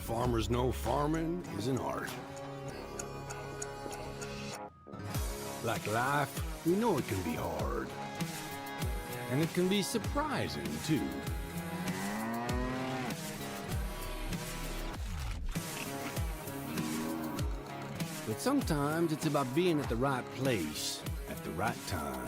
farmers know farming is an art. Like life, we know it can be hard. And it can be surprising, too. But sometimes it's about being at the right place at the right time.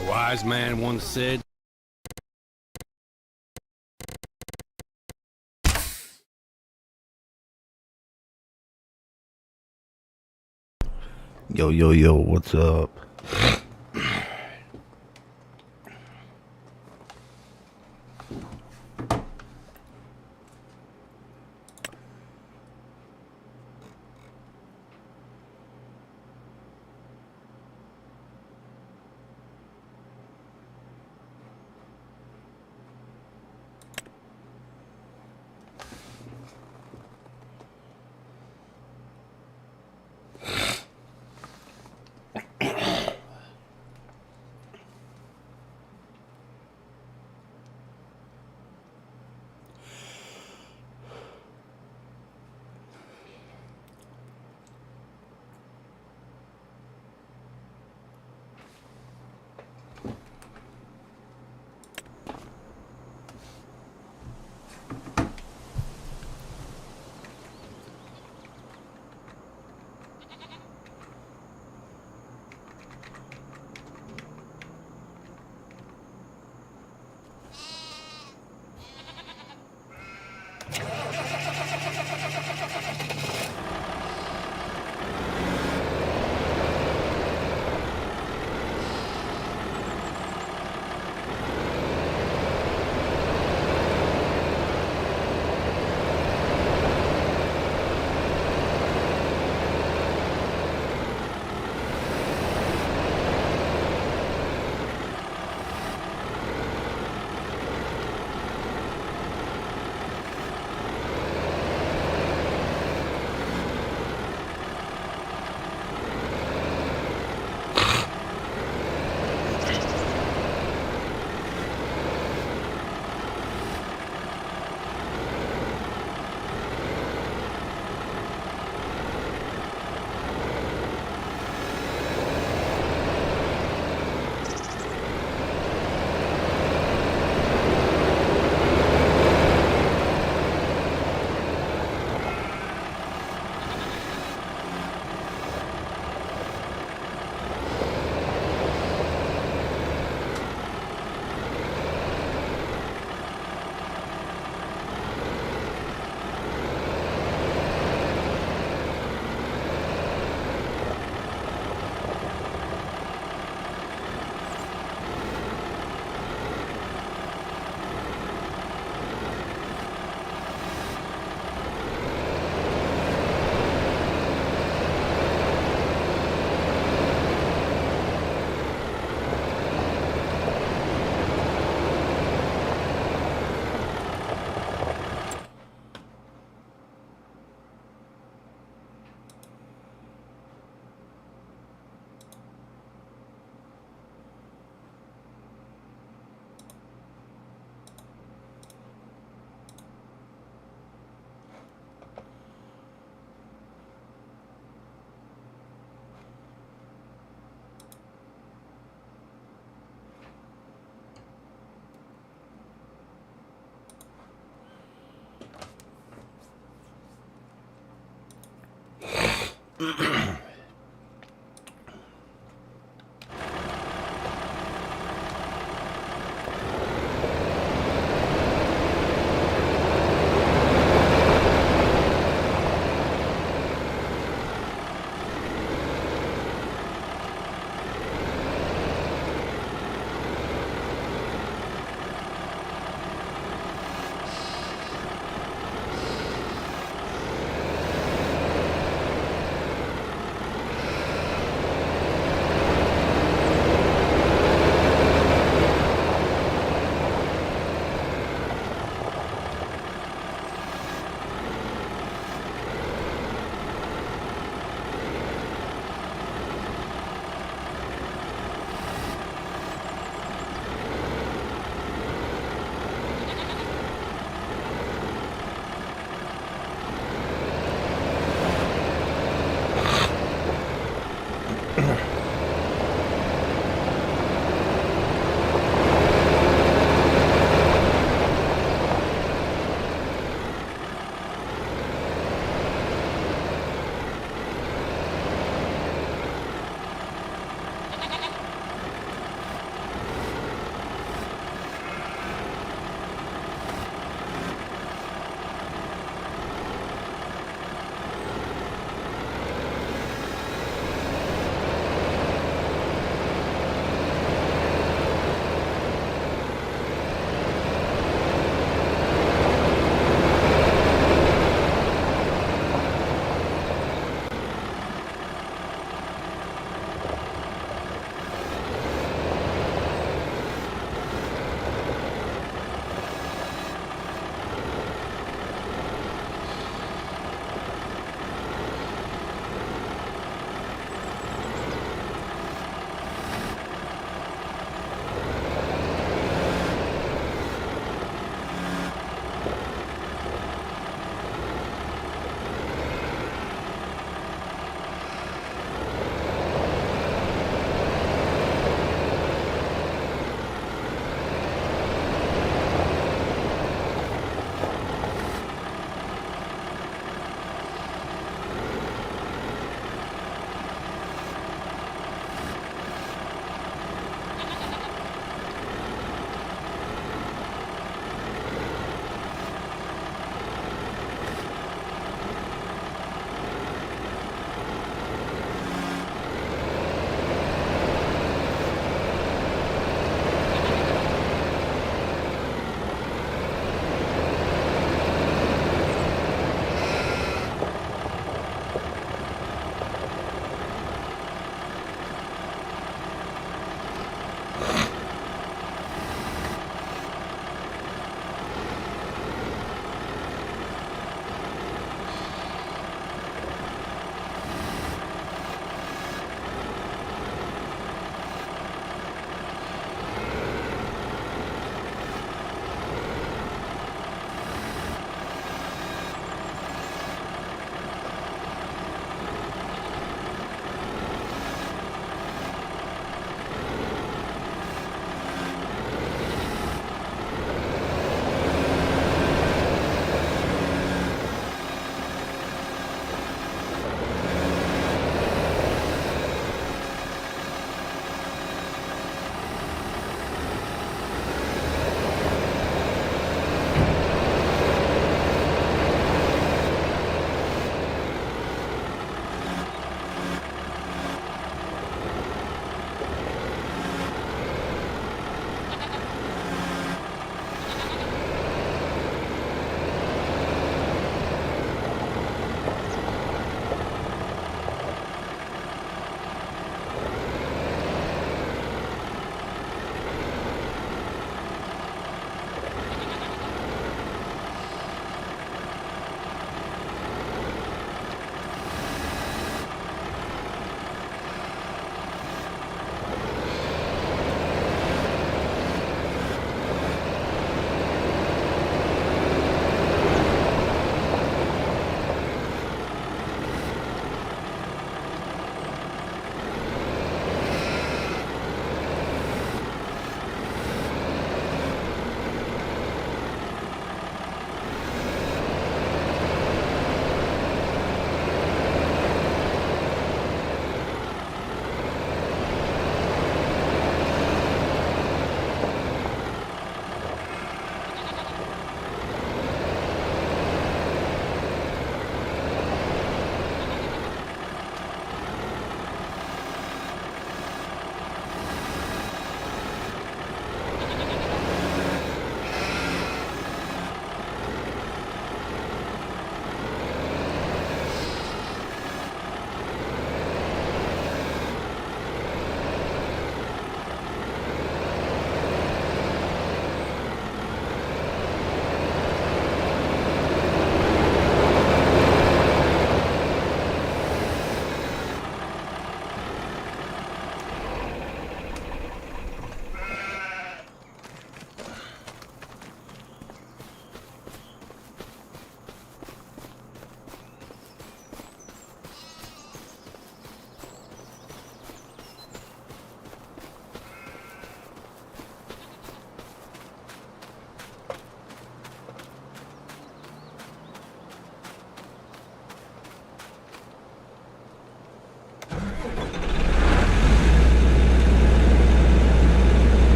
A wise man once said, Yo, what's up?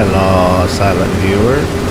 Hello, silent viewer.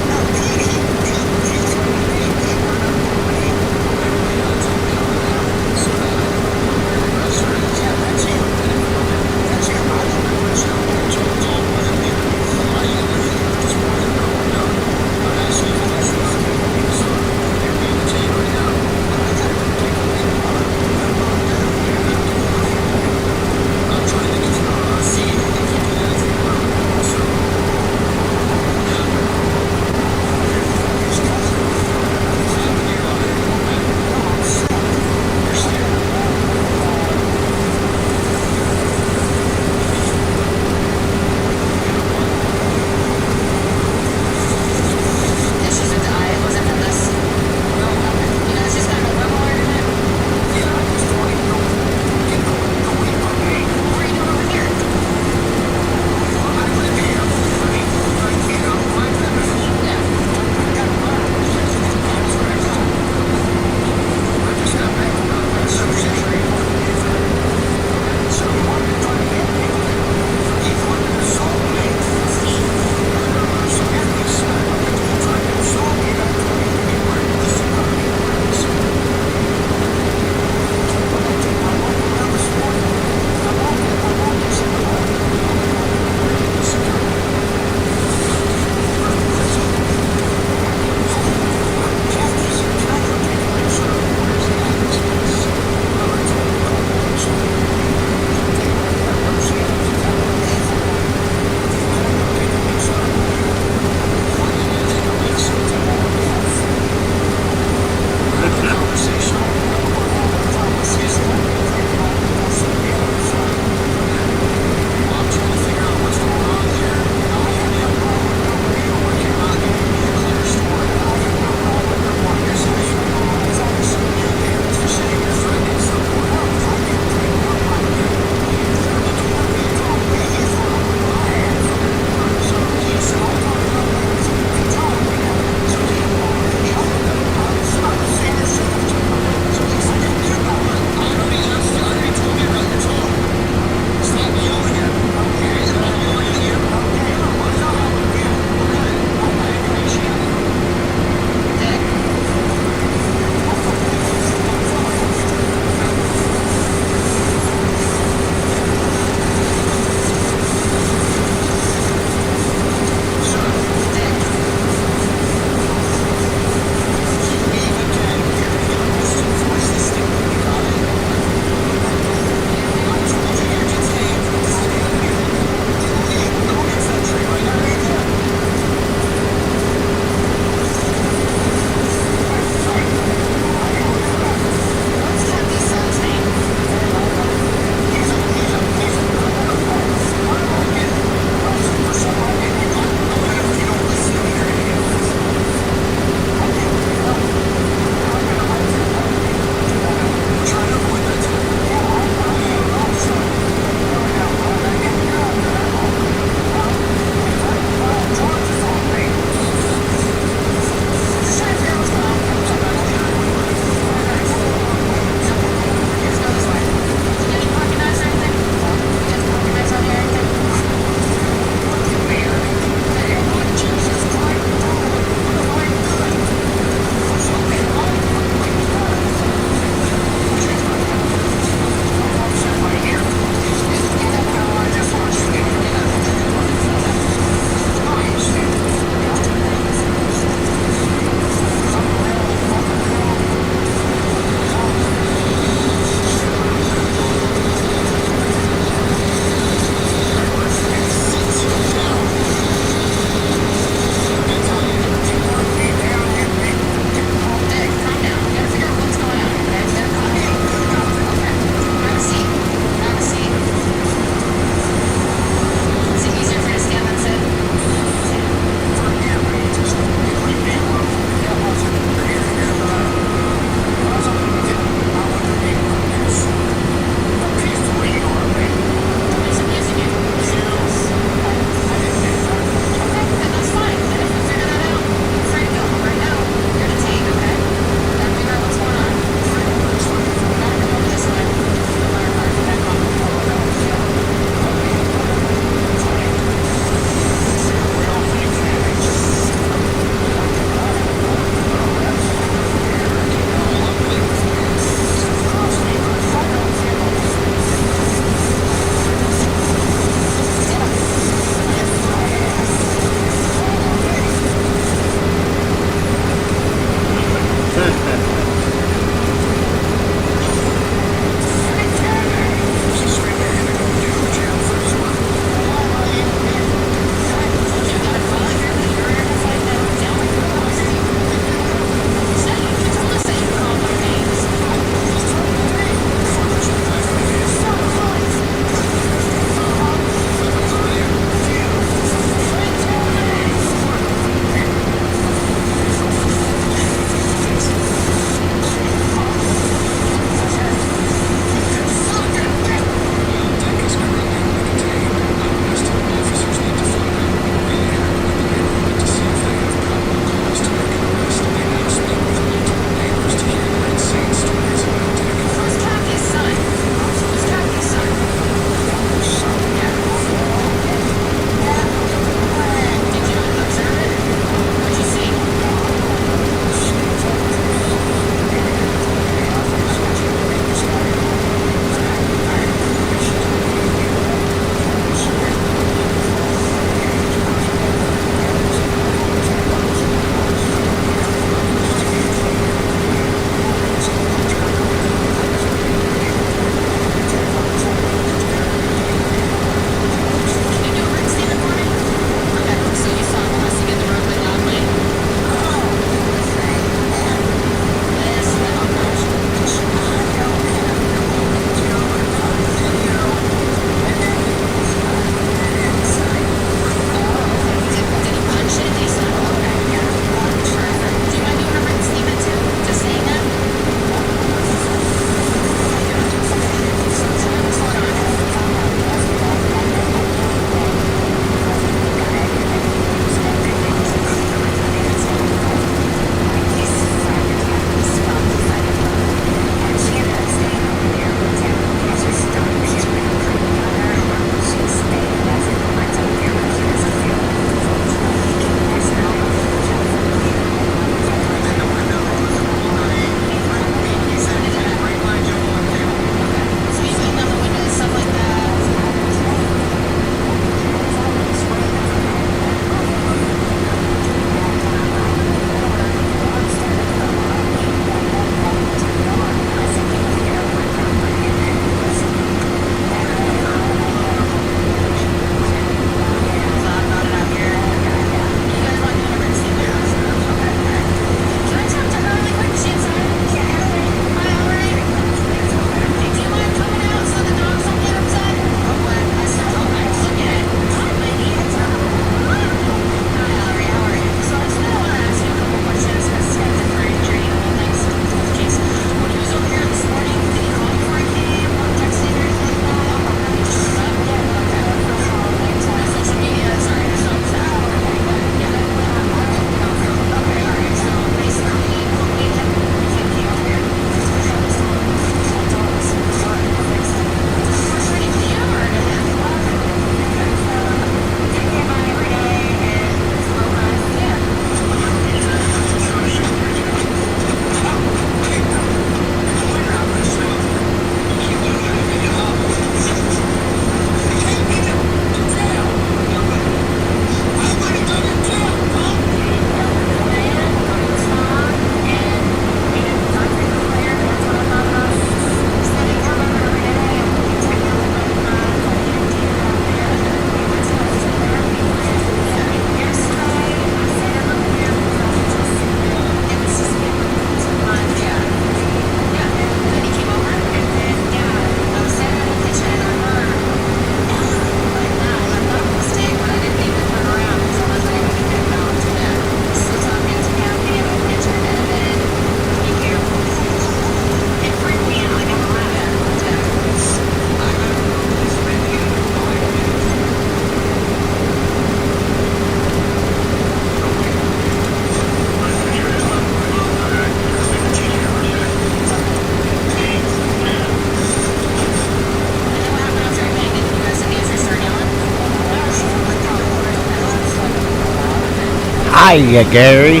Hiya, Gary. He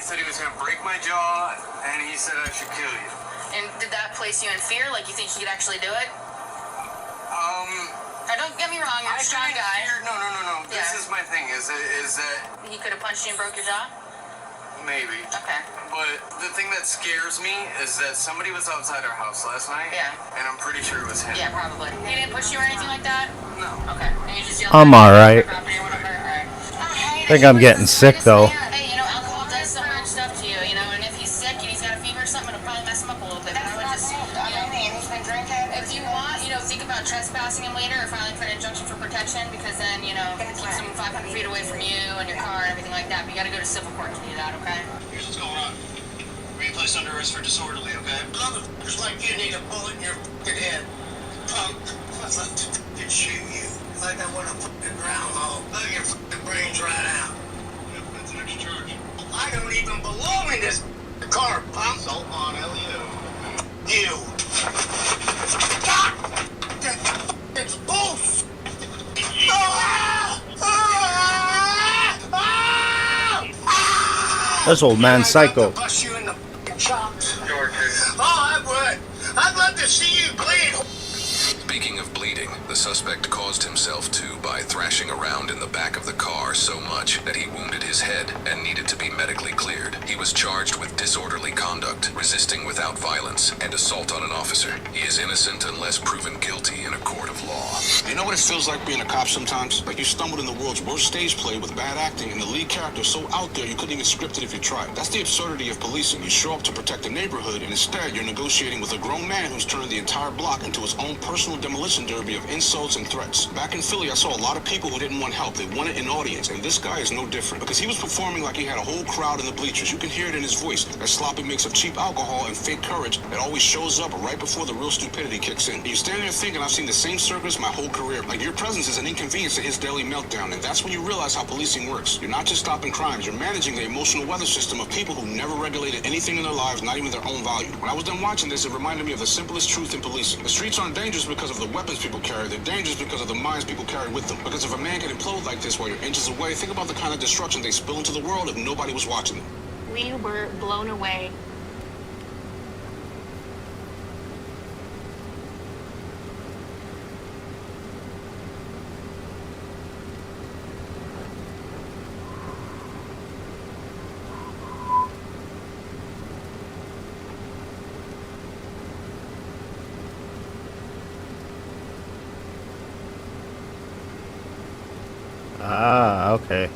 said he was gonna break my jaw, and he said I should kill you. And did that place you in fear? Like, you think you could actually do it? Now, don't get me wrong, you're a strong guy. No. Yeah. This is my thing. Is that He could have punched you and broke your jaw? maybe? Okay. But the thing that scares me is that somebody was outside our house last night. Yeah. And I'm pretty sure it was him. Yeah, probably. He didn't push you or anything like that? No. Okay. And you just yelled I'm at him, alright. property or whatever? Alright. I think I'm getting sick, though. Hey, alcohol does some weird stuff to you, and if he's sick and he's got a fever or something, it'll probably mess him up a little bit. But I would just, he's been drinking. If you want, think about trespassing him later or filing for an injunction for protection, because then, it keeps him 500 feet away from you and your car and everything like that. But you gotta go to civil court to do that, okay? Here's what's going on. We're being placed under arrest for disorderly, okay? Motherfuckers like you need a bullet in your fucking head. Punk. I'd love to fucking shoot you. Like I want a fucking groundhog. Blow your fucking brains right out. That's an extra charge. I don't even belong in this car, punk. Assault on LEO. You. God! It's bullshit. This old man's psycho. Bust you in the fucking chops. George. Oh, I would. I'd love to see you bleed. Speaking of bleeding, the suspect caused himself to by thrashing around in the back of the car so much that he wounded his head and needed to be medically cleared. He was charged with disorderly conduct, resisting without violence, and assault on an officer. He is innocent unless proven guilty in a court of law. You know what it feels like being a cop sometimes? Like you stumbled in the world's worst stage play with bad acting and the lead character so out there you couldn't even script it if you tried. That's the absurdity of policing. You show up to protect the neighborhood and instead you're negotiating with a grown man who's turned the entire block into his own personal demolition derby of insults and threats. Back in Philly, I saw a lot of people who didn't want help. They wanted an audience, and this guy is no different because he was performing like he had a whole crowd in the bleachers. You can hear it in his voice, that sloppy mix of cheap alcohol and fake courage that always shows up right before the real stupidity kicks in. And you stand there thinking, I've seen the same circus my whole career. Like your presence is an inconvenience to his daily meltdown, and that's when you realize how policing works. You're not just stopping crimes, you're managing the emotional weather system of people who never regulated anything in their lives, not even their own value. When I was done watching this, it reminded me of the simplest truth in policing. The streets aren't dangerous because of the weapons people carry, they're dangerous because of the minds people carry with them. Because if a man can implode like this while you're inches away, think about the kind of destruction they spill into the world if nobody was watching them. We were blown away. Ah, okay.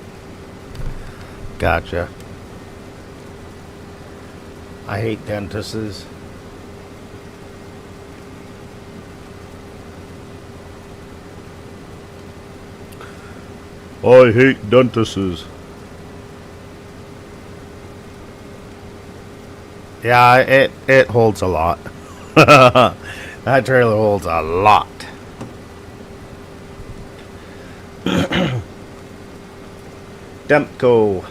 Gotcha. I hate dentists. I hate dentists. Yeah, it holds a lot. That trailer holds a lot. Demko. By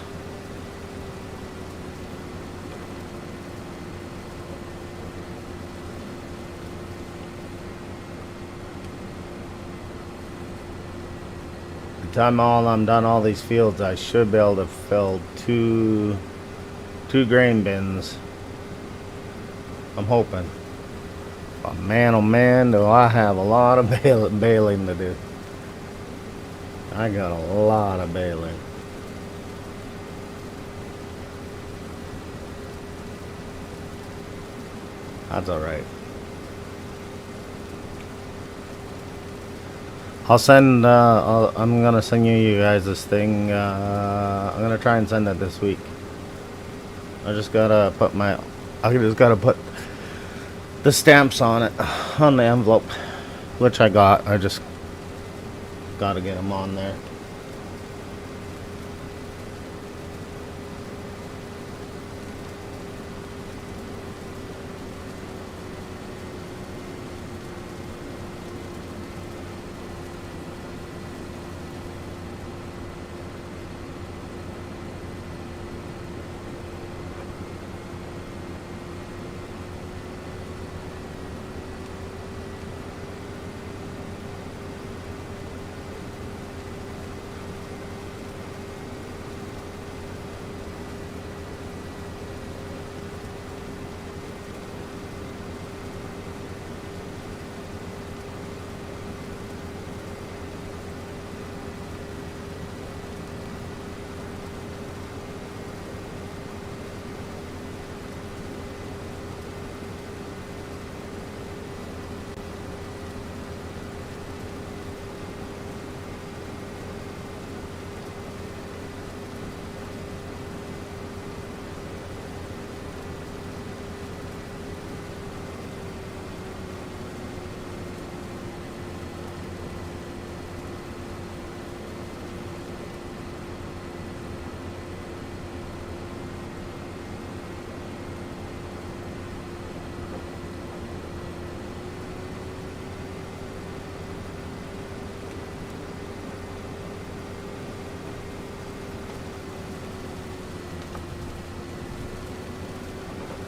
the time I'm done all these fields, I should be able to fill two grain bins. I'm hoping. But man, oh man, do I have a lot of baling to do. I got a lot of baling. That's alright. I'll send, I'm gonna send you guys this thing, I'm gonna try and send it this week. I just gotta put the stamps on it, on the envelope, which I got. I just gotta get them on there.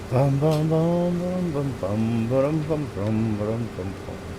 Bum bum bum bum bum bum bum bum bum bum bum bum.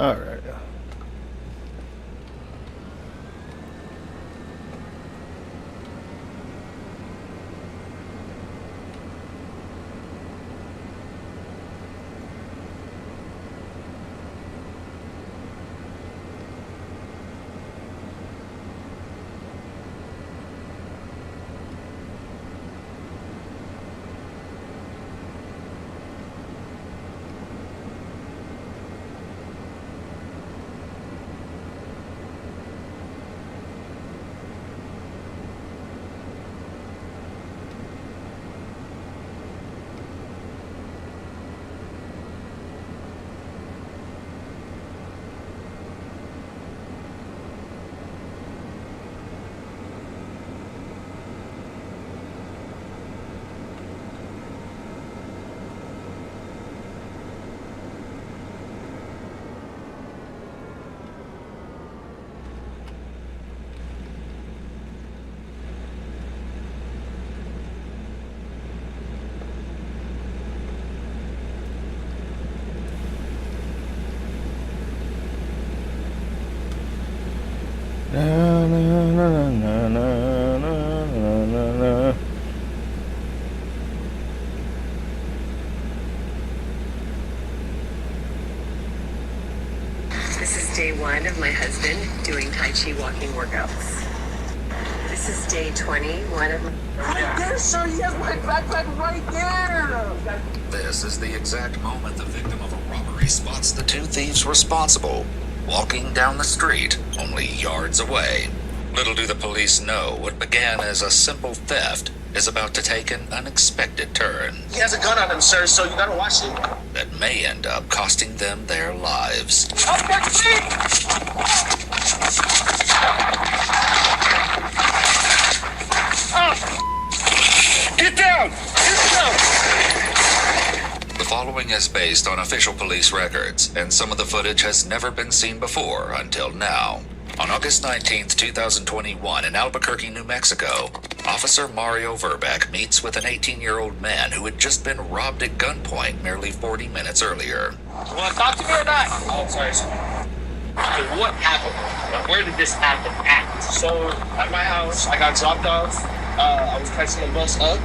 All right. Na, na, na, na, na, na, na, na. This is day 1 of my husband doing Tai Chi walking workouts. This is day 21 of my... Right there, sir. He has my backpack right there. This is the exact moment the victim of a robbery spots the two thieves responsible, walking down the street only yards away. Little do the police know what began as a simple theft is about to take an unexpected turn He has a gun on him, sir, so you gotta watch it. that may end up costing them their lives. Up that seat! Get down! Get down! The following is based on official police records, and some of the footage has never been seen before until now. On August 19th, 2021, in Albuquerque, New Mexico, Officer Mario Verbeck meets with an 18-year-old man who had just been robbed at gunpoint merely 40 minutes earlier. You wanna talk to me or not? Oh, sorry, sir. Okay, what happened? Where did this happen at? So, at my house, I got dropped off. I was catching a bus up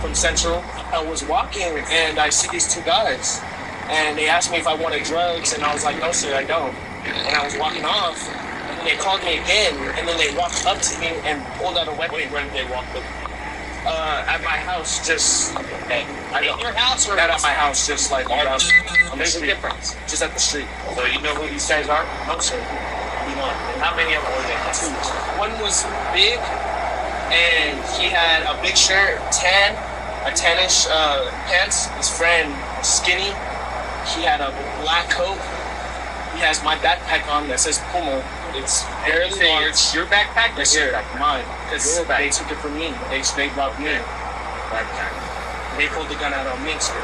from Central. I was walking, and I see these two guys. And they asked me if I wanted drugs, and I was like, no, sir, I don't. And I was walking off, and then they called me again, and then they walked up to me and pulled out a weapon. Wait, where did they walk up? At my house, just... Okay. At your house or at my house, just like... There's a difference. Just at the street. So you know who these guys are? No, sir. You know, how many of them were there? Two. One was big, and he had a big shirt, a 10-inch pants. His friend, skinny, he had a black coat. He has my backpack on that says Puma. It's very large. Your backpack? Yes, sir. Mine. Because they took it from me. They robbed me. Backpack. They pulled the gun out on me, sir.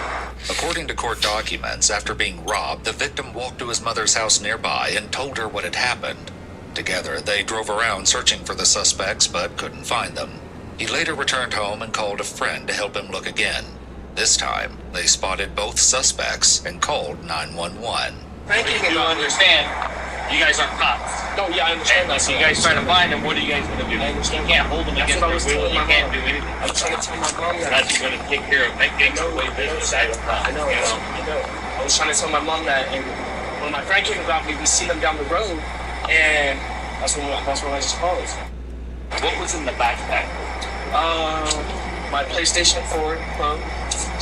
According to court documents, after being robbed, the victim walked to his mother's house nearby and told her what had happened. Together, they drove around searching for the suspects but couldn't find them. He later returned home and called a friend to help him look again. This time, they spotted both suspects and called 911. You understand? You guys aren't cops. No, yeah, I understand that. So you guys try to find them, what are you guys going to do? I understand. You can't hold them against their will. You can't do anything. I was trying to tell my mom that. That's going to take care of making away business. I know. I was trying to tell my mom that, and when my friend came about me, we see them down the road, and that's when I just called. What was in the backpack? My PlayStation 4 phone.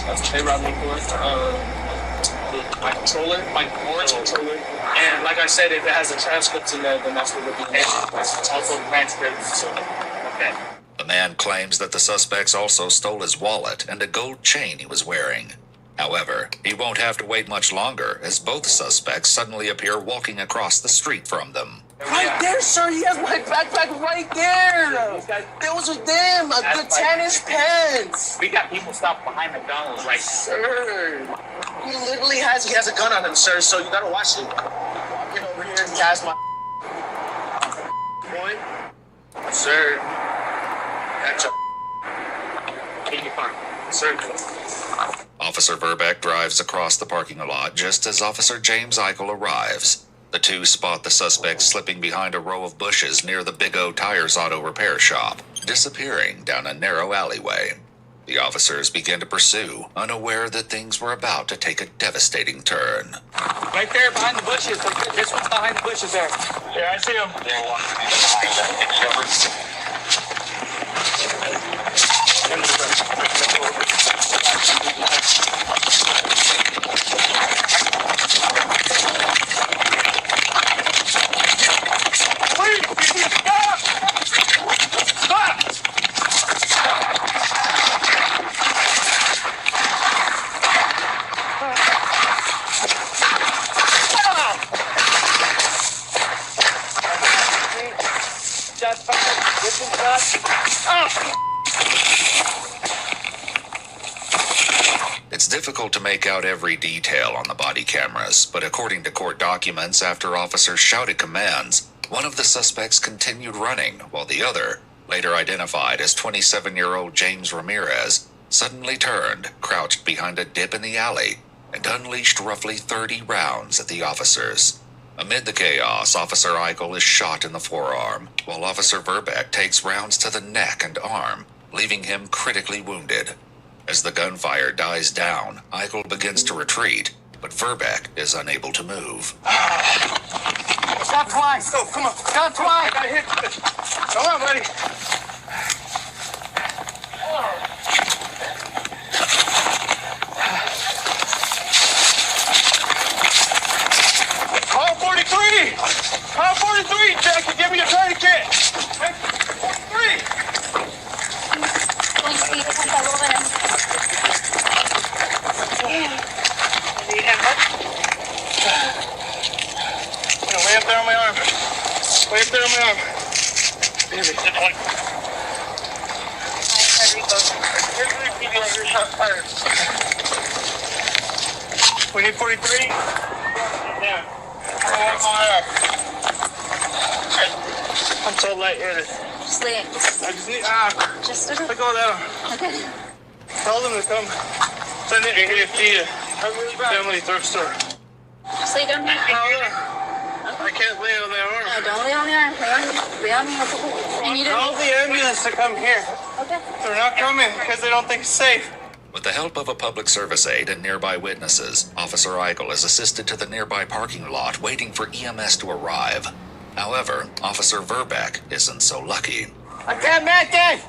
That's what they robbed me for. My controller, my orange controller, and like I said, if it has the transcripts in there, then that's what we'll be paying. It's also transcripts, so, okay. The man claims that the suspects also stole his wallet and a gold chain he was wearing. However, he won't have to wait much longer as both suspects suddenly appear walking across the street from them. Right there, sir. He has my backpack right there. Those are them. The 10-inch pants. We got people stopped behind McDonald's right now. Sir. He literally has a gun on him, sir, so you gotta watch it. Get over here, he has my boy. Sir. That's a... Take your car. Sir. Officer Verbeck drives across the parking lot just as Officer James Eichel arrives. The two spot the suspect slipping behind a row of bushes near the Big O Tires auto repair shop, disappearing down a narrow alleyway. The officers begin to pursue, unaware that things were about to take a devastating turn. Right there behind the bushes. This one's behind the bushes there. Yeah, I see him. They're walking behind Please, stop! Stop! It's difficult to make out every detail on the body cameras, but according to court documents, after officers shouted commands, one of the suspects continued running, while the other, later identified as 27-year-old James Ramirez, suddenly turned, crouched behind a dip in the alley, and unleashed roughly 30 rounds at the officers. Amid the chaos, Officer Eichel is shot in the forearm, while Officer Verbeck takes rounds to the neck and arm, leaving him critically wounded. As the gunfire dies down, Eichel begins to retreat, but Verbeck is unable to move. Shot twice. Go, come on. Shot twice. I got hit. Come on, buddy. Call 43. Call 43, Jackie. Give me your tourniquet. 43. Way up there on my arm. Way up there on my arm. Baby. We need 43. Yeah. I'm so lightheaded. Just lay it. I just need Just let go of that. Okay. Tell them to come. Send it to the family thrift store. Just lay down here. I can't lay on that arm. No, don't lay on the arm. Lay on me. I need Tell the ambulance to come here. Okay. They're not coming because they don't think it's safe. With the help of a public service aide and nearby witnesses, Officer Eichel is assisted to the nearby parking lot, waiting for EMS to arrive. However, Officer Verbeck isn't so lucky. I can't make it!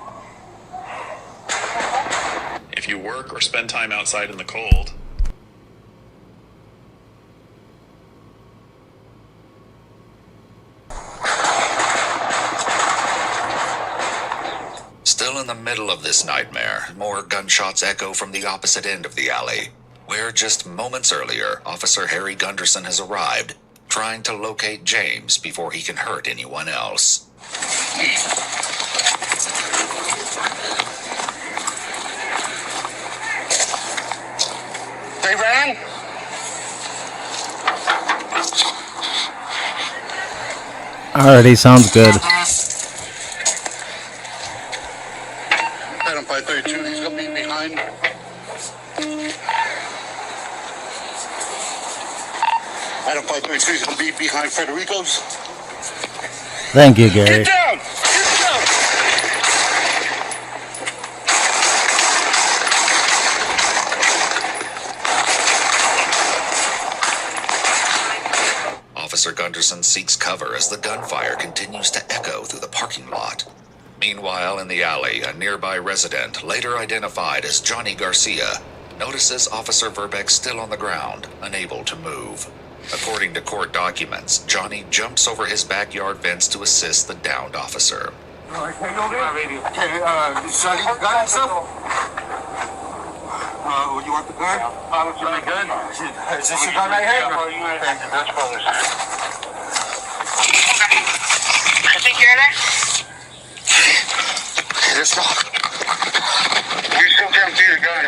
If you work or spend time outside in the cold, Still in the middle of this nightmare, more gunshots echo from the opposite end of the alley, where just moments earlier, Officer Harry Gunderson has arrived, trying to locate James before he can hurt anyone else. They ran? Alrighty, sounds good. Item 532, he's gonna be behind. Item 532, he's gonna be behind Federico's. Thank you, Gary. Get down! Get down! Officer Gunderson seeks cover as the gunfire continues to echo through the parking lot. Meanwhile, in the alley, a nearby resident, later identified as Johnny Garcia, notices Officer Verbeck still on the ground, unable to move. According to court documents, Johnny jumps over his backyard fence to assist the downed officer. Charlie got himself? You want the gun? My gun? Is this your gun right here? That's brothers. I think you're there. Let's go. You still can't see the gun.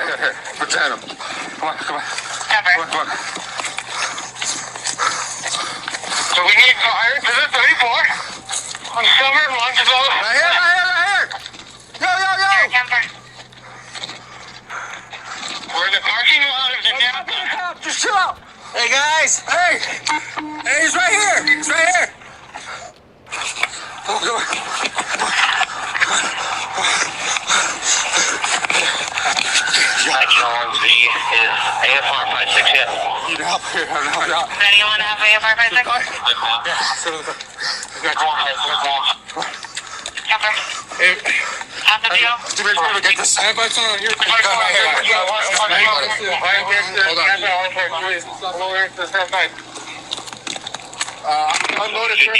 Pretend him. Come on. Cover. Come on. So we need fire to the 34. On Silver, one to go. Right here. Yo. Here, Kemper. We're in the parking lot of the Napa. Just chill out. Hey, guys. Hey, Hey, he's right here. He's right here. Oh, go. AFR 56 here. Need help here. Help you out. Anyone have AFR 56? Hey. After the deal? Do me a favor, get this. Hey, buddy, on here. Hold on. Unload it, sir.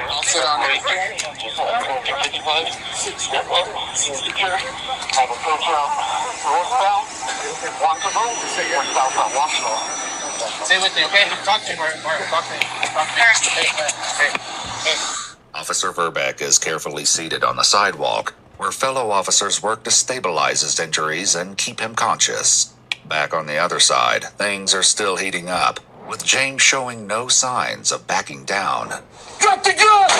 I'll sit on it. Stay with me, okay? Talk to me, Martin. Talk to me. Hey. Officer Verbeck is carefully seated on the sidewalk, where fellow officers work to stabilize his injuries and keep him conscious. Back on the other side, things are still heating up, with James showing no signs of backing down. Drop the gun!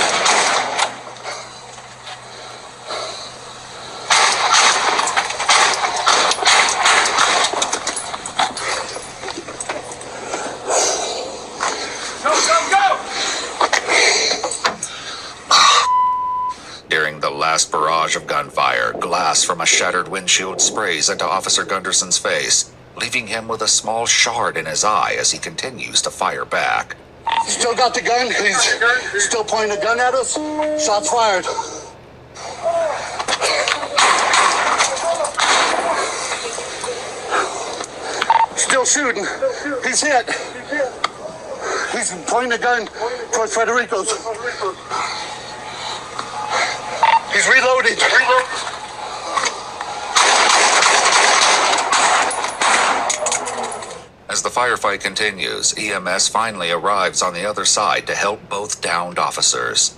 During the last barrage of gunfire, glass from a shattered windshield sprays into Officer Gunderson's face, leaving him with a small shard in his eye as he continues to fire back. Still got the gun? He's still pointing a gun at us? Shots fired. Still shooting. He's hit. He's pointing a gun towards Federico's. He's reloading. As the firefight continues, EMS finally arrives on the other side to help both downed officers.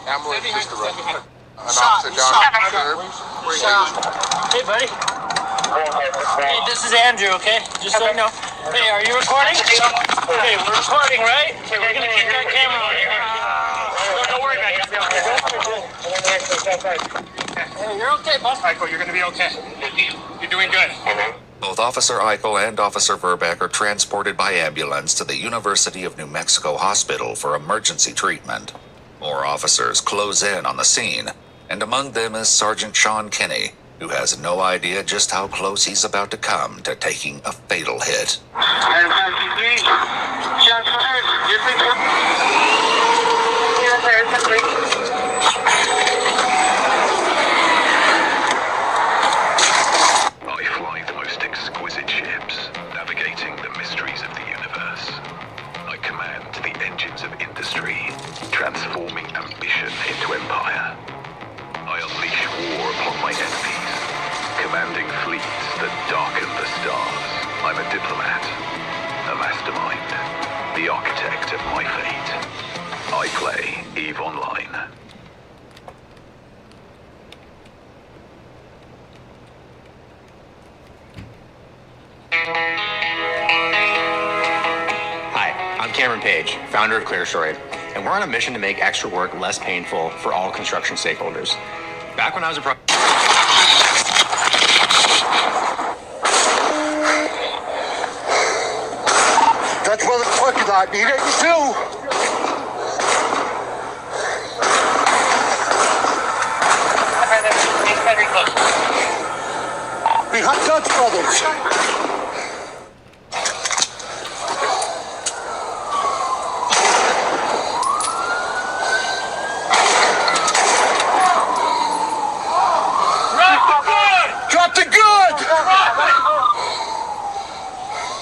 Ambulance just arrived. An officer down on the curb. Hey, buddy. Hey, this is Andrew, okay? Just so you know. Hey, are you recording? Okay, we're recording, right? Okay, we're gonna keep that camera on you. Don't worry about it. Hey, you're okay, boss. Michael, you're gonna be okay. You're doing good. Both Officer Eichel and Officer Verbeck are transported by ambulance to the University of New Mexico Hospital for emergency treatment. More officers close in on the scene, and among them is Sergeant Sean Kinney, who has no idea just how close he's about to come to taking a fatal hit. I fly the most exquisite ships, navigating the mysteries of the universe. I command the engines of industry, transforming ambition into empire. I unleash war upon my enemies, commanding fleets that darken the stars. I'm a diplomat, a mastermind, the architect of my fate. I play EVE Online. Hi, I'm Cameron Page, founder of ClearStory, and we're on a mission to make extra work less painful for all construction stakeholders. Back when I was a That's where the parking lot. Need it too. Behind Dutch Brothers. Drop the gun!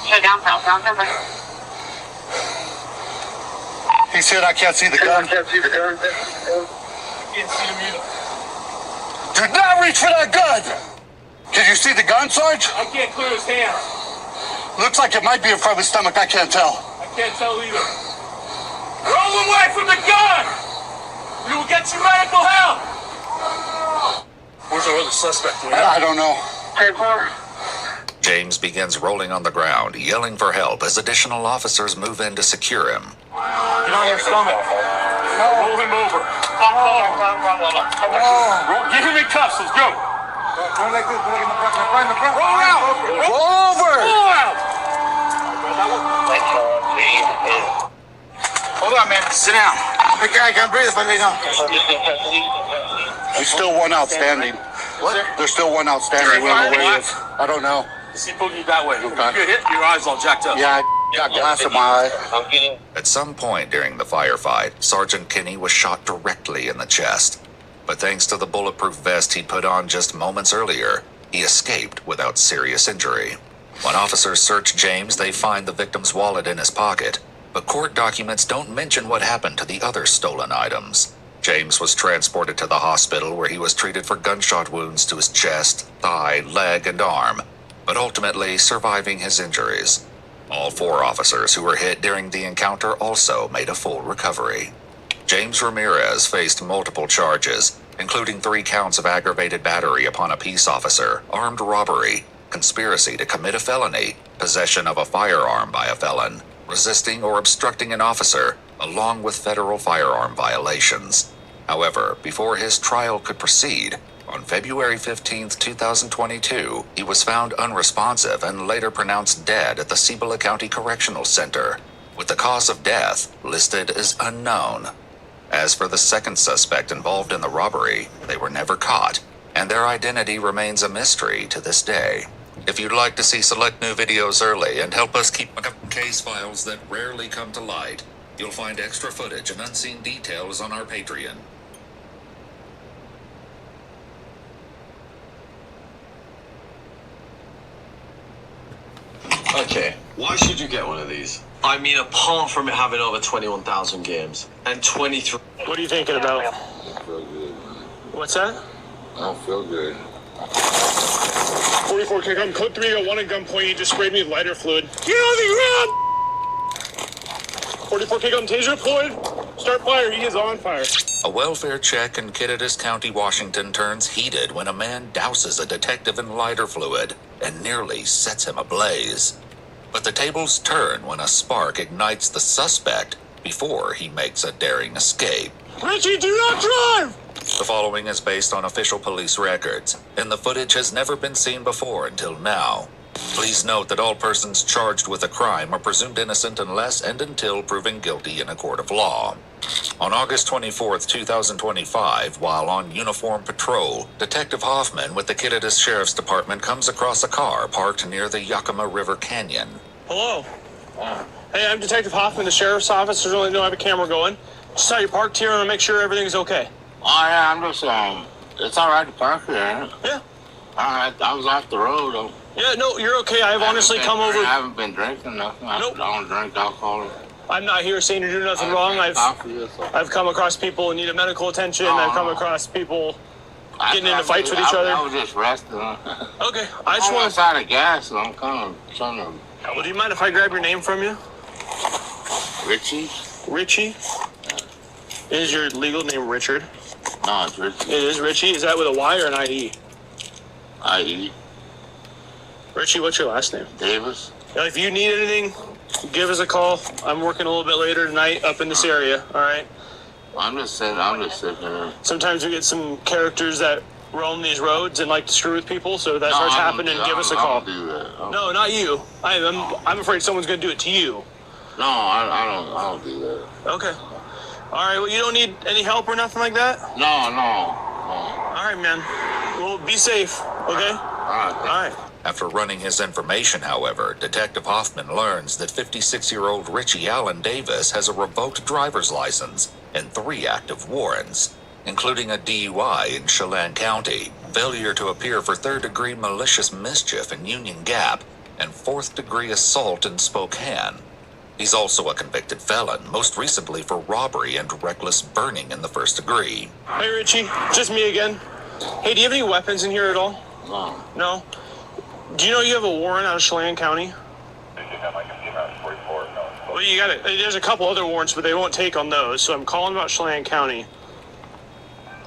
Hey, down. He said I can't see the gun. Can't see the gun. Can't see him either. Do not reach for that gun! Can you see the gun, Sarge? I can't clear his hands. Looks like it might be in front of his stomach. I can't tell. I can't tell either. Roll away from the gun! We will get you medical help! Where's our other suspect? I don't know. James begins rolling on the ground, yelling for help as additional officers move in to secure him. Get on your stomach. Roll him over. Give him in cuffs. Let's go. Turn like this. Look in the front. Roll out. Roll over. Roll out. Hold on, man. Sit down. I can't breathe if I lay down. There's still one outstanding. What? There's still one outstanding. We don't know where he is. I don't know. See, boogie that way. Okay. You hit, your eyes all jacked up. Yeah, I got glass in my eye. At some point during the firefight, Sergeant Kinney was shot directly in the chest. But thanks to the bulletproof vest he put on just moments earlier, he escaped without serious injury. When officers search James, they find the victim's wallet in his pocket, but court documents don't mention what happened to the other stolen items. James was transported to the hospital where he was treated for gunshot wounds to his chest, thigh, leg, and arm, but ultimately surviving his injuries. All 4 officers who were hit during the encounter also made a full recovery. James Ramirez faced multiple charges, including 3 counts of aggravated battery upon a peace officer, armed robbery, conspiracy to commit a felony, possession of a firearm by a felon, resisting or obstructing an officer, along with federal firearm violations. However, before his trial could proceed, on February 15, 2022, he was found unresponsive and later pronounced dead at the Cibola County Correctional Center, with the cause of death listed as unknown. As for the second suspect involved in the robbery, they were never caught, and their identity remains a mystery to this day. If you'd like to see select new videos early and help us keep case files that rarely come to light, you'll find extra footage and unseen details on our Patreon. Okay, why should you get one of these? I mean, apart from it having over 21,000 games and 23. What are you thinking about? I feel good. What's that? I don't feel good. 44 kick on code 3, got 1 at gunpoint. He just sprayed me with lighter fluid. Get on the ground! 44 kick on taser deployed. Start fire. He is on fire. A welfare check in Kittitas County, Washington turns heated when a man douses a detective in lighter fluid and nearly sets him ablaze. But the tables turn when a spark ignites the suspect before he makes a daring escape. Richie, do not drive! The following is based on official police records, and the footage has never been seen before until now. Please note that all persons charged with a crime are presumed innocent unless and until proven guilty in a court of law. On August 24, 2025, while on uniform patrol, Detective Hoffman with the Kittitas Sheriff's Department comes across a car parked near the Yakima River Canyon. Hello. Hey, I'm Detective Hoffman, the Sheriff's Office. There's only no I have a camera going. Just saw you parked here and to make sure everything's okay. Oh yeah, I'm just it's all right to park here, ain't it? Yeah. I was off the road. Yeah, no, you're okay. I've honestly come over. I haven't been drinking nothing. Nope. I don't drink alcohol. I'm not here saying you're doing nothing wrong. I've come across people who need medical attention. I've come across people getting into fights with each other. I was just resting. Okay, I just want to out of gas, so I'm kind of trying to. Well, do you mind if I grab your name from you? Richie. Richie. Is your legal name Richard? No, it's Richie. It is Richie. Is that with a Y or an I-E? I-E. Richie, what's your last name? Davis. If you need anything, give us a call. I'm working a little bit later tonight up in this area, all right? I'm just sitting here. Sometimes we get some characters that roam these roads and like to screw with people, so if that starts happening, give us a call. I don't do that. No, not you. I'm afraid someone's going to do it to you. No, I don't do that. Okay. All right, well, you don't need any help or nothing like that? No. All right, man. Well, be safe, okay? All right. After running his information, however, Detective Hoffman learns that 56-year-old Richie Allen Davis has a revoked driver's license and 3 active warrants, including a DUI in Chelan County, failure to appear for third-degree malicious mischief in Union Gap, and fourth-degree assault in Spokane. He's also a convicted felon, most recently for robbery and reckless burning in the first degree. Hey, Richie, just me again. Hey, do you have any weapons in here at all? No. No? Do you know you have a warrant out of Chelan County? Well, you got it. There's a couple other warrants, but they won't take on those, so I'm calling about Chelan County.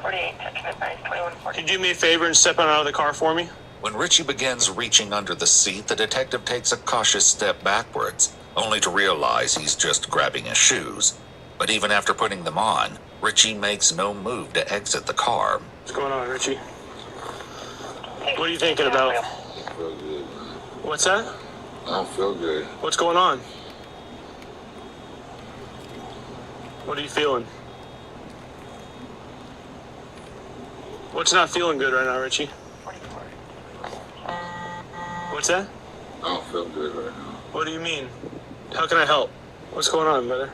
48, advice, 2140. Can you do me a favor and step out of the car for me? When Richie begins reaching under the seat, the detective takes a cautious step backwards, only to realize he's just grabbing his shoes. But even after putting them on, Richie makes no move to exit the car. What's going on, Richie? What are you thinking about? I feel good. What's that? I don't feel good. What's going on? What are you feeling? What's not feeling good right now, Richie? What's that? I don't feel good right now. What do you mean? How can I help? What's going on, brother?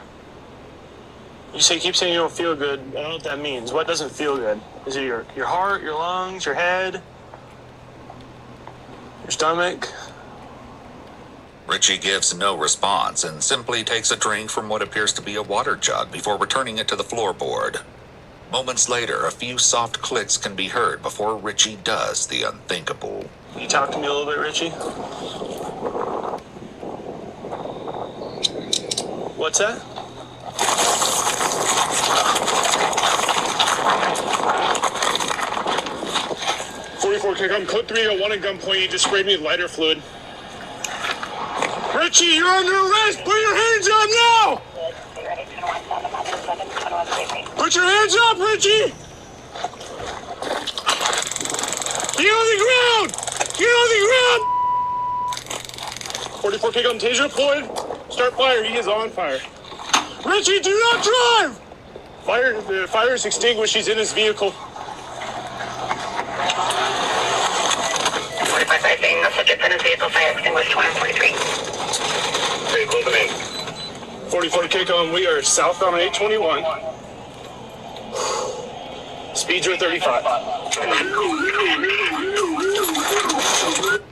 You keep saying you don't feel good. I don't know what that means. What doesn't feel good? Is it your heart, your lungs, your head, your stomach? Richie gives no response and simply takes a drink from what appears to be a water jug before returning it to the floorboard. Moments later, a few soft clicks can be heard before Richie does the unthinkable. Can you talk to me a little bit, Richie? What's that? I'm code 301 at gunpoint. You just sprayed me with lighter fluid. Richie, you're under arrest! Put your hands up now! Put your hands up, Richie! Get on the ground! Get on the ground! 44 kick on taser deployed. Start fire. He is on fire. Richie, do not drive! The fire is extinguished. He's in his vehicle. 45 sighting, subject in his vehicle, fire extinguished, 143. 44 kick on. We are southbound on 821. Speeds are 35.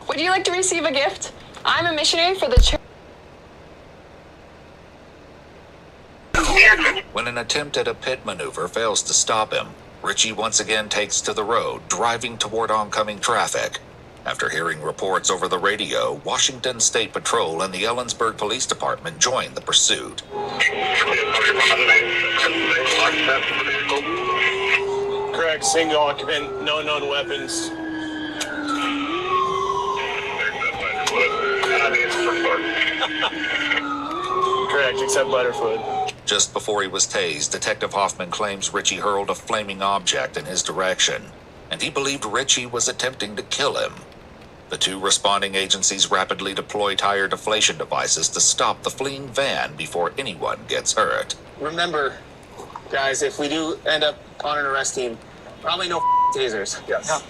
Would you like to receive a gift? I'm a missionary for the church. When an attempt at a pit maneuver fails to stop him, Richie once again takes to the road, driving toward oncoming traffic. After hearing reports over the radio, Washington State Patrol and the Ellensburg Police Department joined the pursuit. Correct. Single occupant, no known weapons. Correct, except lighter fluid. Just before he was tased, Detective Hoffman claims Richie hurled a flaming object in his direction, and he believed Richie was attempting to kill him. The two responding agencies rapidly deploy tire deflation devices to stop the fleeing van before anyone gets hurt. Remember, guys, if we do end up on an arrest team, probably no tasers. Yes. Yeah.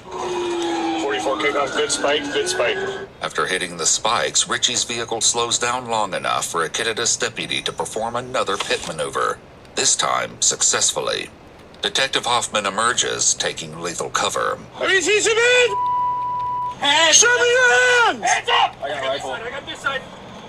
44 kickoff, good spike, good spike. After hitting the spikes, Richie's vehicle slows down long enough for a Kittitas deputy to perform another pit maneuver, this time successfully. Detective Hoffman emerges, taking lethal cover. Let me see some hands! Show me your hands! Hands up! I got a rifle. I got this side.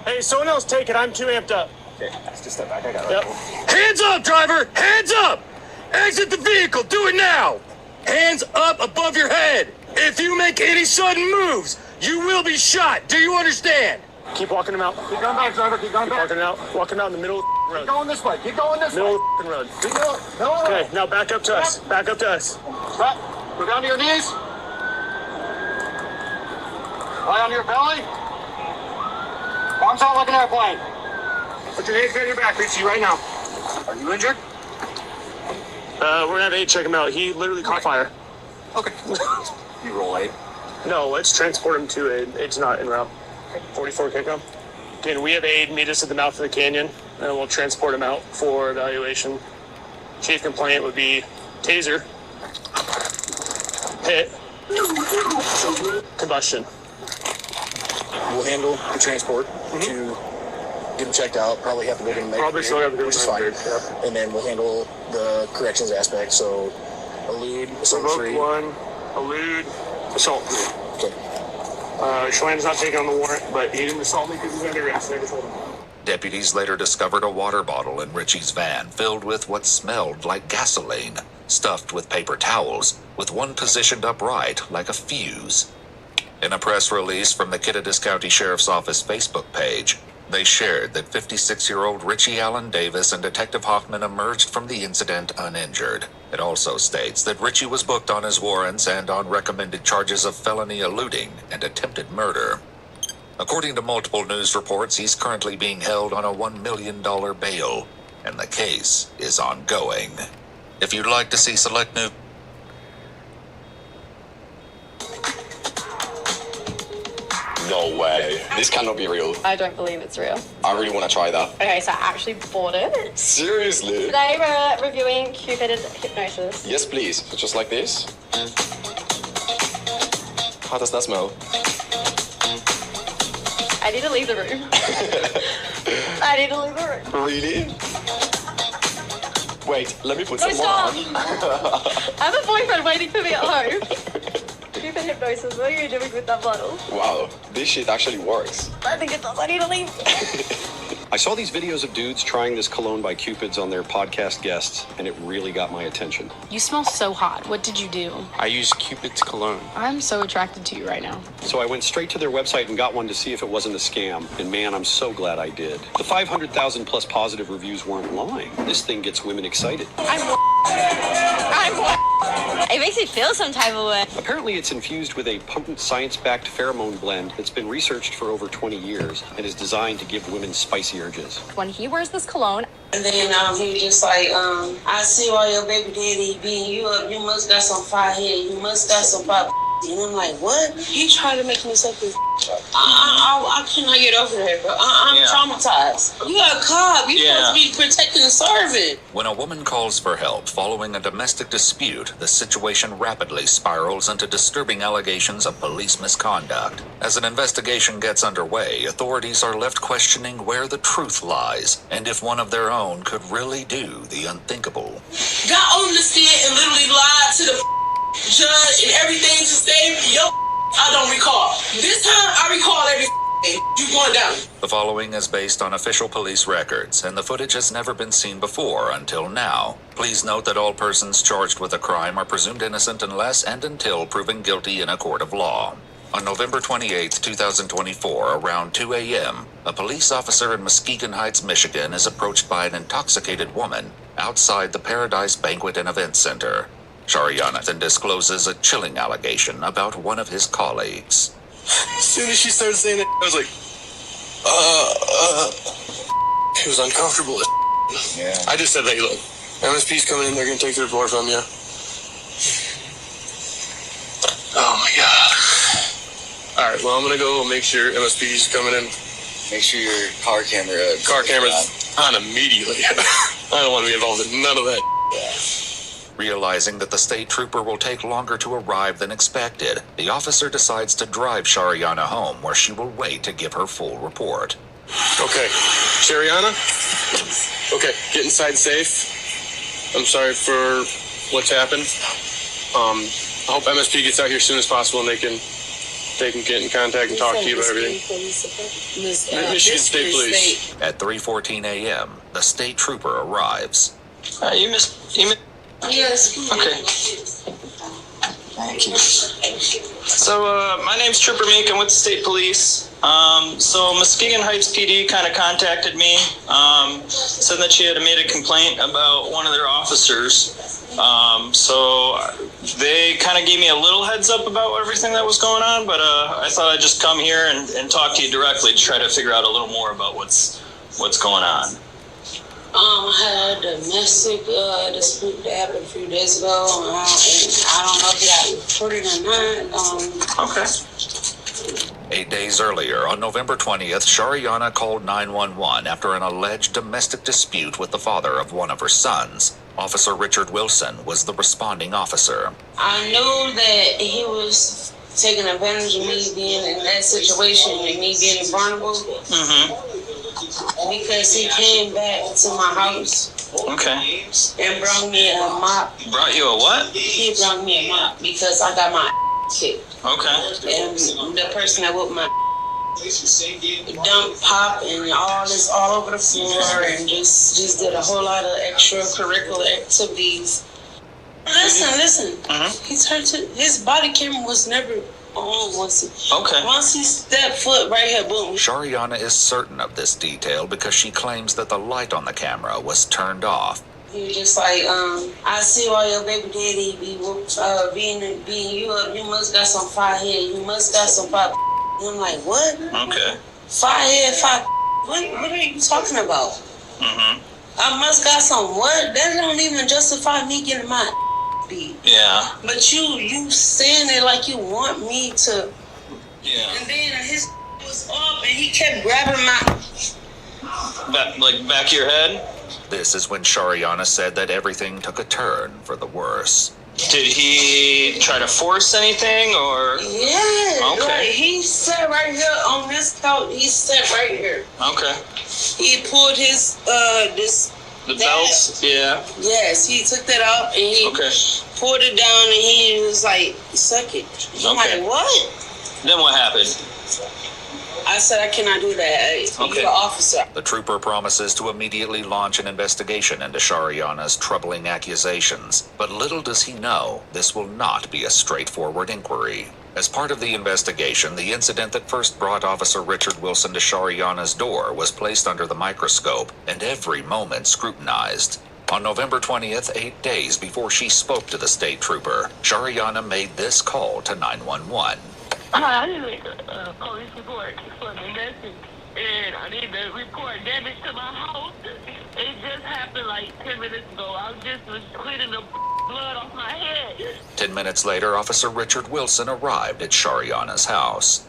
Hey, someone else take it. I'm too amped up. Okay, let's just step back. I got a rifle. Hands up, driver! Hands up! Exit the vehicle. Do it now! Hands up above your head. If you make any sudden moves, you will be shot. Do you understand? Keep walking him out. Keep going back, driver. Keep going back. Walking out in the middle of the road. Keep going this way. Keep going this middle way. Of the road. Keep going. No. Okay, now back up to us. Back up to us. Stop. Go down to your knees. Lie on your belly. Arms out like an airplane. Put your hands behind your back, Richie, right now. Are you injured? We're gonna have 8 check him out. He literally caught fire. Okay. You roll 8. No, let's transport him to aid. It's not en route. 44 kick him. Again, we have aid meet us at the mouth of the canyon, and we'll transport him out for evaluation. Chief complaint would be taser, hit, combustion. We'll handle the transport to get him checked out. Probably have to go get him medical, Probably still have to go which is get him fine. medical, yep. And then we'll handle the corrections aspect. So, elude, assault Revoke 3. 1, elude, assault 3. Okay. Chelan's not taking on the warrant, but he didn't assault me because he's under arrest. I just told him. Deputies later discovered a water bottle in Richie's van filled with what smelled like gasoline, stuffed with paper towels, with one positioned upright like a fuse. In a press release from the Kittitas County Sheriff's Office Facebook page, they shared that 56-year-old Richie Allen Davis and Detective Hoffman emerged from the incident uninjured. It also states that Richie was booked on his warrants and on recommended charges of felony eluding and attempted murder. According to multiple news reports, he's currently being held on a $1 million bail, and the case is ongoing. If you'd like to see select new... No way. This cannot be real. I don't believe it's real. I really want to try that. Okay, so I actually bought it. Seriously? Today we're reviewing Cupid hypnosis. Yes, please. So just like this. How does that smell? I need to leave the room. I need to leave the room. Really? Wait, let me put No, some stop. more on. I have a boyfriend waiting for me at home. Cupid hypnosis, what are you doing with that bottle? Wow, this shit actually works. I think it does. I need to leave. I saw these videos of dudes trying this cologne by Cupids on their podcast guests, and it really got my attention. You smell so hot. What did you do? I use Cupid's cologne. I'm so attracted to you right now. So I went straight to their website and got one to see if it wasn't a scam. And man, I'm so glad I did. The 500,000 plus positive reviews weren't lying. This thing gets women excited. It makes me feel some type of way. Apparently it's infused with a potent science-backed pheromone blend that's been researched for over 20 years and is designed to give women spicy urges. When he wears this cologne, and then he just like, I see why your baby daddy beating you up. You must got some fire head. You must got some fire. And I'm like, what? He tried to make me suck his. I cannot get over that, bro. I'm traumatized. You a cop. You supposed to be protecting and serving. When a woman calls for help following a domestic dispute, the situation rapidly spirals into disturbing allegations of police misconduct. As an investigation gets underway, authorities are left questioning where the truth lies and if one of their own could really do the unthinkable. Got on the stand and literally lied to the judge and everything to save yo. I don't recall. This time I recall everything. You going down. The following is based on official police records, and the footage has never been seen before until now. Please note that all persons charged with a crime are presumed innocent unless and until proven guilty in a court of law. On November 28, 2024, around 2 a.m., a police officer in Muskegon Heights, Michigan is approached by an intoxicated woman outside the Paradise Banquet and Event Center. Shariana then discloses a chilling allegation about one of his colleagues. As soon as she started saying it, I was like, It was uncomfortable as Yeah. I just said, hey, look, MSP's coming in, they're going to take the report from you. Oh my God. All right, well, I'm going to go make sure MSP's coming in. Make sure your car camera's on immediately. I don't want to be involved in none of that. Realizing that the state trooper will take longer to arrive than expected, the officer decides to drive Shariana home, where she will wait to give her full report. Okay, Shariana? Okay, get inside safe. I'm sorry for what's happened. I hope MSP gets out here as soon as possible and they can get in contact and talk to you about everything. Michigan State Police. At 3:14 a.m., the state trooper arrives. You missed. Yes. Okay. Thank you. So, my name's Trooper Meek. I'm with the state police. So Muskegon Heights PD kind of contacted me, said that she had made a complaint about one of their officers. So they kind of gave me a little heads up about everything that was going on, but I thought I'd just come here and talk to you directly to try to figure out a little more about what's going on. I had a domestic dispute that happened a few days ago. And I don't know if you got reported or not. Okay. 8 days earlier, on November 20th, Shariana called 911 after an alleged domestic dispute with the father of one of her sons. Officer Richard Wilson was the responding officer. I knew that he was taking advantage of me being in that situation and me being vulnerable. Because he came back to my house. Okay. And brought me a mop. Brought you a what? He brought me a mop because I got my kicked. Okay. And the person that whooped my dump pop and all over the floor and just did a whole lot of extracurricular activities. Listen. His body camera was never on once he stepped foot right here, boom. Shariana is certain of this detail because she claims that the light on the camera was turned off. He was just like, I see why your baby daddy be beating you up. You must got some fire head. You must got some fire. And I'm like, what? Okay. Fire head, fire. What are you talking about? I must got some what? That don't even justify me getting my beat. Yeah. But you saying it like you want me to. Yeah. And then his he kept grabbing my back of your head. This is when Shariana said that everything took a turn for the worse. Did he try to force anything, or? Yeah, Okay. like he sat right here on this couch. He sat right here. Okay. He pulled his the belts. Yeah. Yes, he took that out and he pulled it down and he was like, "Suck it." I'm like, "What?" Then what happened? I said, "I cannot do that. You're an officer." The trooper promises to immediately launch an investigation into Shariana's troubling accusations, but little does he know this will not be a straightforward inquiry. As part of the investigation, the incident that first brought Officer Richard Wilson to Shariana's door was placed under the microscope and every moment scrutinized. On November 20th, 8 days before she spoke to the state trooper, Shariana made this call to 911. I need to make a police report for the message, and I need to report damage to my house. It just happened like 10 minutes ago. I was cleaning the blood off my head. 10 minutes later, Officer Richard Wilson arrived at Shariana's house.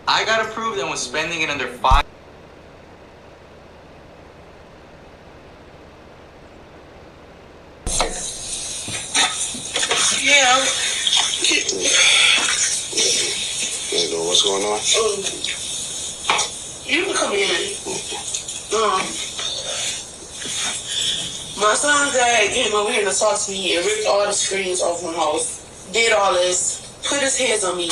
I got approved and was spending it under 5. Yeah. What's going on? You can come in. My son's dad came over here and assaulted me and ripped all the screens off my house. Did all this. Put his hands on me.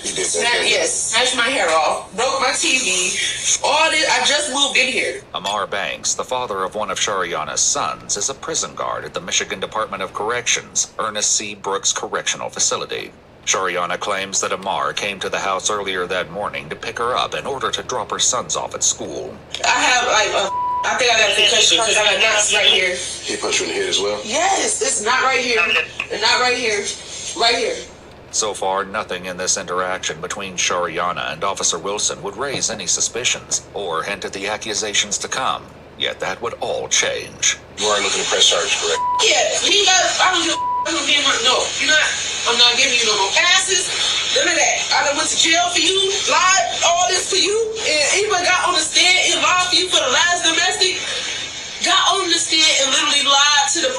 You did that? Yes. Snatched my hair off. Broke my TV. All this. I just moved in here. Amar Banks, the father of one of Shariana's sons, is a prison guard at the Michigan Department of Corrections, Ernest C. Brooks Correctional Facility. Shariana claims that Amar came to the house earlier that morning to pick her up in order to drop her sons off at school. I have I think I got a concussion because I got knots right here. He punched you in the head as well? Yes, it's not right here. And not right here. Right here. So far, nothing in this interaction between Shariana and Officer Wilson would raise any suspicions or hint at the accusations to come. Yet that would all change. You are looking to press charges, correct? Yeah, he got, I don't give no, I'm not giving you no more passes, none of that. I done went to jail for you, lied, all this for you, and even got on the stand and lied for you for the last domestic. Got on the stand and literally lied to the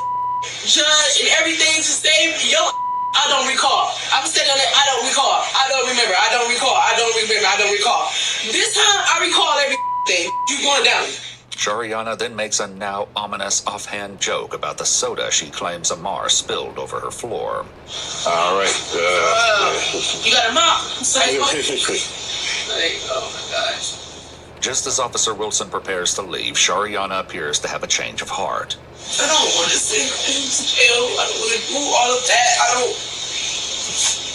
judge and everything to save your I don't recall. I'm standing on it, I don't recall. I don't remember. I don't recall. I don't remember. I don't recall. This time, I recall everything. You going down. Shariana then makes a now ominous offhand joke about the soda she claims Amar spilled over her floor. All right. You got a mop. Oh my gosh. Just as Officer Wilson prepares to leave, Shariana appears to have a change of heart. I don't want to send him to jail. I don't want to do all of that. I don't.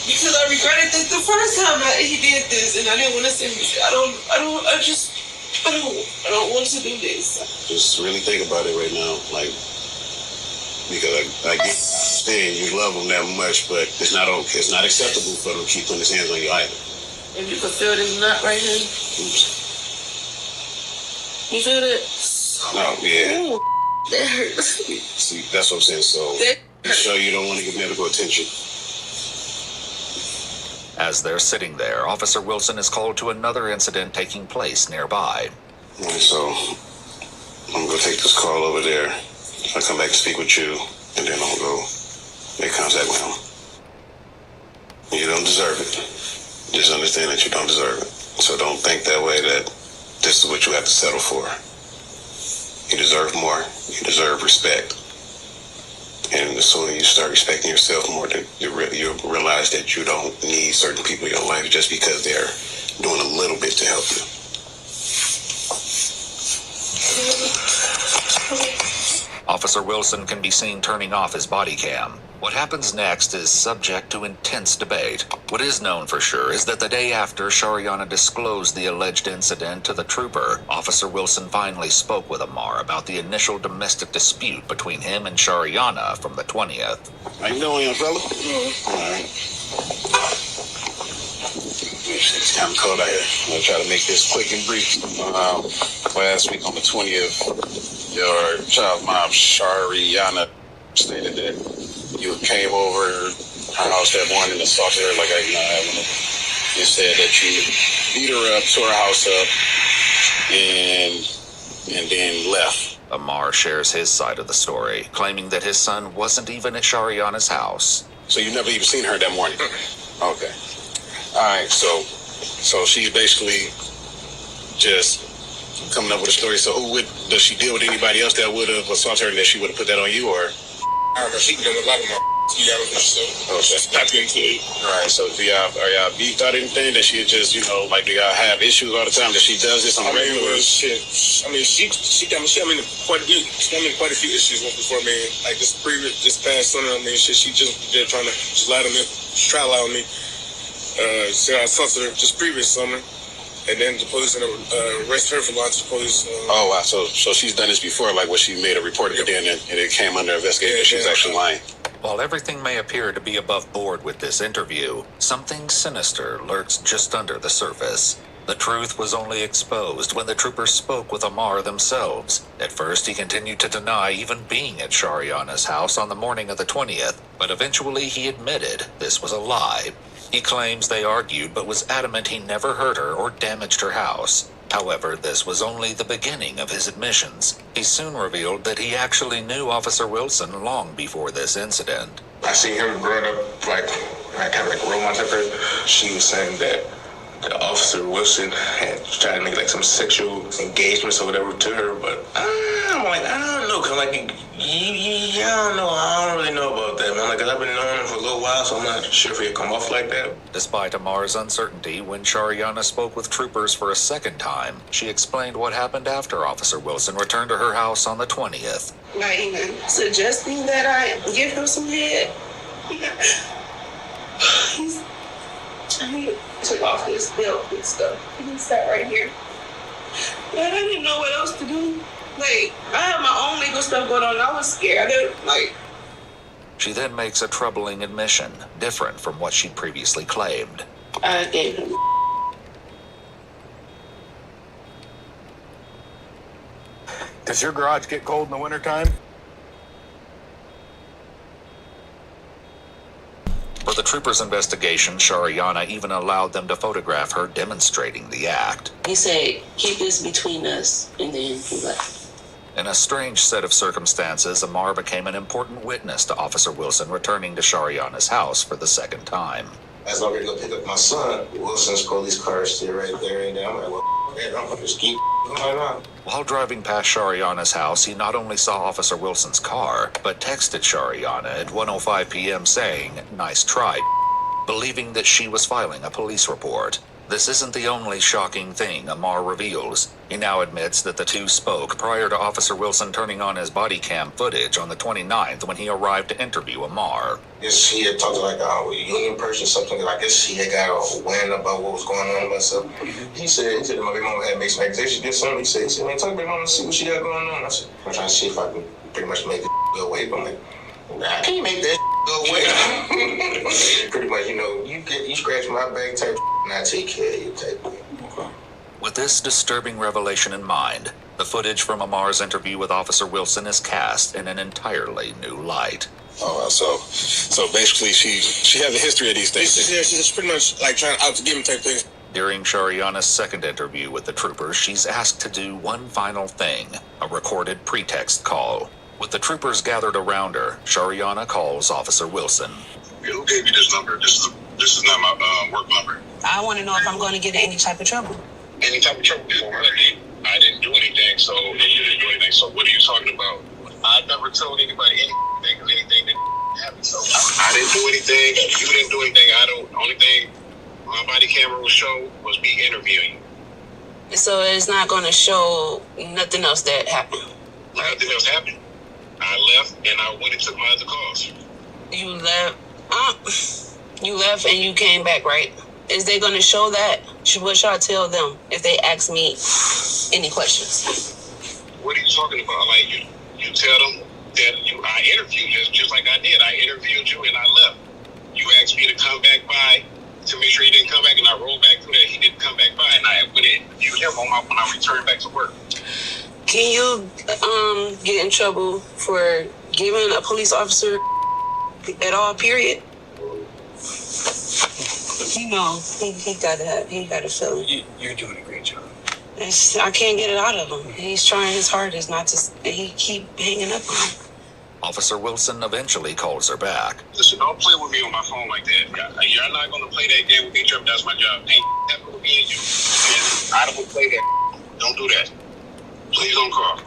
Because I regretted this the first time he did this, and I didn't want to send him to jail. I don't want to do this. Just really think about it right now, like, because I get saying you love him that much, but it's not okay. It's not acceptable for him to keep putting his hands on you either. If you can feel this knot right here. Oops. You feel that? No, yeah. Ooh, that hurts. See, that's what I'm saying. So, you sure you don't want to get medical attention? As they're sitting there, Officer Wilson is called to another incident taking place nearby. And so, I'm going to take this call over there. I'll come back to speak with you, and then I'll go make contact with him. You don't deserve it. Just understand that you don't deserve it. So don't think that way that this is what you have to settle for. You deserve more. You deserve respect. And the sooner you start respecting yourself more, you'll realize that you don't need certain people in your life just because they're doing a little bit to help you. Officer Wilson can be seen turning off his body cam. What happens next is subject to intense debate. What is known for sure is that the day after Shariana disclosed the alleged incident to the trooper, Officer Wilson finally spoke with Amar about the initial domestic dispute between him and Shariana from the 20th. How you doing, young fella? All right. It's kind of cold out here. I'm going to try to make this quick and brief. Last week on the 20th, your child mom, Shariana, stated that you came over her house that morning and assaulted her like I and said that you beat her up, tore her house up, and then left. Amar shares his side of the story, claiming that his son wasn't even at Shariana's house. So you never even seen her that morning? Okay. All right, so she's basically just coming up with a story. So does she deal with anybody else that would have assaulted her and that she would have put that on you, or? I don't know, she can do a lot of my so that's not into it. Right, so are y'all beefed out anything that she just, do y'all have issues all the time that she does this on the regular? She got me in quite a few issues before me. Like this past summer, she just did trying to just lie to me, try to lie on me. So I assaulted her just previous summer. And then the police arrested her for lying to the police. Oh, wow. So she's done this before, like where she made a report and it came under investigation. She was actually lying. While everything may appear to be above board with this interview, something sinister lurks just under the surface. The truth was only exposed when the troopers spoke with Amar themselves. At first, he continued to deny even being at Shariana's house on the morning of the 20th, but eventually he admitted this was a lie. He claims they argued but was adamant he never hurt her or damaged her house. However, this was only the beginning of his admissions. He soon revealed that he actually knew Officer Wilson long before this incident. I seen him growing up, kind of role model type person. She was saying that Officer Wilson had tried to make some sexual engagements or whatever to her, but I'm like, I don't know, cause I don't know, I don't really know about that, man. Cause I've been knowing him for a little while, so I'm not sure if he'd come off like that. Despite Amar's uncertainty, when Shariana spoke with troopers for a second time, she explained what happened after Officer Wilson returned to her house on the 20th. Not even suggesting that I give him some head. He took off his belt and stuff. He sat right here. And I didn't know what else to do. I had my own legal stuff going on. I was scared. She then makes a troubling admission, different from what she'd previously claimed. I gave him. Does your garage get cold in the wintertime? For the troopers' investigation, Shariana even allowed them to photograph her demonstrating the act. He said, keep this between us, and then he left. In a strange set of circumstances, Amar became an important witness to Officer Wilson returning to Shariana's house for the second time. As I'm ready to go pick up my son, Wilson's police car is still right there, and I'm like, well, man, I'm gonna just keep going on. While driving past Shariana's house, he not only saw Officer Wilson's car, but texted Shariana at 1:05 p.m. saying, "Nice try," believing that she was filing a police report. This isn't the only shocking thing Amar reveals. He now admits that the two spoke prior to Officer Wilson turning on his body cam footage on the 29th when he arrived to interview Amar. Yes, he had talked to a union person, something. I guess he had got a wind about what was going on with stuff. He said that my baby mama had made some accusations against him. He said, man, talk to my mama and see what she got going on. I said, I'm trying to see if I can pretty much make it go away. But I'm like, I can't make that go away. Pretty much, you scratch my back type and I take care of you type. With this disturbing revelation in mind, the footage from Amar's interview with Officer Wilson is cast in an entirely new light. Oh, so basically she has a history of these things. Yeah, she's pretty much trying out to get him type thing. During Shariana's second interview with the troopers, she's asked to do one final thing, a recorded pretext call. With the troopers gathered around her, Shariana calls Officer Wilson. Who gave you this number? This is not my work number. I want to know if I'm going to get in any type of trouble. Any type of trouble before? I didn't do anything, so you didn't do anything. So what are you talking about? I never told anybody anything because anything didn't happen. So I didn't do anything. You didn't do anything. Only thing my body camera will show was me interviewing you. So it's not going to show nothing else that happened. Nothing else happened. I left and I went and took my other calls. You left. You left and you came back, right? Is they going to show that? What should I tell them if they ask me any questions? What are you talking about? You tell them that I interviewed you just like I did. I interviewed you and I left. You asked me to come back by to make sure he didn't come back, and I rolled back through that. He didn't come back by, and I went and interviewed him when I returned back to work. Can you get in trouble for giving a police officer at all, period? You know, he got a feeling. You're doing a great job. I can't get it out of him. He's trying his hardest not to. He keep hanging up on him. Officer Wilson eventually calls her back. Listen, don't play with me on my phone like that. You're not going to play that game with me, Trevor. That's my job. Ain't happening with me and you. I don't play that. Don't do that. Please don't call.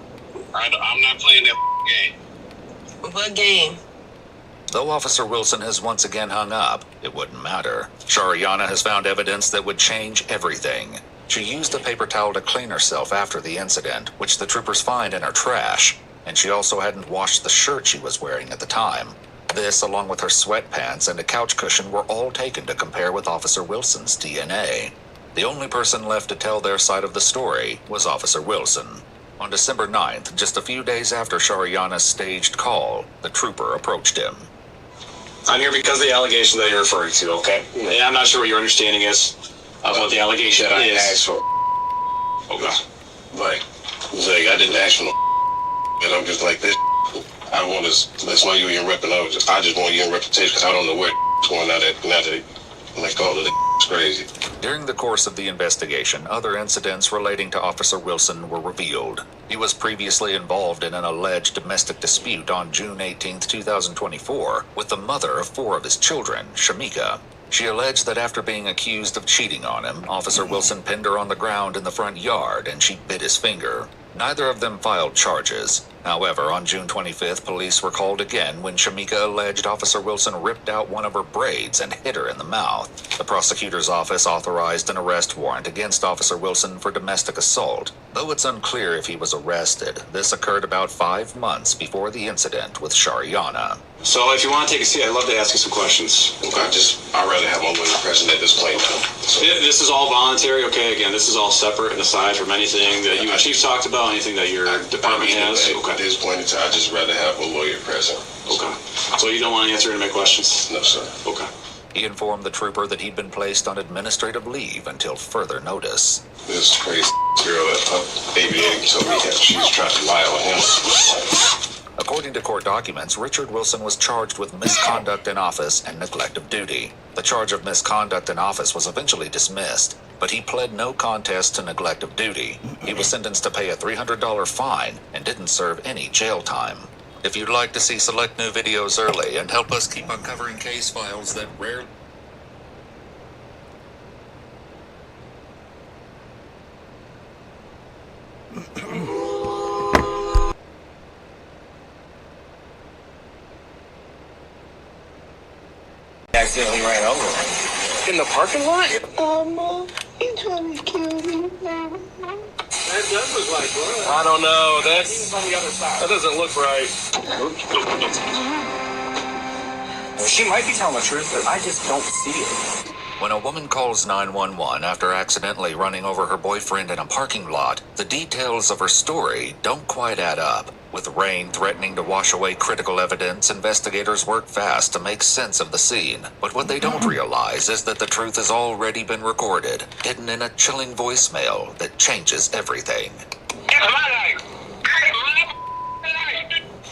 I'm not playing that game. What game? Though Officer Wilson has once again hung up, it wouldn't matter. Shariana has found evidence that would change everything. She used a paper towel to clean herself after the incident, which the troopers find in her trash. And she also hadn't washed the shirt she was wearing at the time. This, along with her sweatpants and a couch cushion, were all taken to compare with Officer Wilson's DNA. The only person left to tell their side of the story was Officer Wilson. On December 9th, just a few days after Shariana's staged call, the trooper approached him. I'm here because of the allegation that you're referring to, okay? Yeah, I'm not sure what your understanding is of what the allegation that I is. asked for. Okay. Like, I didn't ask for no. And I'm just like this. I want to let somebody you in rep, and I just want you in reputation because I don't know where it's going now that like all of it's crazy. During the course of the investigation, other incidents relating to Officer Wilson were revealed. He was previously involved in an alleged domestic dispute on June 18, 2024, with the mother of 4 of his children, Shamika. She alleged that after being accused of cheating on him, Officer Wilson pinned her on the ground in the front yard and she bit his finger. Neither of them filed charges. However, on June 25th, police were called again when Shamika alleged Officer Wilson ripped out one of her braids and hit her in the mouth. The prosecutor's office authorized an arrest warrant against Officer Wilson for domestic assault. Though it's unclear if he was arrested, this occurred about 5 months before the incident with Shariana. So if you want to take a seat, I'd love to ask you some questions. Okay, I'd rather have my lawyer present at this point now. So. This is all voluntary, okay? Again, this is all separate and aside from anything that you and Chief talked about, anything that your department has. At this point in time, I'd just rather have a lawyer present. Okay. So you don't want to answer any of my questions? No, sir. Okay. He informed the trooper that he'd been placed on administrative leave until further notice. This crazy girl that her baby daddy told me that she was trying to lie on him. According to court documents, Richard Wilson was charged with misconduct in office and neglect of duty. The charge of misconduct in office was eventually dismissed, but he pled no contest to neglect of duty. He was sentenced to pay a $300 fine and didn't serve any jail time. If you'd like to see select new videos early and help us keep uncovering case files that rarely... Accidentally ran over. In the parking lot? He trying to kill me. That does look like blood. I don't know. That's on the other side. That doesn't look right. She might be telling the truth, but I just don't see it. When a woman calls 911 after accidentally running over her boyfriend in a parking lot, the details of her story don't quite add up. With rain threatening to wash away critical evidence, investigators work fast to make sense of the scene. But what they don't realize is that the truth has already been recorded, hidden in a chilling voicemail that changes everything.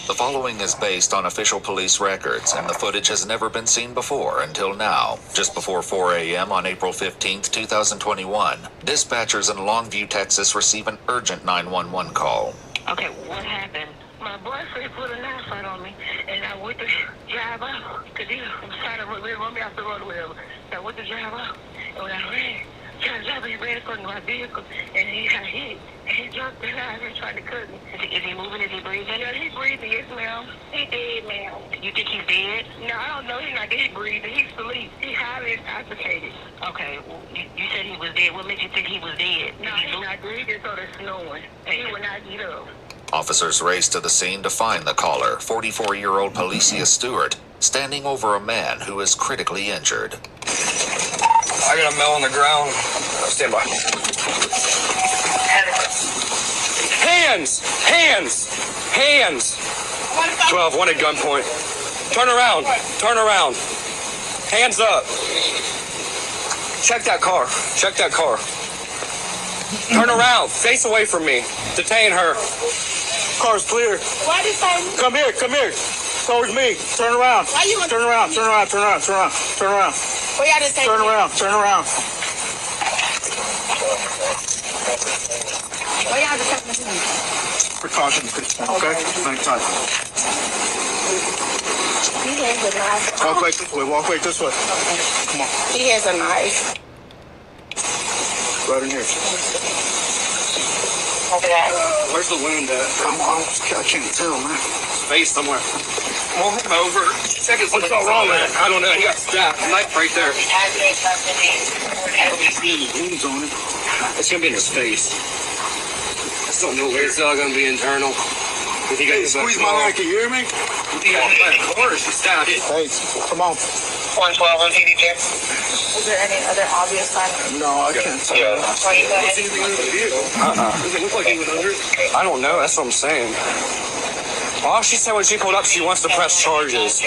The following is based on official police records, and the footage has never been seen before until now. Just before 4 a.m. on April 15th, 2021, dispatchers in Longview, Texas receive an urgent 911 call. Okay, what happened? My boyfriend put a knife out on me, and I went to drive out, because he was trying to run me off the road or whatever. So I went to drive out, and when I ran, trying to drive, he ran in front of my vehicle, and he got hit. And he jumped the knife and tried to cut me. Is he moving? Is he breathing? Yeah, he's breathing, yes, ma'am. He dead, ma'am. You think he's dead? No, I don't know. He's not dead breathing. He's asleep. He's highly intoxicated. Okay, well, you said he was dead. What made you think he was dead? No, he's not dead. He just started snoring. He would not get up. Officers race to the scene to find the caller, 44-year-old Policia Stewart, standing over a man who is critically injured. I got a mel on the ground. Stand by. Hands! Hands! Hands! 12, one at gunpoint. Turn around. Turn around. Hands up. Check that car. Check that car. Turn around. Face away from me. Detain her. Car's clear. Why did you Come here. Come here. Towards me. Turn around. Why you Turn around. Turn around. Turn around. Turn around. Turn around. Well, y'all just take Turn around. Turn around. Well, y'all just take me. Precautions, okay? Hang tight. He has a knife. Walk right this way. Walk right this way. Come on. He has a knife. Right in here. Where's the wound at? I can't tell, man. Face somewhere. Come on, over. Check it. What's wrong with it? I don't know. He got stabbed. Knife right there. Wounds on him. It's gonna be in his face. I just don't know where. It's all gonna be internal. If you guys Squeeze my neck, you hear me? If you got hit by a car, she stabbed it. Hey, come on. 112 on TD10. Is there any other obvious sign? No, I can't tell. What's anything under the vehicle? Does it look like he was under it? I don't know. That's what I'm saying. All she said when she pulled up, she wants to press charges.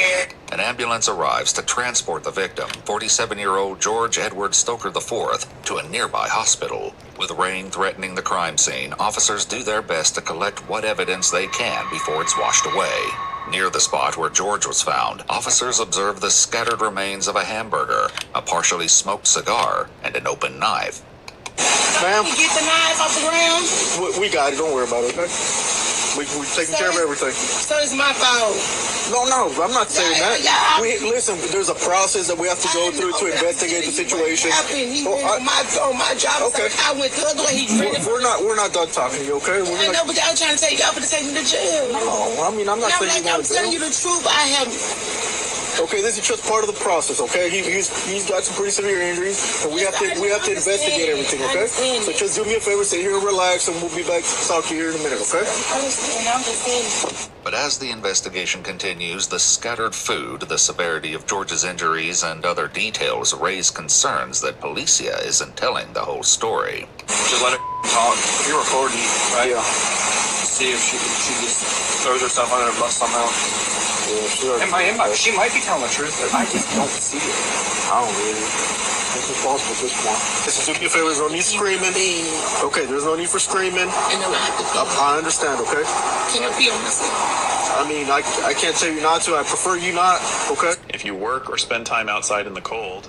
An ambulance arrives to transport the victim, 47-year-old George Edward Stoker IV, to a nearby hospital. With rain threatening the crime scene, officers do their best to collect what evidence they can before it's washed away. Near the spot where George was found, officers observe the scattered remains of a hamburger, a partially smoked cigar, and an open knife. Ma'am? You get the knife off the ground? We got it. Don't worry about it, okay? We're taking care of everything. So it's my fault. No, I'm not saying that. Yeah, listen, there's a process that we have to go through to investigate the situation. He on my job. Okay. I went the other way. We're not done talking to you, okay? I know, but y'all trying to take y'all for to take me to jail. No, I mean, I'm not saying you I'm want to telling you the truth. I have. Okay, this is just part of the process, okay? He's got some pretty severe injuries, and we have to investigate everything, okay? So just do me a favor, sit here and relax, and we'll be back to talk to you here in a minute, okay? But as the investigation continues, the scattered food, the severity of George's injuries, and other details raise concerns that Policia isn't telling the whole story. Just let her talk. If you're recording, right? Yeah. See if she just throws herself under a bus somehow. Yeah, sure. She might be telling the truth, but I just don't see it. I don't really. It's responsible at this point. Listen, do me a favor, there's no need screaming. Okay, there's no need for screaming. I understand, okay? Can I be on this? I mean, I can't tell you not to. I prefer you not, okay? If you work or spend time outside in the cold,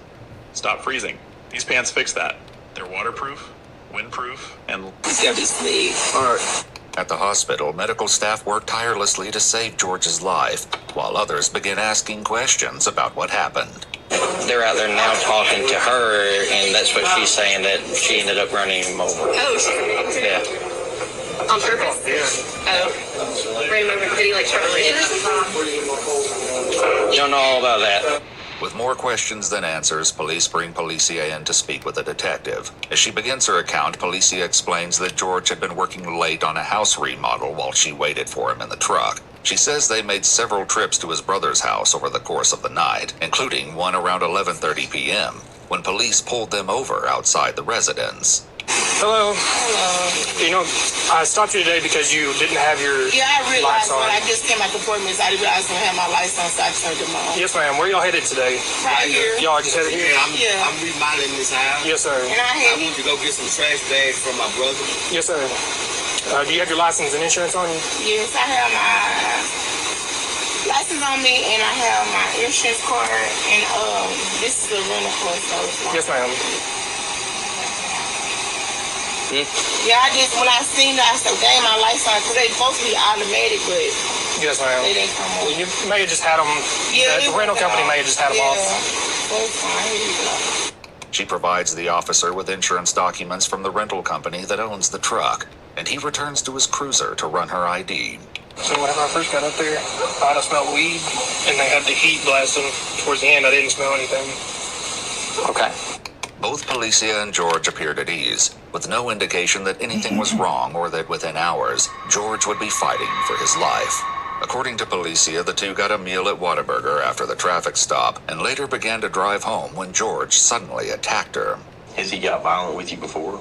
stop freezing. These pants fix that. They're waterproof, windproof, and... All right. At the hospital, medical staff work tirelessly to save George's life, while others begin asking questions about what happened. They're out there now talking to her, and that's what she's saying, that she ended up running him over. Oh, Yeah. on purpose? Yeah. Oh. Ran him over. Did he like start running or something? You don't know all about that. With more questions than answers, police bring Policia in to speak with a detective. As she begins her account, Policia explains that George had been working late on a house remodel while she waited for him in the truck. She says they made several trips to his brother's house over the course of the night, including one around 11:30 p.m., when police pulled them over outside the residence. Hello. You know, I stopped you today because you didn't have your I realized lights on. when I just came out the appointments, I didn't realize I didn't have my lights on, so I turned them on. Yes, ma'am. Where y'all headed today? Right here. Y'all just headed here? I'm remodeling this house. Yes, sir. And I need to go get some trash bags from my brother. Yes, sir. Do you have your license and insurance on you? Yes, I have my license on me, and I have my insurance card, and this is a rental car, so it's not. Yes, ma'am. Yeah, when I seen that, I said, dang, my lights on, because they supposed to be automatic, but yes, ma'am. they didn't come on. You may have just had them, the rental company may have just had them off. So it's fine. She provides the officer with insurance documents from the rental company that owns the truck, and he returns to his cruiser to run her ID. So whenever I first got up there, I smelled weed, and they had the heat blasting. Towards the end, I didn't smell anything. Okay. Both Policia and George appeared at ease, with no indication that anything was wrong or that within hours, George would be fighting for his life. According to Policia, the two got a meal at Whataburger after the traffic stop and later began to drive home when George suddenly attacked her. Has he got violent with you before?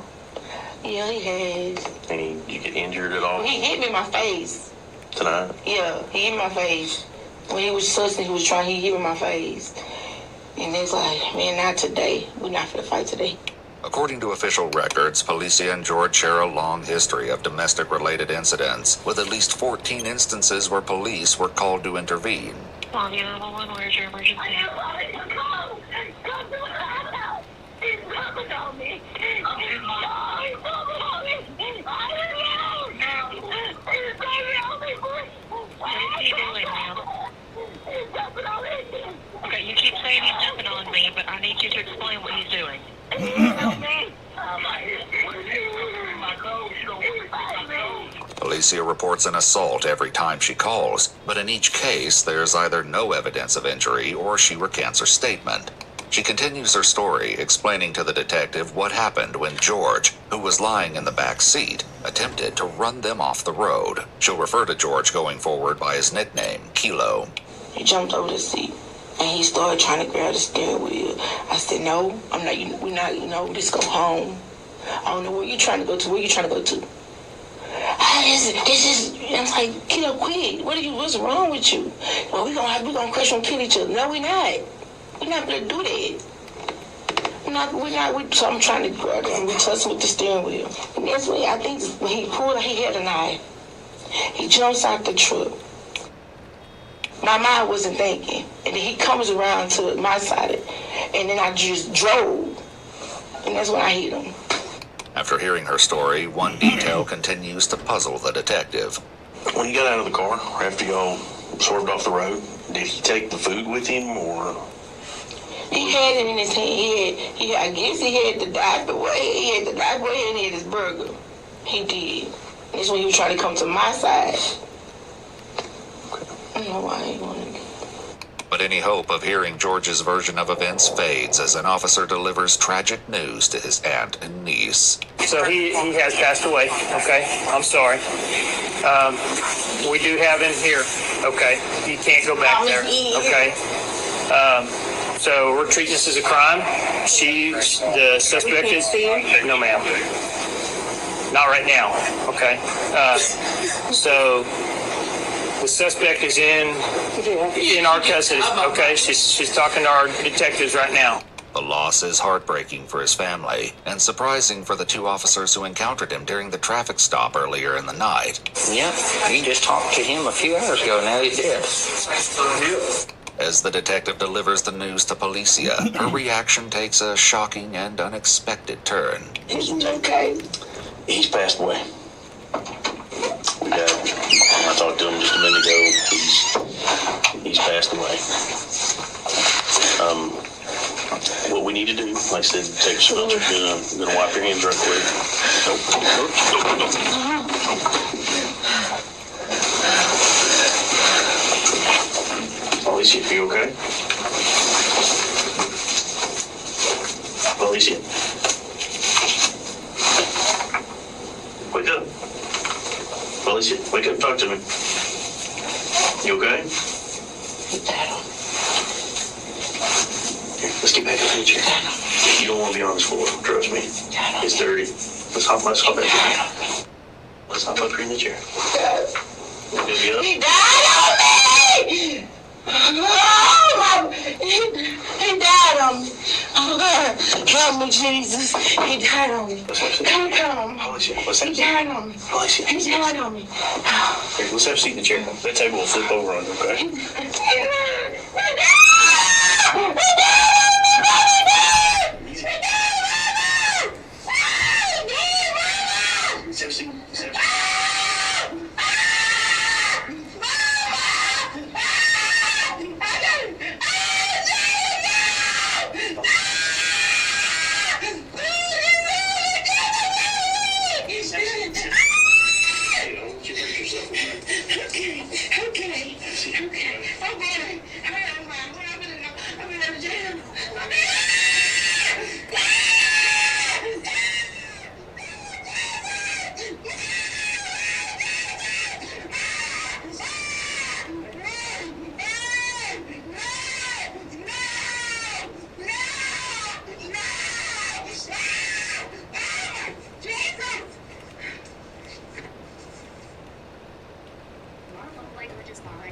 Yeah, he has. And you get injured at all? He hit me in my face. Tonight? Yeah, he hit me in my face. When he was sussing, he hit me in my face. And it's like, man, not today. We're not for the fight today. According to official records, Policia and George share a long history of domestic-related incidents, with at least 14 instances where police were called to intervene. Where's your emergency? Alicia reports an assault every time she calls, but in each case, there's either no evidence of injury or she recants her statement. She continues her story, explaining to the detective what happened when George, who was lying in the back seat, attempted to run them off the road. She'll refer to George going forward by his nickname, Kilo. He jumped over the seat and he started trying to grab the steering wheel. I said, no, I'm not, we're not, let's go home. I don't know where you trying to go to. Where you trying to go to? I'm like, Kilo, quit. What's wrong with you? Well, we're gonna crush and kill each other. No, we're not. We're not gonna do that. So I'm trying to grab him. We tussle with the steering wheel. And that's when I think when he pulled, he had a knife. He jumps out the truck. My mind wasn't thinking. And then he comes around to my side. And then I just drove. And that's when I hit him. After hearing her story, one detail continues to puzzle the detective. When you got out of the car, or after y'all swerved off the road, did he take the food with him, or? He had it in his hand. I guess he had the diaper. He had the diaper and he had his burger. He did. That's when he was trying to come to my side. I don't know why he wanted to. But any hope of hearing George's version of events fades as an officer delivers tragic news to his aunt and niece. So he has passed away, okay? I'm sorry. We do have him here, okay? He can't go back there, okay? So we're treating this as a crime. The suspect is... No, ma'am. Not right now, okay? So... The suspect is in our custody, okay? She's talking to our detectives right now. The loss is heartbreaking for his family and surprising for the two officers who encountered him during the traffic stop earlier in the night. Yep, you just talked to him a few hours ago. Now he's dead. As the detective delivers the news to Policia, her reaction takes a shocking and unexpected turn. Is he okay? He's passed away. I talked to him just a minute ago. He's passed away. What we need to do, like I said, take a switch. I'm gonna wipe your hands right quick. Nope. Alicia, are you okay? Alicia. Wake up. Alicia, wake up, talk to me. You okay? Here, let's get back up in the chair. You don't want to be on this floor, trust me. It's dirty. Let's hop back here. Let's hop up here in the chair. We'll get up. He died on me! Oh, he died on me. Oh, God. Help me, Jesus. He died on me. Come. Alicia, He died on me. Alicia. He died on me. Here, let's have a seat in the chair. That table will flip over on you, okay? Let's have a seat.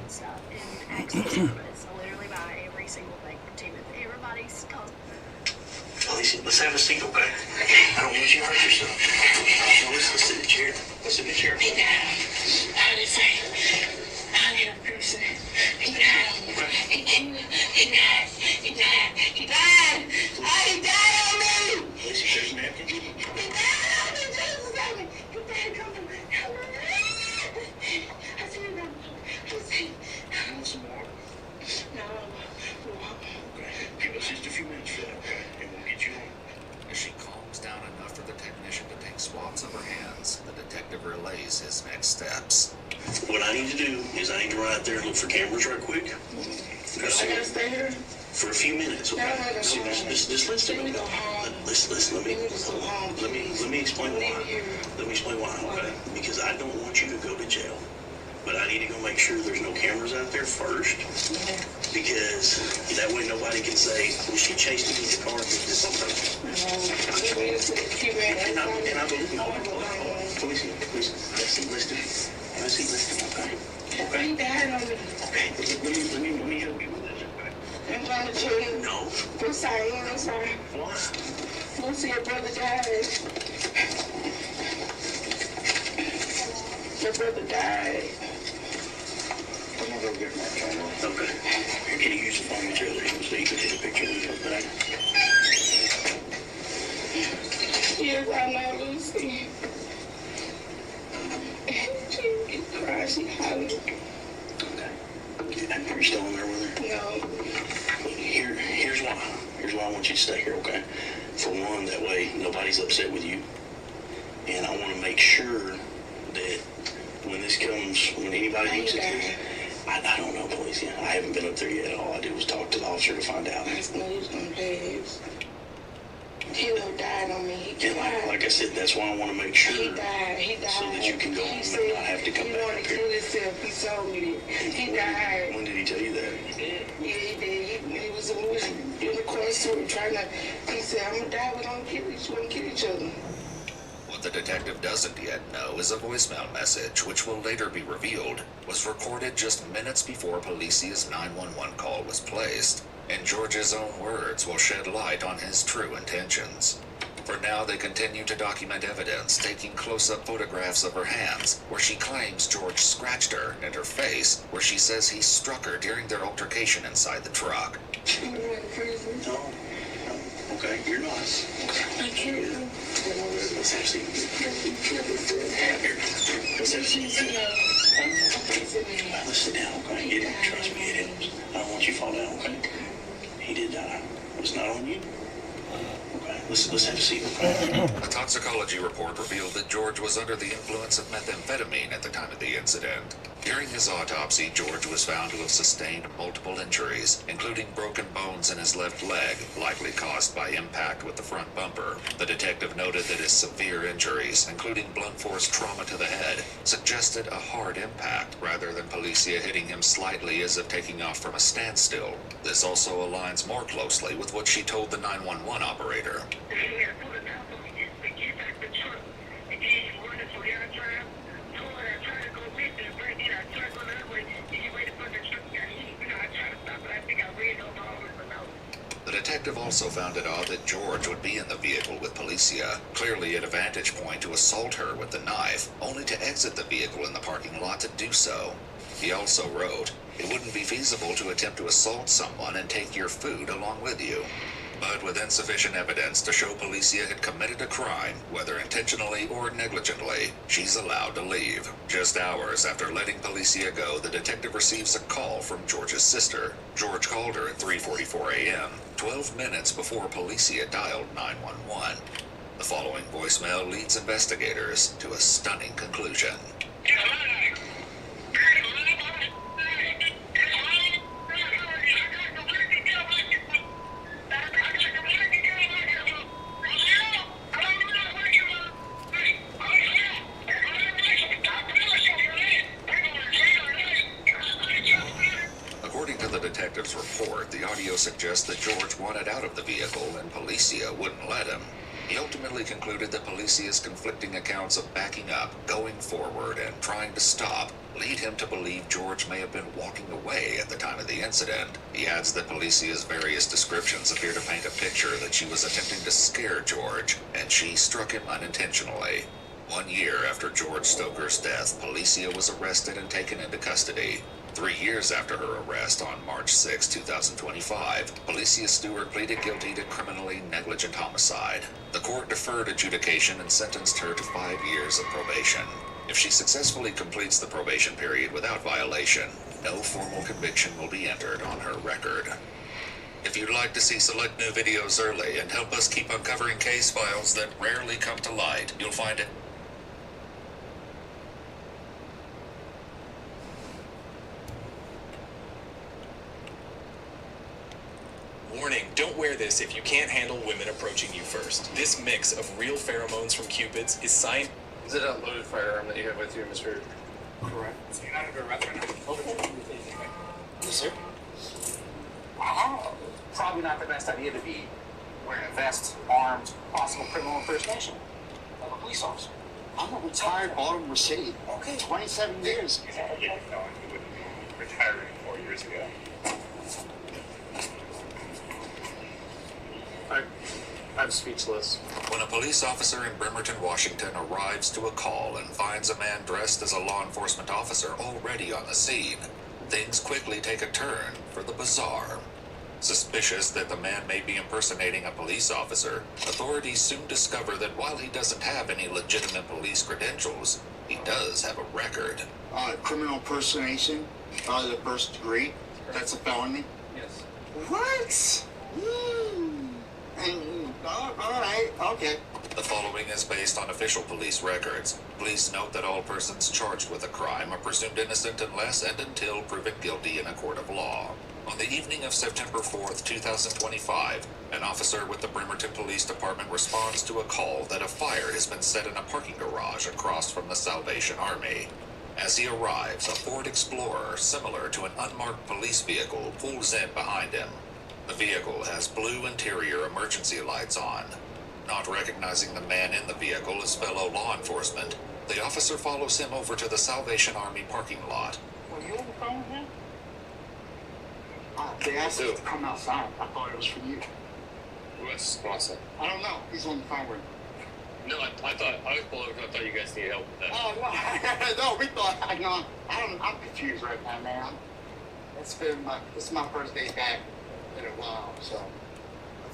Stuff and access to this. I literally buy every single thing from Timothy. Everybody's called. Alicia, let's have a seat, okay? I don't want you to hurt yourself. No, let's sit in the chair. Let's sit in the chair. He died. How did it say? How did it say? He died. He died. He died. He died. He died on me. Alicia, there's a napkin. He died on me. Jesus, help me. He died. Come on. Help me. I see him. You want some water? No. Okay. Give us just a few minutes for that, okay? And we'll get you home. As she calms down enough for the technician to take swabs of her hands, the detective detective relays his next steps. What I need to do is I need to run out there and look for cameras right quick. I gotta stay here. For a few minutes, okay? No, Just listen to me. Listen, let me explain why. Let me explain why, okay? Because I don't want you to go to jail. But I need to go make sure there's no cameras out there first. Because that way nobody can say, well, she chased me in the car and did this on purpose. And I believe you. Please, listen. Okay. He died on me. Okay, let me help you with this, okay? I'm trying to tell you. No. I'm sorry. Why? Lucy, your brother died. Your brother died. I'm gonna go get my camera. Okay. Here, can you use the phone with your other hand so you can take a picture of your back? Yes, I know, Lucy. She cried, she hollered. Okay. And you're still in there with her? No. Here's why. Here's why I want you to stay here, okay? For one, that way nobody's upset with you. And I want to make sure that when this comes, when anybody looks at this, I don't know, police. I haven't been up there yet. All I did was talk to the officer to find out. He would have died on me. And like I said, that's why I want to make sure. He died. So that you can go home and not have to come back up He here. wanted to kill himself. He told me that. He died. When did he tell you that? Yeah, he did. He was in the courtroom trying to. He said, "I'm gonna die. We're gonna kill each other." What the detective doesn't yet know is a voicemail message, which will later be revealed, was recorded just minutes before Policia's 911 call was placed, and George's own words will shed light on his true intentions. For now, they continue to document evidence, taking close-up photographs of her hands, where she claims George scratched her, and her face, where she says he struck her during their altercation inside the truck. No. Okay, you're not. I can't. Let's have a seat. Let's have a seat. Let's sit down, okay? It helps. Trust me, it helps. I don't want you to fall down, okay? He did die. It's not on you. Okay, let's have a seat, okay? A toxicology report revealed that George was under the influence of methamphetamine at the time of the incident. During his autopsy, George was found to have sustained multiple injuries, including broken bones in his left leg, likely caused by impact with the front bumper. The detective noted that his severe injuries, including blunt force trauma to the head, suggested a hard impact rather than Policia hitting him slightly as if taking off from a standstill. This also aligns more closely with what she told the 911 operator. The detective also found it odd that George would be in the vehicle with Policia, clearly at a vantage point to assault her with the knife, only to exit the vehicle in the parking lot to do so. He also wrote, "It wouldn't be feasible to attempt to assault someone and take your food along with you." But with insufficient evidence to show Policia had committed a crime, whether intentionally or negligently, she's allowed to leave. Just hours after letting Policia go, the detective receives a call from George's sister. George called her at 3:44 a.m., 12 minutes before Policia dialed 911. The following voicemail leads investigators to a stunning conclusion. According to the detective's report, the audio suggests that George wanted out of the vehicle and Policia wouldn't let him. He ultimately concluded that Policia's conflicting accounts of backing up, going forward, and trying to stop lead him to believe George may have been walking away at the time of the incident. He adds that Policia's various descriptions appear to paint a picture that she was attempting to scare George, and she struck him unintentionally. 1 year after George Stoker's death, Policia was arrested and taken into custody. 3 years after her arrest on March 6, 2025, Policia Stewart pleaded guilty to criminally negligent homicide. The court deferred adjudication and sentenced her to 5 years of probation. If she successfully completes the probation period without violation, no formal conviction will be entered on her record. If you'd like to see select new videos early and help us keep uncovering case files that rarely come to light, you'll find it wear this if you can't handle women approaching you first. This mix of real pheromones from Cupids is science. Is it a loaded firearm that you have with you, Mr. Correct. So you're not under arrest right now? Okay. Yes, sir. Wow. Probably not the best idea to be wearing a vest, armed, possible criminal impersonation of a police officer. I'm a retired Baltimore City. Okay. 27 years. Yeah, no, you wouldn't be retiring 4 years ago. I'm speechless. When a police officer in Bremerton, Washington arrives to a call and finds a man dressed as a law enforcement officer already on the scene, things quickly take a turn for the bizarre. Suspicious that the man may be impersonating a police officer, authorities soon discover that while he doesn't have any legitimate police credentials, he does have a record. Criminal impersonation, the first degree. That's a felony. Yes. What? All right, okay. The following is based on official police records. Please note that all persons charged with a crime are presumed innocent unless and until proven guilty in a court of law. On the evening of September 4th, 2025, an officer with the Bremerton Police Department responds to a call that a fire has been set in a parking garage across from the Salvation Army. As he arrives, a Ford Explorer, similar to an unmarked police vehicle, pulls in behind him. The vehicle has blue interior emergency lights on. Not recognizing the man in the vehicle as fellow law enforcement, the officer follows him over to the Salvation Army parking lot. Were you on the phone with him? They asked us to come outside. I thought it was for you. What's awesome? I don't know. He's on the phone with me. No, I was pulled over. I thought you guys needed help with that. Oh, no. No, we thought, I'm confused right now, man. This is my first day back in a while, so.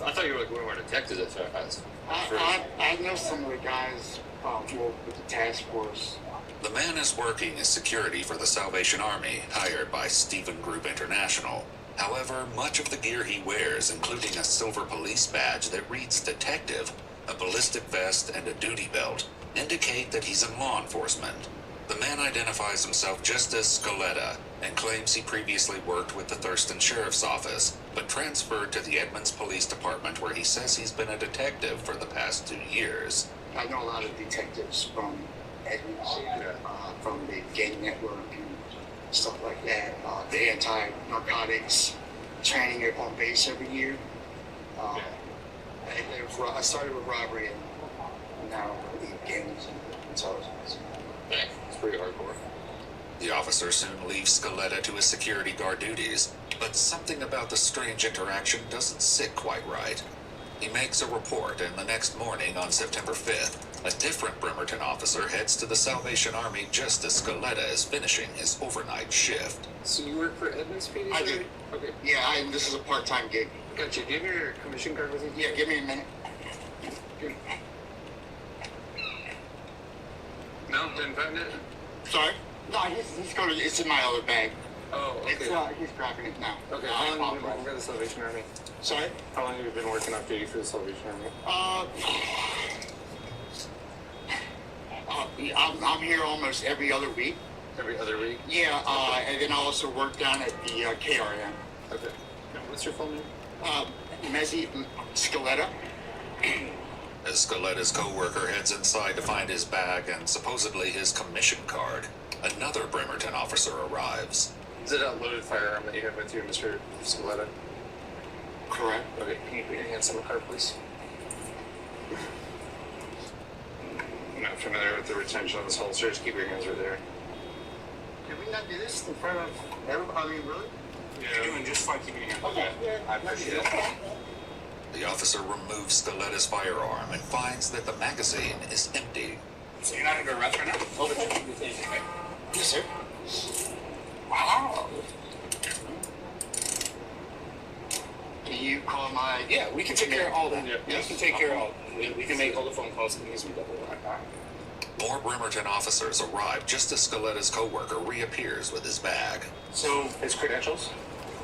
I thought you were like one of our detectives at first. I know some of the guys with the task force. The man is working as security for the Salvation Army, hired by Stephen Group International. However, much of the gear he wears, including a silver police badge that reads detective, a ballistic vest, and a duty belt, indicate that he's in law enforcement. The man identifies himself just as Scaletta and claims he previously worked with the Thurston Sheriff's Office, but transferred to the Edmonds Police Department where he says he's been a detective for the past 2 years. I know a lot of detectives from Edmonds, from the gang network and stuff like that. The anti-narcotics training on base every year. I started with robbery and now the gangs and intelligence. Yeah, it's pretty hardcore. The officer soon leaves Scaletta to his security guard duties, but something about the strange interaction doesn't sit quite right. He makes a report, and the next morning, on September 5th, a different Bremerton officer heads to the Salvation Army just as Scaletta is finishing his overnight shift. So you work for Edmonds PD? I do. Okay. Yeah, this is a part-time gig. Gotcha. Give me your commission card with you? Yeah, give me a minute. No, didn't find it? Sorry? No, he's going to, it's in my other bag. Oh, okay. He's grabbing it now. Okay, how long have you been working for the Salvation Army? Sorry? How long have you been working off duty for the Salvation Army? I'm here almost every other week. Every other week? Yeah, and then I also work down at the KRM. Okay. And what's your full name? Mezzi Scaletta. As Scaletta's co-worker heads inside to find his bag and supposedly his commission card, another Bremerton officer arrives. Is it a loaded firearm that you have with you, Mr. Scaletta? Correct. Okay, can you put your hands on the car, please? I'm not familiar with the retention on this holster. Just keep your hands right there. Can we not do this in front of everybody? I mean, really? Yeah. You're doing just fine keeping your hands. Okay. Yeah, I appreciate it. The officer removes Scaletta's firearm and finds that the magazine is empty. So you're not under arrest right now? Okay. Yes, sir. Wow. Can you call my... Yeah, we can take care of all that. Yeah. We can take care of all that. We can make all the phone calls and these we double line. More Bremerton officers arrive just as Scaletta's co-worker reappears with his bag. So, his credentials?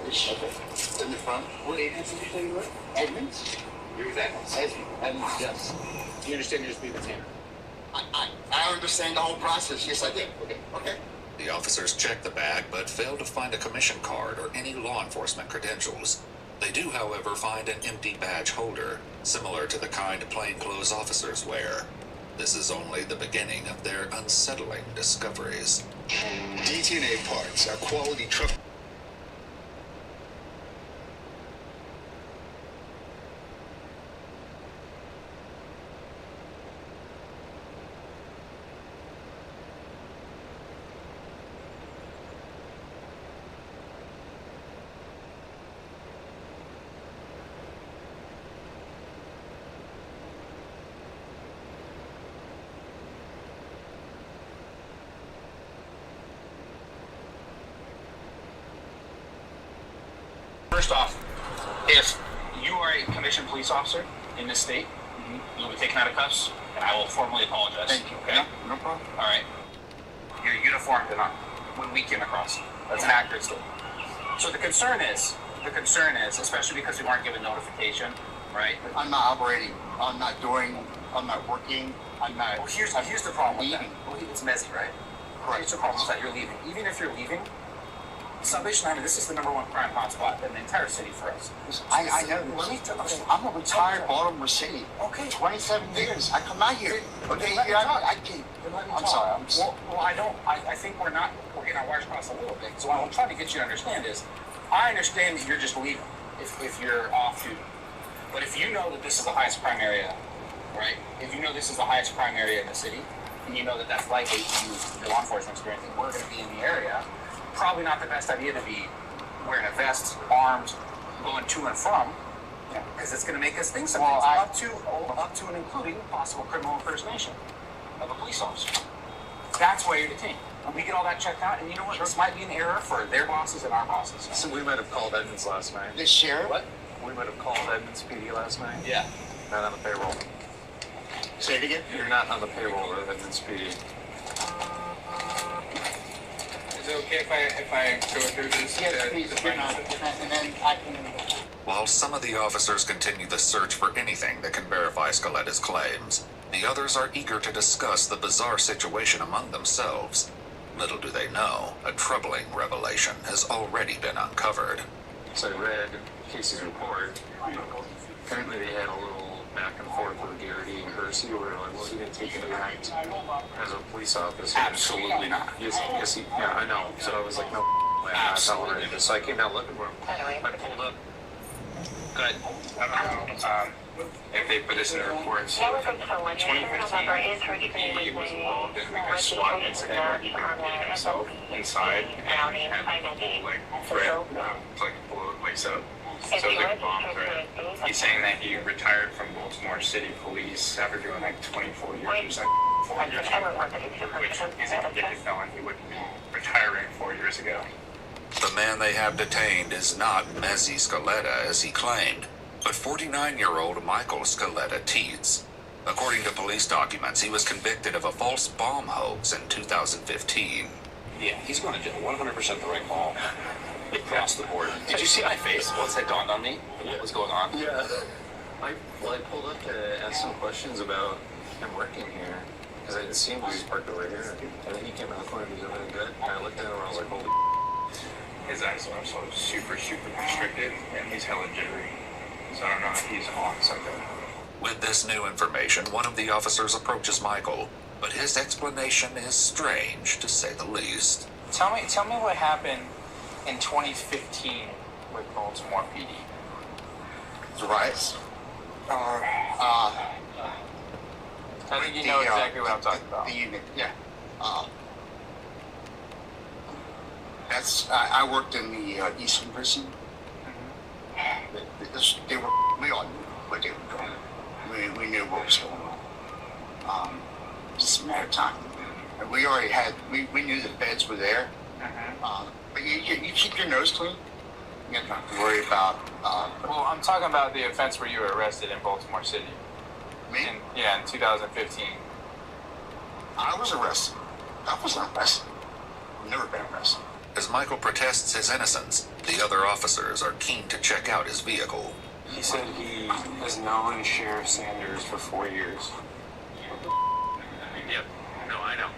Okay. It's in the front. What agency did you say you were? Edmonds. You're with Edmonds? Edmonds, yes. Do you understand you're just being detained? I understand the whole process. Yes, I do. Okay. The officers check the bag but fail to find a commission card or any law enforcement credentials. They do, however, find an empty badge holder, similar to the kind plainclothes officers wear. This is only the beginning of their unsettling discoveries. DTNA parts, our quality truck. First off, if you are a commissioned police officer in this state, you'll be taken out of cuffs, and I will formally apologize. Thank you. Okay? No problem. All right. You're uniformed enough when we came across. That's an accurate statement. So the concern is, especially because we weren't given notification, right? I'm not operating. I'm not working. I'm not. Well, here's the problem with that. Well, it's messy, right? Correct. Here's the problem with that. You're leaving. Even if you're leaving, Salvation Army, this is the #1 crime hotspot in the entire city for us. I know. I'm a retired Baltimore City. Okay. 27 years. I come out here. Okay, I'm sorry. I think we're getting our wires crossed a little bit. So what I'm trying to get you to understand is, I understand that you're just leaving if you're off duty. But if you know that this is the highest crime area, right? If you know this is the highest crime area in the city, and you know that that's likely to the law enforcement experience, and we're going to be in the area, probably not the best idea to be wearing a vest, armed, going to and from, because it's going to make us think something up to and including possible criminal impersonation of a police officer. That's why you're detained. And we get all that checked out, and you know what? This might be an error for their bosses and our bosses. So we might have called Edmonds last night. The sheriff? What? We might have called Edmonds PD last night. Yeah. Not on the payroll. Say it again? You're not on the payroll of Edmonds PD. Is it okay if I go through this? Yes, please. And then I can. While some of the officers continue the search for anything that can verify Scoletta's claims, the others are eager to discuss the bizarre situation among themselves. Little do they know, a troubling revelation has already been uncovered. So I read Casey's report. Apparently they had a little back and forth with Garrity and Hersey where like, well, he didn't take an act as a police officer. Absolutely not. Yes, yeah, I know. So I was like, no way, I'm not tolerating this. So I came down looking for him. I pulled up. Good. I don't know if they put this in the reports. 2015, he was involved in like a SWAT incident where he recorded himself inside and had the whole like threat to like blow the place up. So it was like a bomb threat. He's saying that he retired from Baltimore City Police after doing like 24 years, like 4 years, which he's a convicted felon. He wouldn't be retiring 4 years ago. The man they have detained is not Mezzi Scaletta, as he claimed, but 49-year-old Michael Scaletta Teets. According to police documents, he was convicted of a false bomb hoax in 2015. Yeah, he's going to jail. 100% the right call. Across the board. Did you see my face once that dawned on me? What was going on? Yeah. I pulled up to ask some questions about him working here because I had seen he was parked over here. And then he came out the corner, he was everything good. And I looked at him and I was like, holy. His eyes are so super constricted, and he's hella jittery. So I don't know if he's on something. With this new information, one of the officers approaches Michael, but his explanation is strange, to say the least. Tell me what happened in 2015 with Baltimore PD. The riots? I think you know exactly what I'm talking about. The unit, yeah. I worked in the Eastern Prison. We all knew what they were doing. We knew what was going on. Just a matter of time. And we already had, we knew the beds were there. But you keep your nose clean. You don't have to worry about. Well, I'm talking about the offense where you were arrested in Baltimore City. Me? In 2015. I was arrested. I wasn't arrested. I've never been arrested. As Michael protests his innocence, the other officers are keen to check out his vehicle. He said he has known Sheriff Sanders for 4 years. Yep. No, I know.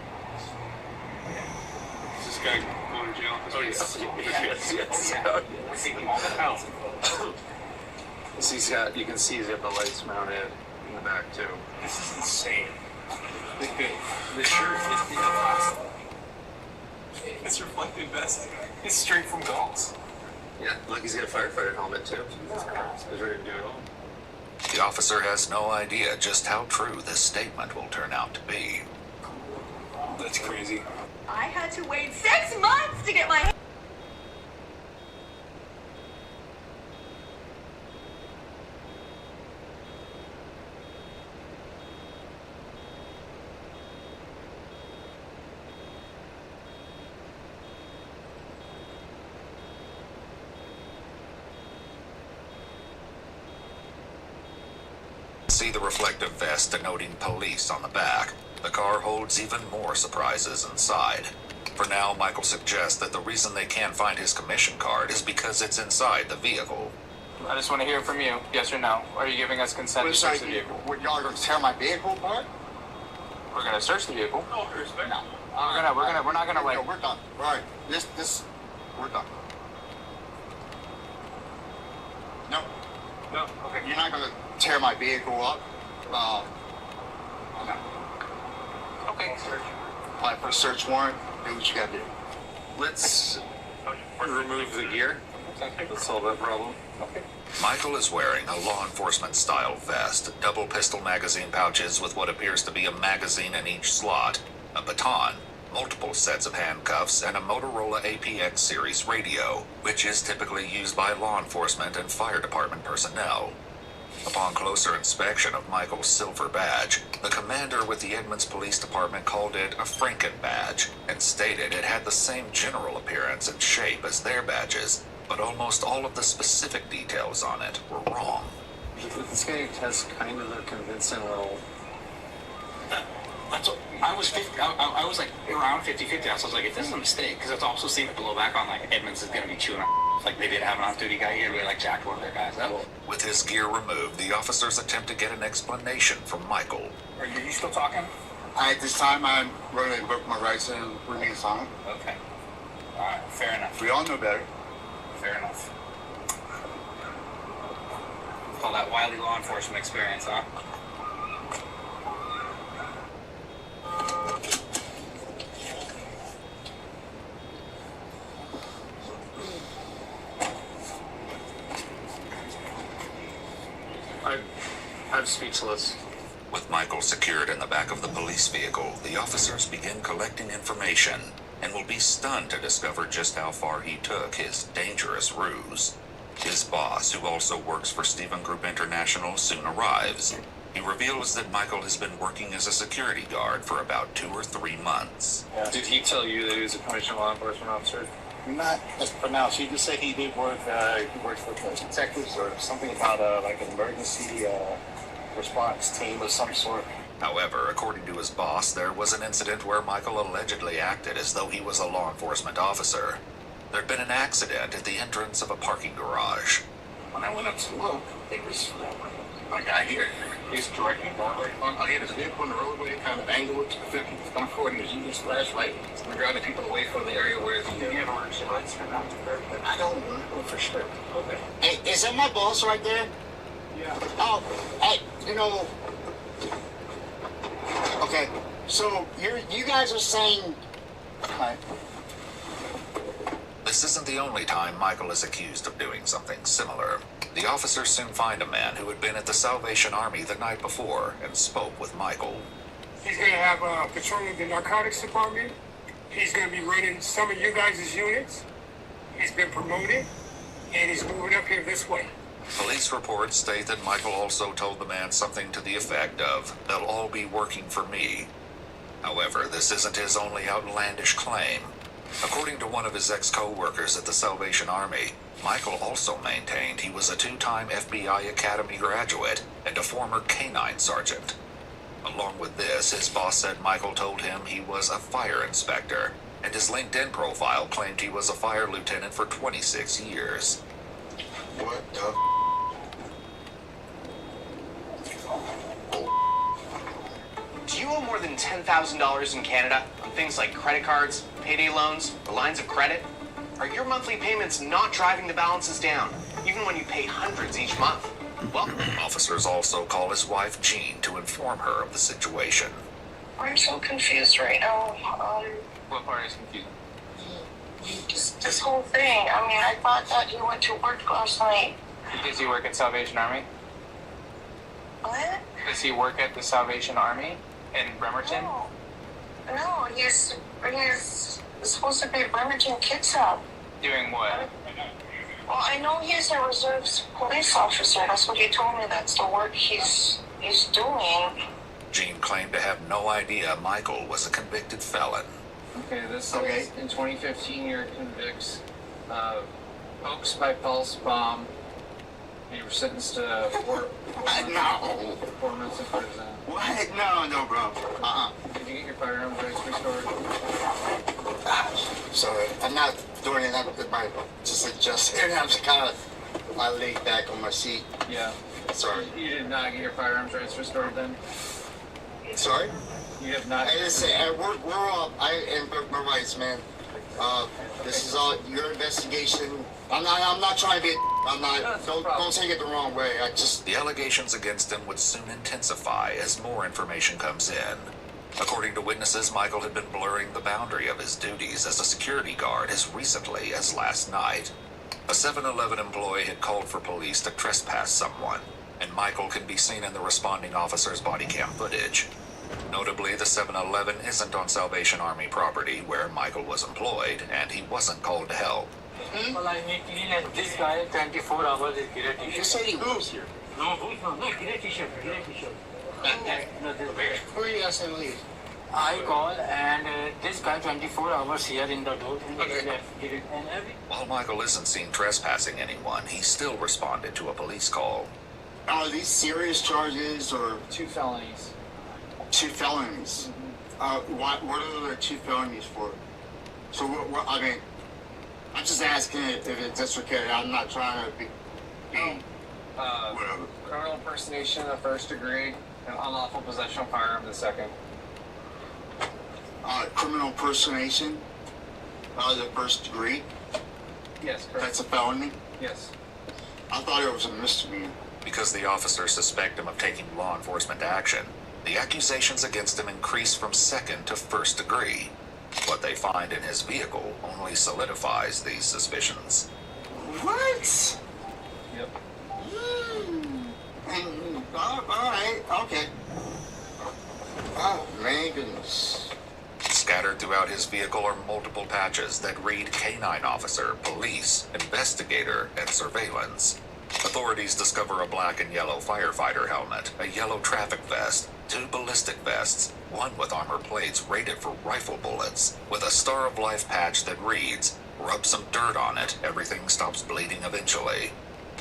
Is this guy going to jail? Oh, yes. Yes. So you can see he's got the lights mounted in the back too. This is insane. The shirt is the last. It's reflective vest. It's straight from Galls. Yeah, look, he's got a firefighter helmet too. He's ready to do it all. The officer has no idea just how true this statement will turn out to be. That's crazy. I had to wait 6 months to get my See the reflective vest denoting police on the back. The car holds even more surprises inside. For now, Michael suggests that the reason they can't find his commission card is because it's inside the vehicle. I just want to hear from you. Yes or no? Are you giving us consent to search the vehicle? Y'all are going to tear my vehicle apart? We're going to search the vehicle. No, we're not. We're not gonna like. No, we're done. All right, we're done. No. No. Okay. You're not going to tear my vehicle up. No. Okay. Apply for a search warrant. Do what you got to do. Let's remove the gear. Let's solve that problem. Okay. Michael is wearing a law enforcement style vest, double pistol magazine pouches with what appears to be a magazine in each slot, a baton, multiple sets of handcuffs, and a Motorola APX series radio, which is typically used by law enforcement and fire department personnel. Upon closer inspection of Michael's silver badge, the commander with the Edmonds Police Department called it a Franken badge and stated it had the same general appearance and shape as their badges, but almost all of the specific details on it were wrong. This guy has kind of a convincing little... I was like around 50-50. I was like, if this is a mistake, because it's also seemed to blow back on like Edmonds is going to be chewing on. Like they didn't have an off-duty guy here, they like jacked one of their guys up. With his gear removed, the officers attempt to get an explanation from Michael. Are you still talking? At this time, I'm going to invoke my rights and remain silent. Okay. All right. Fair enough. We all know better. Fair enough. All that wily law enforcement experience, huh? I'm speechless. With Michael secured in the back of the police vehicle, the officers begin collecting information and will be stunned to discover just how far he took his dangerous ruse. His boss, who also works for Stephen Group International, soon arrives. He reveals that Michael has been working as a security guard for about 2 or 3 months. Did he tell you that he was a commissioned law enforcement officer? Not just for now. She just said he did work. He works for the detectives or something about like an emergency response team of some sort. However, according to his boss, there was an incident where Michael allegedly acted as though he was a law enforcement officer. There'd been an accident at the entrance of a parking garage. When I went up to look, it was a guy here. He's directing forward. I hit his vehicle on the roadway, kind of angled to the 50. He's coming forward in his using flashlight. We're driving people away from the area where the emergency lights are not. I don't know for sure. Okay. Hey, is that my boss right there? Yeah. Oh, hey, you know. Okay, so you guys are saying. Right. This isn't the only time Michael is accused of doing something similar. The officers soon find a man who had been at the Salvation Army the night before and spoke with Michael. He's going to have patrolling the narcotics department. He's going to be running some of you guys' units. He's been promoted, and he's moving up here this way. Police reports state that Michael also told the man something to the effect of, "They'll all be working for me." However, this isn't his only outlandish claim. According to one of his ex-co-workers at the Salvation Army, Michael also maintained he was a 2-time FBI Academy graduate and a former K-9 sergeant. Along with this, his boss said Michael told him he was a fire inspector, and his LinkedIn profile claimed he was a fire lieutenant for 26 years. What the? Do you owe more than $10,000 in Canada on things like credit cards, payday loans, or lines of credit? Are your monthly payments not driving the balances down, even when you pay hundreds each month? Officers also call his wife Jean to inform her of the situation. I'm so confused right now. What part is confusing? Just this whole thing. I mean, I thought that you went to work last night. Does he work at Salvation Army? What? Does he work at the Salvation Army in Bremerton? No, he's supposed to be at Bremerton Kids Hub. Doing what? Well, I know he's a reserves police officer. That's what he told me. That's the work he's doing. Jean claimed to have no idea Michael was a convicted felon. Okay, this says in 2015 you're convicted of hoax by false bomb. And you were sentenced to 4 months in prison. What? No, bro. Did you get your firearms rights restored? Sorry, I'm not doing it up with my just adjusting. I'm just kind of I laid back on my seat. Yeah. Sorry. You did not get your firearms rights restored then? Sorry? You have not. Hey, listen, we're all. I am my rights, man. This is all your investigation. I'm not trying to be. I'm not. Don't take it the wrong way. I just. The allegations against him would soon intensify as more information comes in. According to witnesses, Michael had been blurring the boundary of his duties as a security guard as recently as last night. A 7-Eleven employee had called for police to trespass someone, and Michael can be seen in the responding officer's body cam footage. Notably, the 7-Eleven isn't on Salvation Army property where Michael was employed, and he wasn't called to help. Well, I need clean and this guy 24 hours is grey t-shirt. You said he was here. No, grey t-shirt. Who are you asking to leave? I call and this guy 24 hours here in the door. While Michael isn't seen trespassing anyone, he still responded to a police call. Are these serious charges or 2 felonies? 2 felonies. What are the 2 felonies for? So what I mean, I'm just asking if it's okay. I'm not trying to be whatever. Criminal impersonation, the 1st degree, and unlawful possession of firearm, the 2nd. Criminal impersonation, the 1st degree. Yes, correct. That's a felony. Yes. I thought it was a misdemeanor. Because the officers suspect him of taking law enforcement action, the accusations against him increase from 2nd to 1st degree. What they find in his vehicle only solidifies these suspicions. What? Yep. Alright, okay. Oh, my goodness. Scattered throughout his vehicle are multiple patches that read Canine Officer, Police, Investigator, and Surveillance. Authorities discover a black and yellow firefighter helmet, a yellow traffic vest, 2 ballistic vests, one with armor plates rated for rifle bullets, with a Star of Life patch that reads, "Rub some dirt on it, everything stops bleeding eventually."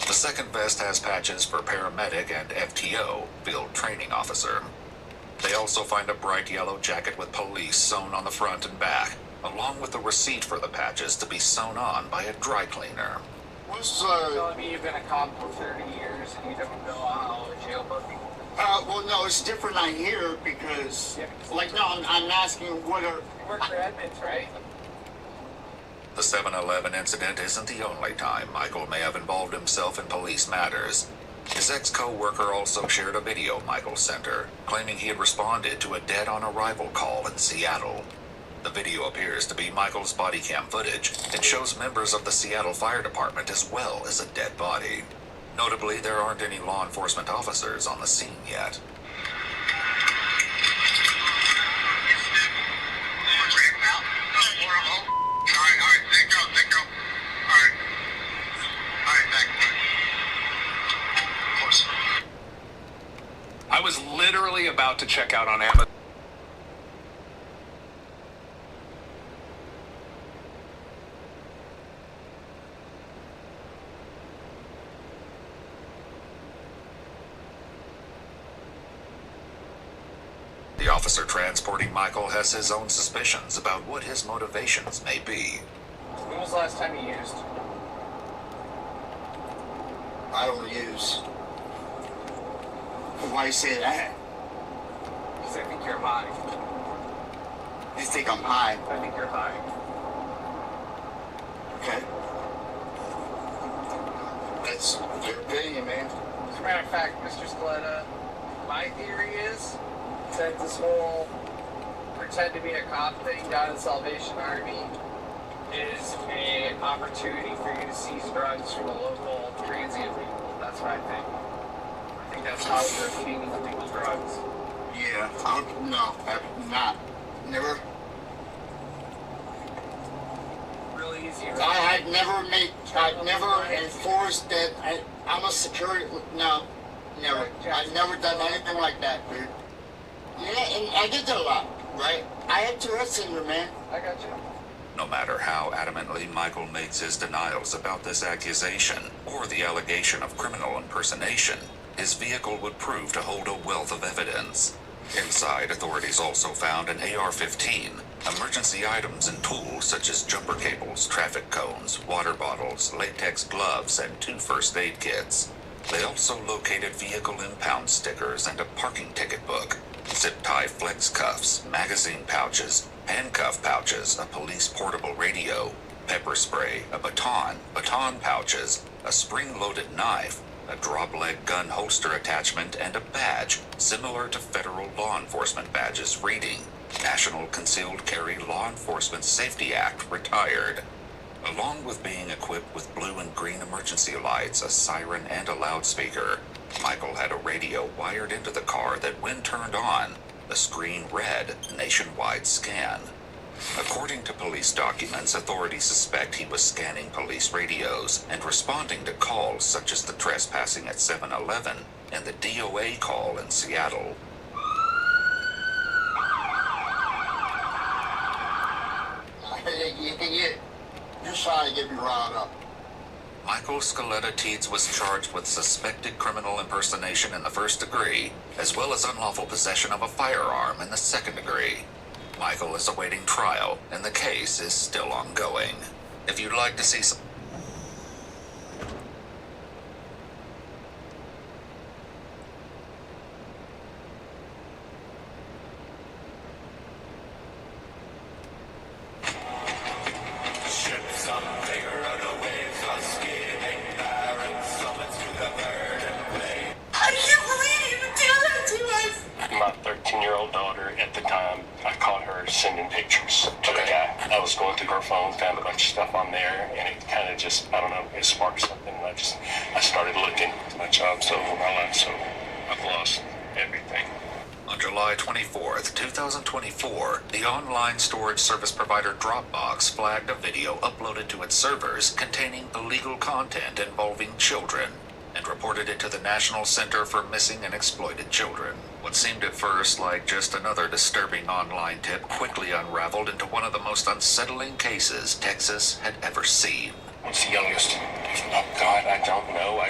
The second vest has patches for paramedic and FTO, Field Training Officer. They also find a bright yellow jacket with police sewn on the front and back, along with a receipt for the patches to be sewn on by a dry cleaner. What's telling me you've been a cop for 30 years and you don't know how jailbird? Well, no, it's different on here because, I'm asking what are. You work for Edmonds, right? The 7-Eleven incident isn't the only time Michael may have involved himself in police matters. His ex-co-worker also shared a video Michael sent her, claiming he had responded to a dead-on-arrival call in Seattle. The video appears to be Michael's body cam footage and shows members of the Seattle Fire Department as well as a dead body. Notably, there aren't any law enforcement officers on the scene yet. I was literally about to check out on Amazon. The officer transporting Michael has his own suspicions about what his motivations may be. When was the last time you used? I don't use. Why you say that? Because I think you're high. You think I'm high? I think you're high. Okay. That's your opinion, man. a matter of fact, Mr. Scaletta, my theory is that this whole pretend to be a cop thing down in Salvation Army is an opportunity for you to seize drugs from the local transient people. That's what I think. I think that's how you're obtaining illegal drugs. Yeah, no, I've not. Never. Really easy. I've never enforced that. I'm a security. No, never. I've never done anything like that, dude. Yeah, and I did that a lot, right? I had Tourette's syndrome, man. I got you. No matter how adamantly Michael makes his denials about this accusation or the allegation of criminal impersonation, his vehicle would prove to hold a wealth of evidence. Inside, authorities also found an AR-15, emergency items and tools such as jumper cables, traffic cones, water bottles, latex gloves, and 2 first aid kits. They also located vehicle impound stickers and a parking ticket book, zip tie flex cuffs, magazine pouches, handcuff pouches, a police portable radio, pepper spray, a baton pouches, a spring-loaded knife, a drop-leg gun holster attachment, and a badge similar to federal law enforcement badges reading National Concealed Carry Law Enforcement Safety Act, retired. Along with being equipped with blue and green emergency lights, a siren, and a loudspeaker, Michael had a radio wired into the car that, when turned on, the screen read nationwide scan. According to police documents, authorities suspect he was scanning police radios and responding to calls such as the trespassing at 7-Eleven and the DOA call in Seattle. You're trying to get me riled up. Michael Scaletta Teets was charged with suspected criminal impersonation in the 1st degree, as well as unlawful possession of a firearm in the 2nd degree. Michael is awaiting trial, and the case is still ongoing. If you'd like to see some... I can't believe you would do that to us. My 13-year-old daughter, at the time, I caught her sending pictures to a guy. I was going through her phone, found a bunch of stuff on there, and it kind of just, I don't know, it sparked something, and I started looking. My job's over, my life's over. I've lost everything. On July 24th, 2024, the online storage service provider Dropbox flagged a video uploaded to its servers containing illegal content involving children and reported it to the National Center for Missing and Exploited Children. What seemed at first like just another disturbing online tip quickly unraveled into one of the most unsettling cases Texas had ever seen. What's the youngest? Oh, God, I don't know.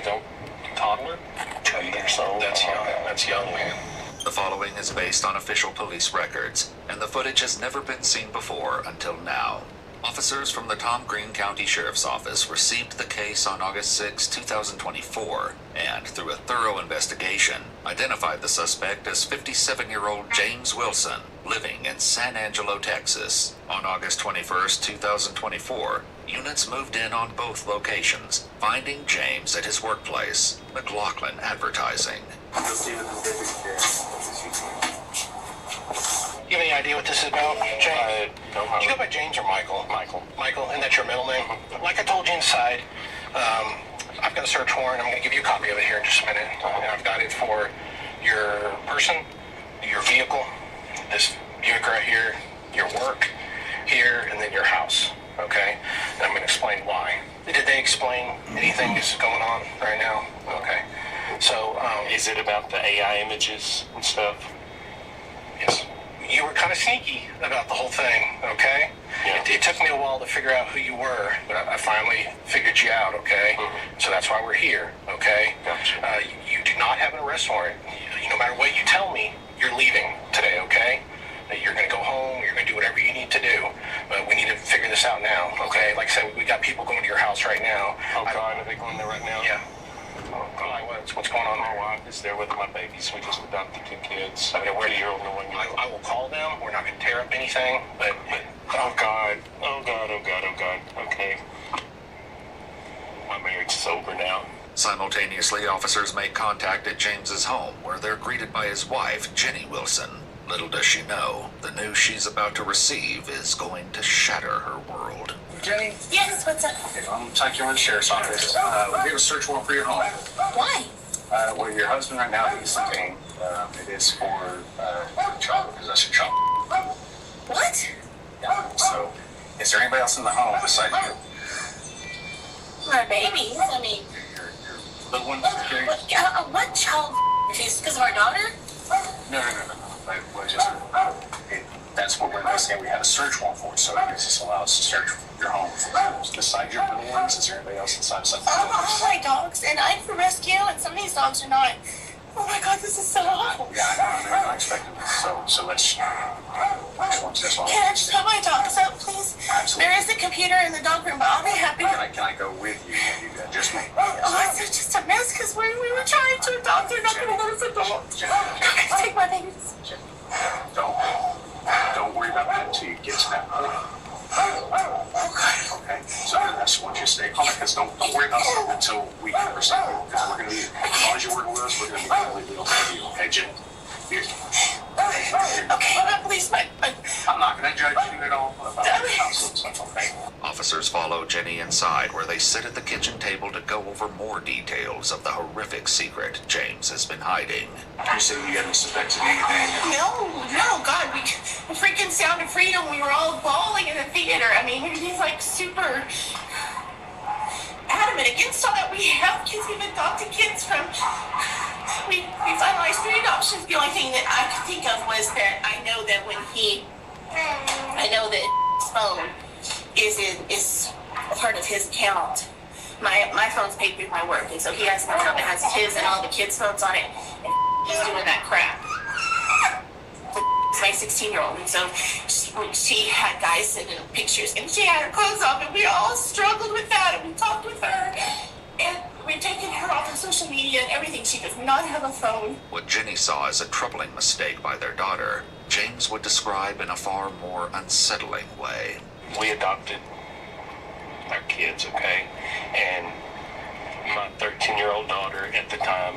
Toddler? 2 years old. That's young. That's young, man. The following is based on official police records, and the footage has never been seen before until now. Officers from the Tom Green County Sheriff's Office received the case on August 6, 2024, and through a thorough investigation, identified the suspect as 57-year-old James Wilson, living in San Angelo, Texas. On August 21, 2024, units moved in on both locations, finding James at his workplace, McLaughlin Advertising. You have any idea what this is about, James? You go by James or Michael? Michael, and that's your middle name? Like I told you inside, I've got a search warrant. I'm going to give you a copy of it here in just a minute. And I've got it for your person, your vehicle, this Buick right here, your work here, and then your house, okay? And I'm going to explain why. Did they explain anything that's going on right now? Okay. So, is it about the AI images and stuff? Yes. You were kind of sneaky about the whole thing, okay? Yeah. It took me a while to figure out who you were, but I finally figured you out, okay? Mm-hmm. So that's why we're here, okay? Gotcha. You do not have an arrest warrant. No matter what you tell me, you're leaving today, okay? You're going to go home, you're going to do whatever you need to do, but we need to figure this out now, okay? Like I said, we got people going to your house right now. Oh, God, are they going there right now? Yeah. Oh, God, what's going on there? My wife is there with my babies. We just adopted 2 kids. Okay, where do you? I will call them. We're not going to tear up anything, but oh God. Okay. My marriage is over now. Simultaneously, officers make contact at James's home, where they're greeted by his wife, Jenny Wilson. Little does she know, the news she's about to receive is going to shatter her world. Jenny? Yes, what's up? Okay, I'm taking you in the sheriff's office. We have a search warrant for your home. Why? Well, your husband right now is sleeping. It is for child possession charge. What? Yeah, so is there anybody else in the home besides you? My babies. I mean, Little one? Okay. what child? Is because of our daughter? No. Like, we're just, that's what we're investigating. We have a search warrant for it, so it just allows us to search your home. Besides your little ones, is there anybody else inside something? All my dogs, and I'm for rescue, and some of these dogs are not. Oh my God, this is so awful. Yeah, I know. I'm not expecting this. So let's. This one. Can I just have my dogs out, please? Absolutely. There is a computer in the dog room, but I'll be happy. Can I go with you? Just me. Oh, it's just a mess because we were trying to adopt. They're not going to let us adopt. Take my babies. Don't worry about that until you get to that point. Okay. So that's what you stay calm, because don't worry about something until we get percent. Because we're going to be, as long as you're working with us, we're going to be completely okay with you. Okay, Jim? Okay, but please, I'm not going to judge you at all about your house. Okay. Officers follow Jenny inside, where they sit at the kitchen table to go over more details of the horrific secret James has been hiding. You said you hadn't suspected anything. No, God, we freaking Sound of Freedom, we were all bawling in the theater. I mean, he's like super adamant against all that. We have kids, we've adopted kids from, we finalized 3 adoptions. The only thing that I could think of was that I know that his phone is part of his account. My phone's paid through my work, and so he has an account that has his and all the kids' phones on it, and he's doing that crap. It's my 16-year-old, and so she had guys sending her pictures, and she had her clothes off, and we all struggled with that, and we talked with her, and we've taken her off of social media and everything. She does not have a phone. What Jenny saw as a troubling mistake by their daughter, James would describe in a far more unsettling way. We adopted our kids, okay? And my 13-year-old daughter at the time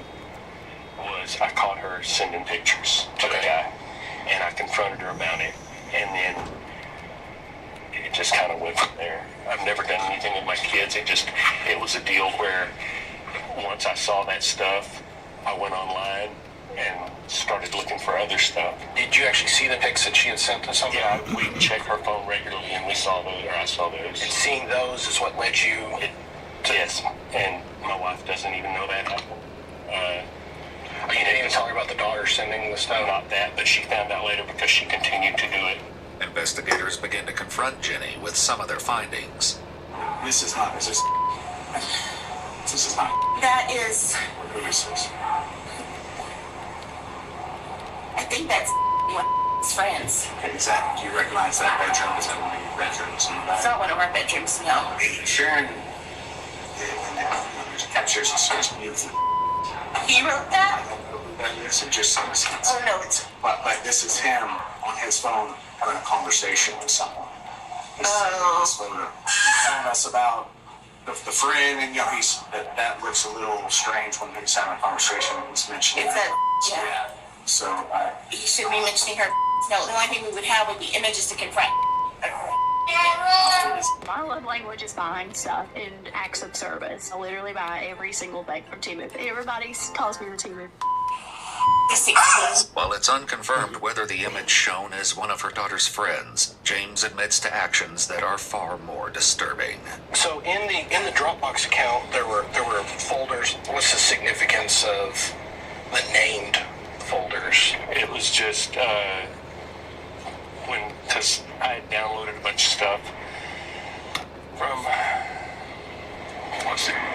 I caught her sending pictures to a guy, and I confronted her about it, and then it just kind of went from there. I've never done anything with my kids. It was a deal where once I saw that stuff, I went online and started looking for other stuff. Did you actually see the pics that she had sent to somebody? Yeah, we check her phone regularly, and I saw those. And seeing those is what led you Yes, and my wife doesn't even know that happened. You didn't even tell her about the daughter sending the stuff? Not that, but she found out later because she continued to do it. Investigators begin to confront Jenny with some of their findings. This is not. That is, Who is this? I think that's one of his friends. Okay, do you recognize that bedroom? Is that one of your bedrooms in the back? It's not one of our bedrooms, no. Sharon captures a search beautiful. He wrote that? Yes, it just says. Oh, no, it's... But this is him on his phone having a conversation with someone. This photo telling us about the friend, and that looks a little strange when he's having a conversation and he's mentioning. It's that, yeah. So he shouldn't be mentioning her. No, the only thing we would have would be images to confront. My love language is buying stuff and acts of service. I literally buy every single thing from Timu. Everybody calls me the Timu. While it's unconfirmed whether the image shown is one of her daughter's friends, James admits to actions that are far more disturbing. So in the Dropbox account, there were folders. What's the significance of the named folders? It was just because I had downloaded a bunch of stuff from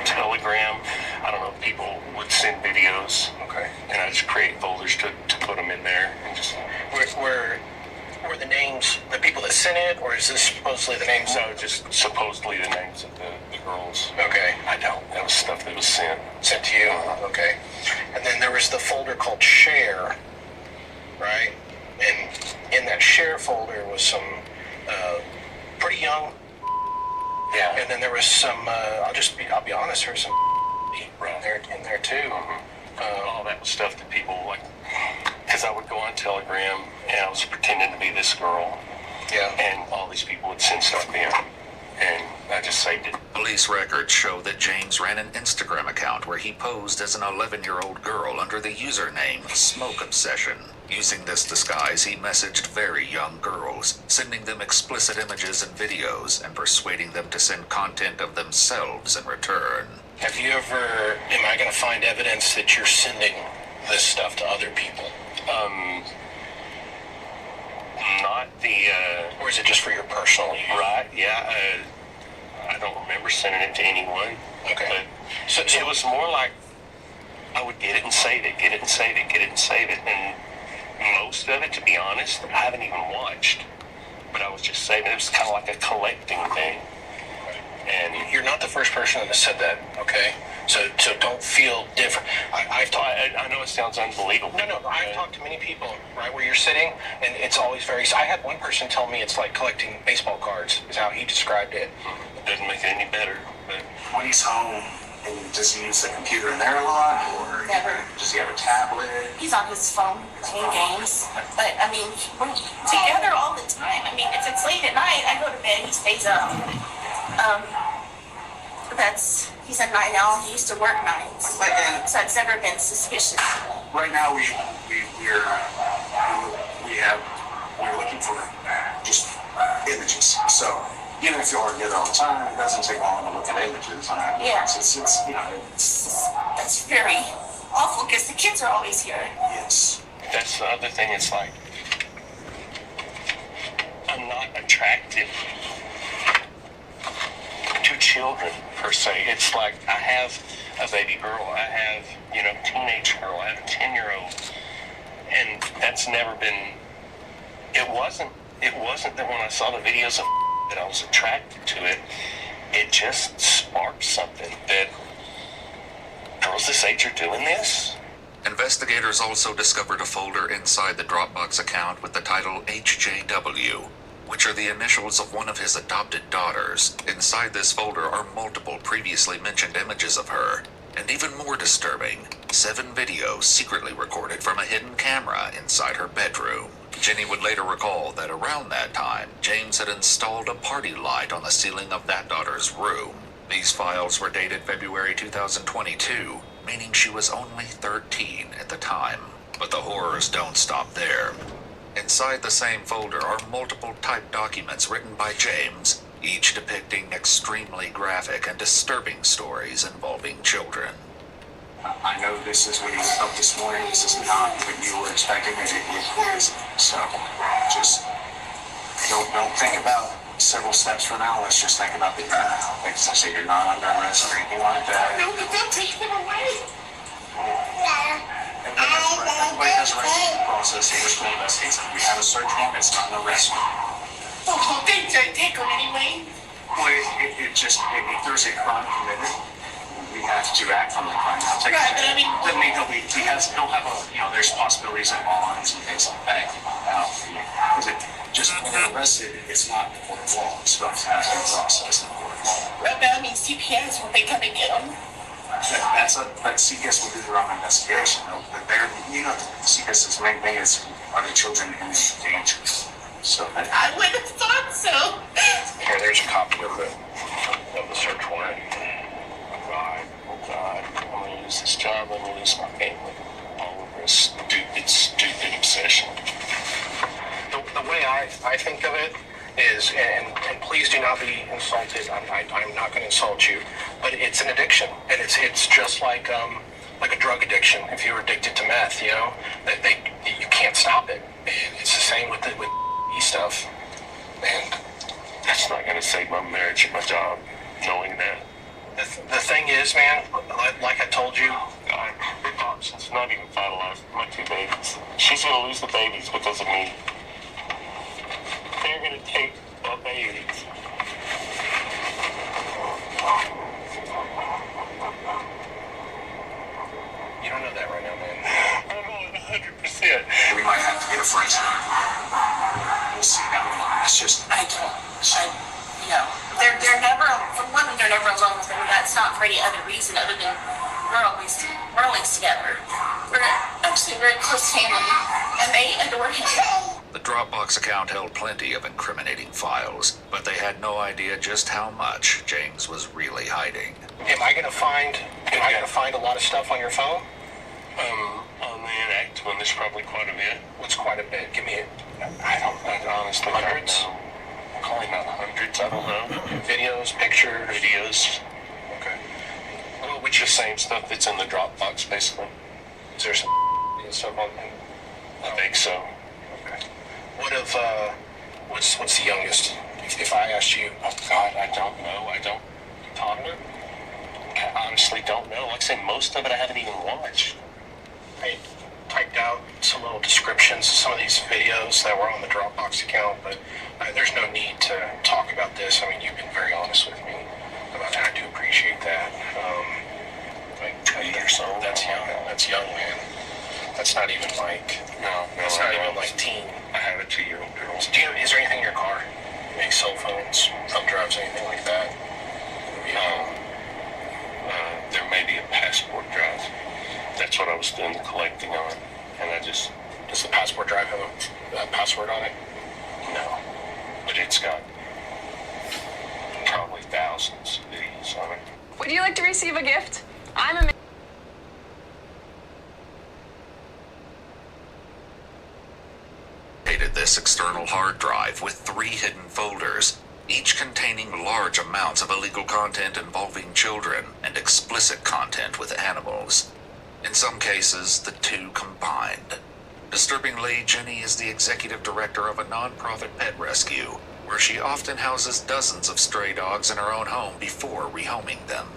Telegram. I don't know, people would send videos. Okay. And I just create folders to put them in there. And just were the names the people that sent it, or is this supposedly the names? No, just supposedly the names of the girls. Okay. That was stuff that was sent to you. Okay. And then there was the folder called Share, right? And in that Share folder was some pretty young. Yeah. And then there was some. I'll be honest. There was some people in there too. All that was stuff that people like, because I would go on Telegram and I was pretending to be this girl. Yeah. And all these people would send stuff in. And I just saved it. Police records show that James ran an Instagram account where he posed as an 11-year-old girl under the username Smoke Obsession. Using this disguise, he messaged very young girls, sending them explicit images and videos, and persuading them to send content of themselves in return. Have you ever, am I going to find evidence that you're sending this stuff to other people? Not the, or is it just for your personal use? Right, yeah, I don't remember sending it to anyone. Okay. So it was more like, I would get it and save it, get it and save it, get it and save it, and most of it, to be honest, I haven't even watched, but I was just saving it. It was kind of like a collecting thing. And you're not the first person that said that, okay? So don't feel different. I know it sounds unbelievable. No, I've talked to many people, right, where you're sitting, and it's always very... I had one person tell me it's like collecting baseball cards, is how he described it. It doesn't make it any better, but... When he's home, and does he use the computer in there a lot, or Never. Does he have a tablet? He's on his phone playing games. But, I mean, we're together all the time. I mean, if it's late at night, I go to bed, he stays up. He's a night owl. He used to work nights. So it's never been suspicious. Right now, we're looking for just images. So even if you are together all the time, it doesn't take long to look at images. Yeah. It's That's very awful because the kids are always here. Yes. That's the other thing. It's like, I'm not attracted to children per se. It's like I have a baby girl, I have, teenage girl, I have a 10-year-old, and that's never been. It wasn't that when I saw the videos of that I was attracted to it. It just sparked something that girls this age are doing this. Investigators also discovered a folder inside the Dropbox account with the title HJW, which are the initials of one of his adopted daughters. Inside this folder are multiple previously mentioned images of her, and even more disturbing, 7 videos secretly recorded from a hidden camera inside her bedroom. Jenny would later recall that around that time, James had installed a party light on the ceiling of that daughter's room. These files were dated February 2022, meaning she was only 13 at the time. But the horrors don't stop there. Inside the same folder are multiple typed documents written by James, each depicting extremely graphic and disturbing stories involving children. I know this is when you was up this morning. This is not what you were expecting. It is. So just don't think about several steps from now. Let's just think about the now. Like I said, you're not under arrest or anything like that. No, but they'll take them away. Everybody has a right to the process. We're still investigating. We have a search warrant. It's not an arrest warrant. Oh, they take them anyway. Well, it just, if there's a crime committed, we have to act on the crime. Right, but I mean, doesn't mean he'll have a, there's possibilities of bonds and things like that. Because it just when they're arrested, it's not the court of law. Stuff has to be processed in the court of law. Right, but I mean, CPS, when they come and get them. But CPS will do their own investigation. CPS's main thing is, are the children in danger? So I would have thought so. Here, there's a copy of the search warrant. Oh God, I'm gonna lose this job, I'm gonna lose my family. All over a stupid obsession. The way I think of it is, and please do not be insulted, I'm not gonna insult you, but it's an addiction, and it's just like a drug addiction. If you're addicted to meth, that you can't stop it. And it's the same with stuff. And that's not gonna save my marriage and my job, knowing that. The thing is, man, like I told you, the option's not even finalized for my 2 babies. She's gonna lose the babies because of me. They're gonna take the babies. You don't know that right now, man. I know it 100%. We might have to get a forensic. We'll see down the line. It's just, They're never, for one, they're never alone with them. That's not for any other reason other than we're always together. We're actually very close family, and they adore him. The Dropbox account held plenty of incriminating files, but they had no idea just how much James was really hiding. Am I gonna find a lot of stuff on your phone? On the inactive one, there's probably quite a bit. What's quite a bit? Give me I honestly hundreds. Probably not hundreds, I don't know. Videos, pictures, videos. Okay. Well, which is the same stuff that's in the Dropbox, basically. Is there some stuff on there? I think so. Okay. What if, what's the youngest? If I asked you, oh God, I don't know. Toddler? I honestly don't know. Like I say, most of it I haven't even watched. I typed out some little descriptions of some of these videos that were on the Dropbox account, but there's no need to talk about this. I mean, you've been very honest with me about that. I do appreciate that. Like 2 years old, that's young. That's young, man. That's not even like, that's not even like teen. I have a 2-year-old girl. So is there anything in your car? Any cell phones, thumb drives, anything like that? There may be a passport drive. That's what I was doing the collecting on. And does the passport drive have a password on it? No. But it's got probably thousands of videos on it. Would you like to receive a gift? I'm a This external hard drive with 3 hidden folders, each containing large amounts of illegal content involving children and explicit content with animals. In some cases, the two combined. Disturbingly, Jenny is the executive director of a non-profit pet rescue, where she often houses dozens of stray dogs in her own home before rehoming them.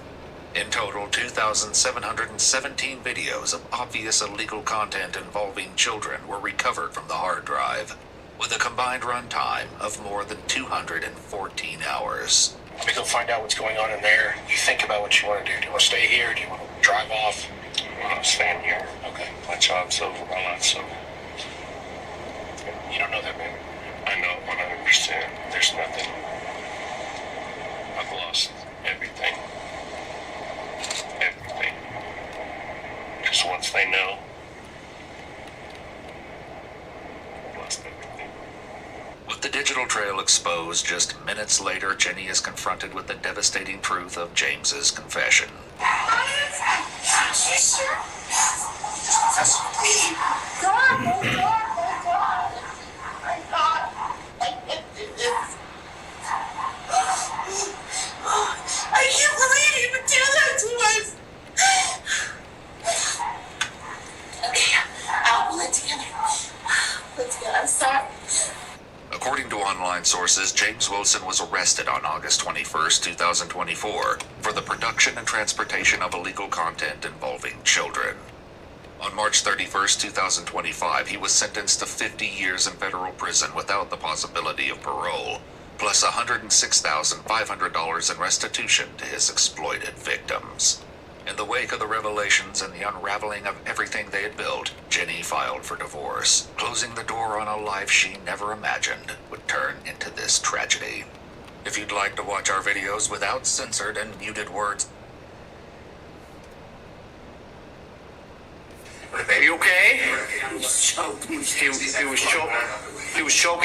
In total, 2,717 videos of obvious illegal content involving children were recovered from the hard drive, with a combined runtime of more than 214 hours. Let me go find out what's going on in there. You think about what you want to do. Do you want to stay here? Do you want to drive off? I'm staying here. Okay. My job's over. My life's over. You don't know that, man. I know 100%. There's nothing. I've lost everything. Everything. Because once they know, I've lost everything. With the digital trail exposed, just minutes later, Jenny is confronted with the devastating truth of James's confession. I can't believe you would do that to us. Okay, I'll pull it together. I'm sorry. According to online sources, James Wilson was arrested on August 21st, 2024, for the production and transportation of illegal content involving children. On March 31st, 2025, he was sentenced to 50 years in federal prison without the possibility of parole, plus $106,500 in restitution to his exploited victims. In the wake of the revelations and the unraveling of everything they had built, Jenny filed for divorce, closing the door on a life she never imagined would turn into this tragedy. If you'd like to watch our videos without censored and muted words, Baby, okay? He was choking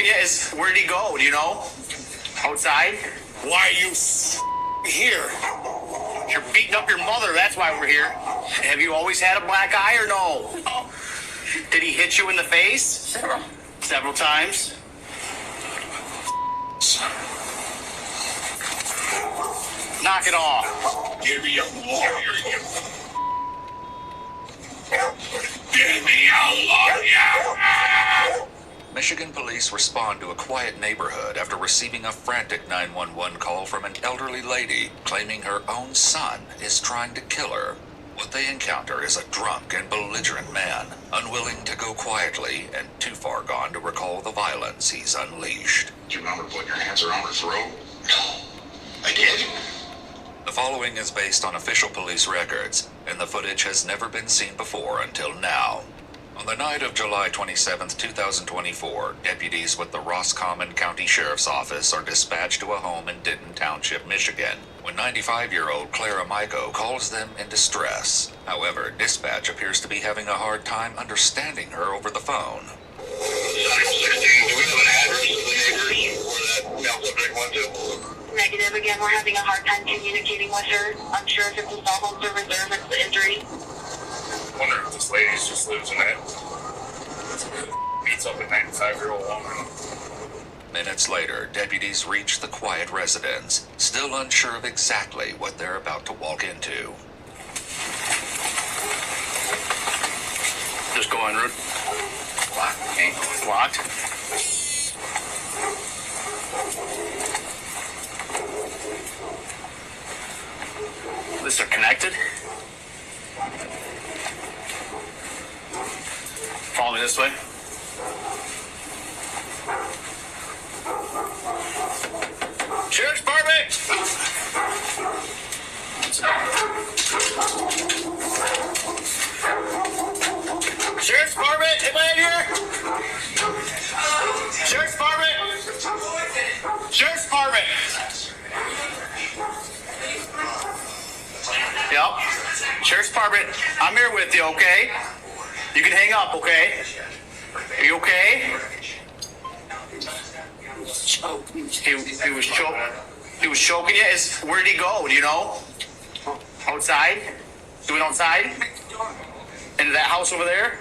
you. Where'd he go? Do you know? Outside? Why are you here? You're beating up your mother. That's why we're here. Have you always had a black eye or no? Did he hit you in the face? Several times. Knock it off. Give me a lawyer, you. Give me a lawyer! Michigan police respond to a quiet neighborhood after receiving a frantic 911 call from an elderly lady claiming her own son is trying to kill her. What they encounter is a drunk and belligerent man, unwilling to go quietly and too far gone to recall the violence he's unleashed. Do you remember putting your hands around her throat? No, I did. The following is based on official police records, and the footage has never been seen before until now. On the night of July 27, 2024, deputies with the Roscommon County Sheriff's Office are dispatched to a home in Denton Township, Michigan, when 95-year-old Clara Mico calls them in distress However, dispatch appears to be having a hard time understanding her over the phone. Negative again, we're having a hard time communicating with her. I'm sure if it's a cell phone service or if it's the injury. I wonder if this lady just lives in that. Beats up a 95-year-old woman. Minutes later, deputies reach the quiet residence, still unsure of exactly what they're about to walk into. Just go en route. Locked. Okay. Locked. At least they're connected. Follow me this way. Sheriff's Department! Sheriff's Department! Anybody in here? Sheriff's Department! Sheriff's Department! Yep. Sheriff's Department. I'm here with you, okay? You can hang up, okay? Are you okay? He was choking you. Where'd he go? Do you know? Outside? He went outside? Into that house over there?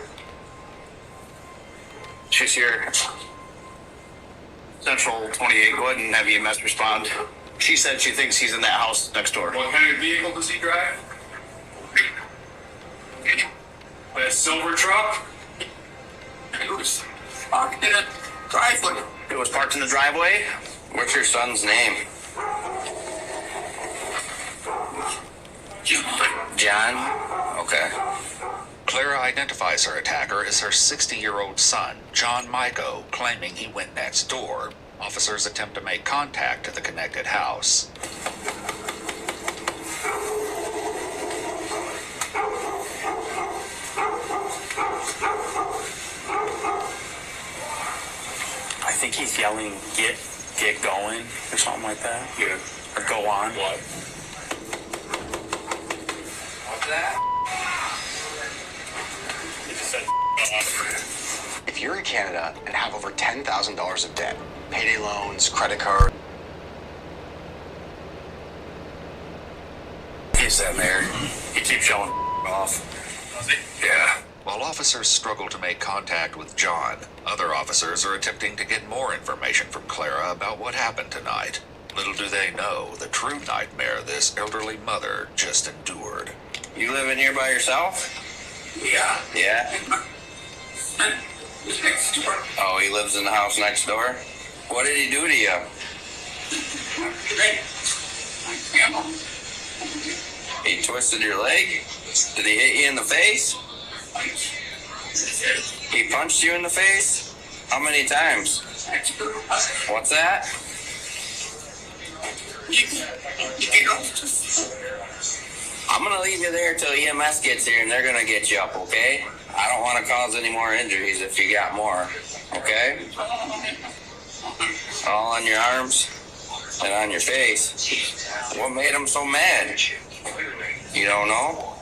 She's here. Central 28. Go ahead and have EMS respond. She said she thinks he's in that house next door. What kind of vehicle does he drive? A silver truck? It was parked in a driveway. It was parked in the driveway? What's your son's name? John? Okay. Clara identifies her attacker as her 60-year-old son, John Myko, claiming he went next door. Officers attempt to make contact to the connected house. I think he's yelling, get going, or something like that. Yeah. Or go on. What? What's that? He just said, If you're in Canada and have over $10,000 of debt, payday loans, credit card. He's that mayor. He keeps yelling off. Does he? Yeah. While officers struggle to make contact with John, other officers are attempting to get more information from Clara about what happened tonight. Little do they know the true nightmare this elderly mother just endured. You live in here by yourself? Yeah. Yeah? Next door. Oh, he lives in the house next door? What did he do to you? He twisted your leg? Did he hit you in the face? He punched you in the face? How many times? What's that? I'm gonna leave you there till EMS gets here and they're gonna get you up, okay? I don't want to cause any more injuries if you got more, okay? All on your arms and on your face. What made him so mad? You don't know?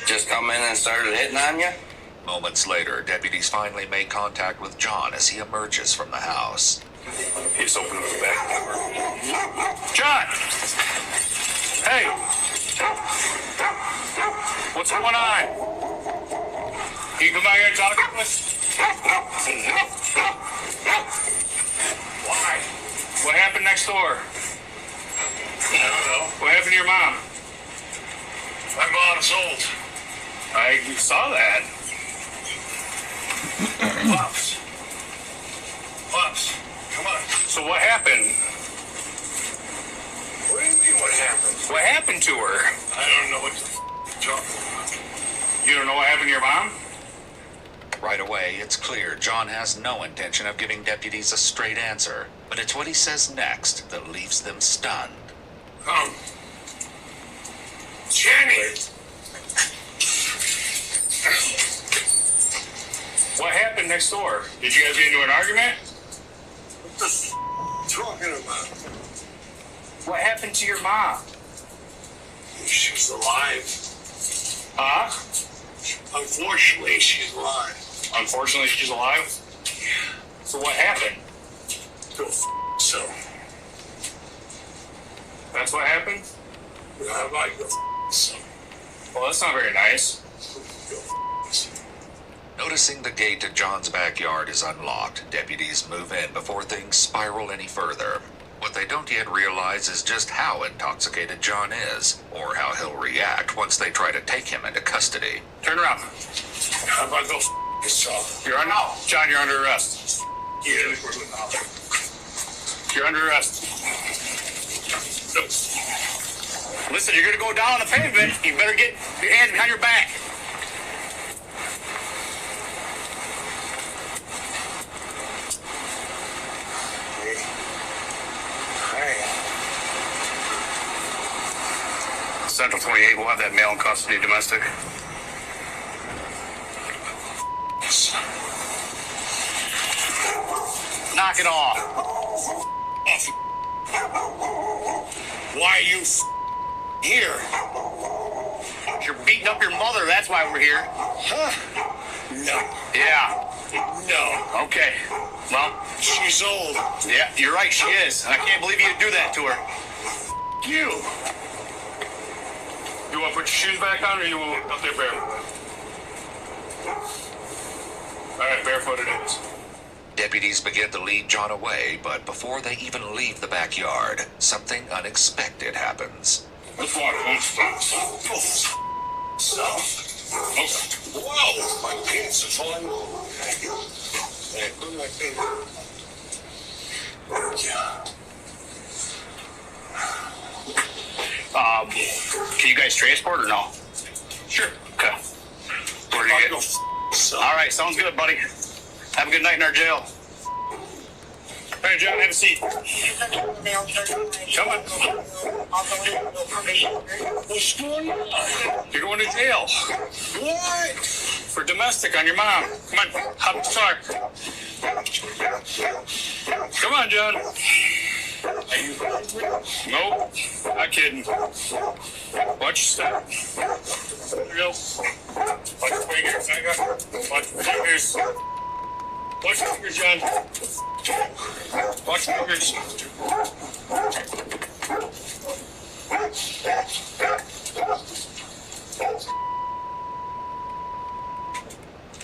Just come in and started hitting on you? Moments later, deputies finally make contact with John as he emerges from the house. He's opening the back door. John! Hey! What's going on? Can you come out here and talk to us? Why? What happened next door? I don't know. What happened to your mom? My mom is old. I saw that. Pops. Pops, come on. So what happened? What do you mean what happened? What happened to her? I don't know what you're talking about. You don't know what happened to your mom? Right away, it's clear John has no intention of giving deputies a straight answer, but it's what he says next that leaves them stunned. Jenny! What happened next door? Did you guys get into an argument? What the talking about? What happened to your mom? She's alive. Huh? Unfortunately, she's alive. Unfortunately, she's alive? So what happened? Go so. That's what happened? How about you go so? Well, that's not very nice. Noticing the gate to John's backyard is unlocked, deputies move in before things spiral any further. What they don't yet realize is just how intoxicated John is, or how he'll react once they try to take him into custody. Turn around. How about go yourself? You're under John, you're under arrest. Yeah, you're under arrest. No. Listen, you're gonna go down on the pavement. You better get your hands behind your back. Central 28, we'll have that male in custody, domestic. Knock it off. Why are you Here. You're beating up your mother, that's why we're here. Huh? No. Yeah. No. Okay. Well, she's old. Yeah, you're right, she is. And I can't believe you'd do that to her. You want to put your shoes back on, or you want up there barefoot? All right, barefoot it is. Deputies begin to lead John away, but before they even leave the backyard, something unexpected happens. Let's walk. So. Okay. Whoa! My pants are falling. Thank you. Hey, put my finger. Yeah. Can you guys transport or no? Sure. Okay. Where do you get? All right, sounds good, buddy. Have a good night in our jail. All right, John, have a seat. Come on. What's going on? You're going to jail. What? For domestic on your mom. Come on, hop in the car. Come on, John. Nope, not kidding. Watch your step. Real. Watch your fingers. Watch your fingers. Watch your fingers, John. Watch your fingers.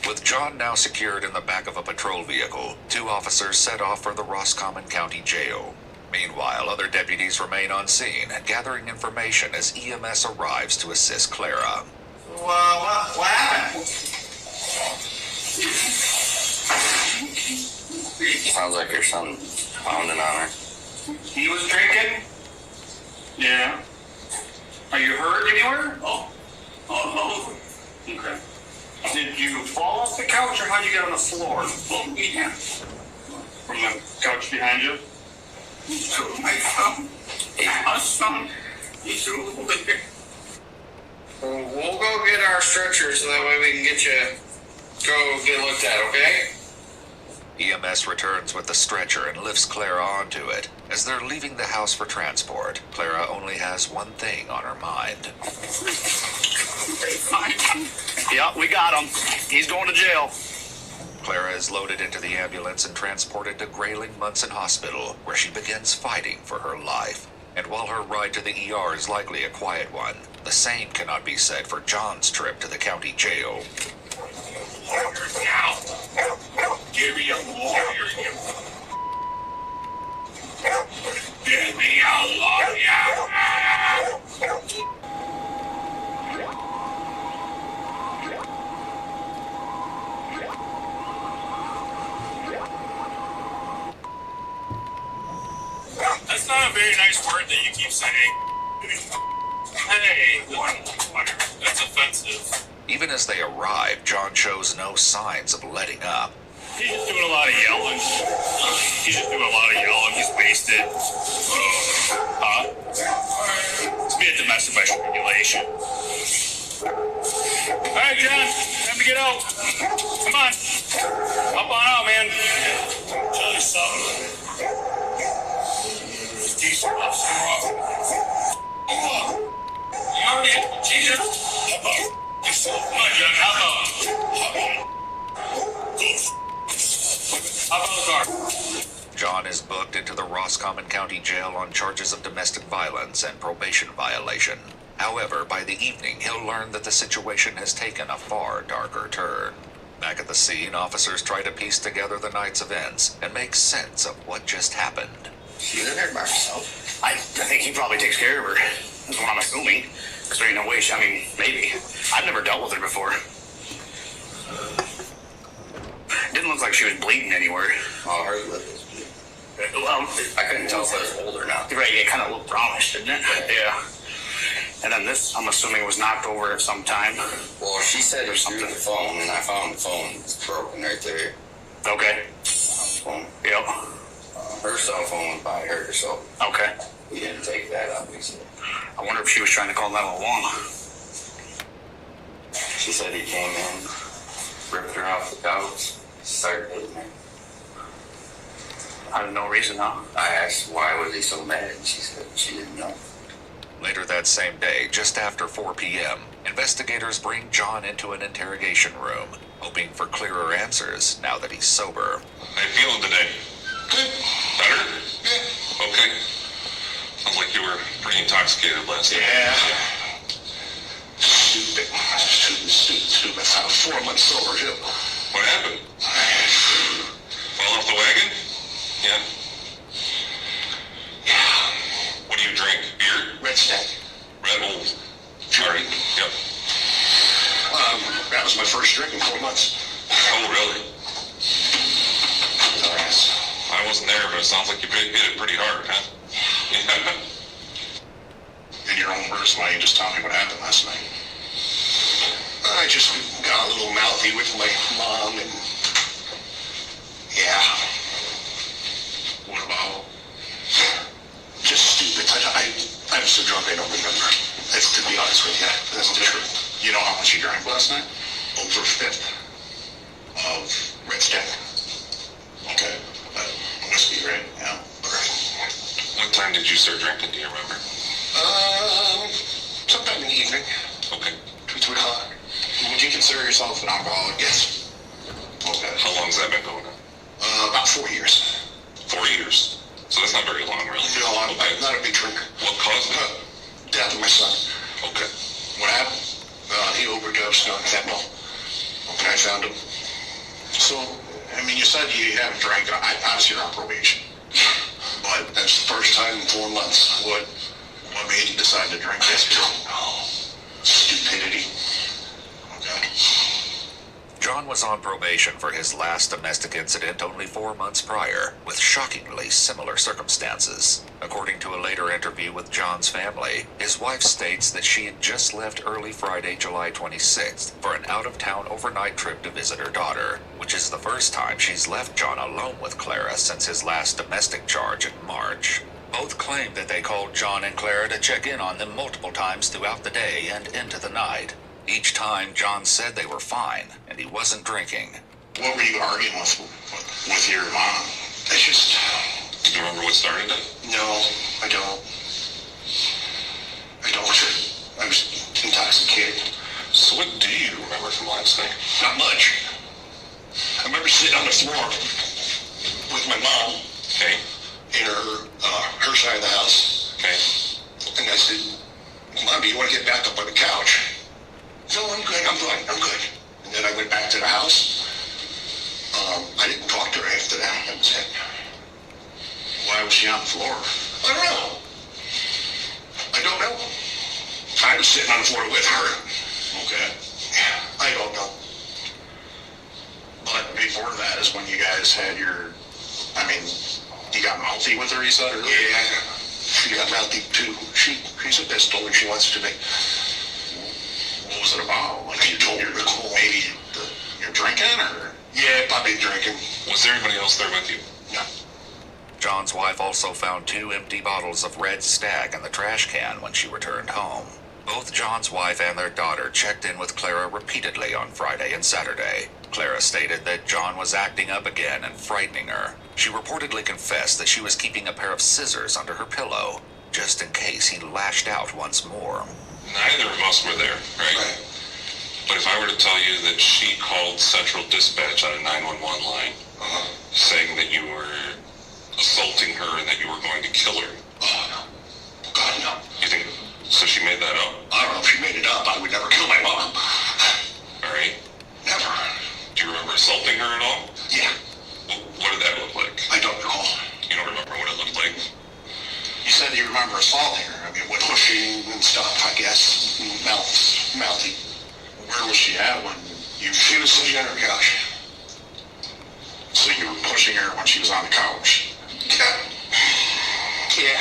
With John now secured in the back of a patrol vehicle, 2 officers set off for the Roscommon County Jail. Meanwhile, other deputies remain on scene, gathering information as EMS arrives to assist Clara. What happened? Sounds like your son pounding on her. He was drinking? Yeah. Are you hurt anywhere? Oh. Okay. Did you fall off the couch, or how'd you get on the floor? Oh, yeah. From the couch behind you? My son. He's over there. We'll go get our stretchers so that way we can get get looked at, okay? EMS returns with the stretcher and lifts Clara onto it. As they're leaving the house for transport, Clara only has one thing on her mind. Yeah, we got him. He's going to jail. Clara is loaded into the ambulance and transported to Grayling Munson Hospital, where she begins fighting for her life. And while her ride to the ER is likely a quiet one, the same cannot be said for John's trip to the county jail. Give me a lawyer, you. Give me a lawyer. That's not a very nice word that you keep saying. Hey, whatever. That's offensive. Even as they arrive, John shows no signs of letting up. He's just doing a lot of yelling. He's wasted. It's be a domestic strangulation. All right, John, time to get out. Come on. Up on out, man. Tell you something. It's decent. You already have to Jesus. How about Roscommon County Jail on charges of domestic violence and probation violation. However, by the evening, he'll learn that the situation has taken a far darker turn. Back at the scene, officers try to piece together the night's events and make sense of what just happened. She's in there by herself. I think he probably takes care of her. That's what I'm assuming. Because there ain't no way I mean, maybe. I've never dealt with her before. Didn't look like she was bleeding anywhere. Oh, her lip is bleeding. Well, I couldn't tell if it was old or not. Right, it kind of looked brownish, didn't it? Yeah. And then this, I'm assuming, was knocked over at some time. Well, she said it through the phone, and I found the phone. It's broken right there. Okay. Phone. Yep. Her cell phone was by her, so okay. We didn't take that, obviously. I wonder if she was trying to call 911. She said he came in, ripped her off the couch, started hitting her. Out of no reason, huh? I asked why was he so mad, and she said she didn't know. Later that same day, just after 4 p.m., investigators bring John into an interrogation room, hoping for clearer answers now that he's sober. How you feeling today? Good. Better? Yeah. Okay. Sounds like you were pretty intoxicated last night. Yeah. Stupid. Stupid. I'm 4 months sober, too. What happened? Fell off the wagon? Yeah. What do you drink? Beer? Red Stag. Red Bull. Sorry. Yep. That was my first drink in 4 months. Oh, really? Yes. I wasn't there, but it sounds like you hit it pretty hard, huh? Yeah. In your own words, why don't you just tell me what happened last night? I just got a little mouthy with my mom and... Yeah. What about? Just stupid. I'm so drunk I don't remember. That's to be honest with you. That's the truth. You know how much you drank last night? Over a fifth of Red Stag. Okay. Whiskey, right? Yeah. Okay. What time did you start drinking? Do you remember? Sometime in the evening. Okay. 2 o'clock. Would you consider yourself an alcoholic? Yes. Okay. How long has that been going on? About 4 years. 4 years. So that's not very long, really. No, I'm not a big drinker. What caused it? Death of my son. Okay. What happened? He overdosed on fentanyl. Okay, I found him. So, I mean, you said you haven't drank. Obviously, you're on probation. But that's the first time in 4 months. What made you decide to drink this? Oh, stupidity. Okay. John was on probation for his last domestic incident only 4 months prior, with shockingly similar circumstances. According to a later interview with John's family, his wife states that she had just left early Friday, July 26th, for an out-of-town overnight trip to visit her daughter, which is the first time she's left John alone with Clara since his last domestic charge in March. Both claim that they called John and Clara to check in on them multiple times throughout the day and into the night. Each time, John said they were fine, and he wasn't drinking. What were you arguing with your mom? I just... Do you remember what started it? No, I don't. I was intoxicated. So what do you remember from last night? Not much. I remember sitting on the floor with my mom. Okay. In her side of the house. Okay. And I said, Mom, do you want to get back up on the couch? No, I'm good. And then I went back to the house. I didn't talk to her after that. That was it. Why was she on the floor? I don't know. I was sitting on the floor with her. Okay. I don't know. But before that is when you guys had your... you got mouthy with her, you said? Yeah. She got mouthy too. She's a pistol and she wants to be... What was it about? Like you told her maybe you're drinking or? Yeah, probably drinking. Was there anybody else there with you? No. John's wife also found 2 empty bottles of Red Stag in the trash can when she returned home. Both John's wife and their daughter checked in with Clara repeatedly on Friday and Saturday. Clara stated that John was acting up again and frightening her. She reportedly confessed that she was keeping a pair of scissors under her pillow, just in case he lashed out once more. Neither of us were there, right? But if I were to tell you that she called Central Dispatch on a 911 line, saying that you were assaulting her and that you were going to kill her? Oh, no. God, no. You think, so she made that up? I don't know if she made it up. I would never kill my mom. All right. Never. Do you remember assaulting her at all? Yeah. Well, what did that look like? I don't recall. You don't remember what it looked like? You said you remember assaulting her. I mean, with pushing and stuff, I guess. Mouthy. Where was she at when you... She was sitting on her couch. So you were pushing her when she was on the couch? Yeah.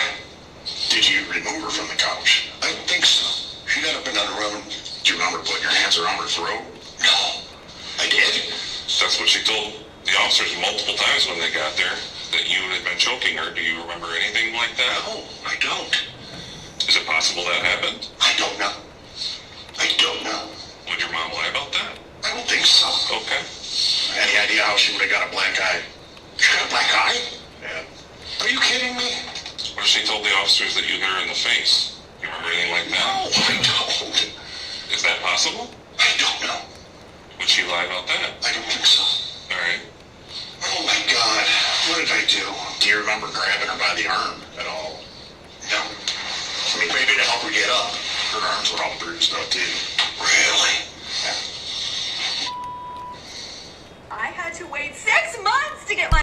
Did you remove her from the couch? I think so. She got up and down the room. Do you remember putting your hands around her throat? No. I did? That's what she told the officers multiple times when they got there, that you had been choking her. Do you remember anything like that? No, I don't. Is it possible that happened? I don't know. I don't know. Would your mom lie about that? I don't think so. Okay. Any idea how she would have got a black eye? She got a black eye? Yeah. Are you kidding me? What if she told the officers that you hit her in the face? You remember anything like that? No, I don't. Is that possible? I don't know. Would she lie about that? I don't think so. All right. Oh my God. What did I do? Do you remember grabbing her by the arm at all? No. I mean, maybe to help her get up. Her arms were all bruised up too. Really? Yeah. I had to wait 6 months to get my...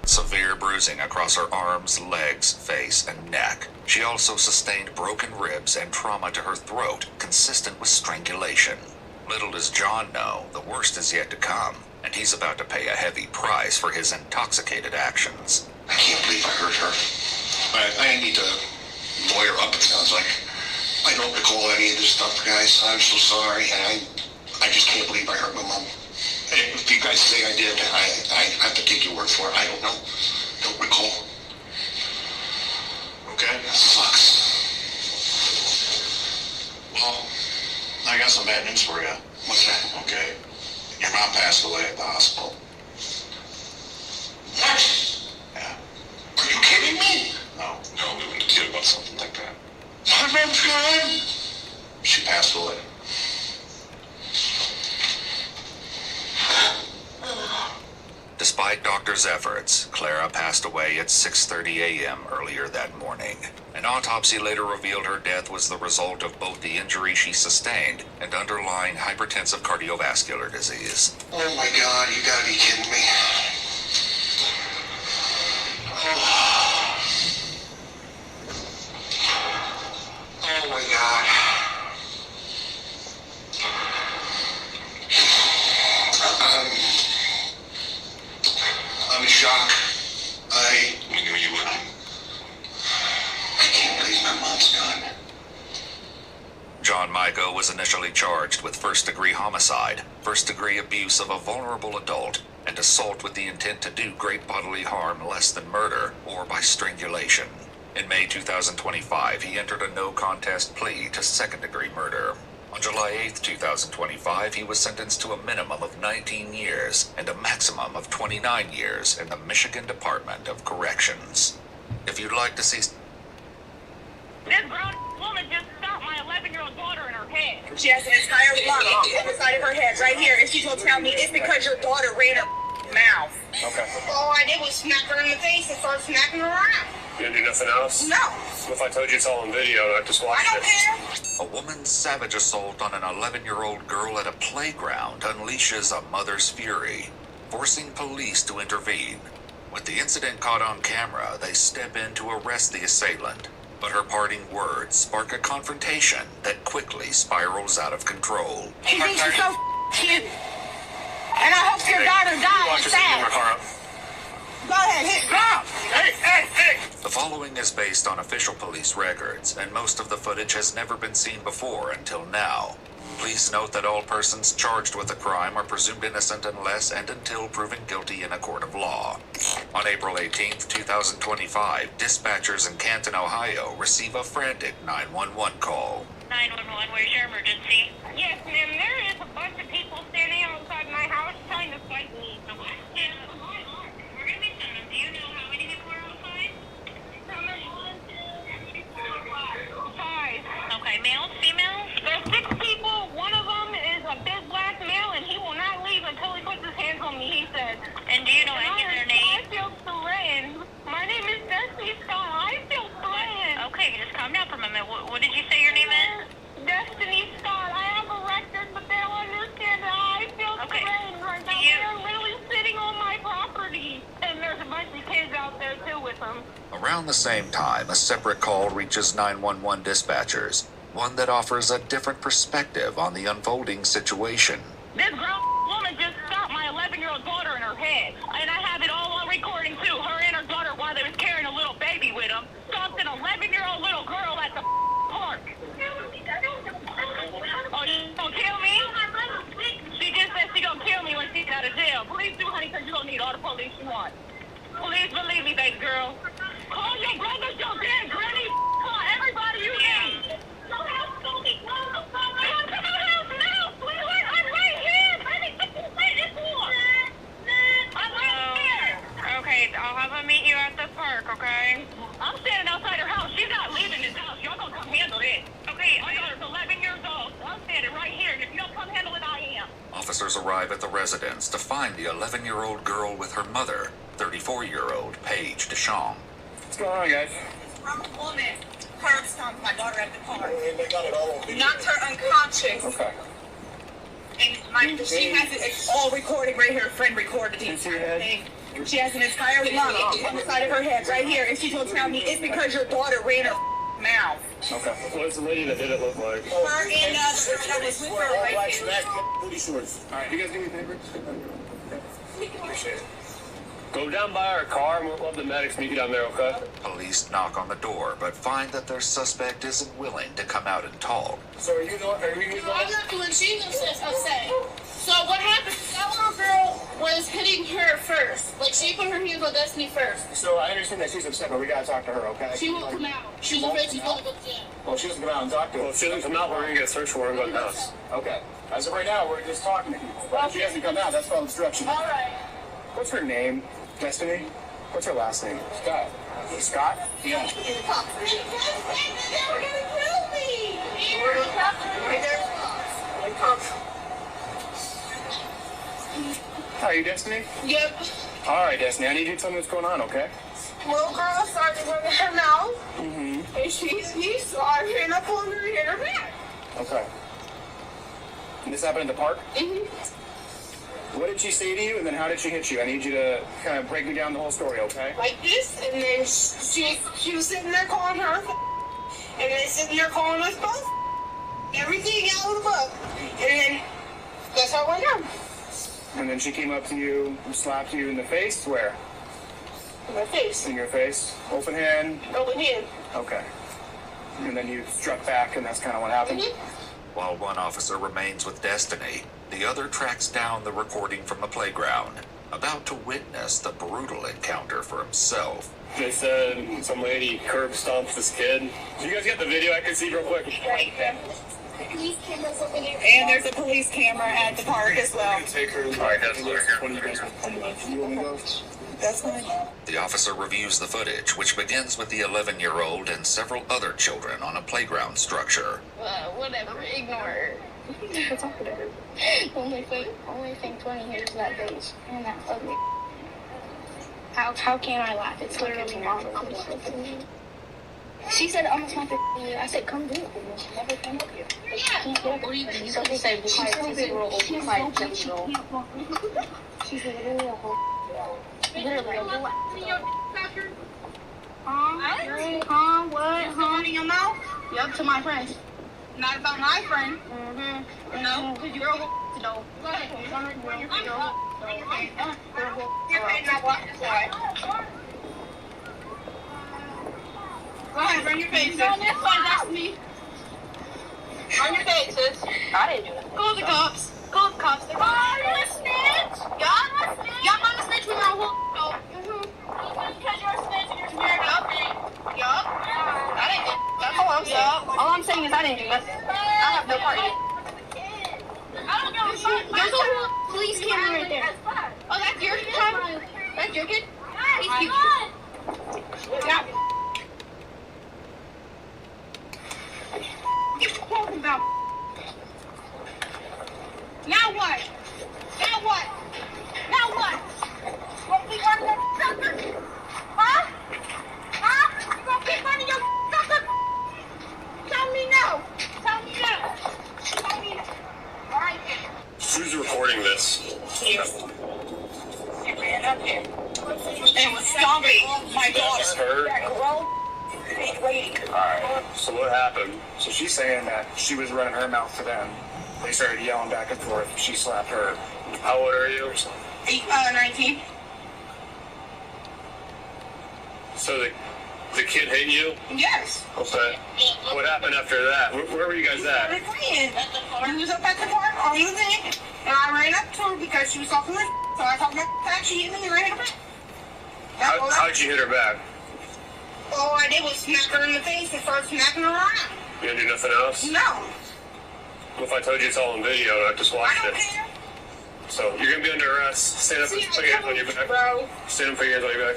Severe bruising across her arms, legs, face, and neck. She also sustained broken ribs and trauma to her throat, consistent with strangulation. Little does John know, the worst is yet to come, and he's about to pay a heavy price for his intoxicated actions. I can't believe I hurt her. I need to lawyer up, it sounds like. I don't recall any of this stuff, guys. I'm so sorry, and I just can't believe I hurt my mom. If you guys say I did, I have to take your word for it. I don't know. Don't recall. Okay. That sucks. Well, I got some bad news for you. What's that? Okay. Your mom passed away at the hospital. What? Yeah. Are you kidding me? No. No, we wouldn't kid about something like that. My mom's gone? She passed away. Despite doctors' efforts, Clara passed away at 6:30 a.m. earlier that morning. An autopsy later revealed her death was the result of both the injury she sustained and underlying hypertensive cardiovascular disease. Oh my God, you gotta be kidding me. Oh my God. I'm in shock. We knew you would. I can't believe my mom's gone. John Michael was initially charged with first-degree homicide, first-degree abuse of a vulnerable adult, and assault with the intent to do great bodily harm less than murder or by strangulation. In May 2025, he entered a no-contest plea to second-degree murder. On July 8, 2025, he was sentenced to a minimum of 19 years and a maximum of 29 years in the Michigan Department of Corrections. If you'd like to see... This grown woman just stopped my 11-year-old daughter in her head. She has an entire lump on the side of her head right here, and she's gonna tell me it's because your daughter ran her mouth. Okay. All I did was smack her in the face and start smacking her around. You didn't do nothing else? No. If I told you it's all on video, I just watched I don't care. A woman's savage assault on an 11-year-old girl at a playground unleashes a mother's fury, forcing police to intervene. With the incident caught on camera, they step in to arrest the assailant, but her parting words spark a confrontation that quickly spirals out of control. She thinks she's so cute. And I hope your daughter dies fast. Go ahead, hit go! Hey! The following is based on official police records, and most of the footage has never been seen before until now. Please note that all persons charged with the crime are presumed innocent unless and until proven guilty in a court of law. On April 18, 2025, dispatchers in Canton, Ohio receive a frantic 911 call. 911, where's your emergency? Yes, ma'am, there is a bunch of people standing outside my house trying to fight me. Yeah, we're going to be sending them. Do you know how many people are outside? How many? 1, 2, 3, 4, 5. Okay, males, females? There's 6 people. One of them is a big black male, and he will not leave. What did you say your name is? Destiny Scott. I have a record, but they don't understand that I feel threatened right now. They're literally sitting on my property. And there's a bunch of kids out there, too, with them. Around the same time, a separate call reaches 911 dispatchers, one that offers a different perspective on the unfolding situation. This grown woman just stopped my 11-year-old daughter in her head. And I have it all on recording, too. Her and her daughter, while they was carrying a little baby with them, stopped an 11-year-old little girl at the park. Oh, you gonna kill me? She just said she gonna kill me when she get out of jail. Please do, honey, because you don't need all the police you want. Please believe me, baby girl. Call your brothers, your dad, granny. Call everybody you need. Come to my house now, sweetheart. I'm right here. Baby, what you waiting for? I'm right here. Okay, I'll have them meet you at the park, okay? I'm standing outside her house. She's not leaving this house. Y'all gonna come handle it. Okay, my daughter's 11 years old. I'm standing right here, and if you don't come handle it, I am. Officers arrive at the residence to find the 11-year-old girl with her mother, 34-year-old Paige Deschamps. What's going on, guys? I'm a woman. Curb stomped my daughter at the park. They got it all over. Knocked her unconscious. Okay. And she has it all recorded right here. Friend recorded the entire thing. She has an entire lump on the side of her head right here. And she's gonna tell me it's because your daughter ran her mouth. Okay. What's the lady that did it look like? Her and the girl that was with her right here. Booty shorts. All right, you guys do me a favor? Appreciate it. Go down by our car and we'll have the medics meet you down there, okay? Police knock on the door, but find that their suspect isn't willing to come out and talk. So are you going? I'm not doing she upset. So what happened? That little girl was hitting her first. Like she put her hands on Destiny first. So I understand that she's upset, but we gotta talk to her, okay? She won't come out. She's afraid she's going to go to jail. Well, she doesn't come out and talk to us. Well, if she doesn't come out, we're gonna get a search warrant and go nuts. Okay. As of right now, we're just talking to people. But if she hasn't come out, that's called obstruction. All right. What's her name? Destiny? What's her last name? Scott. Scott? Yeah. Are you Destiny? Yep. All right, Destiny. I need you to tell me what's going on, okay? Little girl started running her mouth. Mm-hmm. And he started up on her in her back. Okay. And this happened in the park? Mm-hmm. What did she say to you, and then how did she hit you? I need you to kind of break me down the whole story, okay? Like this, and then she was sitting there calling her, and then sitting there calling us both. Everything out of the book. And then that's how it went down. And then she came up to you, slapped you in the face? Where? In my face. In your face? Open hand? Open hand. Okay. And then you struck back, and that's kind of what happened? While one officer remains with Destiny, the other tracks down the recording from the playground, about to witness the brutal encounter for himself. They said some lady curb stomped this kid. You guys got the video I can see real quick? Right there. And there's a police camera at the park as well. Take her. All right, that's what you want me to go? That's fine. The officer reviews the footage, which begins with the 11-year-old and several other children on a playground structure. Whatever, ignore her. What's up with her? Only thing 20 years that bitch. And that ugly. How can I laugh? It's literally mom. She said, I'm gonna smack her. I said, come do it. She never came up here. She can't get up. What do you mean? So they say, she's so big. She's so big. She's literally a whole. Literally a whole. Huh? What? Huh? In your mouth? Yep, to my friends. Not about my friend. Mm-hmm. No, because you're a whole. No. Go ahead. Go ahead, bring your faces. No, this one, that's me. Bring your faces. I didn't do that. Go to the cops. Go to the cops. Oh, you're a snitch. Y'all want to snitch with my whole. Because you're a snitch and you're married. Yup. I didn't do that. That's all I'm saying. All I'm saying is I didn't do that. I have no part in it. There's a whole police camera right there. Oh, that's your camera? That's your kid? He's cute. Yeah. What are you talking about? Now what? Now what? Now what? What we want to sucker? Huh? Huh? You gonna keep running your sucker? So up there and was stomping my daughter. That grown big lady. Alright, so what happened? So she's saying that she was running her mouth to them. They started yelling back and forth. She slapped her. How old are you? 19. So the kid hit you? Yes. Okay. What happened after that? Where were you guys at? We were playing. We was up at the park on the thing, and I ran up to her because she was talking to her. So I talked back to her. She hit me and ran her back. How'd you hit her back? All I did was smack her in the face and start smacking her around. You didn't do nothing else? No. What if I told you it's all on video and I just watched I don't it? care. So you're gonna be under arrest. Stand up and put your hands on your back. Bro. Stand up and put your hands on your back.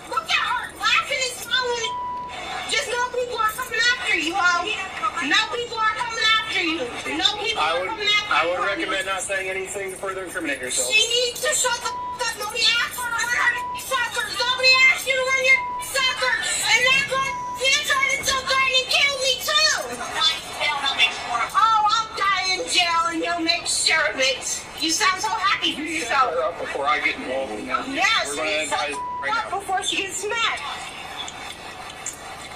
Look at her laughing and smiling. Just know people are coming after you, ho. No people are coming after you. No people are coming after you. I would recommend not saying anything to further incriminate yourself. She needs to shut the f up. Nobody asked her to run her suckers. Nobody asked you to run your sucker. And that girl did try to threaten and kill me too. Oh, I'll die in jail and you'll make sure of it. You sound so happy for yourself. Before I get involved in that. Yes, We're going to advise right now. before she gets smacked.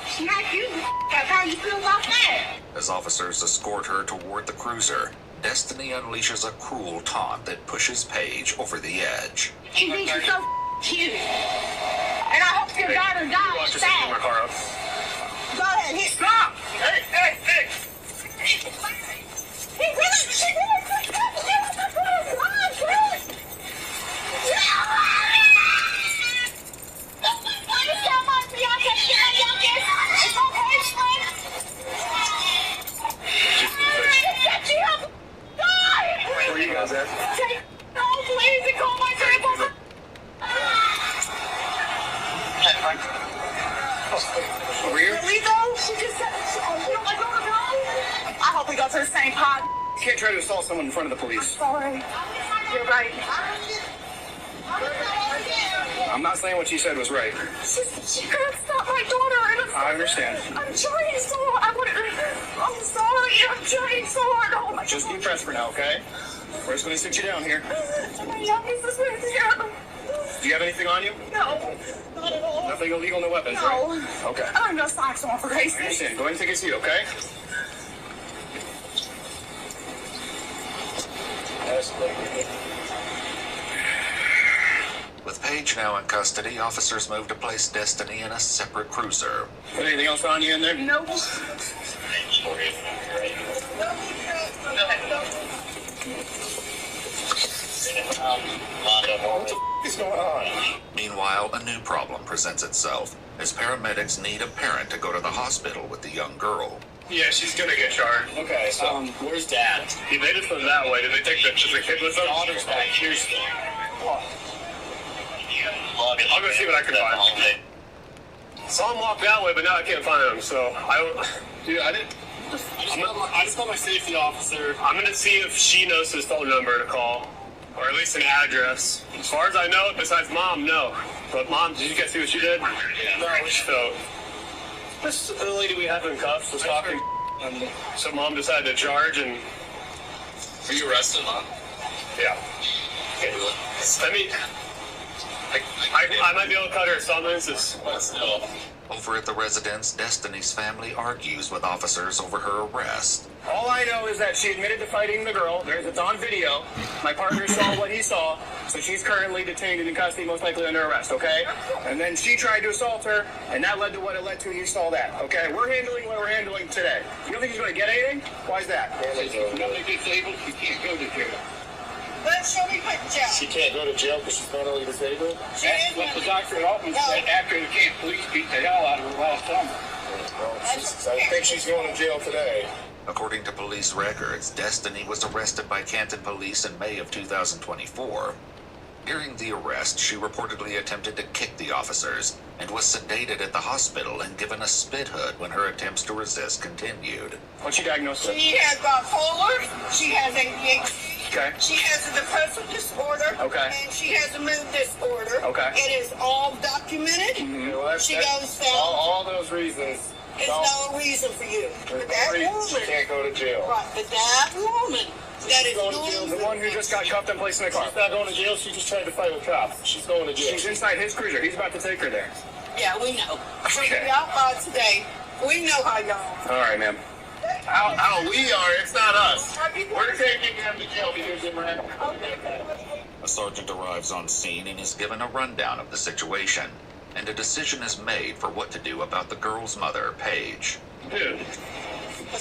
Smack you. That's how you feel about that. As officers escort her toward the cruiser, Destiny unleashes a cruel taunt that pushes Paige over the edge. You think you're so cute. And I hope your daughter dies sad. Go ahead, hit stop. Hey, hey, hey. He really, Where are you guys at? No, please, and call my grandpa. Over here? Really though? She just said, you don't like go to go? I hope we go to the same pod. You can't try to assault someone in front of the police. Sorry. You're right. I'm not saying what she said was right. She couldn't stop my daughter. I understand. I'm trying so hard. I'm sorry. I'm trying so hard. Oh my Just be pressed for now, okay? We're just going to sit you down here. My youngest is with you. Do you have anything on you? No, not at all. Nothing illegal, no weapons, No. right? Okay. I don't know socks on for I Christ's sake. understand. Go ahead and take a seat, okay? With Paige now in custody, officers move to place Destiny in a separate cruiser. Anything else on you in there? Nope. What is going on? Meanwhile, a new problem presents itself as paramedics need a parent to go to the hospital with the young girl. Yeah, she's gonna get charged. Okay, so where's Dad? They just went that way. Did they take the kid with them? Daughter's back here. I'll go see what I can find. Saw him walk that way, but now I can't find him. So I don't. Dude, I just called my safety officer. I'm gonna see if she knows his phone number to call, or at least an address. As far as I know, besides Mom, no. But Mom, did you guys see what she did? No. So this lady we have in cuffs was talking, and so Mom decided to charge. And Were you arrested, Mom? yeah. I mean, I might be able to cut her a summons. Still. Over at the residence, Destiny's family argues with officers over her arrest. All I know is that she admitted to fighting the girl. It's on video. My partner saw what he saw, so she's currently detained and in custody, most likely under arrest, okay? And then she tried to assault her, and that led to what it led to. You saw that, okay? We're handling what we're handling today. You don't think he's going to get anything? Why is that? Nobody disabled, you can't go to jail. But she'll be put in jail. She can't go to jail because she's mentally disabled? That's what the Dr. Altman said after the camp police beat the hell out of her last summer. I think she's going to jail today. According to police records, Destiny was arrested by Canton police in May of 2024. During the arrest, she reportedly attempted to kick the officers and was sedated at the hospital and given a spit hood when her attempts to resist continued. What's she diagnosed with? She has bipolar. She has ADHD. Okay. She has a depressive disorder. Okay. And she has a mood disorder. Okay. It is all documented. She goes down. All those reasons. There's no reason for you. But that woman. She can't go to jail. Right. But that woman That is going to jail. The one who just got cuffed and placed in a car. She's not going to jail. She just tried to fight with cops. She's going to jail. She's inside his cruiser. He's about to take her there. Yeah, we know. Okay. Y'all today. We know how y'all. All right, ma'am. How we are, it's not us. We're taking him to jail because of Miranda. A sergeant arrives on scene and is given a rundown of the situation, and a decision is made for what to do about the girl's mother, Paige. Dude.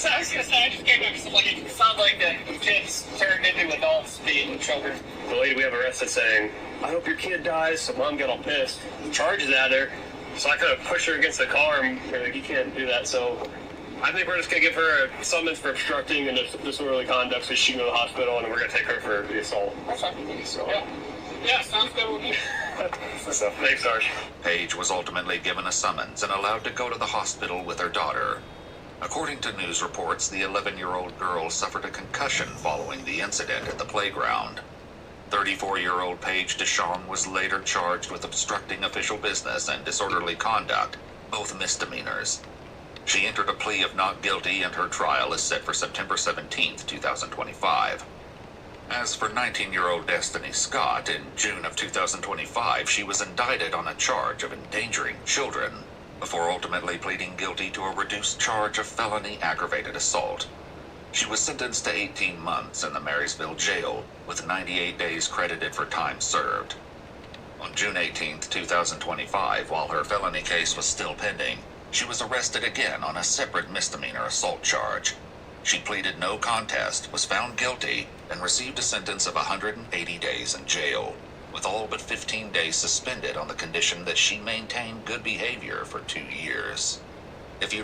I was gonna say, I just came back because like, it sounds like the kids turned into adults being children. The lady we have arrested saying, I hope your kid dies, so mom got all pissed. Charges at her, so I kind of pushed her against the car and we're like, you can't do that, so I think we're just gonna give her a summons for obstructing and disorderly conduct so she can go to the hospital and we're gonna take her for the assault. That's fine. Yeah, sounds good with me. So, thanks, Sarge. Paige was ultimately given a summons and allowed to go to the hospital with her daughter. According to news reports, the 11-year-old girl suffered a concussion following the incident at the playground. 34-year-old Paige Deshawn was later charged with obstructing official business and disorderly conduct, both misdemeanors. She entered a plea of not guilty and her trial is set for September 17, 2025. As for 19-year-old Destiny Scott, in June of 2025, she was indicted on a charge of endangering children, before ultimately pleading guilty to a reduced charge of felony aggravated assault. She was sentenced to 18 months in the Marysville jail, with 98 days credited for time served. On June 18, 2025, while her felony case was still pending, she was arrested again on a separate misdemeanor assault charge. She pleaded no contest, was found guilty, and received a sentence of 180 days in jail, with all but 15 days suspended on the condition that she maintained good behavior for 2 years. If you...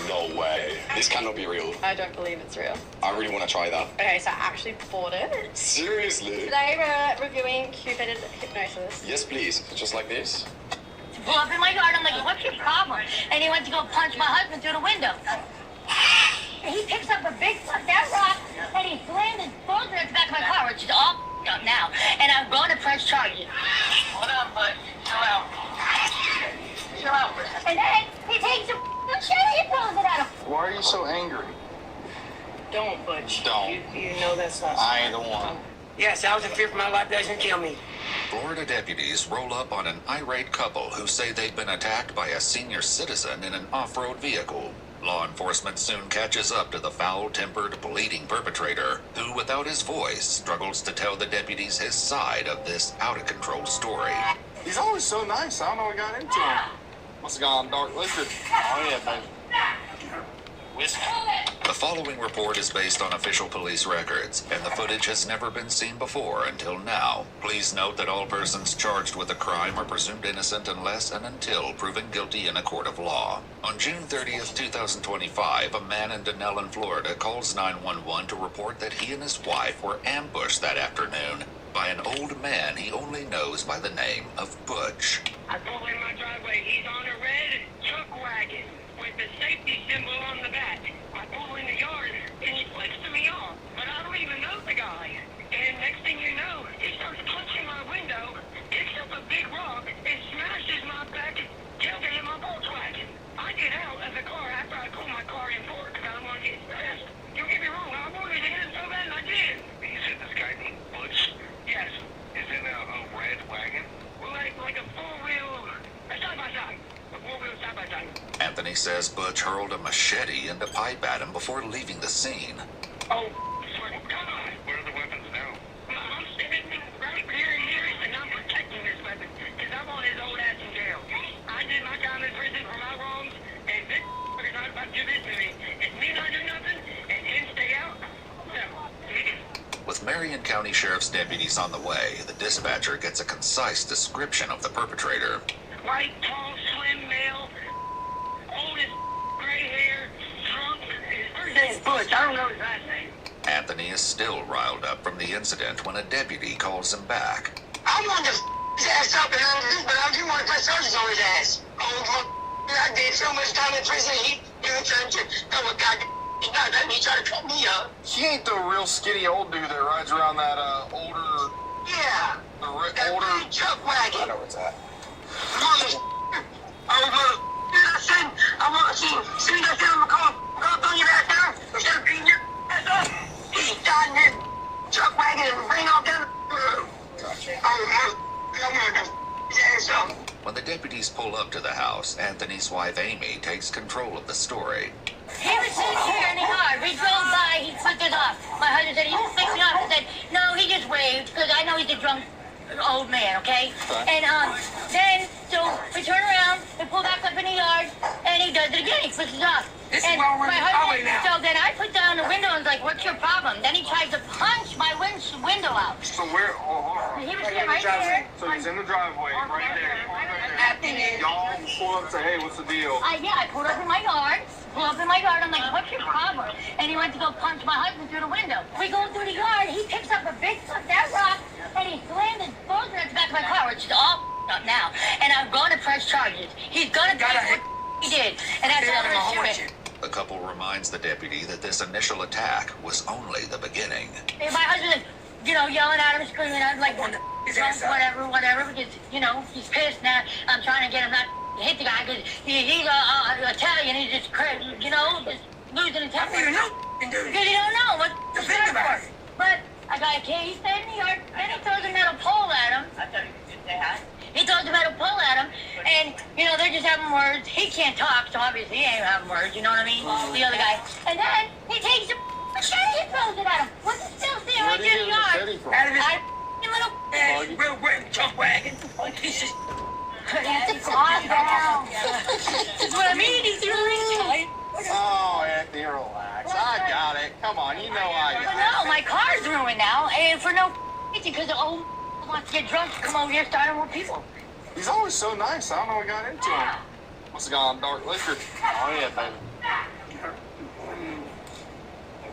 No way. This cannot be real. I don't believe it's real. I really want to try that. Okay, so I actually bought it. Seriously? Today we're reviewing Cupid hypnosis. Yes, please. Just like this. Pull up in my yard, I'm like, what's your problem? And he went to go punch my husband through the window. And he picks up a big that rock and he slammed his bones in the back of my car, which is all up now. And I'm going to press charges. Hold on, bud. Chill out. Chill out. And then he takes a machete and throws it at him. Why are you so angry? Don't, Butch. Don't. You know that's not. I ain't the one. Yes, I was in fear for my life. Doesn't kill me. Florida deputies roll up on an irate couple who say they've been attacked by a senior citizen in an off-road vehicle. Law enforcement soon catches up to the foul-tempered, bleeding perpetrator, who, without his voice, struggles to tell the deputies his side of this out-of-control story. He's always so nice. I don't know what got into him. Must have gone dark liquor. Oh, yeah, baby. Whiskey. The following report is based on official police records, and the footage has never been seen before until now. Please note that all persons charged with a crime are presumed innocent unless and until proven guilty in a court of law. On June 30th, 2025, a man in Denellen, Florida calls 911 to report that he and his wife were ambushed that afternoon by an old man he only knows by the name of Butch. I pull in my driveway. He's on a red truck wagon with the safety symbol on the back. I pull in the yard and he flicks me off, but I don't even know the guy. And next thing you know, he starts punching my window, picks up a big rock, and smashes my back tailgate in my Volkswagen. I get out of the car after I pull my car in for because I don't want to get stressed. Don't get me wrong, I wanted to hit him so bad and I did. You said this guy named Butch Yes. is in a red wagon? Well, like a four-wheel, side-by-side. A four-wheel side-by-side. Anthony says Butch hurled a machete and a pipe at him before leaving the scene. Oh, swear to God. Where are the weapons now? I'm sitting right here, and I'm protecting this weapon, because I want his old ass in jail. I did my time in prison for my wrongs, and this is not about to do this to me. It's me not do nothing, and him stay out. No. With Marion County Sheriff's deputies on the way, the dispatcher gets a concise description of the perpetrator. White, tall, slim male, old as gray hair, drunk. His first name is Butch. I don't know his last name. Anthony is still riled up from the incident when a deputy calls him back. I wanted to his ass up and but I didn't want to press charges on his ass. I did so much time in prison. He turned to come a goddamn. He tried to cut me up. He ain't the real skinny old dude that rides around that older. Yeah. The older truck wagon. I know where it's at. I want to see you. As soon as I sit on the car, I'm throwing your ass down. Instead of beating your ass up, he's starting his truck wagon and bring all down the road. When the deputies pull up to the house, Anthony's wife Amy takes control of the story. He was sitting here in the yard. We drove by. He flicked it off. My husband said he was flicking off. I said, no, he just waved because I know he's a drunk old man, okay? And then, so we turn around, we pull back up in the yard, and he does it again. He flicks it off. This and is where we're my in the highway husband, now. so then I put down the window and was like, what's your problem? Then he tries to punch my window out. So where? He was sitting right there. So he's in the driveway, right there. Y'all pull up and say, hey, what's the deal? Yeah, I pulled up in my yard. I'm like, what's your problem? And he went to go punch my husband through the window. We go through the yard. He picks up a big that rock and he slammed his both at the back of my car, which is all up now. And I'm going to press charges. He's going to press what he did. And that's another shit. The couple reminds the deputy that this initial attack was only the beginning. And my husband, yelling at him, screaming at him, like, whatever, because, he's pissed now. I'm trying to get him not to hit the guy because he's Italian. He's just crazy, just losing his temper. Because he don't know what to think about it. But I got a kid, he stayed in the yard, and he throws a metal pole at him. I thought he was just that. He throws a metal pole at him, and, they're just having words. He can't talk, so obviously he ain't having words, you know what I mean? The other guy. And then he takes the machete and throws it at him. What's he still sitting right there in the yard? Out of his little real junk wagon. He's just... Calm down. That's what I mean. He's really... Oh, Anthony, relax. I got it. Come on, you know I got it. No, my car's ruined now, and for no reason, because the old wants to get drunk to come over here starting with people. He's always so nice. I don't know what got into him. Must have gone dark liquor. Oh, yeah, baby.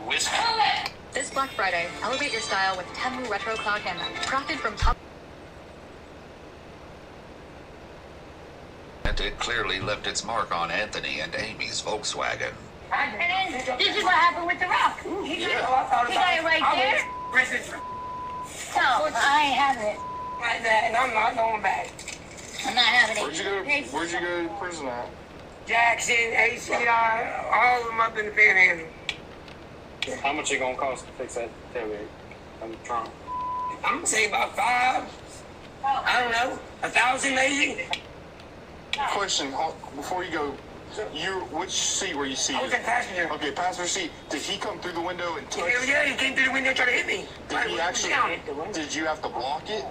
Whiskey. This Black Friday, elevate your style with Temu Retro Cloud Handbag, crafted from top. And it clearly left its mark on Anthony and Amy's Volkswagen. And then this is what happened with the rock. He got it right there. So, I ain't having it. Like that, and I'm not going back. I'm not having it. Where'd you go to prison at? Jackson, ACI, all of them up in the panhandle. How much it gonna cost to fix that tailgate on the trunk? I'm gonna say about 5. I don't know, 1,000 maybe. Question, before you go, which seat were you seated? I was in passenger. Okay, passenger seat. Did he come through the window and touch? Yeah, he came through the window and tried to hit me. Did you have to block it?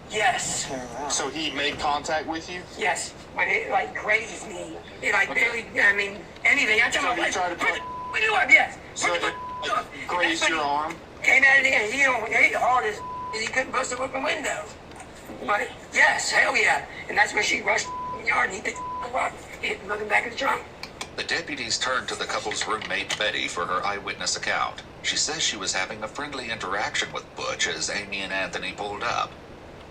Yes. So he made contact with you? Yes, but it grazed me. It barely, anything. I told him, tried to put the window up, yes. So it grazed your arm? Came at it again. He hit hard as he couldn't bust the open window. But yes, hell yeah. And that's when she rushed in the yard and he picked the rock, hit looking back in the trunk. The deputies turned to the couple's roommate Betty for her eyewitness account. She says she was having a friendly interaction with Butch as Amy and Anthony pulled up.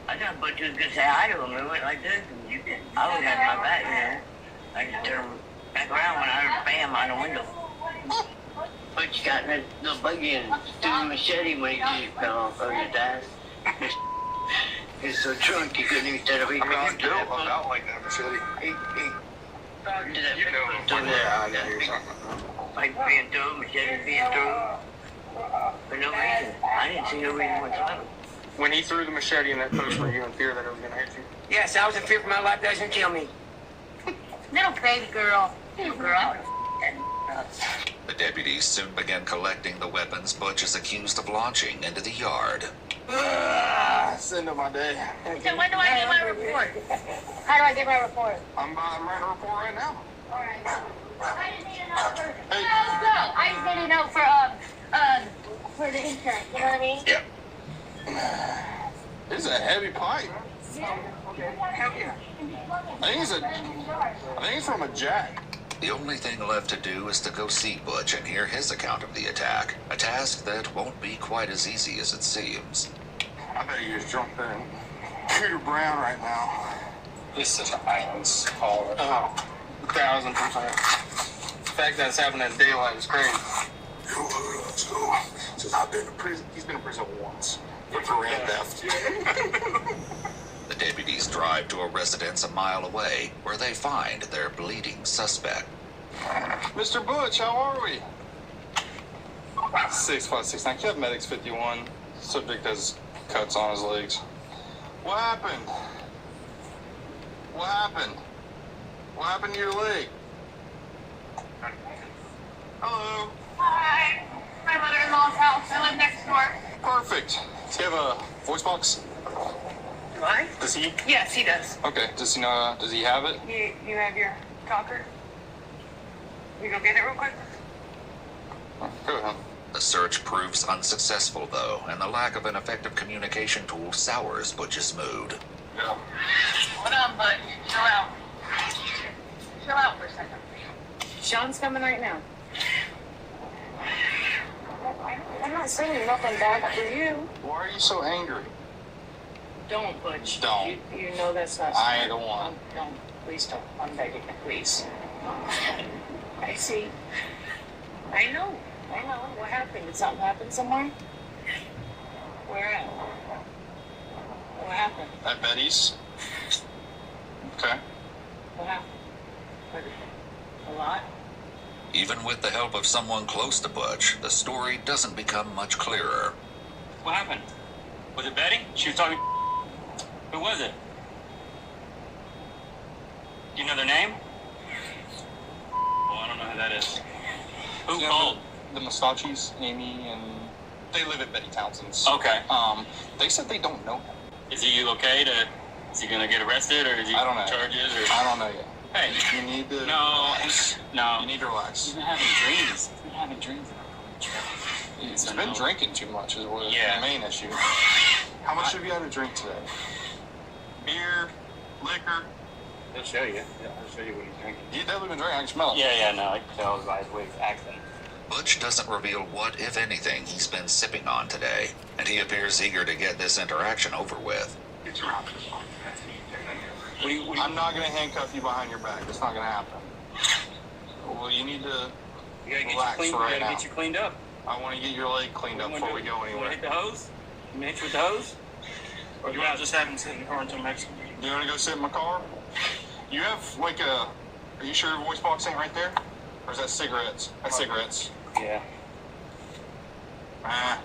I thought Butch was gonna say hi to him. We went like this, and you did. I was having my back there. I just turned back around when I heard bam on the window. Butch got in that little buggy and threw the machete when he just fell off of his ass. He's so drunk he couldn't even stand up. He crawled to that boat. Out like that machete. He crawled to that boat. Like being thrown, machete being thrown. For no reason. I didn't see no reason whatsoever. When he threw the machete in that post, were you in fear that it was going to hit you? Yes, I was in fear for my life. That doesn't kill me. Little baby girl. Little girl. The deputies soon began collecting the weapons Butch is accused of launching into the yard. End of my day. So when do I get my report? How do I get my report? I'm writing a report right now. All right. I just need to know for... I just need to know for the insurance. You know what I mean? Yeah. This is a heavy pipe. I think it's from a jack. The only thing left to do is to go see Butch and hear his account of the attack, a task that won't be quite as easy as it seems. I bet you just jumped in Cooter Brown right now. This is Islands call it. 1,000%. The fact that it's happening in daylight is crazy. Since I've been to prison, he's been in prison once for grand theft. The Deputies drive to a residence a mile away where they find their bleeding suspect. Mr. Butch, how are we? 6569. Kev Medics 51. Subject has cuts on his legs. What happened? What happened? What happened to your leg? Hello. Hi. My mother-in-law's house. I live next door. Perfect. Does he have a voice box? Why? Does he? Yes, he does. Okay. Does he know? Does he have it? You have your talker? You go get it real quick? Oh, go ahead. The search proves unsuccessful, though, and the lack of an effective communication tool sours Butch's mood. Yeah. Hold on, bud. Chill out. Chill out for a second. Sean's coming right now. I'm not saying nothing bad for you. Why are you so angry? Don't, Butch. Don't. You know that's not. I ain't the one. Don't. Please don't. I'm begging you, please. I see. I know. What happened? Did something happen somewhere? Where at? What happened? At Betty's. Okay. What happened? A lot? Even with the help of someone close to Butch, the story doesn't become much clearer. What happened? Was it Betty? She was talking. Who was it? Do you know their name? Oh, I don't know who that is. Who called? The Mustachis, Amy, and they live at Betty Townsend's. Okay. They said they don't know him. Is he okay to? Is he gonna get arrested or is he I don't know. charges or? I don't know yet. Hey, You need to. no. You need to relax. He's been having dreams. He's been having dreams. He's been drinking too much, is what Yeah. the main issue. How much have you had to drink today? Beer, liquor. He'll show you. Yeah, I'll show you what he's drinking. You definitely been drinking. I can smell it. Yeah, no, I can tell by his way he's acting. Butch doesn't reveal what, if anything, he's been sipping on today, and he appears eager to get this interaction over with. I'm not going to handcuff you behind your back. It's not going to happen. Well, you need to relax for right now. Get you cleaned up. I want to get your leg cleaned up before we go You want anywhere. to hit the hose? You want to hit you with the hose? Or you want to just have him sit in the car until next? Do you want to go sit in my car? You have like a. Are you sure your voice box ain't right there? Or is that cigarettes? That's cigarettes. Yeah. Alright.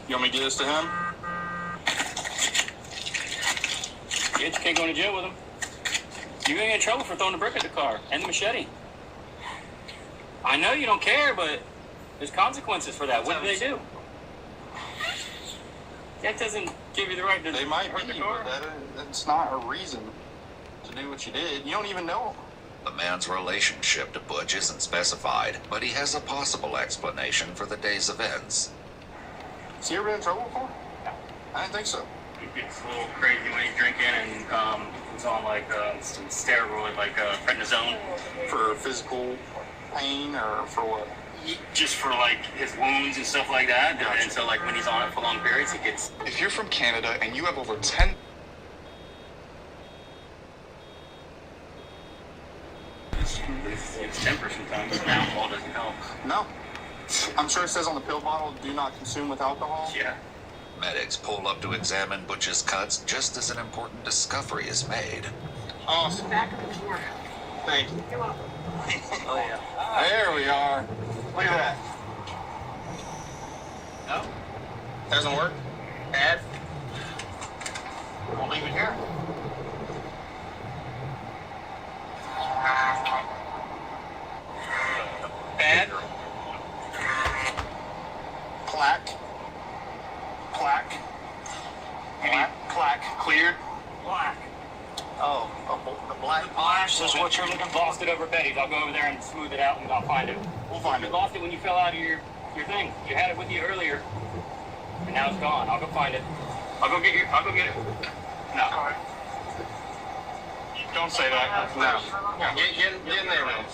You want me to give this to him? Yeah, you can't go into jail with him. You're gonna get in trouble for throwing the brick at the car and the machete. I know you don't care, but there's consequences for that. What did they do? That doesn't give you the right to They might hurt be, the car. but that's not a reason to do what you did. You don't even know him. The man's relationship to Butch isn't specified, but he has a possible explanation for the day's events. Has he ever been in trouble before? No. I didn't think so. He gets a little crazy when he's drinking and he's on like some steroid, like prednisone. For physical pain or for what? Just for like his wounds and stuff like that. Gotcha. And so like when he's on it for long periods, he gets. If you're from Canada and you have over 10 It's temper sometimes, and alcohol doesn't help. No. I'm sure it says on the pill bottle, do not consume with alcohol. Yeah. Medics pull up to examine Butch's cuts just as an important discovery is made. Awesome. Back of the floor. Thank you. You're welcome. Oh yeah. There we are. Look at that. No? Doesn't work? Add? We'll leave it here. Bad. Plaque. Plaque cleared. Black. Oh, the black This is what you're looking for. Lost it over Betty's. I'll go over there and smooth it out and I'll find it. We'll find You it. lost it when you fell out of your thing. You had it with you earlier. And now it's gone. I'll go find it. I'll go get it. No. Don't say that. No. Get in there, man.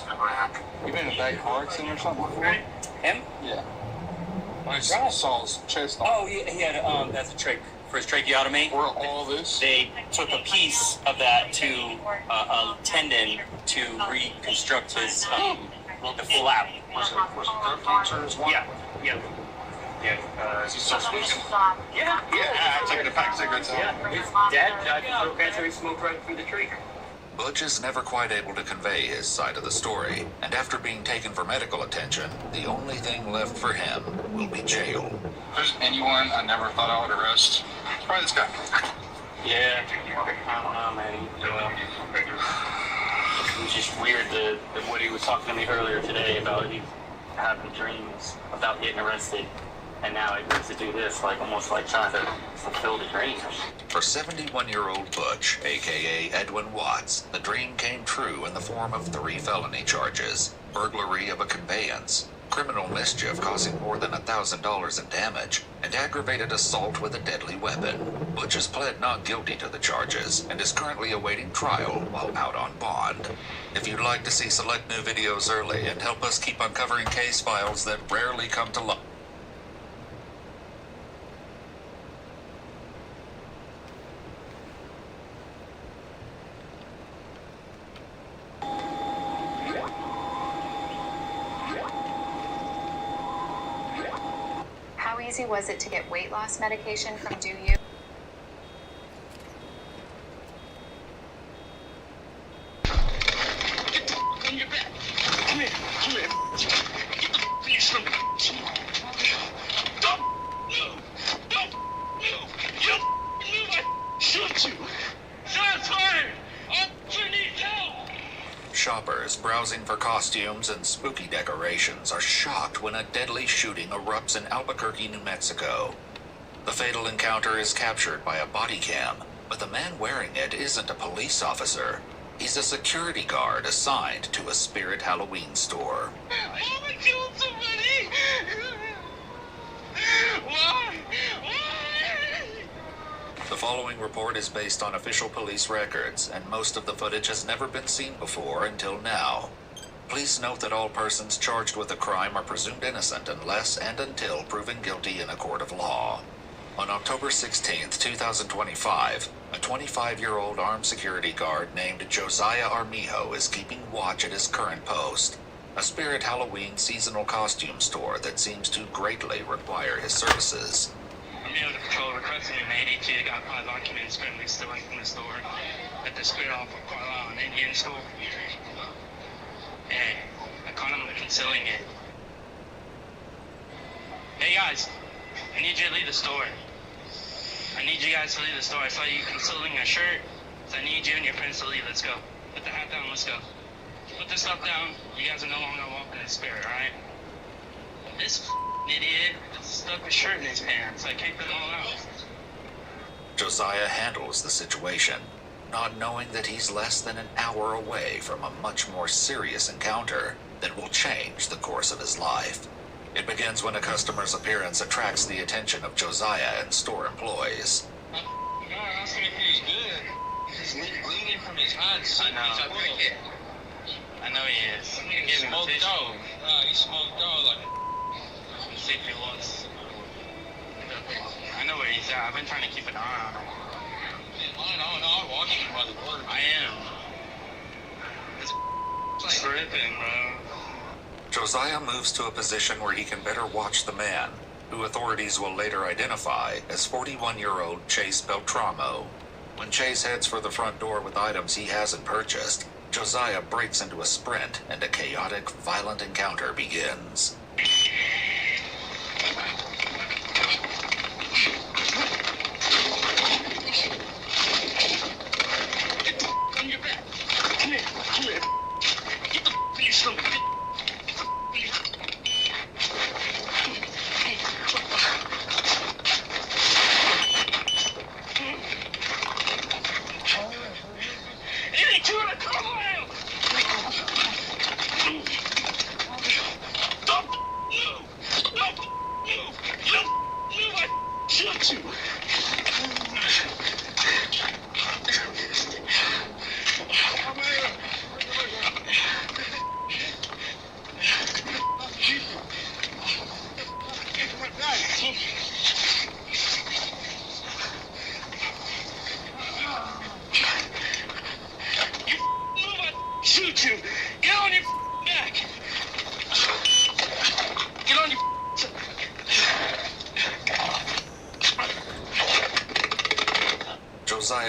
You been in a bad car accident or something before? Him? Yeah. I saw his chest on. Oh, he had that's a trach for his tracheotomy. Where all this? They took a piece of that to a tendon to reconstruct his the full out. Was it throat cancer as well? Yeah. Yeah, is he still smoking? Yeah, I took it a pack of cigarettes out. Yeah, his dad died from throat cancer. He smoked right through the tree. Butch is never quite able to convey his side of the story, and after being taken for medical attention, the only thing left for him will be jail. If there's anyone I never thought I would arrest, it's probably this guy. Yeah, I don't know, man. It was just weird that what he was talking to me earlier today about he having dreams about getting arrested, and now he gets to do this, like almost like trying to fulfill the dreams. For 71-year-old Butch, aka Edwin Watts, the dream came true in the form of 3 felony charges: burglary of a conveyance, criminal mischief causing more than $1,000 in damage, and aggravated assault with a deadly weapon. Butch has pled not guilty to the charges and is currently awaiting trial while out on bond. If you'd like to see select new videos early and help us keep uncovering case files that rarely come to light, How easy was it to get weight loss medication from Do You? On your back. Come here. Get the piece from me. Don't move. You move, I shoot you. Shots fired. Officer needs help. shoppers browsing for costumes and spooky decorations are shocked when a deadly shooting erupts in Albuquerque, New Mexico. The fatal encounter is captured by a body cam, but the man wearing it isn't a police officer. He's a security guard assigned to a Spirit Halloween store. I killed somebody. Why? The following report is based on official police records, and most of the footage has never been seen before until now. Please note that all persons charged with a crime are presumed innocent unless and until proven guilty in a court of law. On October 16, 2025, a 25-year-old armed security guard named Josiah Armijo is keeping watch at his current post, a Spirit Halloween seasonal costume store that seems to greatly require his services. I'm able to patrol a request in an ADT that got 5 documents currently stolen from the store at the Spirit off of Carlisle, an Indian store. And I caught him concealing it. Hey guys, I need you to leave the store. I need you guys to leave the store. I saw you concealing a shirt, so I need you and your friends to leave. Let's go. Put the hat down, let's go. Put this stuff down. You guys are no longer welcome in the Spirit, alright? This idiot stuck a shirt in his pants. I kicked them all out. Josiah handles the situation, not knowing that he's less than an hour away from a much more serious encounter that will change the course of his life. It begins when a customer's appearance attracts the attention of Josiah and store employees. God, I said he was good. He's bleeding from his eyes. I know. I know he is. He smoked dog. He smoked dog like a... See if he was. I know where he's at. I've been trying to keep an eye on him. No, I'm watching him by the word. I am. It's tripping, bro. Josiah moves to a position where he can better watch the man, who authorities will later identify as 41-year-old Chase Beltramo. When Chase heads for the front door with items he hasn't purchased, Josiah breaks into a sprint and a chaotic, violent encounter begins. On your back. Come here. Get the piece from me. Stop!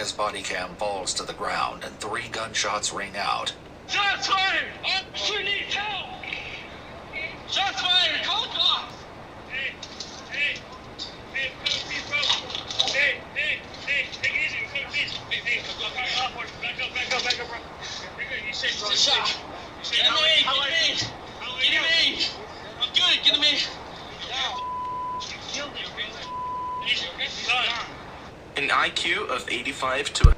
Josiah's body cam falls to the ground and 3 gunshots ring out. Shots fired! Officer needs help! Shots fired! Call the cops! Hey, take it easy, please. Hey, back up, bro. You safe, bro. Get him in! I'm good, get him in! An IQ of 85 to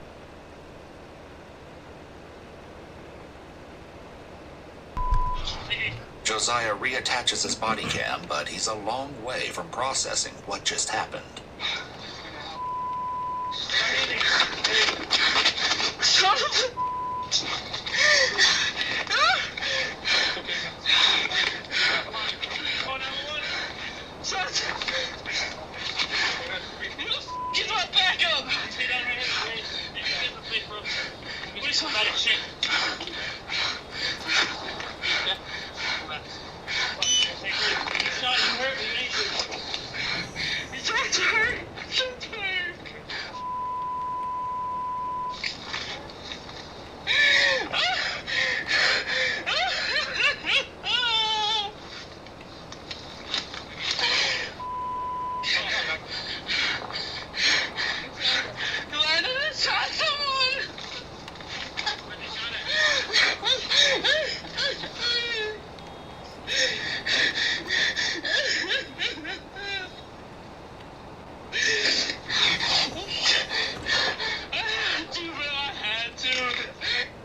Josiah reattaches his body cam, but he's a long way from processing what just happened. Get my back up! We somebody shit.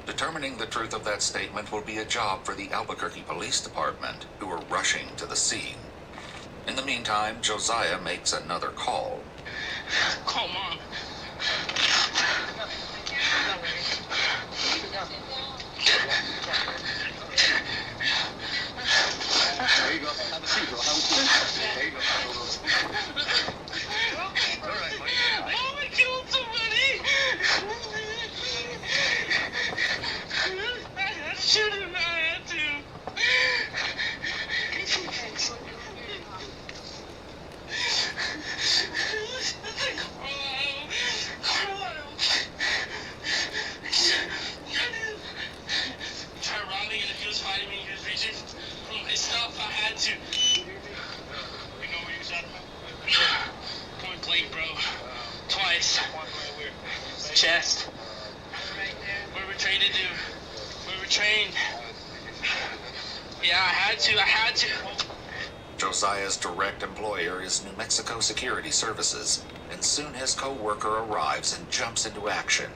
Determining the truth of that statement will be a job for the Albuquerque Police Department, who are rushing to the scene. In the meantime, Josiah makes another call. Call Mom. There you go. Have a seat, bro. Have a seat. There you go. All right, buddy. Mom, I killed somebody! I had to shoot him. I had to. Try robbing and if he was fighting me, he was reaching for my stuff. I had to. You know where you shot him? Point blank, bro. Twice. Chest. What we're trained to do. We were trained. Yeah, I had to. Josiah's direct employer is New Mexico Security Services, and soon his co-worker arrives and jumps into action.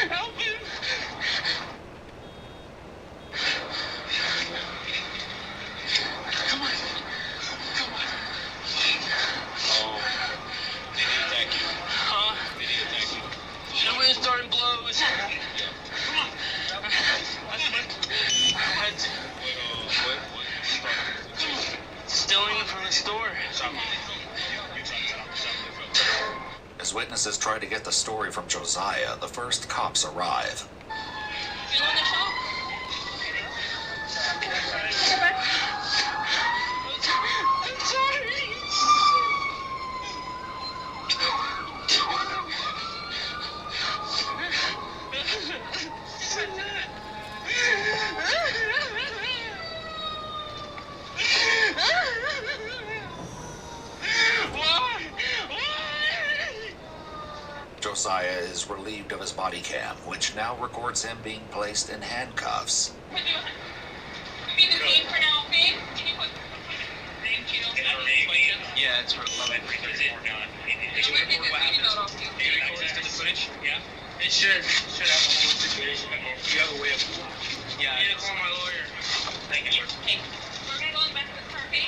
Help him! Come on. Oh. Did he attack you? Huh? Did he attack you? The wind's starting blows. Come on. What Stealing from the store. As witnesses try to get the story from Josiah, the first cops arrive. Josiah is relieved of his body cam, which now records him being placed in handcuffs. Be the same for now, okay? Can you put Yeah, it's for 11. Did you record what happened? Did you record the footage? Yeah. It should have the whole situation. You have a way of. Yeah. You need to call my lawyer. Thank you. Hey, we're gonna go back to the car, okay?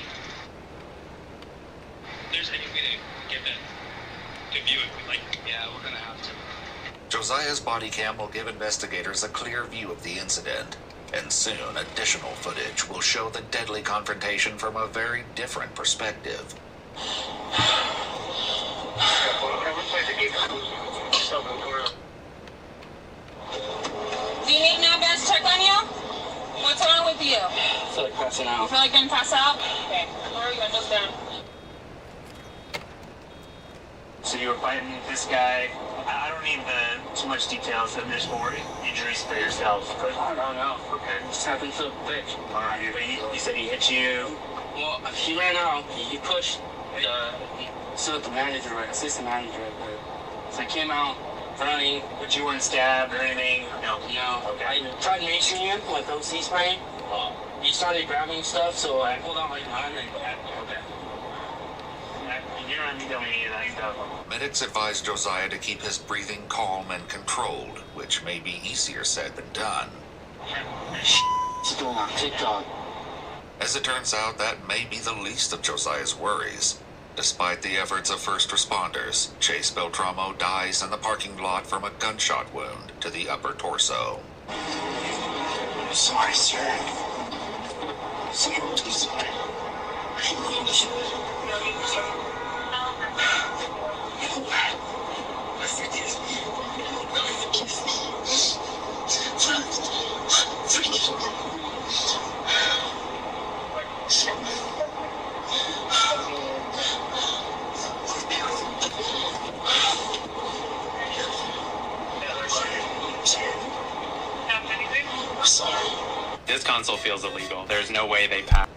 There's any way to get that. To view it, like, yeah, we're gonna have to. Josiah's body cam will give investigators a clear view of the incident, and soon additional footage will show the deadly confrontation from a very different perspective. Do you need an ambulance to check on you? What's wrong with you? I feel like passing out. You feel like you're gonna pass out? Okay, where are you? Just down. So you were fighting this guy. I don't need too much details. There's more injuries for yourself. I don't know. Okay. Just happened so quick. All right. But you said he hit you. Well, he ran out. He pushed the manager, assistant manager right there. So I came out running. But you weren't stabbed or anything? No. No. Okay. I tried making him with OC spray. He started grabbing stuff, so I pulled out my gun and okay. You don't have to tell me any of that stuff. Medics advise Josiah to keep his breathing calm and controlled, which may be easier said than done. He's doing on TikTok. As it turns out, that may be the least of Josiah's worries. Despite the efforts of first responders, Chase Beltramo dies in the parking lot from a gunshot wound to the upper torso. I'm sorry, sir. I'm too sorry. This console feels illegal. There's no way they pass.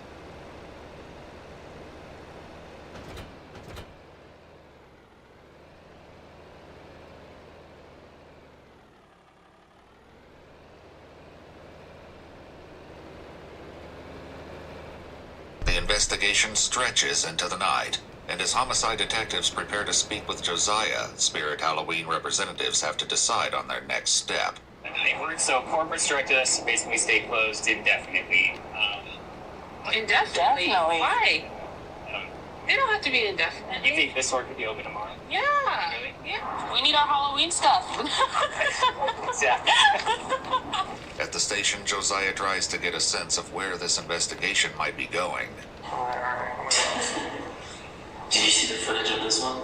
The investigation stretches into the night, and as homicide detectives prepare to speak with Josiah, Spirit Halloween representatives have to decide on their next step. So corporate's directed us to basically stay closed indefinitely. Indefinitely? Why? They don't have to be indefinite. You think this store could be open tomorrow? Yeah. Really? Yeah. We need our Halloween stuff. Exactly. At the station, Josiah tries to get a sense of where this investigation might be going. Did you see the footage of this one?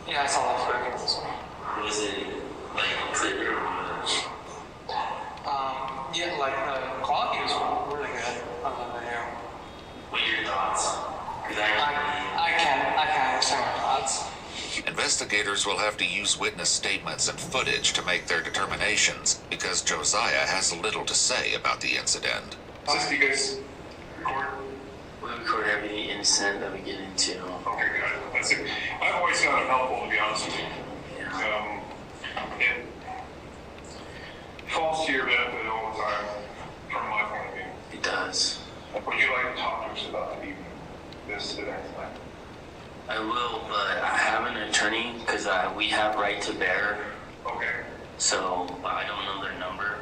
Yeah, I saw the footage of this one. Was it like clear or Yeah, like the quality was really good of the video. what are your thoughts? Because I can't understand my thoughts. Investigators will have to use witness statements and footage to make their determinations because Josiah has little to say about the incident. Is this because record? we record every incident that we get into. Okay, good. That's it. I've always found it helpful, to be honest with you. It falls to your benefit all the time, from my point of view. It does. Would you like to talk to us about this event tonight? I will, but I have an attorney because we have right to bear. Okay. So I don't know their number.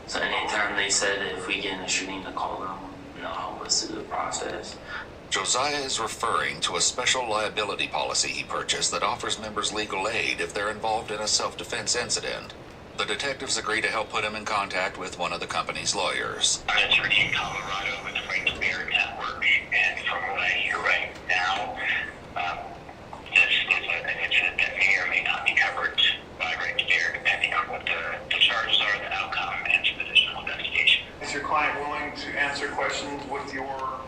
So anytime they said if we get in a shooting to call them, and they'll help us through the process. Josiah is referring to a special liability policy he purchased that offers members legal aid if they're involved in a self-defense incident. The detectives agree to help put him in contact with one of the company's lawyers. I'm an attorney in Colorado with the Right to Bear Network, and from what I hear right now, this is an incident that may or may not be covered by Right to Bear, depending on what the charges are, the outcome, and some additional investigation. Is your client willing to answer questions with your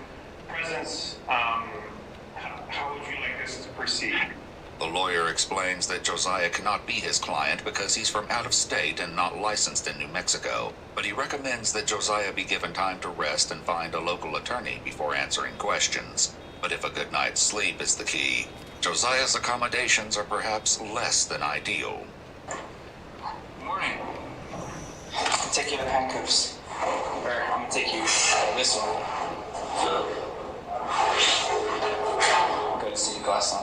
presence? How would you like this to proceed? The lawyer explains that Josiah cannot be his client because he's from out of state and not licensed in New Mexico, but he recommends that Josiah be given time to rest and find a local attorney before answering questions. But if a good night's sleep is the key, Josiah's accommodations are perhaps less than ideal. Good morning. I'll take you in handcuffs. Or I'm gonna take you this one. Go to see your glass on.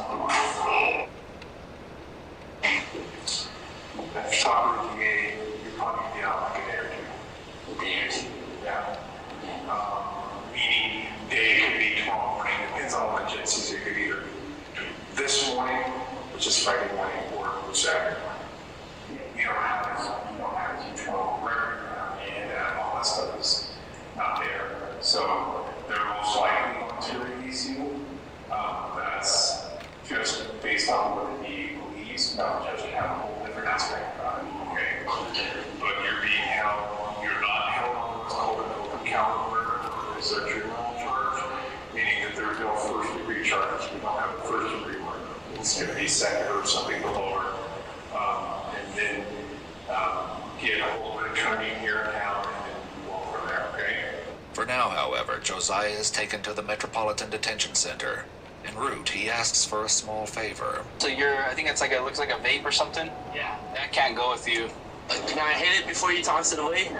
That shot with the DA, you're probably be out like a day or two. A day or two? Yeah. Meaning day could be tomorrow morning, depends on what agencies it could either this morning, which is Friday morning, or Saturday. You don't have control record, and all that stuff is not there. So they're most likely going to release you. That's just based on what the DA believes. Now, the judge can have a whole different aspect of it. Okay. But you're being held, you're not held on what's called an open count order, it's a criminal charge, meaning that there's no first degree charge. We don't have a first degree murder. It's going to be now, however, Josiah is taken to the Metropolitan Detention Center. En route, he asks for a small favor. So I think it's it looks like a vape or something? Yeah. That can't go with you. Can I hit it before you toss it away?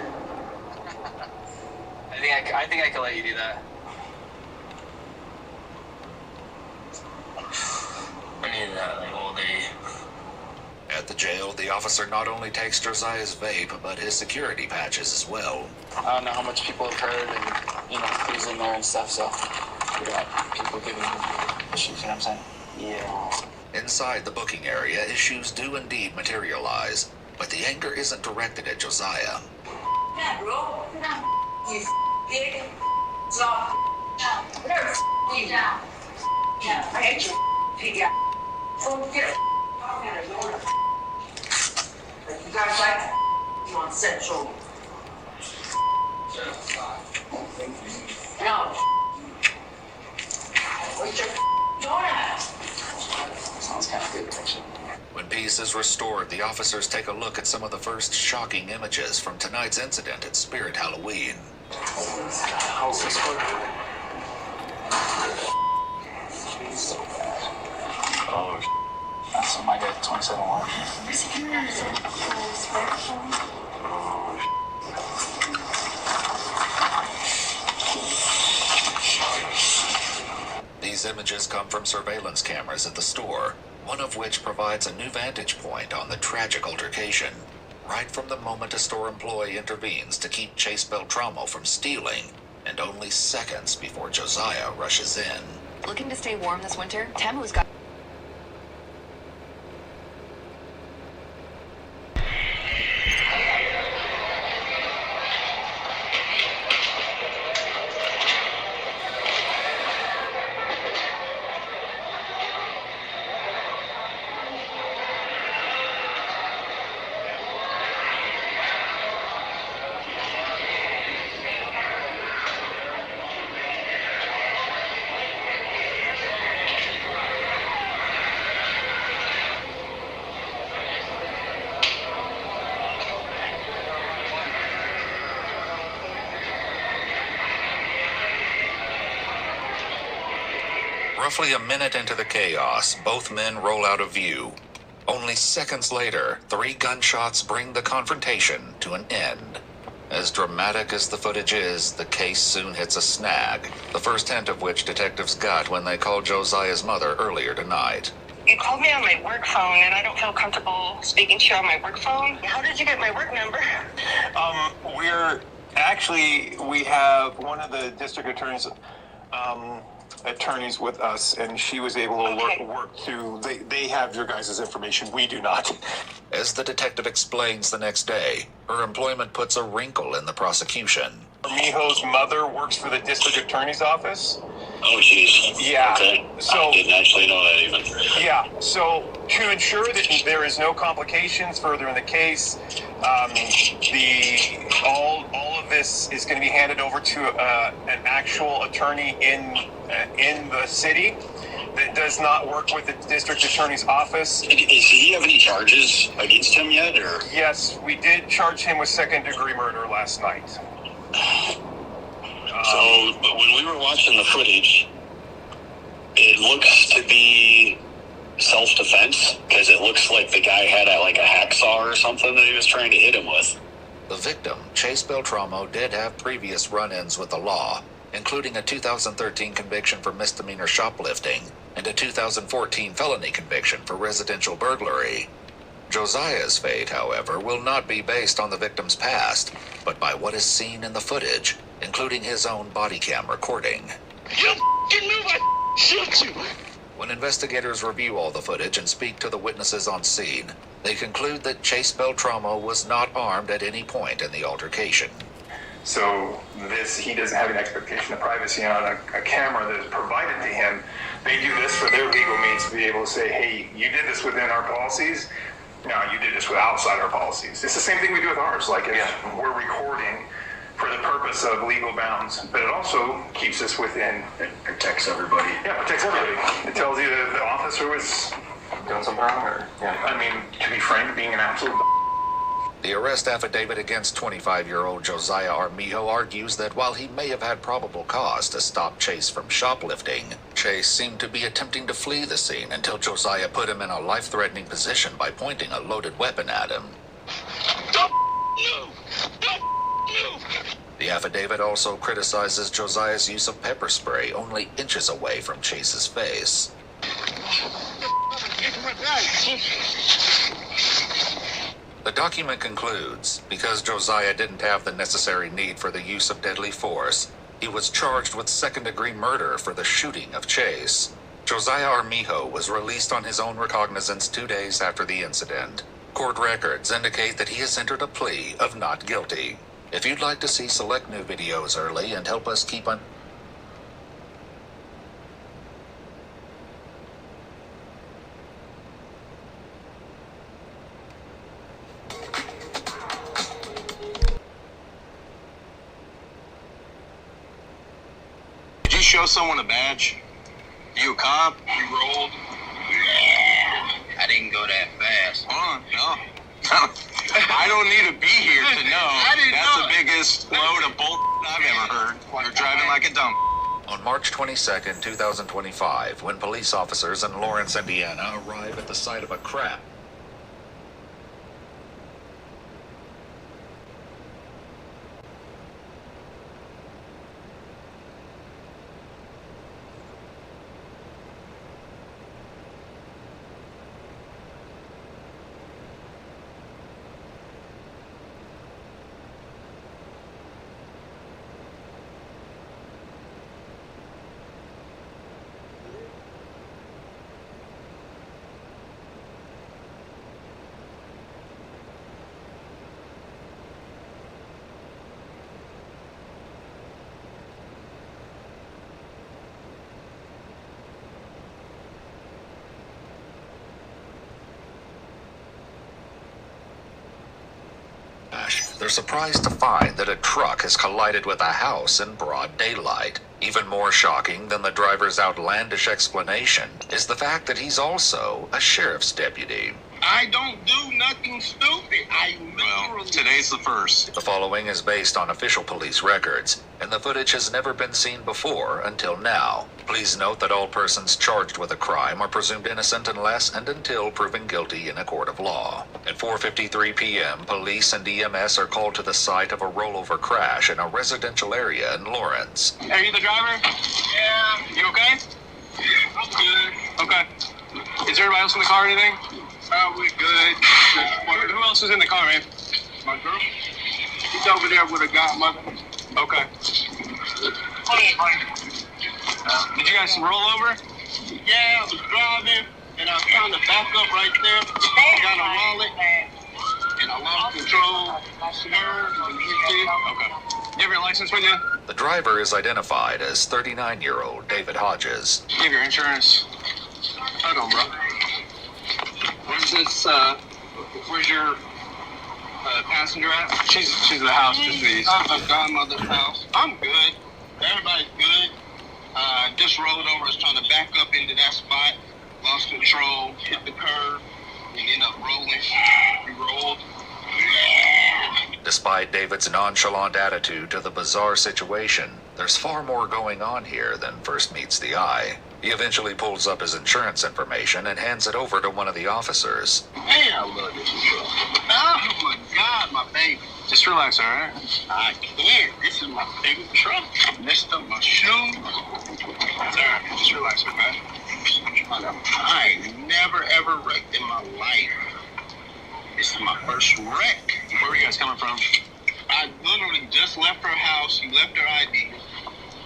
I think I can let you do that. I need that all day. At the jail, the officer not only takes Josiah's vape, but his security patches as well. I don't know how much people have heard and, who's in there and stuff, so we got people giving issues, you know what I'm saying? Yeah. Inside the booking area, issues do indeed materialize, but the anger isn't directed at Josiah. Yeah, bro. You big drop. Whatever you down. Yeah, I hate you. Pig out. Oh, get it. You guys like that? You want Central? No. Where's your going at? Sounds kind of good, actually. When peace is restored, the officers take a look at some of the first shocking images from tonight's incident at Spirit Halloween. How's this work? So bad. Oh, that's my guy, 27-1. These images come from surveillance cameras at the store, one of which provides a new vantage point on the tragic altercation. Right from the moment a store employee intervenes to keep Chase Beltramo from stealing, and only seconds before Josiah rushes in. Looking to stay warm this winter? Temu's got... Roughly a minute into the chaos, both men roll out of view. Only seconds later, 3 gunshots bring the confrontation to an end. As dramatic as the footage is, the case soon hits a snag, the first hint of which detectives got when they called Josiah's mother earlier tonight. You called me on my work phone, and I don't feel comfortable speaking to you on my work phone. How did you get my work number? We have one of the district attorneys with us, and she was able to work through. They have your guys' information. We do not. As the detective explains the next day, her employment puts a wrinkle in the prosecution. Miho's mother works for the district attorney's office. Oh, jeez. Yeah. Okay. So I didn't actually know that even. Yeah. So to ensure that there is no complications further in the case, all of this is going to be handed over to an actual attorney in the city that does not work with the district attorney's office. Does he have any charges against him yet, or? Yes, we did charge him with second-degree murder last night. But when we were watching the footage, it looks to be self-defense, because it looks like the guy had a hacksaw or something that he was trying to hit him with. The victim, Chase Beltramo, did have previous run-ins with the law, including a 2013 conviction for misdemeanor shoplifting and a 2014 felony conviction for residential burglary. Josiah's fate, however, will not be based on the victim's past, but by what is seen in the footage, including his own body cam recording. You f***ing move, I shoot you! When investigators review all the footage and speak to the witnesses on scene, they conclude that Chase Beltramo was not armed at any point in the altercation. So he doesn't have an expectation of privacy on a camera that is provided to him. They do this for their legal means to be able to say, hey, you did this within our policies. No, you did this outside our policies. It's the same thing we do with ours. We're recording for the purpose of legal bounds, but it also keeps us within. It protects everybody. Yeah, it protects everybody. It tells you that the officer was doing something wrong, or I mean, to be frank, being an absolute. The arrest affidavit against 25-year-old Josiah Armijo argues that while he may have had probable cause to stop Chase from shoplifting, Chase seemed to be attempting to flee the scene until Josiah put him in a life-threatening position by pointing a loaded weapon at him. Don't move! Don't move! The affidavit also criticizes Josiah's use of pepper spray only inches away from Chase's face. The document concludes, because Josiah didn't have the necessary need for the use of deadly force, he was charged with second-degree murder for the shooting of Chase. Josiah Armijo was released on his own recognizance 2 days after the incident. Court records indicate that he has entered a plea of not guilty. If you'd like to see select new videos early and help us keep on... Did you show someone a badge? You a cop? You rolled? I didn't go that fast. Hold on, no. I don't need to be here to know. That's the biggest load of bull I've ever heard. You're driving like a dump. On March 22, 2025, when police officers in Lawrence, Indiana arrive at the site of a crash, they're surprised to find that a truck has collided with a house in broad daylight. Even more shocking than the driver's outlandish explanation is the fact that he's also a sheriff's deputy. I don't do nothing stupid. Well, today's the first. The following is based on official police records, and the footage has never been seen before until now. Please note that all persons charged with a crime are presumed innocent unless and until proven guilty in a court of law. At 4:53 p.m., police and EMS are called to the site of a rollover crash in a residential area in Lawrence. Are you the driver? Yeah. You okay? I'm good. Okay. Is everybody else in the car or anything? We're good. Who else is in the car, man? My girl? She's over there with a godmother. Okay. Did you guys roll over? Yeah, I was driving, and I was trying to back up right there. I got a wallet, and I lost control. I swerved and hit it. Okay. You have your license with you? The driver is identified as 39-year-old David Hodges. You have your insurance? Hold on, bro. Where's your passenger at? She's at the house, just these. At godmother's house. I'm good. Everybody's good. Just rolled over. I was trying to back up into that spot. Lost control. Hit the curb. And ended up rolling. We rolled. Despite David's nonchalant attitude to the bizarre situation, there's far more going on here than first meets the eye. He eventually pulls up his insurance information and hands it over to one of the officers. Man, I love this truck. Oh my God, my baby. Just relax, all right? I can't. This is my favorite truck. Messed up my shoe. Sorry, just relax, man. I ain't never ever wrecked in my life. This is my first wreck. Where were you guys coming from? I literally just left her house. She left her ID.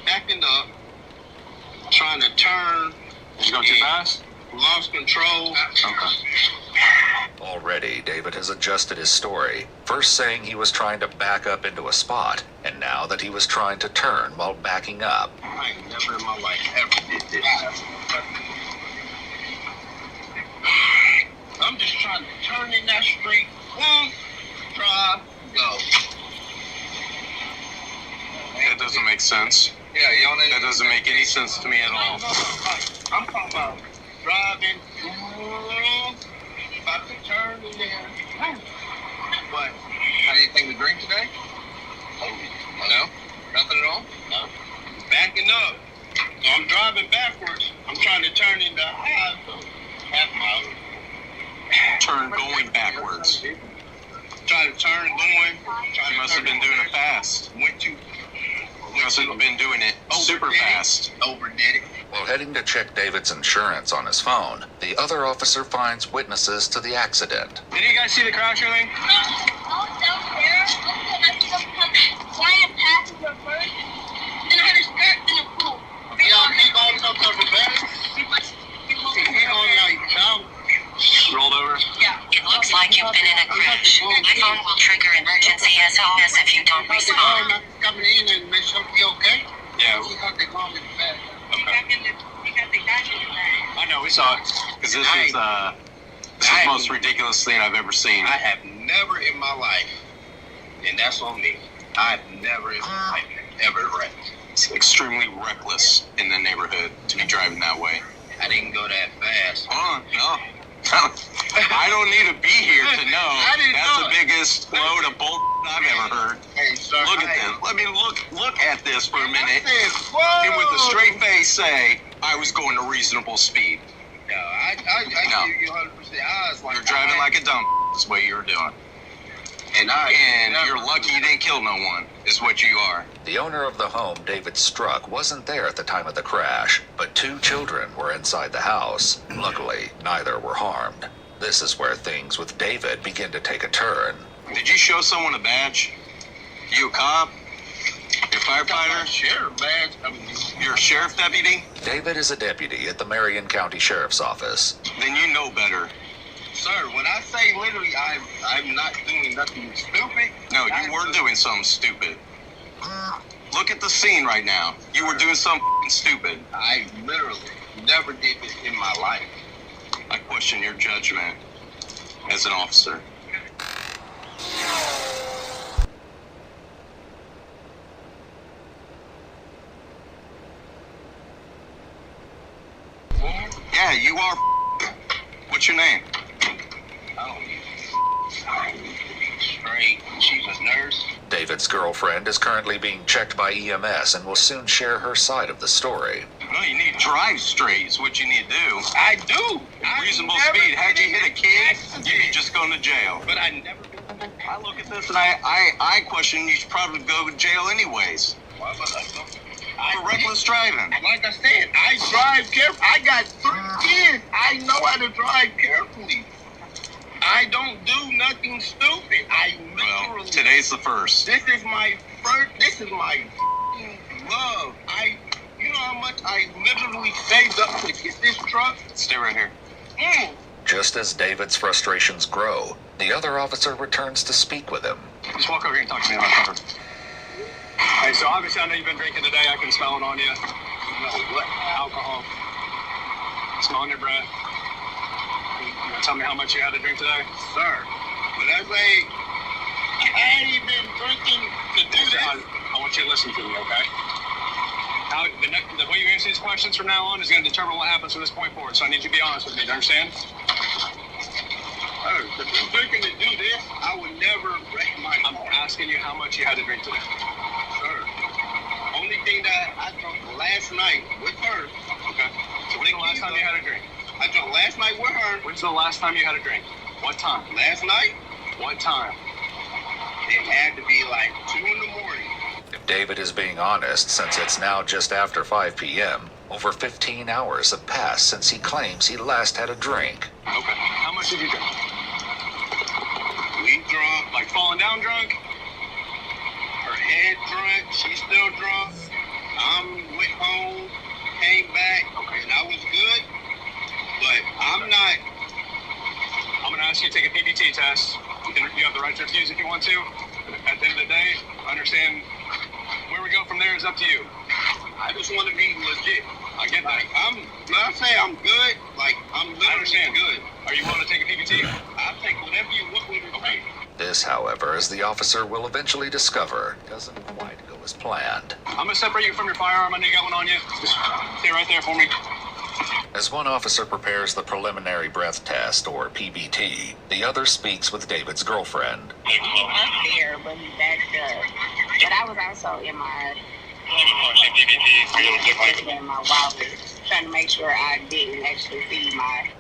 Backing up. Trying to turn. Did you go too fast? Lost control. Okay. Already, David has adjusted his story, first saying he was trying to back up into a spot, and now that he was trying to turn while backing up. I ain't never in my life ever did this. I'm just trying to turn in that street. Drive, go. That doesn't make sense. Yeah, y'all know. That doesn't make any sense to me at all. I'm talking about driving, about to turn in there. What? Had anything to drink today? No? Nothing at all? No. Backing up. So I'm driving backwards. I'm trying to turn into half mile. Turn going backwards. Trying to turn going. You must have been doing it fast. Went to. You must have been doing it super fast. Overdid it. While heading to check David's insurance on his phone, the other officer finds witnesses to the accident. Did you guys see the crash or anything? I was downstairs. I see them come flying past the first. Then I had a skirt in the pool. Yeah, he going up to the bed. He going like jump. Rolled over? Yeah. It looks like you've been in a crash. My phone will trigger emergency SOS if you don't respond. Coming in and make sure you're okay. Yeah. He got the car in the back. I know, we saw it. Because this is the most ridiculous thing I've ever seen. I have never in my life, and that's on me, I've never in my life ever wrecked. It's extremely reckless in the neighborhood to be driving that way. I didn't go that fast. Hold on, no. I don't need to be here to know that's the biggest load of bull I've ever heard. Hey, sir, look at this. Let me look at this for a minute. And with a straight face say, I was going to reasonable speed. No, I give you 100%. I was like, you're driving like a dumb is what you were doing. And you're lucky you didn't kill no one, is what you are. The owner of the home David struck wasn't there at the time of the crash, but 2 children were inside the house. Luckily, neither were harmed. This is where things with David begin to take a turn. Did you show someone a badge? You a cop? You a firefighter? Sheriff badge. You're a sheriff deputy? David is a deputy at the Marion County Sheriff's Office. Then you know better. Sir, when I say literally I'm not doing nothing stupid. No, you were doing something stupid. Look at the scene right now. You were doing something stupid. I literally never did this in my life. I question your judgment as an officer. Yeah, you are. What's your name? Straight. She's a nurse. David's girlfriend is currently being checked by EMS and will soon share her side of the story. No, you need to drive straight is what you need to do. I do. Reasonable speed. Had you hit a kid, you'd be just going to jail. But I never. I look at this and I question you should probably go to jail anyways. Why about that? For reckless driving. Like I said, I drive carefully. I got 3 kids. I know how to drive carefully. I don't do nothing stupid. I literally. Well, today's the first. This is my first. This is my love. You know how much I literally saved up to get this truck? Stay right here. Just as David's frustrations grow, the other officer returns to speak with him. Just walk over here and talk to me about cover. Hey, so obviously I know you've been drinking today. I can smell it on you. No, what? Alcohol. Smell on your breath. You gonna tell me how much you had to drink today? Sir, when I say I ain't been drinking to do this. I want you to listen to me, okay? The way you answer these questions from now on is going to determine what happens from this point forward. So I need you to be honest with me. Do you understand? Sir, if I'm drinking to do this, I would never wreck my car. I'm asking you how much you had to drink today. Sir, only thing that I drank last night with her. Okay. So when's the last time you had a drink? I drank last night with her. When's the last time you had a drink? What time? Last night? What time? It had to be like 2 in the morning. If David is being honest, since it's now just after 5 p.m., over 15 hours have passed since he claims he last had a drink. Okay. How much did you drink? We drunk. Like falling down drunk? Her head drunk. She's still drunk. Went home, came back, and I was good. But I'm not. I'm going to ask you to take a PPT test. You have the right to refuse if you want to. At the end of the day, understand where we go from there is up to you. I just want to be legit. I get that. When I say I'm good, like I'm literally good. Are you willing to take a PPT? I'll take whatever you want me to take. This, however, as the officer will eventually discover, doesn't quite go as planned. I'm going to separate you from your firearm. I know you got one on you. Just stay right there for me. As one officer prepares the preliminary breath test, or PBT, the other speaks with David's girlfriend. He was there, but he backed up. But I was also in my wallet, trying to make sure I didn't actually see my.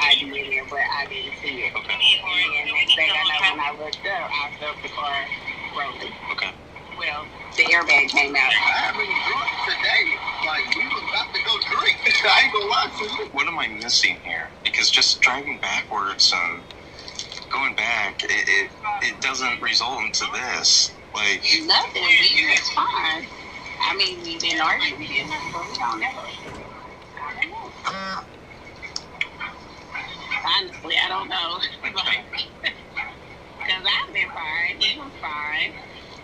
I did it, but I didn't see it. Okay. And then next thing I know, when I looked up, I felt the car rolling. Okay. Well, the airbag came out. I've been drunk today. Like, we was about to go drink. I ain't gonna lie to you. What am I missing here? Because just driving backwards and going back, it doesn't result into this. Like, Nothing. It's fine. I mean, we've been arguing, but we don't ever. I don't know. Honestly, I don't know. Because I've been fine. He was fine.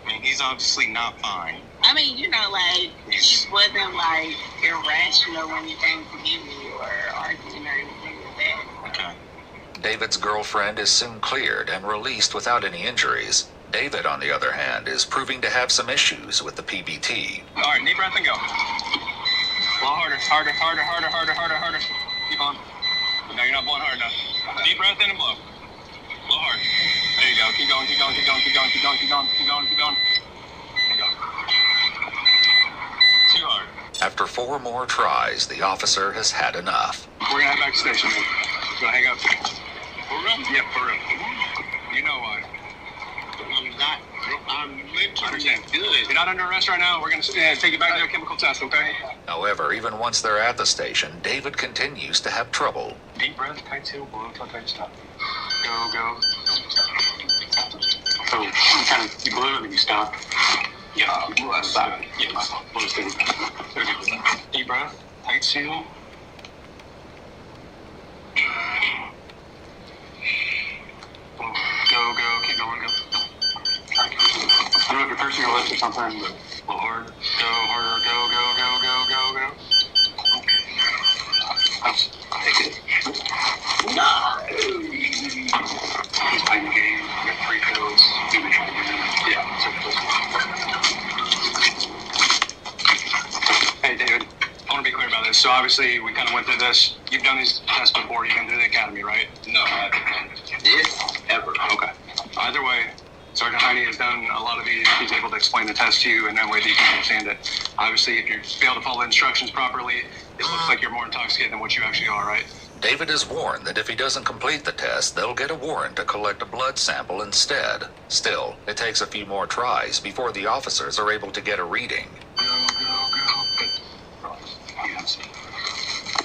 I mean, he's obviously not fine. I mean, you know, like, he wasn't, like, irrational when it came to give me or arguing or anything like that. Okay. David's girlfriend is soon cleared and released without any injuries. David, on the other hand, is proving to have some issues with the PBT. All right, deep breath and go. A little harder, harder. Keep on. No, you're not blowing hard enough. Deep breath in and blow. A little hard. There you go. Keep going. Too hard. After 4 more tries, the officer has had enough. We're gonna head back to the station, man. We're gonna hang up. For real? Yep, for real. You know why. I'm literally good. You're not under arrest right now. We're gonna take you back to a chemical test, okay? However, even once they're at the station, David continues to have trouble. Deep breath, tight seal, blow until tight stop. Go. So, you blew and then you stop. Yeah, stop. Yeah, blow steady. Deep breath, tight seal. Go, keep going, go. I don't know if you're pursing your lips or something, but a little hard. Go harder, go. Okay. I'll take it. No! He's playing the game. We got 3 pills. He's been trying to win. Yeah, Hey, David. I want to be clear about this. So obviously, we kind of went through this. You've done these tests before. You've been through the academy, right? No, I haven't done this ever. Okay. Either way, Sergeant Heine has done a lot of these. He's able to explain the test to you, and that way you can understand it. Obviously, if you fail to follow the instructions properly, it looks like you're more intoxicated than what you actually are, right? David is warned that if he doesn't complete the test, they'll get a warrant to collect a blood sample instead. Still, it takes a few more tries before the officers are able to get a reading.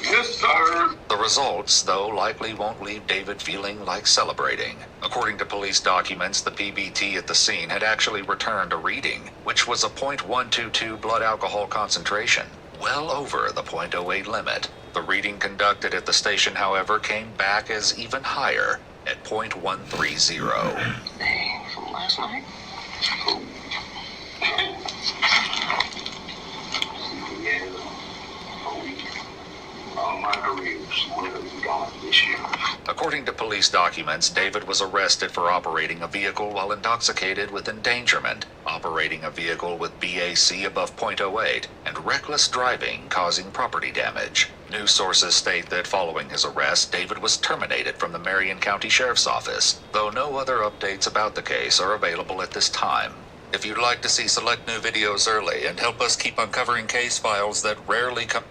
Yes, sir. The results, though, likely won't leave David feeling like celebrating. According to police documents, the PBT at the scene had actually returned a reading, which was a .122 blood alcohol concentration, well over the .08 limit. The reading conducted at the station, however, came back as even higher at .130. Dang, from last night? Yeah. All my careers would have gone this year. According to police documents, David was arrested for operating a vehicle while intoxicated with endangerment, operating a vehicle with BAC above .08, and reckless driving causing property damage. News sources state that following his arrest, David was terminated from the Marion County Sheriff's Office, though no other updates about the case are available at this time. If you'd like to see select new videos early and help us keep uncovering case files that rarely come...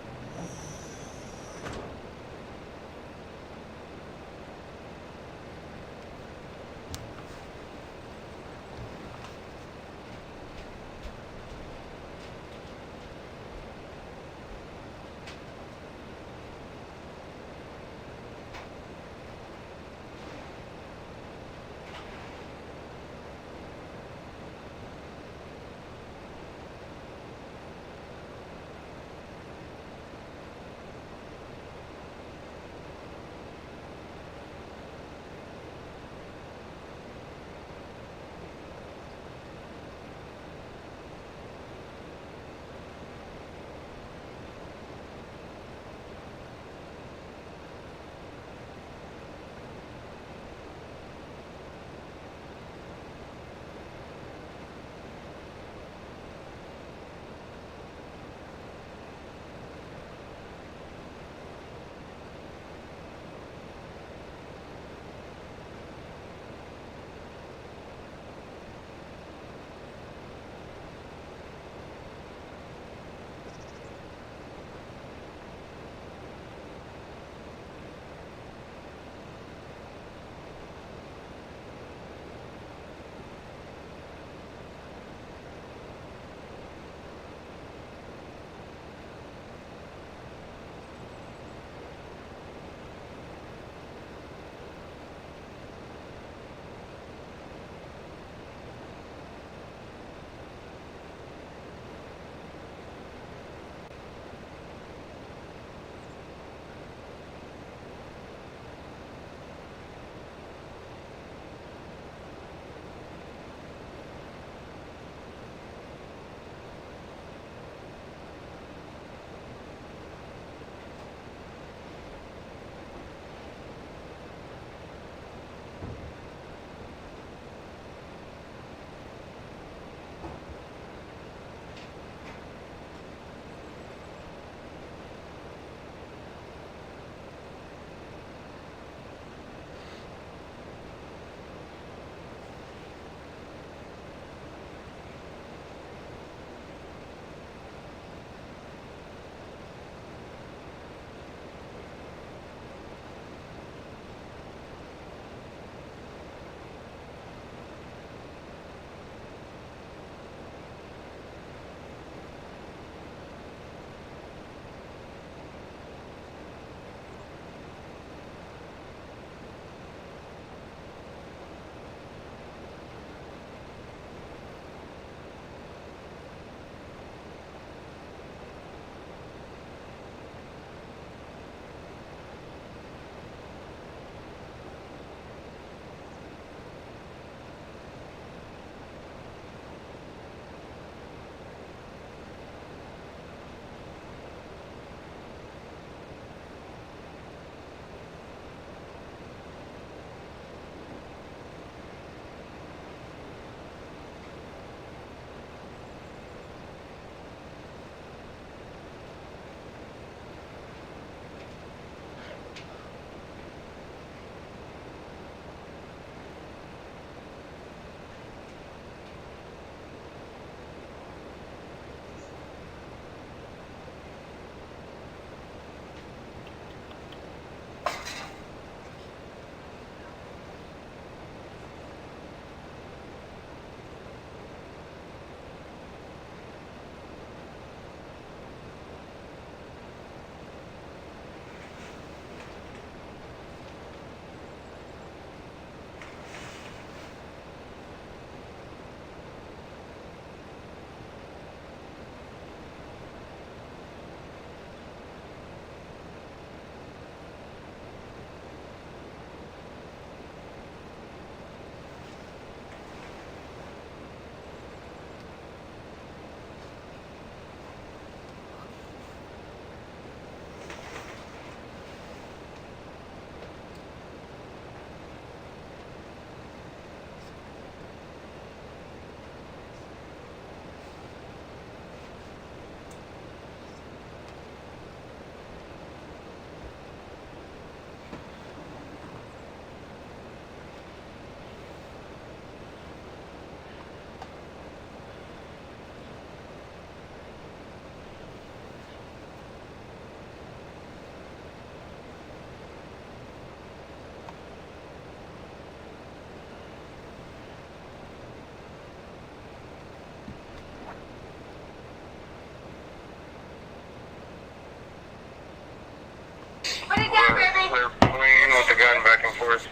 They're playing with the gun back and forth.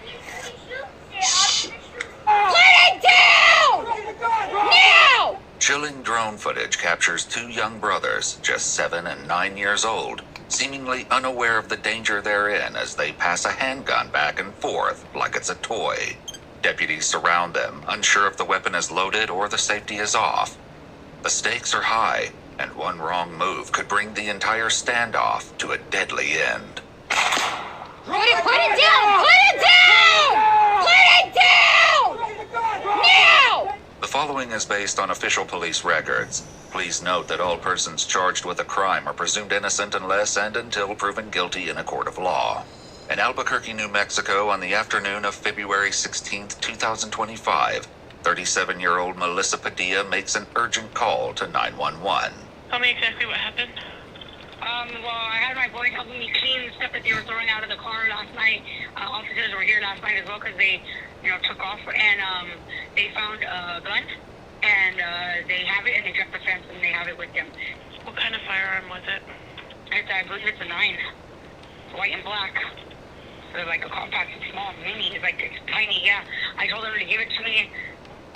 Put it down! Now! Chilling drone footage captures two young brothers, just 7 and 9 years old, seemingly unaware of the danger they're in as they pass a handgun back and forth like it's a toy. Deputies surround them, unsure if the weapon is loaded or the safety is off. The stakes are high, and one wrong move could bring the entire standoff to a deadly end. Put it down! Put it down! Put it down! Now! The following is based on official police records. Please note that all persons charged with a crime are presumed innocent unless and until proven guilty in a court of law. In Albuquerque, New Mexico, on the afternoon of February 16, 2025, 37-year-old Melissa Padilla makes an urgent call to 911. Tell me exactly what happened. Well, I had my boys helping me clean the stuff that they were throwing out of the car last night. Officers were here last night as well because they, took off and they found a gun and they have it and they jumped the fence and they have it with them. What kind of firearm was it? I believe it's a 9, white and black. So like a compact, small, mini. It's like it's tiny. Yeah, I told them to give it to me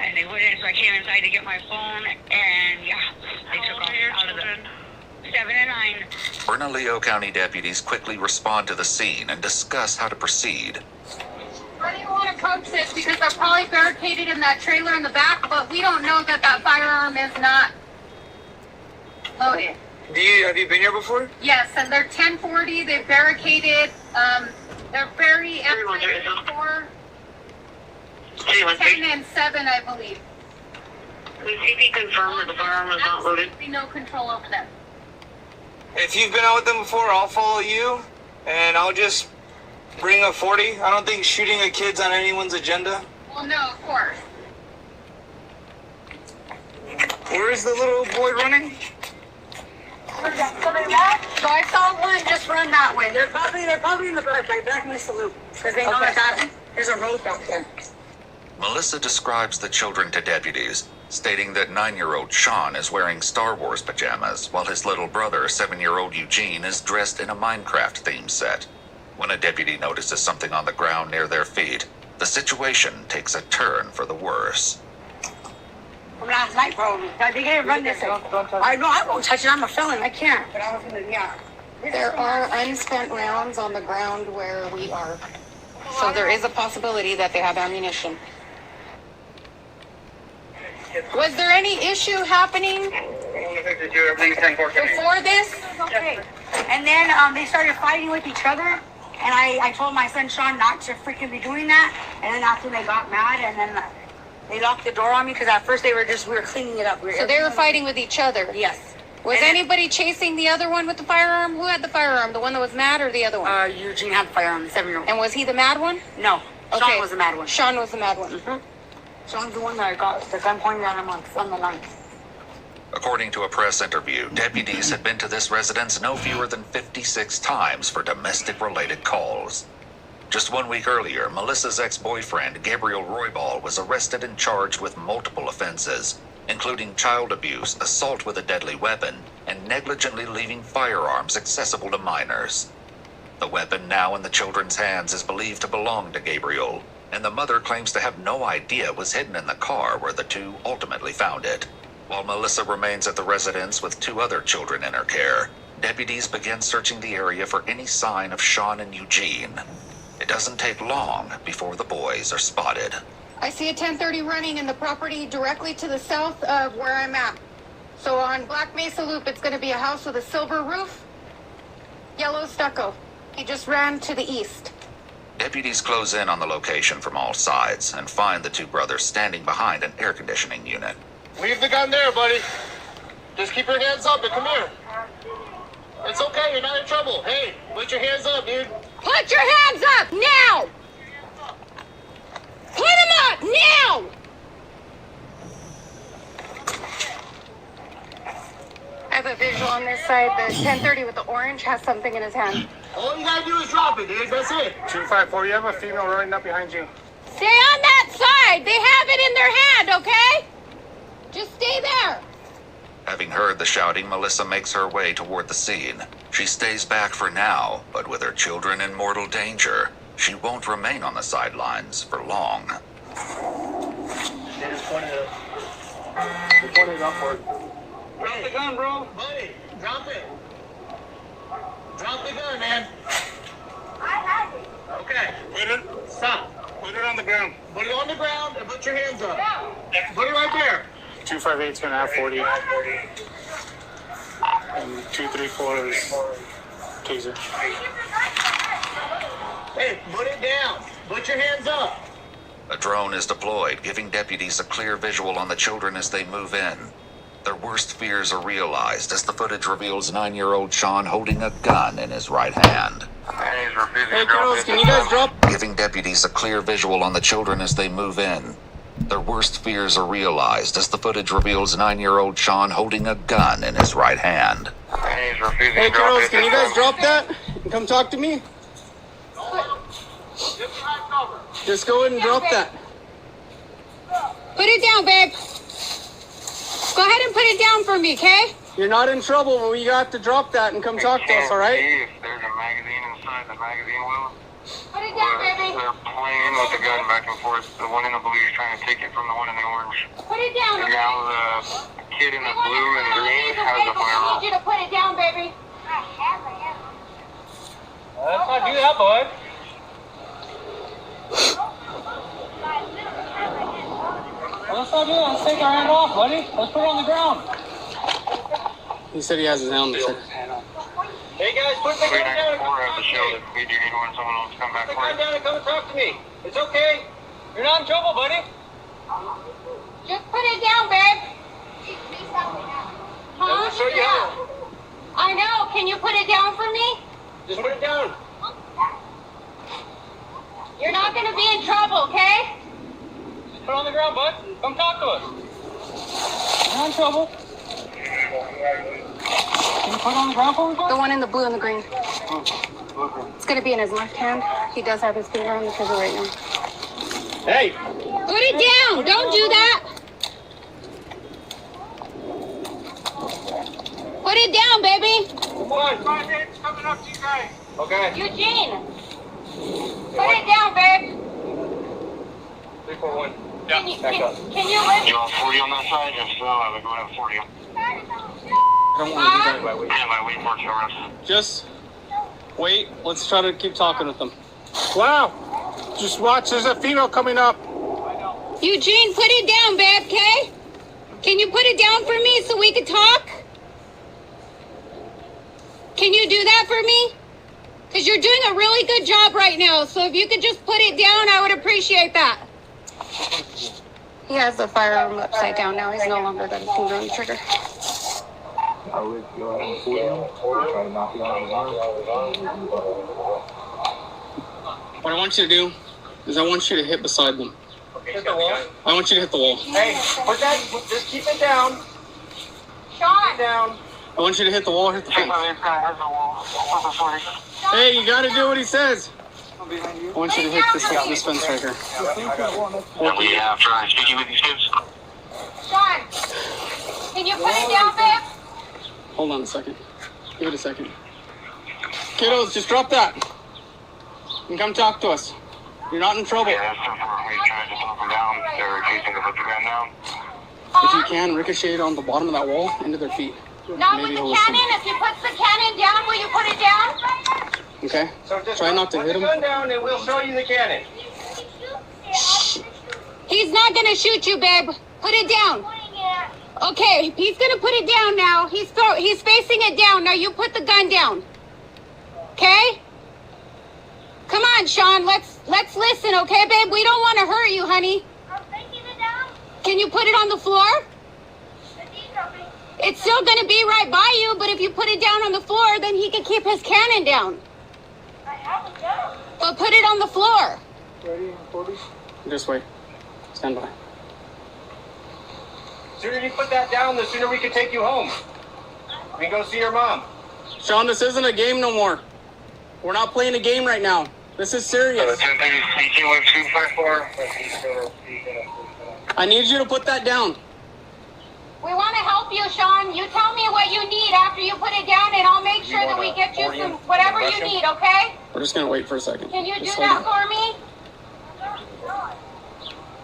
and they wouldn't. So I came inside to get my phone and yeah, they took off out of the 7 and 9. Bernalillo County deputies quickly respond to the scene and discuss how to proceed. Where do you want to coach this? Because they're probably barricaded in that trailer in the back, but we don't know that firearm is not loaded. Have you been here before? Yes, and they're 1040. They're barricaded. They're very M4. 10 and 7, I believe. We see if he confirmed that the firearm is not loaded. Absolutely no control over them. If you've been out with them before, I'll follow you, and I'll just bring a 40. I don't think shooting at kids on anyone's agenda. Well, no, of course. Where is the little boy running? So I saw one just run that way. They're probably in the back in the salute because they know that there's a road back there. Melissa describes the children to deputies, stating that 9-year-old Sean is wearing Star Wars pajamas, while his little brother, 7-year-old Eugene, is dressed in a Minecraft theme set. When a deputy notices something on the ground near their feet, the situation takes a turn for the worse. From last night, probably. They can't run this thing. I know, I won't touch it. I'm a felon. I can't. But I was going to, yeah. There are unspent rounds on the ground where we are. So there is a possibility that they have ammunition. Was there any issue happening before this? Okay. And then they started fighting with each other. And I told my son Sean not to freaking be doing that. And then after they got mad and then they locked the door on me because at first we were cleaning it up. So they were fighting with each other? Yes. Was anybody chasing the other one with the firearm? Who had the firearm? The one that was mad or the other one? Eugene had the firearm, the 7-year-old. And was he the mad one? No. Okay. Sean was the mad one. Sean was the mad one. Mm-hmm. Sean's the one that I got the gun pointed at him on the line. According to a press interview, deputies had been to this residence no fewer than 56 times for domestic-related calls. Just 1 week earlier, Melissa's ex-boyfriend, Gabriel Roybal, was arrested and charged with multiple offenses, including child abuse, assault with a deadly weapon, and negligently leaving firearms accessible to minors. The weapon now in the children's hands is believed to belong to Gabriel, and the mother claims to have no idea it was hidden in the car where the two ultimately found it. While Melissa remains at the residence with 2 other children in her care, deputies begin searching the area for any sign of Sean and Eugene. It doesn't take long before the boys are spotted. I see a 1030 running in the property directly to the south of where I'm at. So on Black Mesa Loop, it's going to be a house with a silver roof, yellow stucco. He just ran to the east. Deputies close in on the location from all sides and find the 2 brothers standing behind an air conditioning unit. Leave the gun there, buddy. Just keep your hands up and come here. It's okay, you're not in trouble. Hey, put your hands up, dude. Put your hands up now! Put them up now! I have a visual on this side. The 1030 with the orange has something in his hand. All you gotta do is drop it, dude. That's it. 254, you have a female running up behind you. Stay on that side. They have it in their hand, okay? Just stay there. Having heard the shouting, Melissa makes her way toward the scene. She stays back for now, but with her children in mortal danger, she won't remain on the sidelines for long. They just pointed upward. Drop the gun, bro. Buddy, drop it. Drop the gun, man. I have it. Okay. Stop. Put it on the ground. Put it on the ground and put your hands up. Put it right there. 258's gonna have 40. And 234 is taser. Hey, put it down. Put your hands up. A drone is deployed, giving deputies a clear visual on the children as they move in. Their worst fears are realized as the footage reveals 9-year-old Sean holding a gun in his right hand. Hey, girls, can you guys drop? Giving deputies a clear visual on the children as they move in. Their worst fears are realized as the footage reveals 9-year-old Sean holding a gun in his right hand. Hey, girls, can you guys drop that and come talk to me? Just go ahead and drop that. Put it down, babe. Go ahead and put it down for me, okay? You're not in trouble, but we got to drop that and come talk to us, all right? If there's a magazine inside the magazine well, Put it down, baby. they're playing with the gun back and forth. The one in the blue is trying to take it from the one in the orange. Put it down. And now the kid in the blue and green has a I firearm. need you to put it down, baby. Let's not do that, bud. Let's not do that. Let's take our hand off, buddy. Let's put it on the ground. He said he has his hand on the shoulder. Hey, guys, put the gun down. Has the shoulder. We do need one. Someone else come back Put the for gun it. down and come and talk to me. It's okay. You're not in trouble, buddy. Just put it down, babe. I'm gonna show you how. I know. Can you put it down for me? Just put it down. You're not going to be in trouble, okay? Just put it on the ground, bud. Come talk to us. You're not in trouble. Can you put it on the ground for me, bud? The one in the blue and the green. It's going to be in his left hand. He does have his finger on the trigger right now. Hey! Put it down! Don't do that! Put it down, baby! Come on. 5 minutes coming up to you guys. Okay. Eugene! Put it down, babe! 341. Can you, Back up. can you lift? You want 40 on that side? If so, I would go to 40. I don't want to do that by weight. Yeah, my weight for sure. Just wait. Let's try to keep talking with them. Wow. Just watch. There's a female coming up. Eugene, put it down, babe, okay? Can you put it down for me so we can talk? Can you do that for me? Because you're doing a really good job right now. So if you could just put it down, I would appreciate that. He has the firearm upside down now. He's no longer got his finger on the trigger. I would go ahead and fool him, try to knock it out of his arm. What I want you to do is I want you to hit beside them. Hit the wall? I want you to hit the wall. Hey, put that, just keep it down. Sean! Down. I want you to hit the wall or hit the fence. Hey, you gotta do what he says. I want you to hit this fence right here. And we have tried speaking with these kids. Sean! Can you put it down, babe? Hold on a second. Give it a second. Kiddos, just drop that. And come talk to us. You're not in trouble. Yeah, that's we tried to talk them down. They're refusing to put the gun down. If you can, ricochet it on the bottom of that wall into their feet. Not Maybe with the he'll cannon. listen. If you put the cannon down, will you put it down? Okay? So just Try not to hit put him. the gun down and we'll show you the cannon. He's not gonna shoot you, babe. Put it down. Okay, he's gonna put it down now. He's facing it down. Now you put the gun down. Okay? Come on, Sean. Let's listen, okay, babe? We don't want to hurt you, honey. Can you put it on the floor? It's still gonna be right by you, but if you put it down on the floor, then he can keep his cannon down. But put it on the floor. Ready, 40? Just wait. Stand by. The sooner you put that down, the sooner we can take you home. We can go see your mom. Sean, this isn't a game no more. We're not playing a game right now. This is serious. 1030 speaking with 254. I need you to put that down. We want to help you, Sean. You tell me what you need after you put it down, and I'll make sure that we get you some whatever you need, okay? We're just gonna wait for a second. Can you do that for me?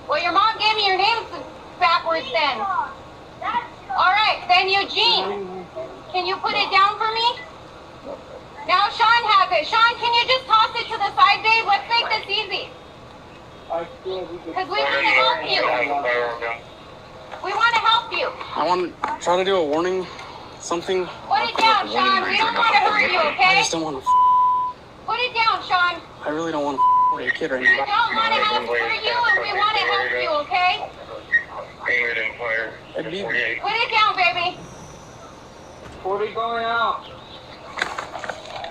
Well, your mom gave me your name backwards then. All right, then Eugene. Can you put it down for me? Now Sean has it. Sean, can you just toss it to the side, babe? Let's make this easy. Because we want to help you. We want to help you. I want to try to do a warning, something. Put it down, Sean. We don't want to hurt you, okay? I just don't want to. Put it down, Sean. I really don't want to with your kid right We now. don't want to hurt you, and we want to help you, okay? It'd be. Put it down, baby. 40 going out.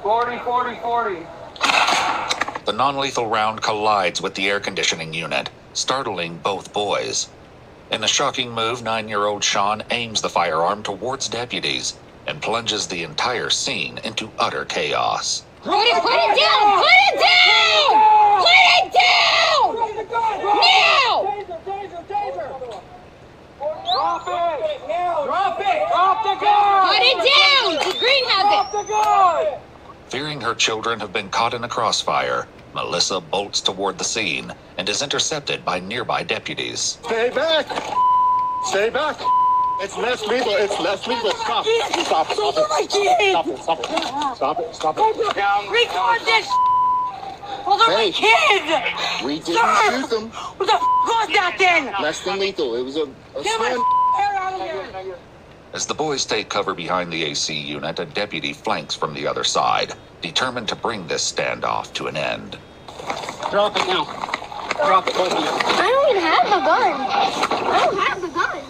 40, 40, 40. The non-lethal round collides with the air conditioning unit, startling both boys. In a shocking move, 9-year-old Sean aims the firearm towards deputies and plunges the entire scene into utter chaos. Put it down! Put it down! Put it down! Now! Drop it! Drop it! Drop the gun! Put it down! Green has it! Drop the gun! Fearing her children have been caught in a crossfire, Melissa bolts toward the scene and is intercepted by nearby deputies. Stay back! Stay back! It's less lethal. It's less lethal. Stop. Stop. Stop it. my kids! Stop it. Stop it. Stop it. Stop it. Record this! Those are my kids! We didn't Sir! shoot them. What the was that then? Less than lethal. It was a Get my swim. hair out of here! As the boys take cover behind the AC unit, a deputy flanks from the other side, determined to bring this standoff to an end. Drop it now. Drop it, both of you. I don't even have the gun. I don't have the gun.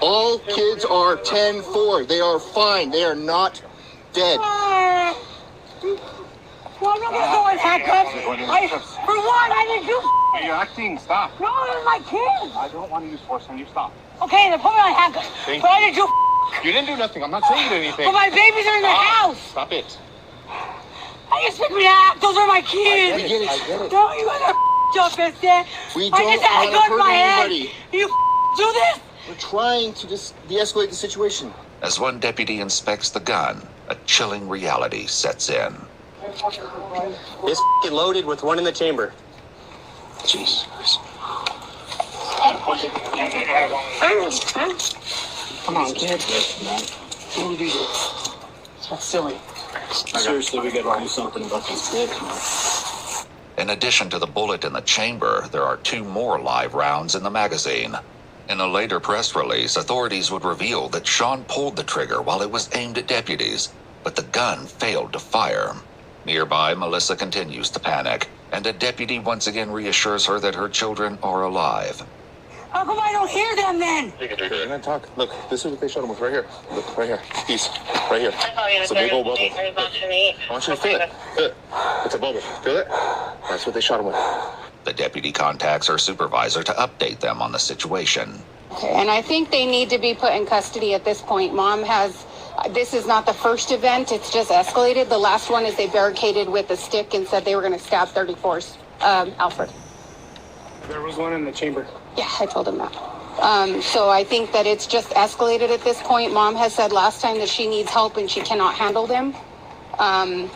All kids are 10-4. They are fine. They are not dead. Well, I'm not gonna go in handcuffs. For one, I didn't do. Hey, you're acting. Stop. No, they're my kids. I don't want to use force on you. Stop. Okay, then put me on handcuffs. Thank But I didn't do. You didn't do nothing. I'm not saying you did anything. But my babies are in the house. Stop it. I just expect me to act. Those are my kids. We get it. I get it. Don't you guys are up, We I don't just had a want gun to in my hurt head. anybody. You do this? We're trying to just de-escalate the situation. As one deputy inspects the gun, a chilling reality sets in. It's loaded with one in the chamber. Jesus. Come on, kid. What do you do this? That's silly. Seriously, we gotta do something about these kids. In addition to the bullet in the chamber, there are 2 more live rounds in the magazine. In a later press release, authorities would reveal that Sean pulled the trigger while it was aimed at deputies, but the gun failed to fire. Nearby, Melissa continues to panic, and a deputy once again reassures her that her children are alive. How come I don't hear them then? You're gonna talk. Look, this is what they shot him with right here. Look, right here. Peace. Right here. It's a big old bubble. I want you to feel it. Feel it. It's a bubble. Feel it? That's what they shot him with. The deputy contacts her supervisor to update them on the situation. Okay, and I think they need to be put in custody at this point. Mom has, this is not the first event, it's just escalated. The last one is they barricaded with a stick and said they were going to stab 34's Alfred. There was one in the chamber. Yeah, I told him that. So I think that it's just escalated at this point. Mom has said last time that she needs help and she cannot handle them. And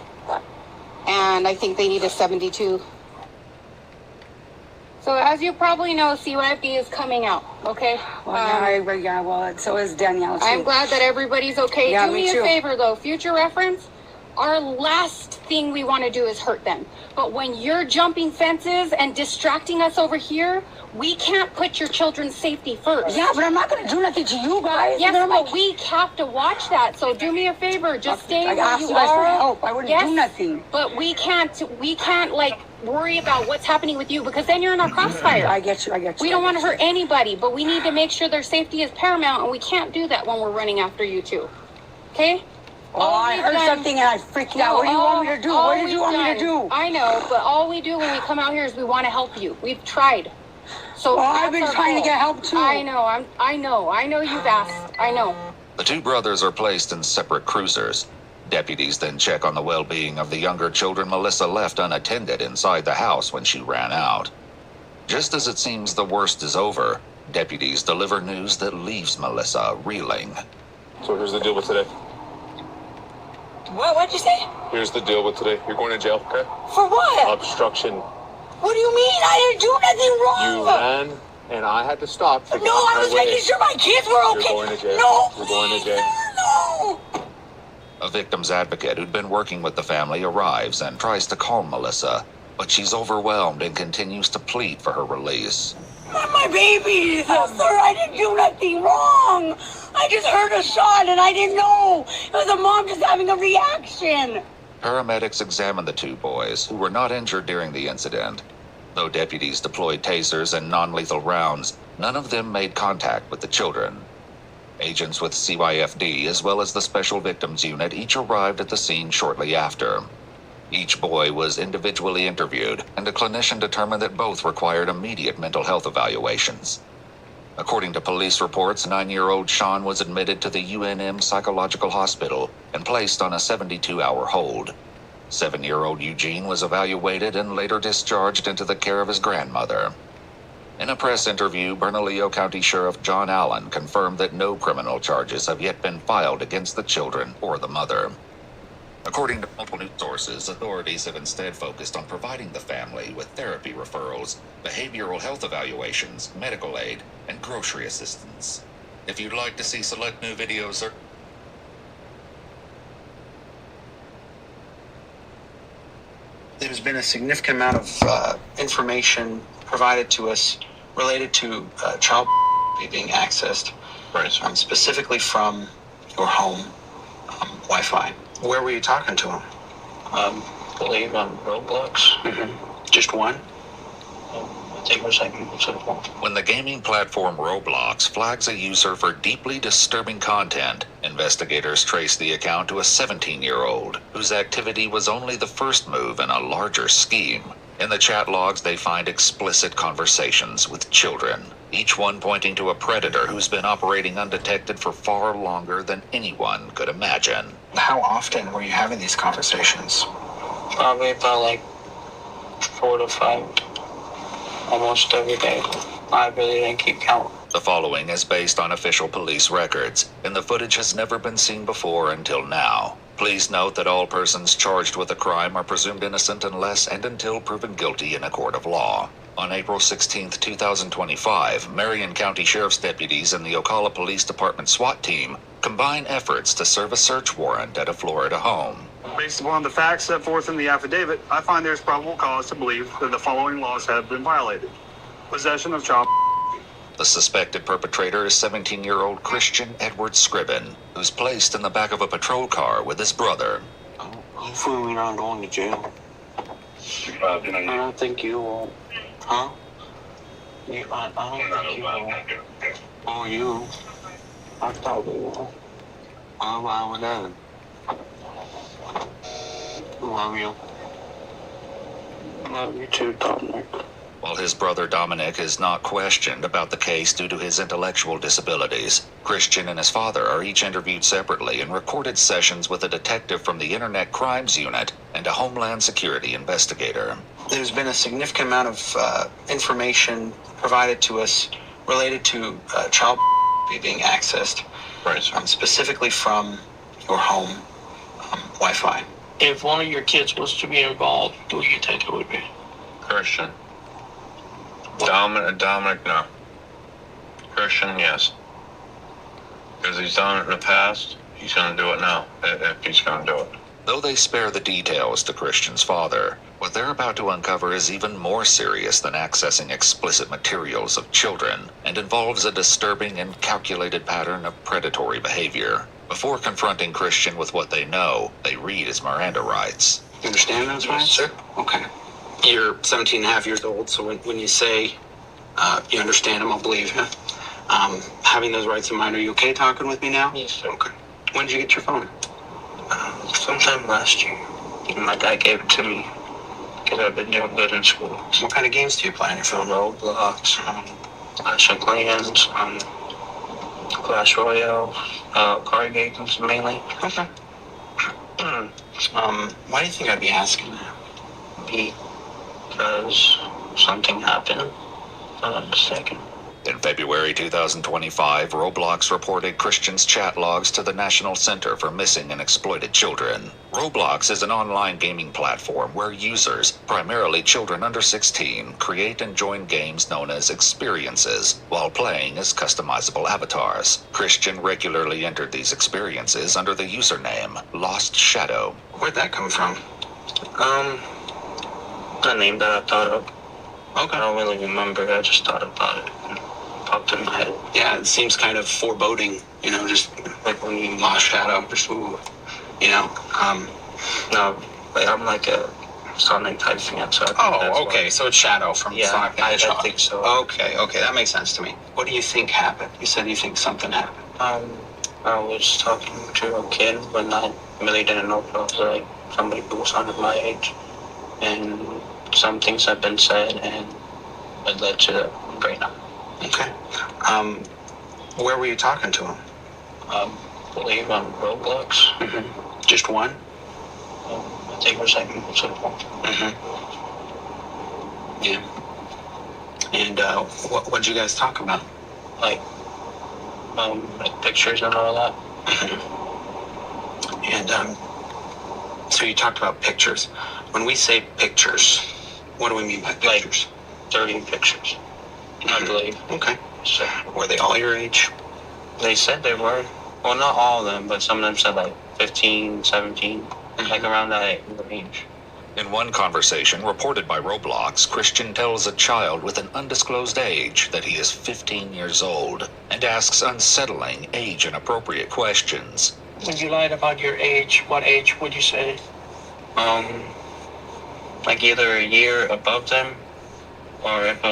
I think they need a 72. So as you probably know, CYFD is coming out, okay? Well, so is Danielle, too. I'm glad that everybody's okay. Yeah, Do me me a too. favor, though. Future reference, our last thing we want to do is hurt them. But when you're jumping fences and distracting us over here, we can't put your children's safety first. Yeah, but I'm not going to do nothing to you guys. Yes, They're my but we have to watch that. So do me a favor. Just stay I where asked you you guys for are. help. I wouldn't do nothing. But we can't like worry about what's happening with you because then you're in our crossfire. I get you. We don't want to hurt anybody, but we need to make sure their safety is paramount, and we can't do that when we're running after you two. Okay? Oh, I heard something and I freaked out. What do you want me to do? What did you want me to do? I know, but all we do when we come out here is we want to help you. We've tried. So Well, I've that's been our trying to goal. get help, too. I know you've asked. I know. The 2 brothers are placed in separate cruisers. Deputies then check on the well-being of the younger children Melissa left unattended inside the house when she ran out. Just as it seems the worst is over, deputies deliver news that leaves Melissa reeling. So here's the deal with today. What'd you say? Here's the deal with today. You're going to jail, okay? For what? Obstruction. What do you mean? I didn't do nothing wrong. You ran, and I had to stop. No, I was making sure my kids were okay. You're going to jail. No, You're going to jail. No. A victim's advocate who'd been working with the family arrives and tries to calm Melissa, but she's overwhelmed and continues to plead for her release. Not my babies, sir. I didn't do nothing wrong. I just heard a shot and I didn't know. It was a mom just having a reaction. Paramedics examined the two boys, who were not injured during the incident. Though deputies deployed tasers and non-lethal rounds, none of them made contact with the children. Agents with CYFD, as well as the Special Victims Unit, each arrived at the scene shortly after. Each boy was individually interviewed, and a clinician determined that both required immediate mental health evaluations. According to police reports, 9-year-old Sean was admitted to the UNM Psychological Hospital and placed on a 72-hour hold. 7-year-old Eugene was evaluated and later discharged into the care of his grandmother. In a press interview, Bernalillo County Sheriff John Allen confirmed that no criminal charges have yet been filed against the children or the mother. According to multiple news sources, authorities have instead focused on providing the family with therapy referrals, behavioral health evaluations, medical aid, and grocery assistance. If you'd like to see select new videos or there's been a significant amount of information provided to us related to child being accessed, right? Specifically from your home Wi-Fi. Where were you talking to him? I believe on Roblox. Just one? I think it was like when the gaming platform Roblox flags a user for deeply disturbing content, investigators trace the account to a 17-year-old whose activity was only the first move in a larger scheme. In the chat logs, they find explicit conversations with children, each one pointing to a predator who's been operating undetected for far longer than anyone could imagine. How often were you having these conversations? Probably about like 4 to 5, almost every day. I really didn't keep count. The following is based on official police records, and the footage has never been seen before until now. Please note that all persons charged with a crime are presumed innocent unless and until proven guilty in a court of law. On April 16, 2025, Marion County Sheriff's deputies and the Ocala Police Department SWAT team combine efforts to serve a search warrant at a Florida home. Based upon the facts set forth in the affidavit, I find there's probable cause to believe that the following laws have been violated. Possession of child. The suspected perpetrator is 17-year-old Christian Edward Scriven, who's placed in the back of a patrol car with his brother. Hopefully we're not going to jail. I don't think you will. Huh? I don't think you will. Oh, you? I thought we will. I'm fine with that. Love you. Love you too, Dominic. While his brother Dominic is not questioned about the case due to his intellectual disabilities, Christian and his father are each interviewed separately in recorded sessions with a detective from the Internet Crimes Unit and a Homeland Security investigator. There's been a significant amount of information provided to us related to child being accessed, right? Specifically from your home Wi-Fi. If one of your kids was to be involved, who do you think it would be? Christian. Dominic, no. Christian, yes. Because he's done it in the past, he's going to do it now, if he's going to do it. Though they spare the details to Christian's father, what they're about to uncover is even more serious than accessing explicit materials of children and involves a disturbing and calculated pattern of predatory behavior. Before confronting Christian with what they know, they read his Miranda rights. You understand those rights? Sir. Okay. You're 17 and a half years old, so when you say you understand them, I'll believe you. Having those rights in mind, are you okay talking with me now? Yes, sir. Okay. When did you get your phone? Sometime last year. My dad gave it to me because I've been doing good in school. What kind of games do you play on your phone? Roblox, Clash of Clans, Clash Royale, card games mainly. Okay. Why do you think I'd be asking that? Because something happened. Hold on a second. In February 2025, Roblox reported Christian's chat logs to the National Center for Missing and Exploited Children. Roblox is an online gaming platform where users, primarily children under 16, create and join games known as experiences while playing as customizable avatars. Christian regularly entered these experiences under the username Lost Shadow. Where'd that come from? A name that I thought of. Okay. I don't really remember. I just thought about it. Popped in my head. Yeah, it seems kind of foreboding, you know, just like when you Lost Shadow, just ooh, you know. No, like I'm like a Sonic type fan, so I think that's okay, why. So it's Shadow from Sonic the I Hedgehog. think so. Okay, that makes sense to me. What do you think happened? You said you think something happened. I was talking to a kid when I really didn't know if it was like somebody who was under my age, and some things have been said, and it led to right now. Okay. Where were you talking to him? I believe on Roblox. Mm-hmm. Just one? I think it was like multiple. Mm-hmm. Yeah. And what'd you guys talk about? Like pictures and all that. Mm-hmm. And so you talked about pictures. When we say pictures, what do we mean by pictures? Like 30 pictures, I believe. Okay. So, were they all your age? They said they were. Well, not all of them, but some of them said like 15, 17, like around that range. In one conversation reported by Roblox, Christian tells a child with an undisclosed age that he is 15 years old and asks unsettling, age-inappropriate questions. When you lied about your age, what age would you say? Like either a year above them, or if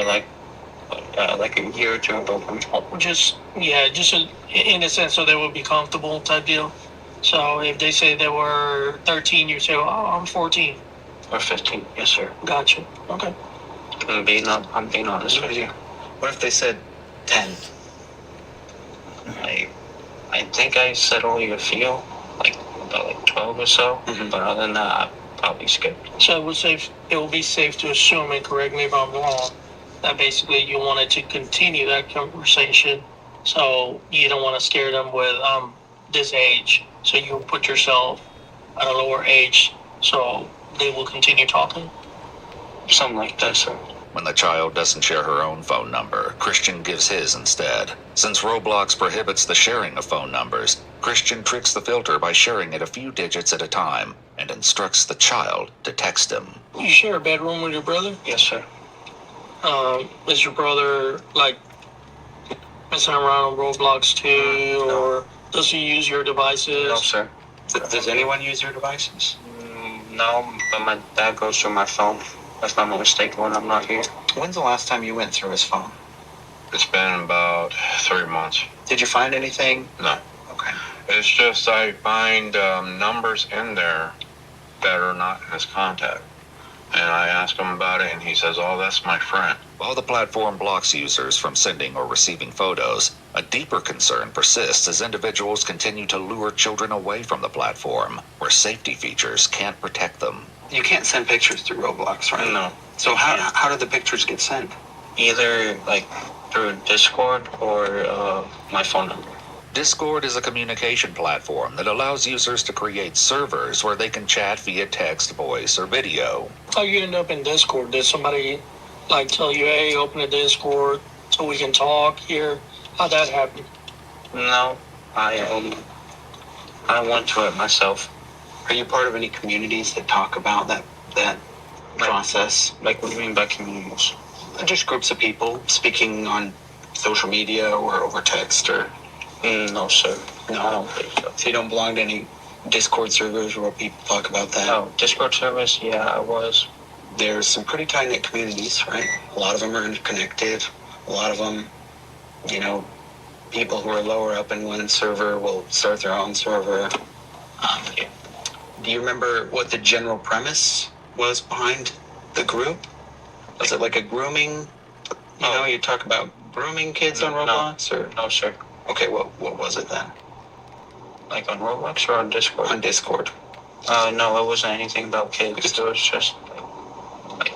like a year or two above them. Just in a sense, so they would be comfortable type deal. So if they say they were 13, you say, "Oh, I'm 14." Or 15, yes, sir. Gotcha. Okay. I'm being honest with you. What if they said 10? I think I said only a few, about 12 or so. Mm-hmm. But other than that, I probably skipped. So it would be safe to assume, and correct me if I'm wrong, that basically you wanted to continue that conversation, so you don't want to scare them with this age, so you put yourself at a lower age, so they will continue talking. Something like that, sir. When the child doesn't share her own phone number, Christian gives his instead. Since Roblox prohibits the sharing of phone numbers, Christian tricks the filter by sharing it a few digits at a time and instructs the child to text him. You share a bedroom with your brother? Yes, sir. Is your brother messing around on Roblox too, no. Or does he use your devices? No, sir. Does anyone use your devices? No, but my dad goes through my phone. That's my mistake when I'm not here. When's the last time you went through his phone? It's been about 3 months. Did you find anything? No. Okay. It's just I find numbers in there that are not in his contact. And I ask him about it, and he says, "Oh, that's my friend." While the platform blocks users from sending or receiving photos, a deeper concern persists as individuals continue to lure children away from the platform, where safety features can't protect them. You can't send pictures through Roblox, right? No. So how do the pictures get sent? Either through Discord or my phone number. Discord is a communication platform that allows users to create servers where they can chat via text, voice, or video. How you end up in Discord? Did somebody tell you, "Hey, open a Discord so we can talk here"? How'd that happen? No, I went to it myself. Are you part of any communities that talk about that process? What do you mean by communities? Just groups of people speaking on social media or over text or... No, sir. No, I don't think so. So you don't belong to any Discord servers where people talk about that? No, Discord servers, yeah, I was. There's some pretty tight-knit communities, right? A lot of them are interconnected. A lot of them, people who are lower up in one server will start their own server. Yeah. Do you remember what the general premise was behind the group? Was it like a grooming? You talk about grooming kids on Roblox? Or no, sir. Okay, what was it then? On Roblox or on Discord? On Discord. No, it wasn't anything about kids. It was just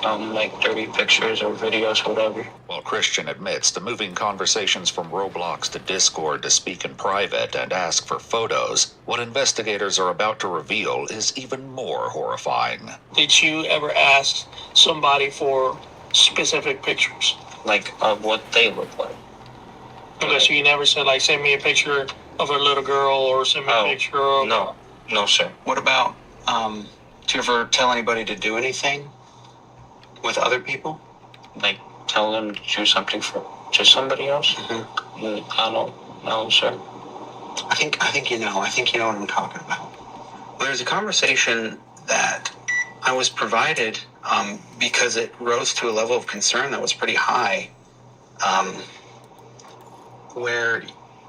like dirty pictures or videos, whatever. While Christian admits to moving conversations from Roblox to Discord to speak in private and ask for photos, what investigators are about to reveal is even more horrifying. Did you ever ask somebody for specific pictures? Like of what they look like. Okay, so you never said, like, send me a picture of a little girl or send me a picture of... No, sir. What about, do you ever tell anybody to do anything with other people? Like, tell them to do something to somebody else? Mm-hmm. I don't know, sir. I think you know. I think you know what I'm talking about. Well, there's a conversation that I was provided because it rose to a level of concern that was pretty high, where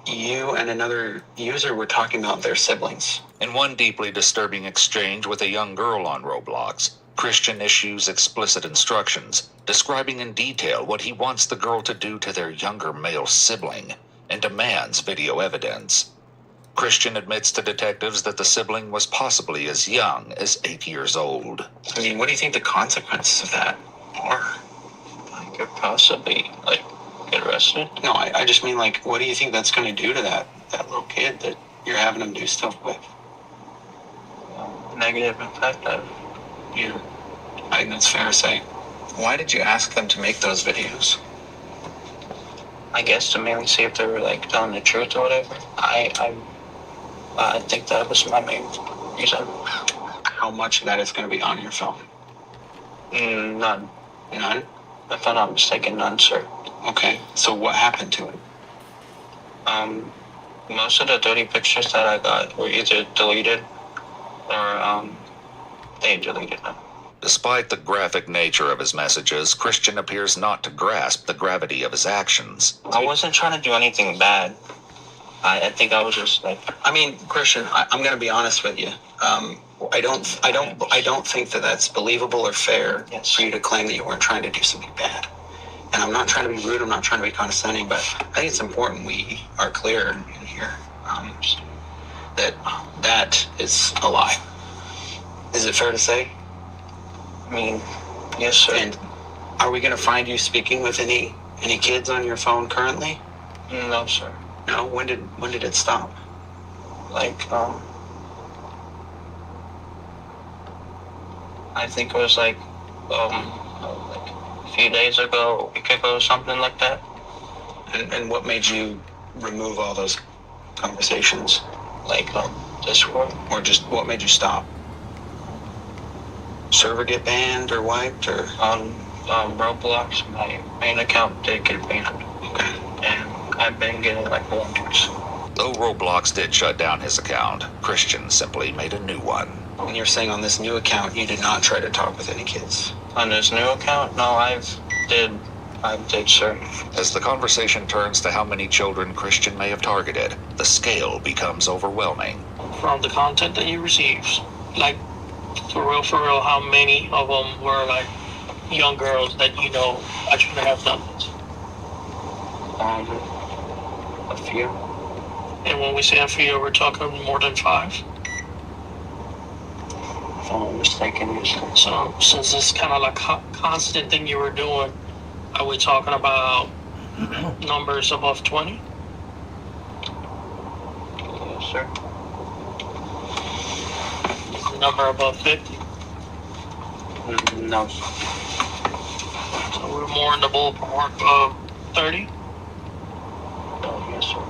you and another user were talking about their siblings. In one deeply disturbing exchange with a young girl on Roblox, Christian issues explicit instructions, describing in detail what he wants the girl to do to their younger male sibling, and demands video evidence. Christian admits to detectives that the sibling was possibly as young as 8 years old. I mean, what do you think the consequences of that are? I could possibly, get arrested. No, I just mean, what do you think that's going to do to that little kid that you're having him do stuff with? Negative impact. Yeah, I think that's fair to say. Why did you ask them to make those videos? I guess to mainly see if they were telling the truth or whatever. I think that was my main reason. How much of that is going to be on your phone? None. None? If I'm not mistaken, none, sir. Okay, so what happened to it? Most of the dirty pictures that I got were either deleted or they deleted them. Despite the graphic nature of his messages, Christian appears not to grasp the gravity of his actions. I wasn't trying to do anything bad. I think I was just Christian, I'm going to be honest with you. I don't think that that's believable or fair for you to claim that you weren't trying to do something bad. And I'm not trying to be rude. I'm not trying to be condescending, but I think it's important we are clear in here that is a lie. Is it fair to say? I mean, yes, sir. And are we going to find you speaking with any kids on your phone currently? No, sir. No. When did it stop? I think it was a few days ago, a week ago, something like that. And what made you remove all those conversations? Discord? Or just what made you stop? Server get banned or wiped or? On Roblox, my main account did get banned. Okay. And I've been getting warnings. Though Roblox did shut down his account, Christian simply made a new one. And you're saying on this new account you did not try to talk with any kids? On this new account? No, I did, sir. As the conversation turns to how many children Christian may have targeted, the scale becomes overwhelming. From the content that you received, for real, how many of them were young girls that you know actually have done this? A few. And when we say a few, we're talking more than 5? If I'm not mistaken, yes. So, since this kind of constant thing you were doing, are we talking about numbers above 20? Yes, sir. Number above 50? No. So we're more in the ballpark of 30? Oh, yes, sir.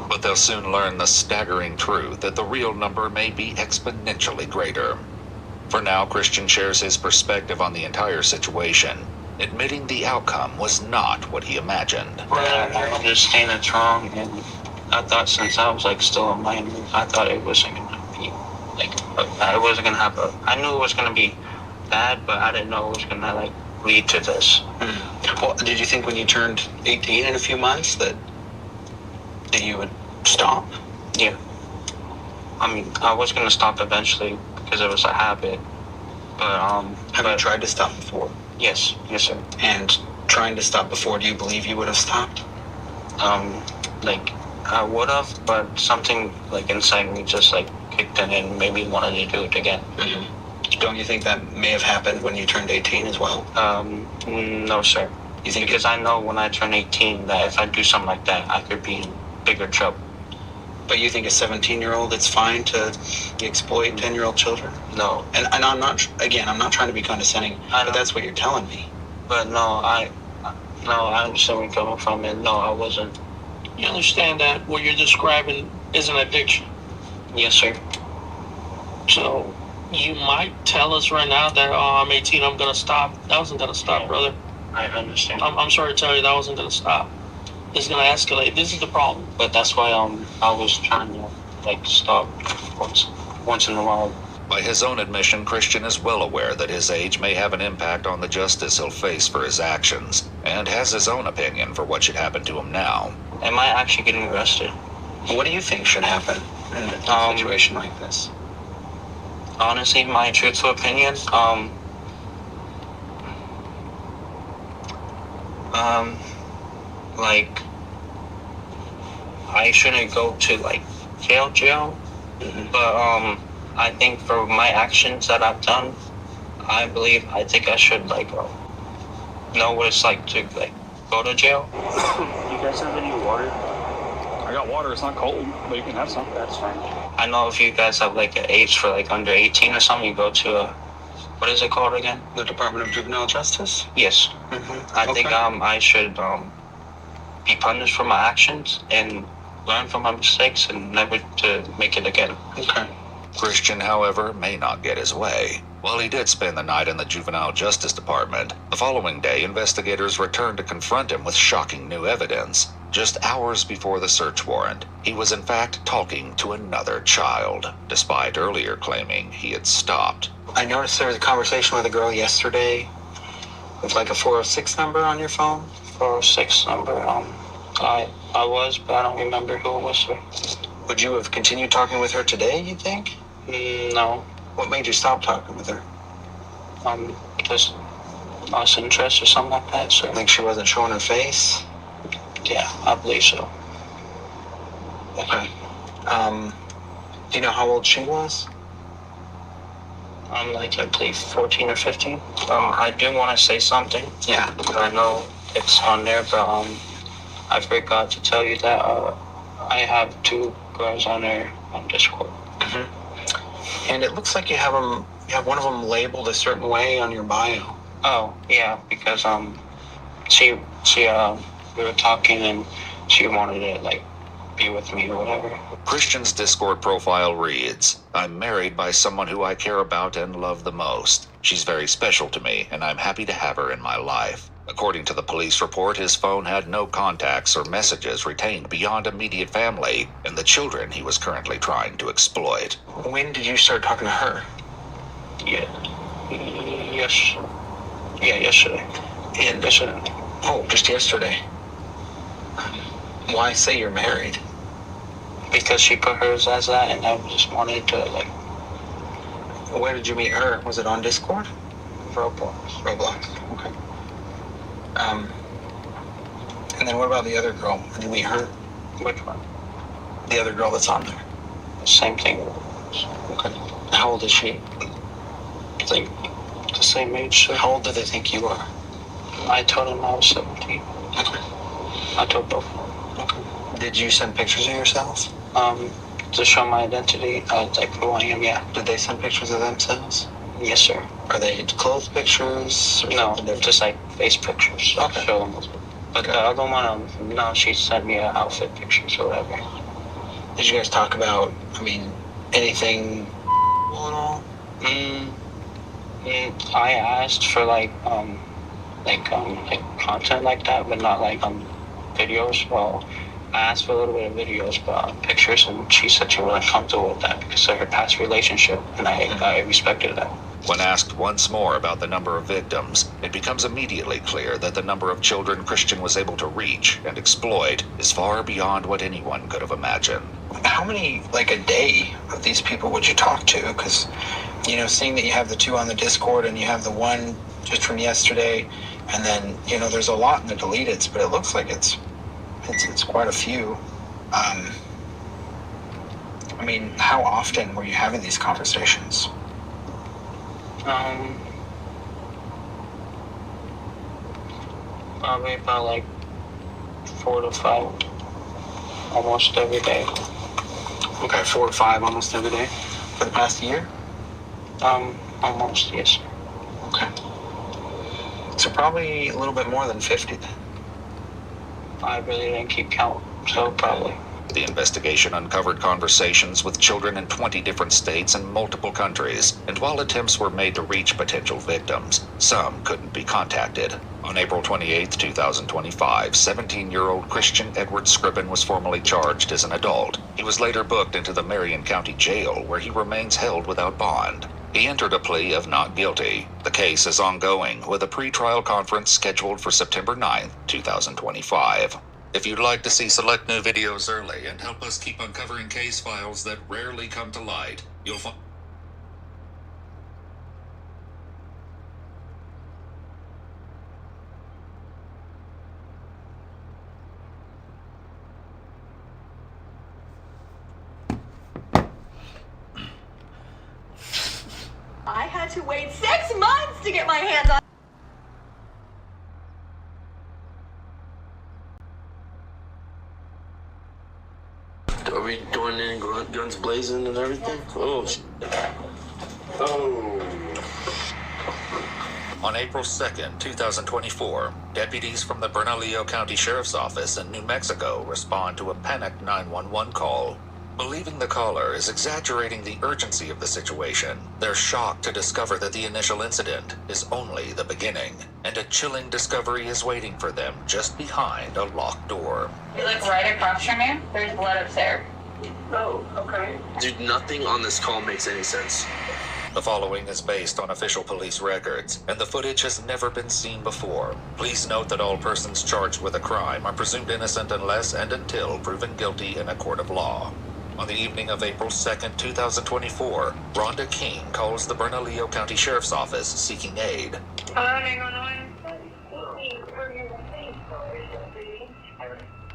But they'll soon learn the staggering truth that the real number may be exponentially greater. For now, Christian shares his perspective on the entire situation, admitting the outcome was not what he imagined. I understand it's wrong, and I thought since I was still a minor, I thought it wasn't going to be it wasn't going to happen. I knew it was going to be bad, but I didn't know it was going to lead to this. Well, did you think when you turned 18 in a few months that you would stop? Yeah. I was going to stop eventually because it was a habit. But have you tried to stop before? Yes, sir. And trying to stop before, do you believe you would have stopped? I would have, but something inside me just addicted and maybe wanted to do it again. Don't you think that may have happened when you turned 18 as well? No, sir. You think Because I know when I turn 18 that if I do something like that, I could be in bigger trouble. But you think a 17-year-old, it's fine to exploit 10-year-old children? No. And I'm not, again, I'm not trying to be condescending, but that's what you're telling me. But no, I understand where you're coming from, and no, I wasn't. You understand that what you're describing is an addiction. Yes, sir. So you might tell us right now that, oh, I'm 18, I'm going to stop. That wasn't going to stop, brother. I understand. I'm sorry to tell you that wasn't going to stop. It's going to escalate. This is the problem. But that's why I was trying to, like, stop once in a while. By his own admission, Christian is well aware that his age may have an impact on the justice he'll face for his actions, and has his own opinion for what should happen to him now. Am I actually getting arrested? What do you think should happen in a situation like this? Honestly, my truthful opinion, like, I shouldn't go to, like, jail, but, I think for my actions that I've done, I think I should, like, know what it's like to, like, go to jail. Do you guys have any water? I got water. It's not cold, but you can have some. That's fine. I know if you guys have, like, an age for, like, under 18 or something, you go to what is it called again? The Department of Juvenile Justice? Yes. I think I should be punished for my actions and learn from my mistakes and never to make it again. Okay. Christian, however, may not get his way. While he did spend the night in the Juvenile Justice Department, the following day investigators returned to confront him with shocking new evidence. Just hours before the search warrant, he was in fact talking to another child, despite earlier claiming he had stopped. I noticed there was a conversation with a girl yesterday with like a 406 number on your phone. 406 number, I was, but I don't remember who it was, sir. Would you have continued talking with her today, you think? No. What made you stop talking with her? Just lost interest or something like that, sir. I think she wasn't showing her face? Yeah, I believe so. Okay. Do you know how old she was? Like, I believe 14 or 15. I do want to say something. Yeah. I know it's on there, but I forgot to tell you that I have 2 girls on there on Discord. And it looks like you have one of them labeled a certain way on your bio. Oh, yeah, because she we were talking and she wanted to, like, be with me or whatever. Christian's Discord profile reads, "I'm married by someone who I care about and love the most. She's very special to me, and I'm happy to have her in my life." According to the police report, his phone had no contacts or messages retained beyond immediate family and the children he was currently trying to exploit. When did you start talking to her? Yesterday. And Yesterday. Oh, just yesterday. Why say you're married? Because she put hers as that, and I just wanted to, like... Where did you meet her? Was it on Discord? Roblox. Okay. And then what about the other girl? Did you meet her? Which one? The other girl that's on there. Same thing. Okay. How old is she? I think the same age. So. How old do they think you are? I told them I was 17. Okay. I told both. Okay. Did you send pictures of yourself? To show my identity, like who I am, yeah. Did they send pictures of themselves? Yes, sir. Are they clothes pictures? No, they're just like face pictures. Okay. Show them. But the other one, no, she sent me an outfit pictures or whatever. Did you guys talk about, anything at all? I asked for like content like that, but not like videos. Well, I asked for a little bit of videos, but pictures, and she said she wasn't comfortable with that because of her past relationship, and I respected that. When asked once more about the number of victims, it becomes immediately clear that the number of children Christian was able to reach and exploit is far beyond what anyone could have imagined. How many, like, a day of these people would you talk to? Because, seeing that you have the 2 on the Discord and you have the 1 just from yesterday, and then, there's a lot in the deleteds, but it looks like it's quite a few. I mean, how often were you having these conversations? Probably about like 4 to 5, almost every day. Okay, 4 to 5 almost every day for the past year? Almost, yes. Okay. So probably a little bit more than 50 then. I really didn't keep count, so probably. The investigation uncovered conversations with children in 20 different states and multiple countries, and while attempts were made to reach potential victims, some couldn't be contacted. On April 28, 2025, 17-year-old Christian Edward Scriven was formally charged as an adult. He was later booked into the Marion County Jail, where he remains held without bond. He entered a plea of not guilty. The case is ongoing, with a pretrial conference scheduled for September 9, 2025. If you'd like to see select new videos early and help us keep uncovering case files that rarely come to light, you'll find... I had to wait 6 months to get my hands on. Are we doing any guns blazing and everything? Oh, shit. Oh. On April 2nd, 2024, deputies from the Bernalillo County Sheriff's Office in New Mexico respond to a panicked 911 call. Believing the caller is exaggerating the urgency of the situation, they're shocked to discover that the initial incident is only the beginning, and a chilling discovery is waiting for them just behind a locked door. You look right across from you. There's blood up there. Oh, okay. Dude, nothing on this call makes any sense. The following is based on official police records, and the footage has never been seen before. Please note that all persons charged with a crime are presumed innocent unless and until proven guilty in a court of law. On the evening of April 2nd, 2024, Rhonda King calls the Bernalillo County Sheriff's Office seeking aid. Hello, 911.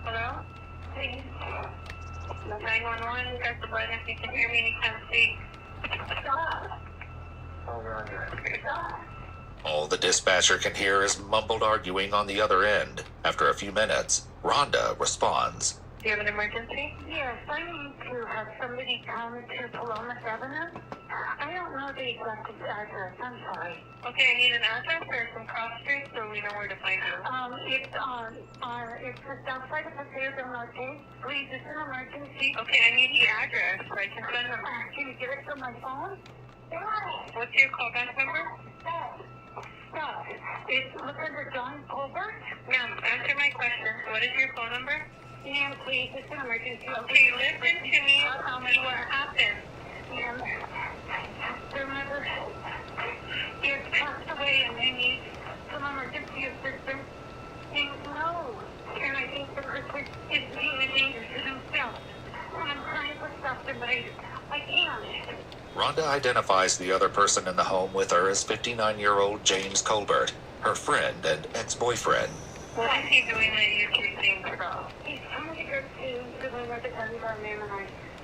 Hello? 911, got the blood. If you can hear me, you can speak. Stop. All the dispatcher can hear is mumbled arguing on the other end. After a few minutes, Rhonda responds. Do you have an emergency? Yes, I need to have somebody come to Palomas Avenue. I don't know the exact address. I'm sorry. Okay, I need an address or some cross street so we know where to find you. It's just outside of Paseo del Norte. Please, it's an emergency. Okay, I need the address so I can send them. Can you give it to my phone? What's your callback number? Stop. Look under John Colbert. Ma'am, answer my questions. What is your phone number? Ma'am, please, it's an emergency. Okay, listen to me. Tell me what happened. Ma'am, their mother is passed away and they need some emergency assistance. And no. And I think the person is being a danger to themselves. And I'm trying to stop them, but I can't. Rhonda identifies the other person in the home with her as 59-year-old James Colbert, her friend and ex-boyfriend. What is he doing that you keep seeing about? He's trying to go to the room at the time of our ma'am and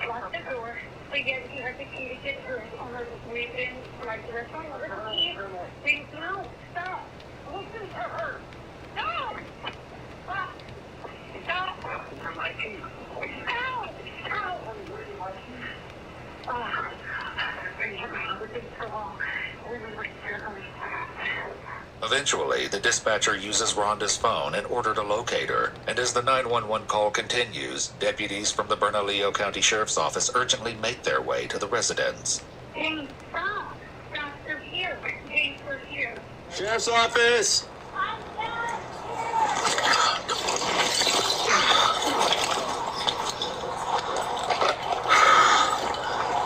I locked the door, but yet he has the key to get to it. And we've been like the rest of the key. Please, no, stop. Listen to her. No! Stop. Stop. My key. Ow! Ow! Eventually, the dispatcher uses Rhonda's phone in order to locate her, and as the 911 call continues, deputies from the Bernalillo County Sheriff's Office urgently make their way to the residence. Hey, stop! Stop, they're here. Hey, they're here. Sheriff's Office!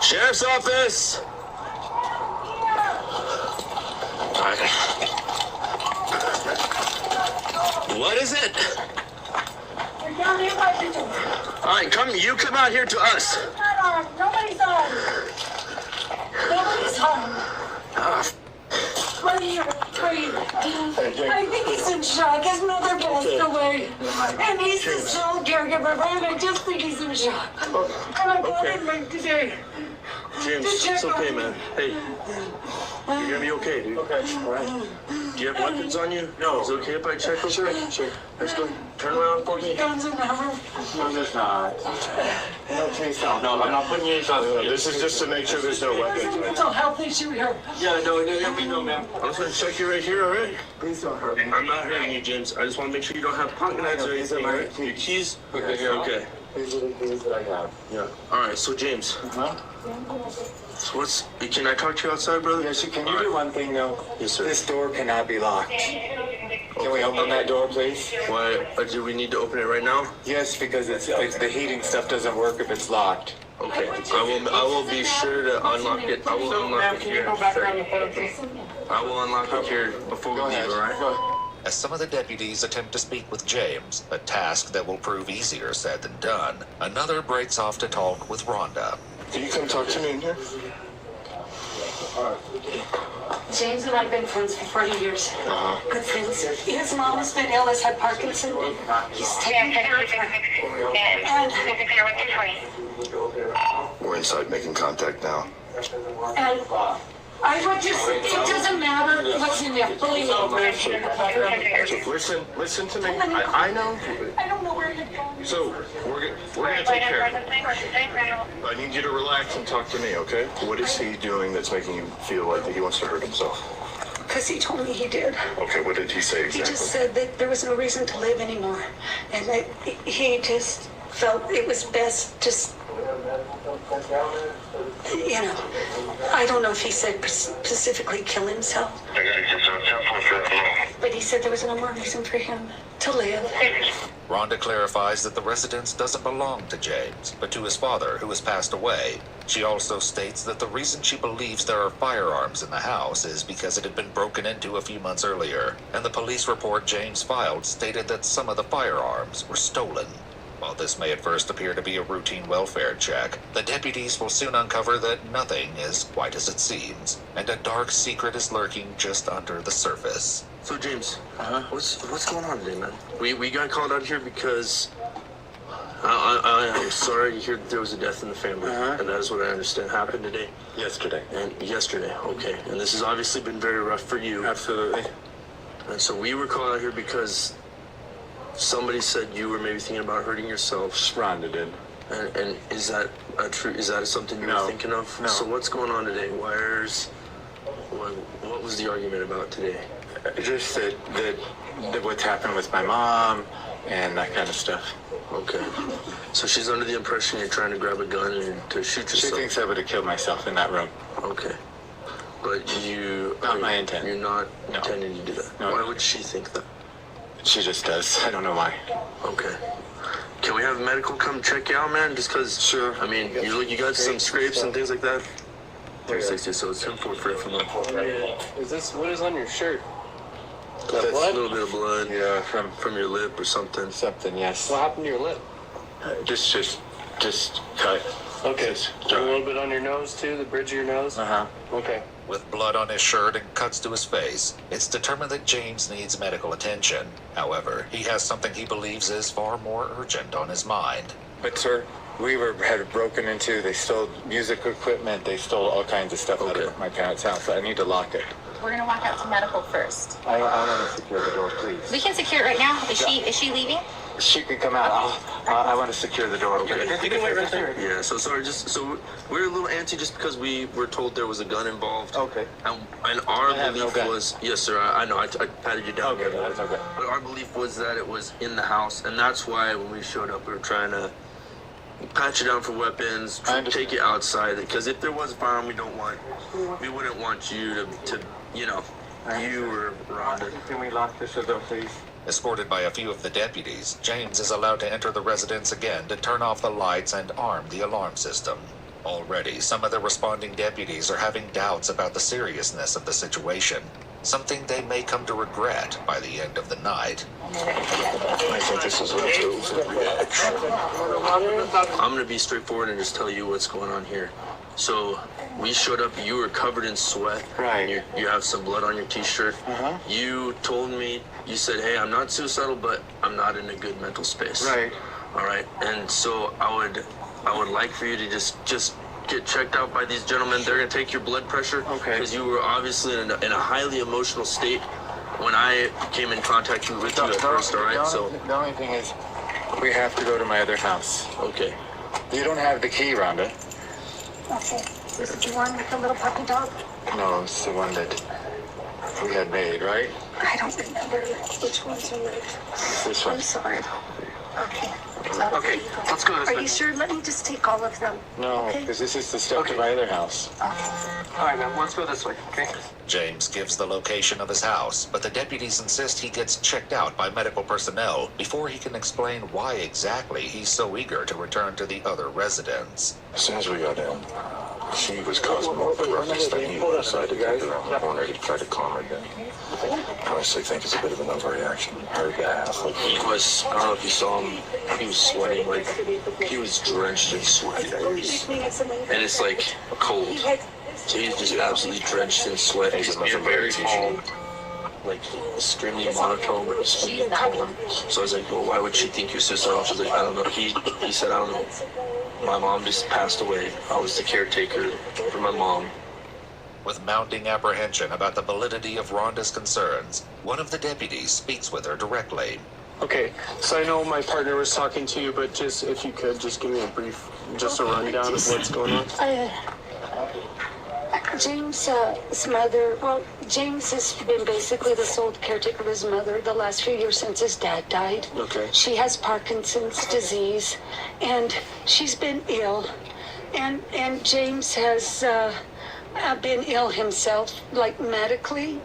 Sheriff's Office! What is it? We're down here by the door. Alright, you come out here to us. It's not on. Nobody's home. Nobody's home. Right here. I think he's in shock. His mother passed away. away. And he's the sole caregiver, and I just think he's in shock. And I called him like today. James, it's okay, man. Hey, you're gonna be okay, dude. Okay, all right. Do you have weapons on you? No. Is it okay if I check real quick? Sure. Let's go. Turn around for me. Guns in the room. No, there's not. No, please don't. No, I'm not putting you inside. This is just to make sure there's no weapons. There's a mental health issue here. Yeah, no, ma'am. I'm just gonna check you right here, all right? Please don't hurt me. I'm not hurting you, James. I just want to make sure you don't have pocket knives or anything, all right? Your keys? Okay. These are the keys that I have. Yeah. All right, so James. So can I talk to you outside, brother? Yes, can you do one thing, though? Yes, sir. This door cannot be locked. Can we open that door, please? Why, do we need to open it right now? Yes, because it's the heating stuff doesn't work if it's locked. Okay, I will be sure to unlock it. I will unlock it here. I will unlock it here before we leave, all right? As some of the deputies attempt to speak with James, a task that will prove easier said than done, another breaks off to talk with Rhonda. Can you come talk to me in here? James and I have been friends for 40 years. Good friends. His mom has been ill, has had Parkinson's. He's taking care of her. We're inside making contact now. And I would just, it doesn't matter what's in there. Believe me. Listen to me. I know. I don't know where you're going. So, we're gonna take care of it. I need you to relax and talk to me, okay? What is he doing that's making you feel like that he wants to hurt himself? Because he told me he did. Okay, what did he say exactly? He just said that there was no reason to live anymore. And that he just felt it was best just, you know, I don't know if he said specifically kill himself. But he said there was no more reason for him to live. Rhonda clarifies that the residence doesn't belong to James, but to his father, who has passed away. She also states that the reason she believes there are firearms in the house is because it had been broken into a few months earlier, and the police report James filed stated that some of the firearms were stolen. While this may at first appear to be a routine welfare check, the deputies will soon uncover that nothing is quite as it seems, and a dark secret is lurking just under the surface. So James, what's going on today, man? We got called out here because I am sorry to hear that there was a death in the family, and that is what I understand happened today. Yesterday. Okay. And this has obviously been very rough for you. Absolutely. And so we were called out here because somebody said you were maybe thinking about hurting yourself. Rhonda did. And is that something you were thinking of? No. So what's going on today? What was the argument about today? Just that what's happened with my mom and that kind of stuff. Okay. So she's under the impression you're trying to grab a gun and to shoot yourself? She thinks I would have killed myself in that room. Okay. But Not my intent. You're not intending to do that? No. Why would she think that? She just does. I don't know why. Okay. Can we have medical come check you out, man? Just because, sure. I mean, you got some scrapes and things like that? 360, so it's 10-4 for What is on your shirt? That's a little bit of blood. Yeah, from your lip or something. Something, yes. What happened to your lip? Just cut. Okay. A little bit on your nose too, the bridge of your nose? Okay. With blood on his shirt and cuts to his face, it's determined that James needs medical attention. However, he has something he believes is far more urgent on his mind. But sir, had broken into, they stole music equipment, they stole all kinds of stuff out of my parents' house. I need to lock it. We're gonna walk out to medical first. I want to secure the door, please. We can secure it right now. Is she leaving? She can come out. I want to secure the door. Okay. You can wait right there. Yeah, so sorry, so we're a little antsy just because we were told there was a gun involved. Okay. And our belief was, yes sir, I know, I patted you down. Okay, that's okay. But our belief was that it was in the house, and that's why when we showed up, we were trying to pat you down for weapons, take you outside, because if there was a firearm, we wouldn't want you to you or Rhonda. Can we lock this door, please? Escorted by a few of the deputies, James is allowed to enter the residence again to turn off the lights and arm the alarm system. Already, some of the responding deputies are having doubts about the seriousness of the situation, something they may come to regret by the end of the night. I think this is what I'm going to be straightforward and just tell you what's going on here. So we showed up. You were covered in sweat. Right. You have some blood on your T-shirt. Uh-huh. You told me. You said, "Hey, I'm not suicidal, but I'm not in a good mental space." Right. All right. And so I would like for you to just get checked out by these gentlemen. They're gonna take your blood pressure. Okay. Because you were obviously in a highly emotional state when I came in contact with you at first. All right. So the only thing is, we have to go to my other house. Okay. You don't have the key, Rhonda. Okay. Is it the one with the little puppy dog? No, it's the one that we had made, right? I don't remember which ones are which. It's this one. I'm sorry. Okay. Okay, let's go this Are way. you sure? Let me just take all of them. No, Okay. because this is the stuff to my other house. All right, man. Let's go this way. Okay. James gives the location of his house, but the deputies insist he gets checked out by medical personnel before he can explain why exactly he's so eager to return to the other residence. As soon as we got in, she was causing more of a ruckus than he decided to take her around the corner to try to calm her down. I honestly think it's a bit of an overreaction. Her behalf. Like, He was, I don't know if you saw him, he was sweating, like, he was drenched in sweat. And it's like cold. So he's just absolutely drenched in sweat. He's being very calm, like extremely monotone, but speaking calm. So I was like, well, why would she think you're suicidal? She's like, I don't know. He said, I don't know. My mom just passed away. I was the caretaker for my mom. With mounting apprehension about the validity of Rhonda's concerns, one of the deputies speaks with her directly. Okay, so I know my partner was talking to you, but just if you could just give me a brief, just a rundown of what's going on. James' mother, well, James has been basically the sole caretaker of his mother the last few years since his dad died. Okay. She has Parkinson's disease, and she's been ill. And James has been ill himself, like medically.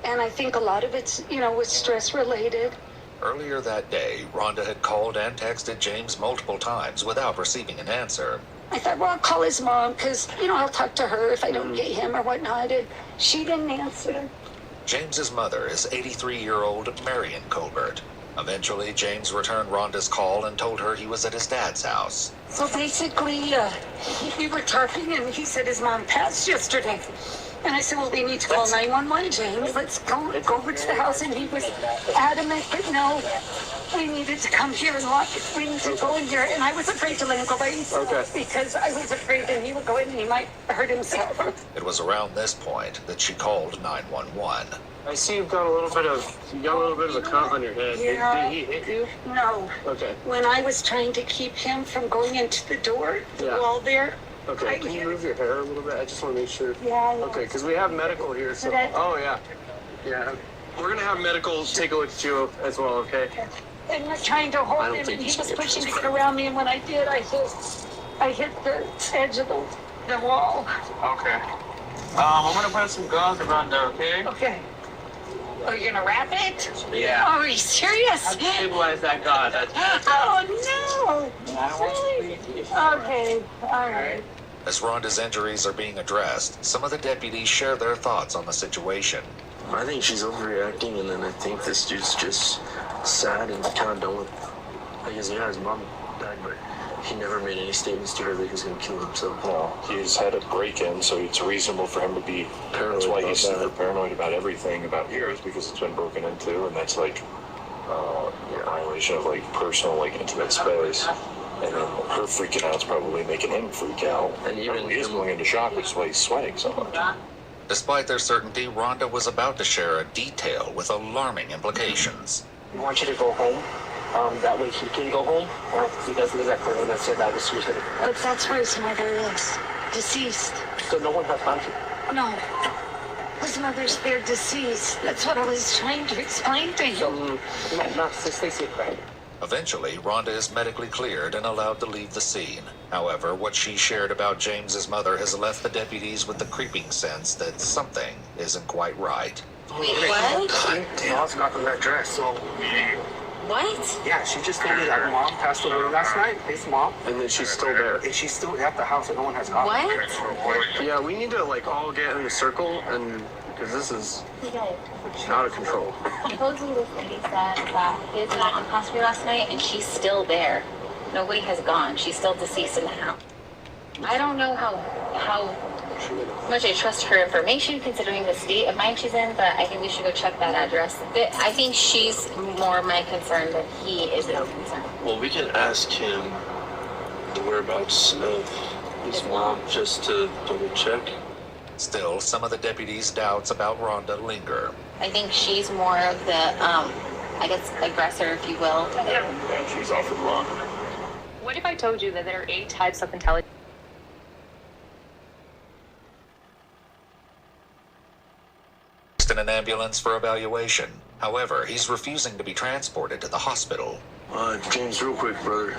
And I think a lot of it's, was stress related. Earlier that day, Rhonda had called and texted James multiple times without receiving an answer. I thought, well, I'll call his mom because, I'll talk to her if I don't get him or whatnot. And she didn't answer. James's mother is 83-year-old Marion Colbert. Eventually, James returned Rhonda's call and told her he was at his dad's house. So basically, we were talking and he said his mom passed yesterday. And I said, well, we need to call 911, James. Let's go over to the house. And he was adamant that no, we needed to come here and lock it. We need to go in here. And I was afraid to let him go by himself because I was afraid that he would go in and he might hurt himself. It was around this point that she called 911. I see you got a little bit of a cut on your head. Yeah. Did he hit you? No. Okay. When I was trying to keep him from going into the door, the wall there. Okay, can you move your hair a little bit? I just want to make sure. Yeah. Okay, because we have medical here, so. Oh, yeah. Yeah. We're going to have medical take a look at you as well, okay? And we're trying to hold him, and he was pushing to get around me, and when I did, I hit the edge of the wall. Okay. I'm going to put some gauze around there, okay? Okay. Oh, you're going to wrap it? Yeah. Oh, are you serious? Stabilize that gauze. Oh, no. Really? Okay. All right. As Rhonda's injuries are being addressed, some of the deputies share their thoughts on the situation. I think she's overreacting, and then I think this dude's just sad and kind of done with. His mom died, but he never made any statements to her that he was going to kill himself. No, he's had a break-in, so it's reasonable for him to be paranoid. That's why he's super paranoid about everything about yours, because it's been broken into, and that's like a violation of personal, intimate space. And then her freaking out's probably making him freak out. And even he is going into shock, which is why he's sweating so much. Despite their certainty, Rhonda was about to share a detail with alarming implications. I want you to go home. That way he can go home. Or if he doesn't live at home, that's it. That was suicide. But that's where his mother is. Deceased. So no one has contact? No. His mother's there deceased. That's what I was trying to explain to him. Eventually, Rhonda is medically cleared and allowed to leave the scene. However, what she shared about James's mother has left the deputies with the creeping sense that something isn't quite right. Wait, what? God damn. Mom's got the red dress, so. What? Yeah, she just told me that her mom passed away last night, his mom. And then she's still there. And she's still at the house and no one has contact. What? Yeah, we need to all get in a circle, and because this is out of control. Supposedly this lady said that his mom passed away last night and she's still there. Nobody has gone. She's still deceased in the house. I don't know how much I trust her information considering the state of mind she's in, but I think we should go check that address. I think she's more my concern than he is no concern. Well, we can ask him the whereabouts of his mom just to double check. Still, some of the deputies' doubts about Rhonda linger. I think she's more of the, I guess, aggressor, if you will. Yeah, she's offered wrong. What if I told you that there are 8 types of intelligence? In an ambulance for evaluation. However, he's refusing to be transported to the hospital. James, real quick, brother.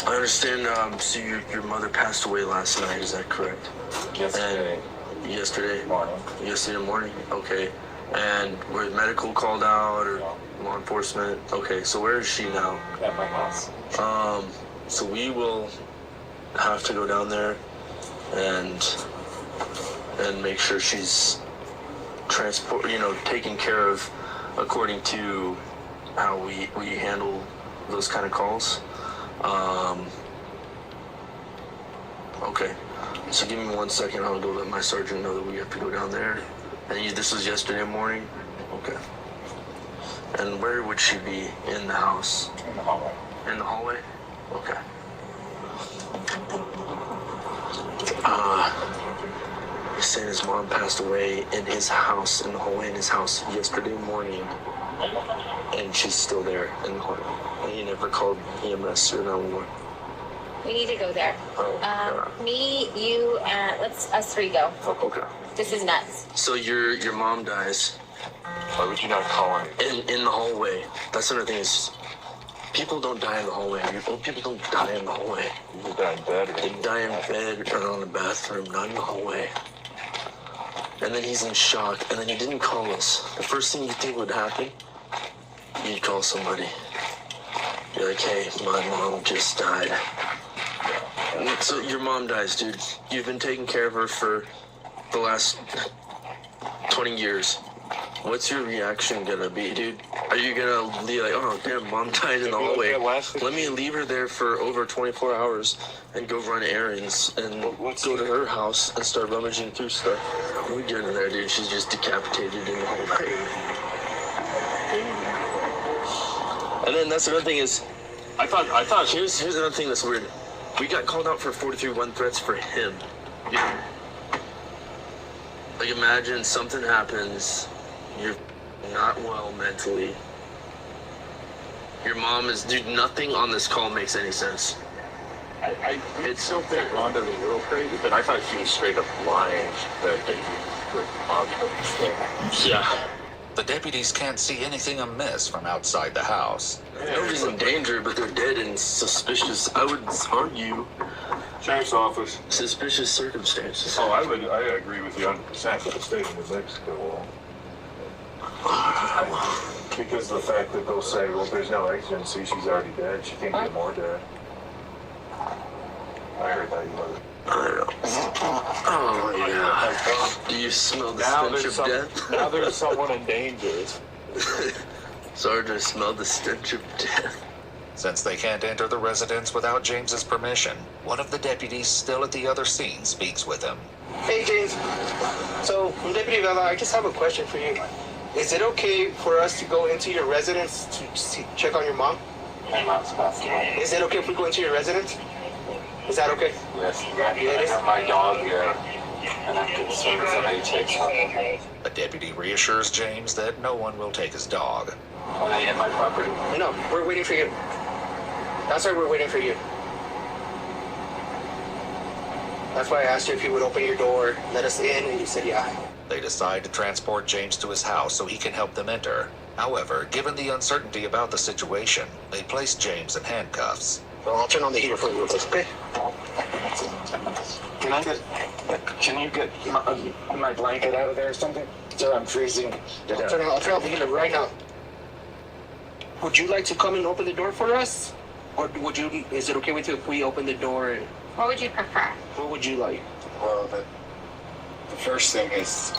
I understand, so your mother passed away last night, is that correct? Yesterday. And yesterday? Morning. Yesterday morning? Okay. And were medical called out or law enforcement? Okay, so where is she now? At my house. So we will have to go down there and make sure she's taken care of according to how we handle those kind of calls. Okay, so give me 1 second. I'll go let my sergeant know that we have to go down there. And this was yesterday morning? Okay. And where would she be in the house? In the hallway. In the hallway? Okay. He's saying his mom passed away in his house, in the hallway in his house yesterday morning. And she's still there in the hallway. And he never called EMS or 911. We need to go there. Me, you, and us 3 go. Okay. This is nuts. So your mom dies. Why would you not call him? In the hallway. That's another thing is, people don't die in the hallway. Old people don't die in the hallway. You die in bed. They die in bed or in the bathroom, not in the hallway. And then he's in shock, and then he didn't call us. The first thing you think would happen, you'd call somebody. You're like, hey, my mom just died. So your mom dies, dude. You've been taking care of her for the last 20 years. What's your reaction gonna be, dude? Are you gonna be like, oh, damn, mom died in the hallway. Let me leave her there for over 24 hours and go run errands and go to her house and start rummaging through stuff. We get in there, dude. She's just decapitated in the hallway. And then that's another thing is, I thought here's another thing that's weird. We got called out for 43-1 threats for him. Yeah. Like, imagine something happens, you're not well mentally. Your mom is, dude, nothing on this call makes any sense. I still think Rhonda was a little crazy, but I thought she was straight up lying that they were Yeah. The deputies can't see anything amiss from outside the house. Nobody's in danger, but they're dead in suspicious, I would argue, Sheriff's office. suspicious circumstances. Oh, I agree with you 100% with the state of New Mexico. Because the fact that they'll say, well, there's no exigency, she's already dead, she can't get more dead. I heard that, you know. I don't know. Oh, yeah. Do you smell the stench of death? Now there's someone in danger. Sergeant, I smell the stench of death. Since they can't enter the residence without James's permission, one of the deputies still at the other scene speaks with him. Hey, James. So, Deputy Vela, I just have a question for you. Is it okay for us to go into your residence to check on your mom? My mom's passed away. Is it okay if we go into your residence? Is that okay? Yes, Yeah, it is. I have my dog here, and I'm concerned if somebody takes her. The deputy reassures James that no one will take his dog. Are they in my property? No, we're waiting for you. That's why we're waiting for you. That's why I asked you if you would open your door, let us in, and you said yeah. They decide to transport James to his house so he can help them enter. However, given the uncertainty about the situation, they place James in handcuffs. Well, I'll turn on the heater for you real quick, okay? Can you get my blanket out of there or something? So I'm freezing. I'll turn on the heater right now. Would you like to come and open the door for us? Or is it okay with you if we open the door? And What would you prefer? what would you like? Well, the first thing is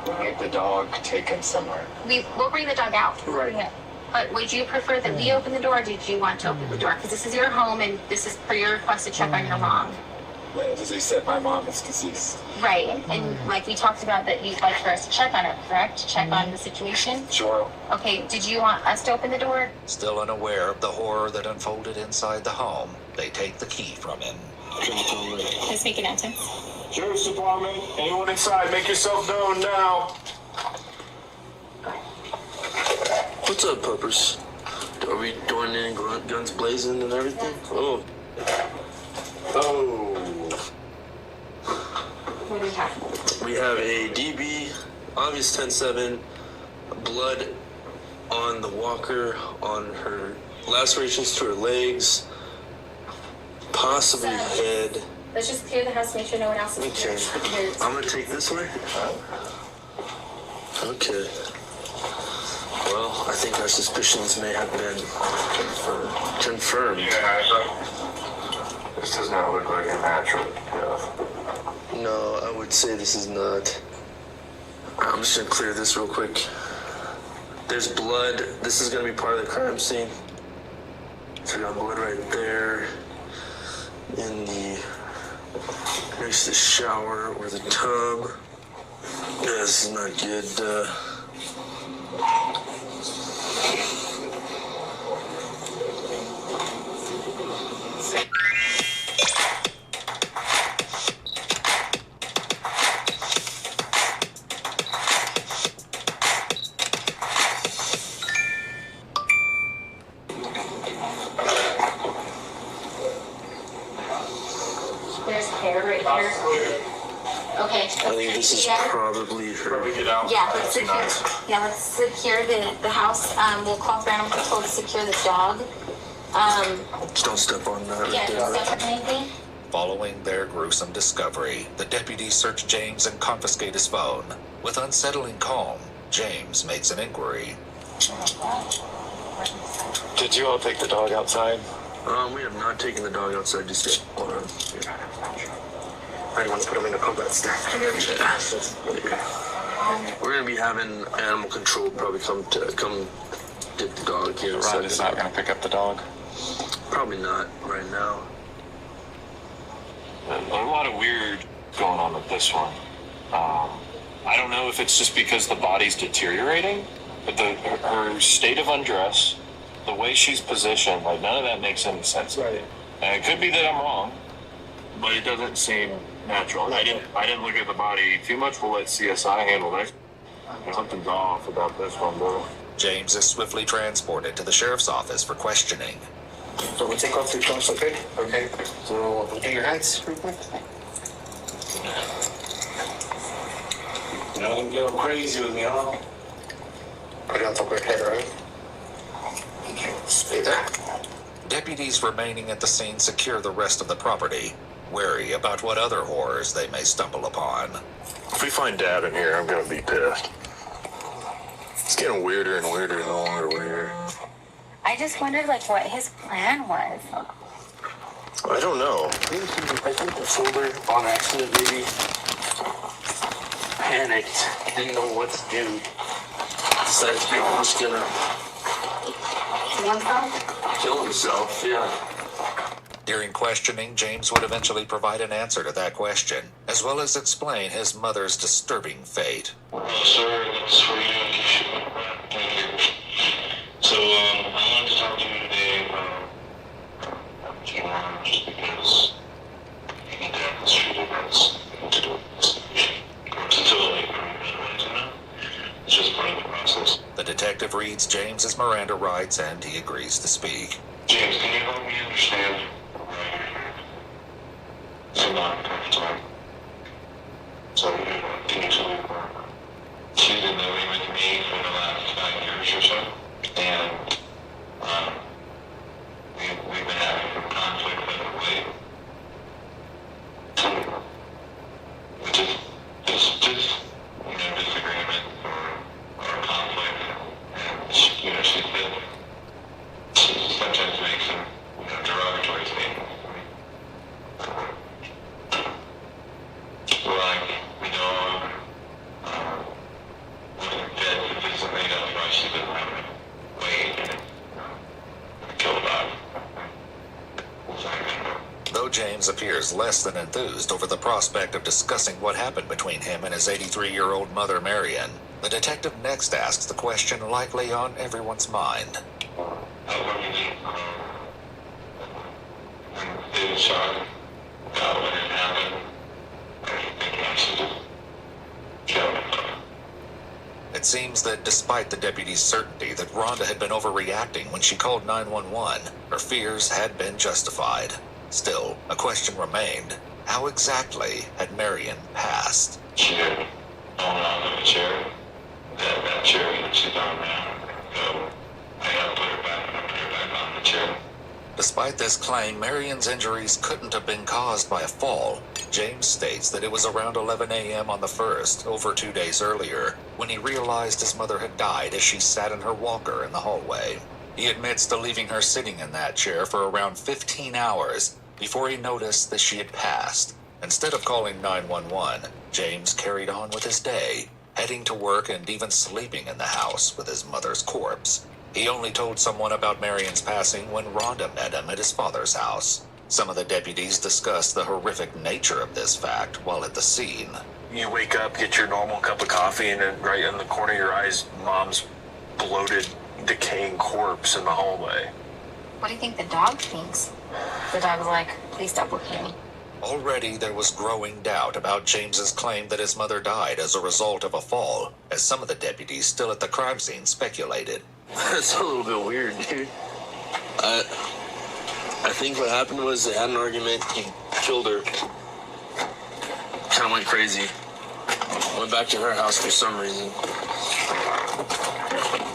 we'll get the dog taken somewhere. We'll bring the dog out. Right. Yeah. But would you prefer that we open the door, or did you want to open the door? Because this is your home, and this is per your request to check on your mom. Well, as they said, my mom is deceased. Right, and like we talked about that you'd like for us to check on her, correct? Check on the situation? Sure. Okay, did you want us to open the door? Still unaware of the horror that unfolded inside the home, they take the key from him. Let's make an entrance. Sheriff's Department, anyone inside, make yourself known now. What's up, puppers? Are we doing in guns blazing and everything? Oh. What do we have? We have a DB, obvious 10-7, blood on the walker, on her lacerations to her legs, possibly head. Let's just clear the house, make sure no one else is Okay. here. I'm gonna take this way. Okay. Well, I think our suspicions may have been confirmed. This does not look like a natural death. No, I would say this is not. I'm just gonna clear this real quick. There's blood. This is gonna be part of the crime scene. So we got blood right there. In the next to the shower or the tub. Yeah, this is not good. There's hair right here. Okay. I think this is probably her. Yeah, let's secure the house. We'll call for animal control to secure the dog. Just don't step on that. Yeah, don't step on anything. Following their gruesome discovery, the deputies search James and confiscate his phone. With unsettling calm, James makes an inquiry. Did you all take the dog outside? We have not taken the dog outside just yet. Hold on. I didn't want to put him in a combat stack. We're gonna be having animal control probably come get the dog here. Ron's not gonna pick up the dog. Probably not right now. A lot of weird going on with this one. I don't know if it's just because the body's deteriorating, but her state of undress, the way she's positioned, like none of that makes any sense. Right. And it could be that I'm wrong, but it doesn't seem natural. I didn't look at the body too much. We'll let CSI handle that. Something's off about this one, bro. James is swiftly transported to the sheriff's office for questioning. So we'll take off your clothes, okay? Okay. So look at your hands real quick. Don't go crazy with me, huh? Put it on top of your head, right? Stay there. Deputies remaining at the scene secure the rest of the property, wary about what other horrors they may stumble upon. If we find Dad in here, I'm gonna be pissed. It's getting weirder and weirder the longer we're here. I just wondered like what his plan was. I don't know. I think the shoulder on accident maybe panicked, didn't know what to do. Decided to be just gonna kill himself, yeah. During questioning, James would eventually provide an answer to that question, as well as explain his mother's disturbing fate. Sir, that's for you in case you want that. So, I wanted to talk to you today about your mom just because your dad was treated as to do until like it's just part of the process. The detective reads James's Miranda rights and he agrees to speak. James, can you help me understand why you're here? So not time. So can you tell me more? She's been living with me for the last 5 years or so, and we've been having some conflict with the way. Just disagreement or conflict, and she sometimes makes some derogatory statements. Like, we know, wasn't fit to do something else, why she doesn't have it. James appears less than enthused over the prospect of discussing what happened between him and his 83-year-old mother, Marion, the detective next asks the question likely on everyone's mind. David shot when it happened. It seems that despite the deputy's certainty that Rhonda had been overreacting when she called 911, her fears had been justified. Still, a question remained. How exactly had Marion passed? She had fallen out of a chair. That chair that she's on now. So I gotta put her back and I put her back on the chair. Despite this claim, Marion's injuries couldn't have been caused by a fall. James states that it was around 11 a.m. on the 1st, over 2 days earlier, when he realized his mother had died as she sat in her walker in the hallway. He admits to leaving her sitting in that chair for around 15 hours before he noticed that she had passed. Instead of calling 911, James carried on with his day, heading to work and even sleeping in the house with his mother's corpse. He only told someone about Marion's passing when Rhonda met him at his father's house. Some of the deputies discussed the horrific nature of this fact while at the scene. You wake up, get your normal cup of coffee, and then right in the corner of your eyes, Mom's bloated, decaying corpse in the hallway. What do you think the dog thinks? The dog's like, please stop looking at me. Already there was growing doubt about James's claim that his mother died as a result of a fall, as some of the deputies still at the crime scene speculated. That's a little bit weird, dude. I think what happened was they had an argument, he killed her. Kind of went crazy. Went back to her house for some reason.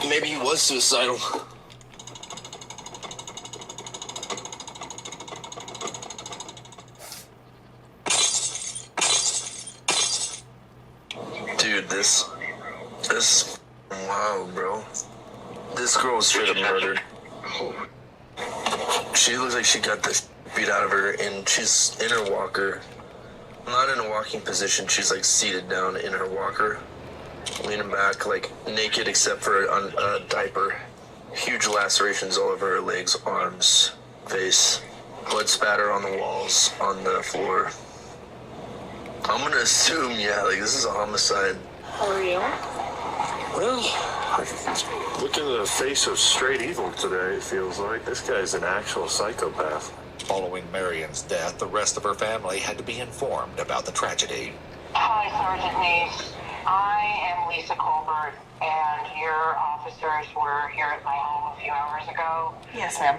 Maybe he was suicidal. Dude, this wow, bro. This girl was straight up murdered. She looks like she got the beat out of her, and she's in her walker. Not in a walking position, she's like seated down in her walker, leaning back, like naked except for a diaper. Huge lacerations all over her legs, arms, face. Blood spatter on the walls, on the floor. I'm gonna assume, yeah, like this is a homicide. How are you? Well, look into the face of straight evil today, it feels like. This guy's an actual psychopath. Following Marion's death, the rest of her family had to be informed about the tragedy. Hi, Sergeant Neves. I am Lisa Colbert, and your officers were here at my home a few hours ago. Yes, ma'am.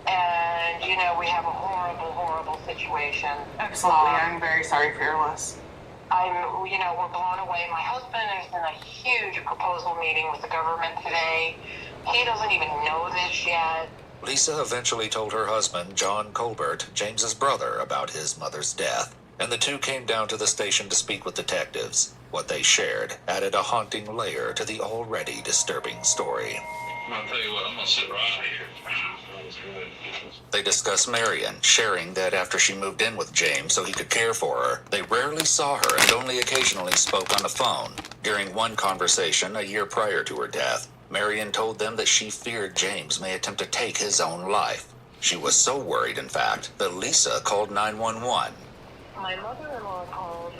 And, you know, we have a horrible, horrible situation. Absolutely. I'm very sorry for your loss. We're blown away. My husband is in a huge proposal meeting with the government today. He doesn't even know this yet. Lisa eventually told her husband, John Colbert, James's brother, about his mother's death, and the two came down to the station to speak with detectives. What they shared added a haunting layer to the already disturbing story. I'll tell you what, I'm gonna sit right here. They discuss Marion, sharing that after she moved in with James so he could care for her, they rarely saw her and only occasionally spoke on the phone. During one conversation a year prior to her death, Marion told them that she feared James may attempt to take his own life. She was so worried, in fact, that Lisa called 911. My mother-in-law called.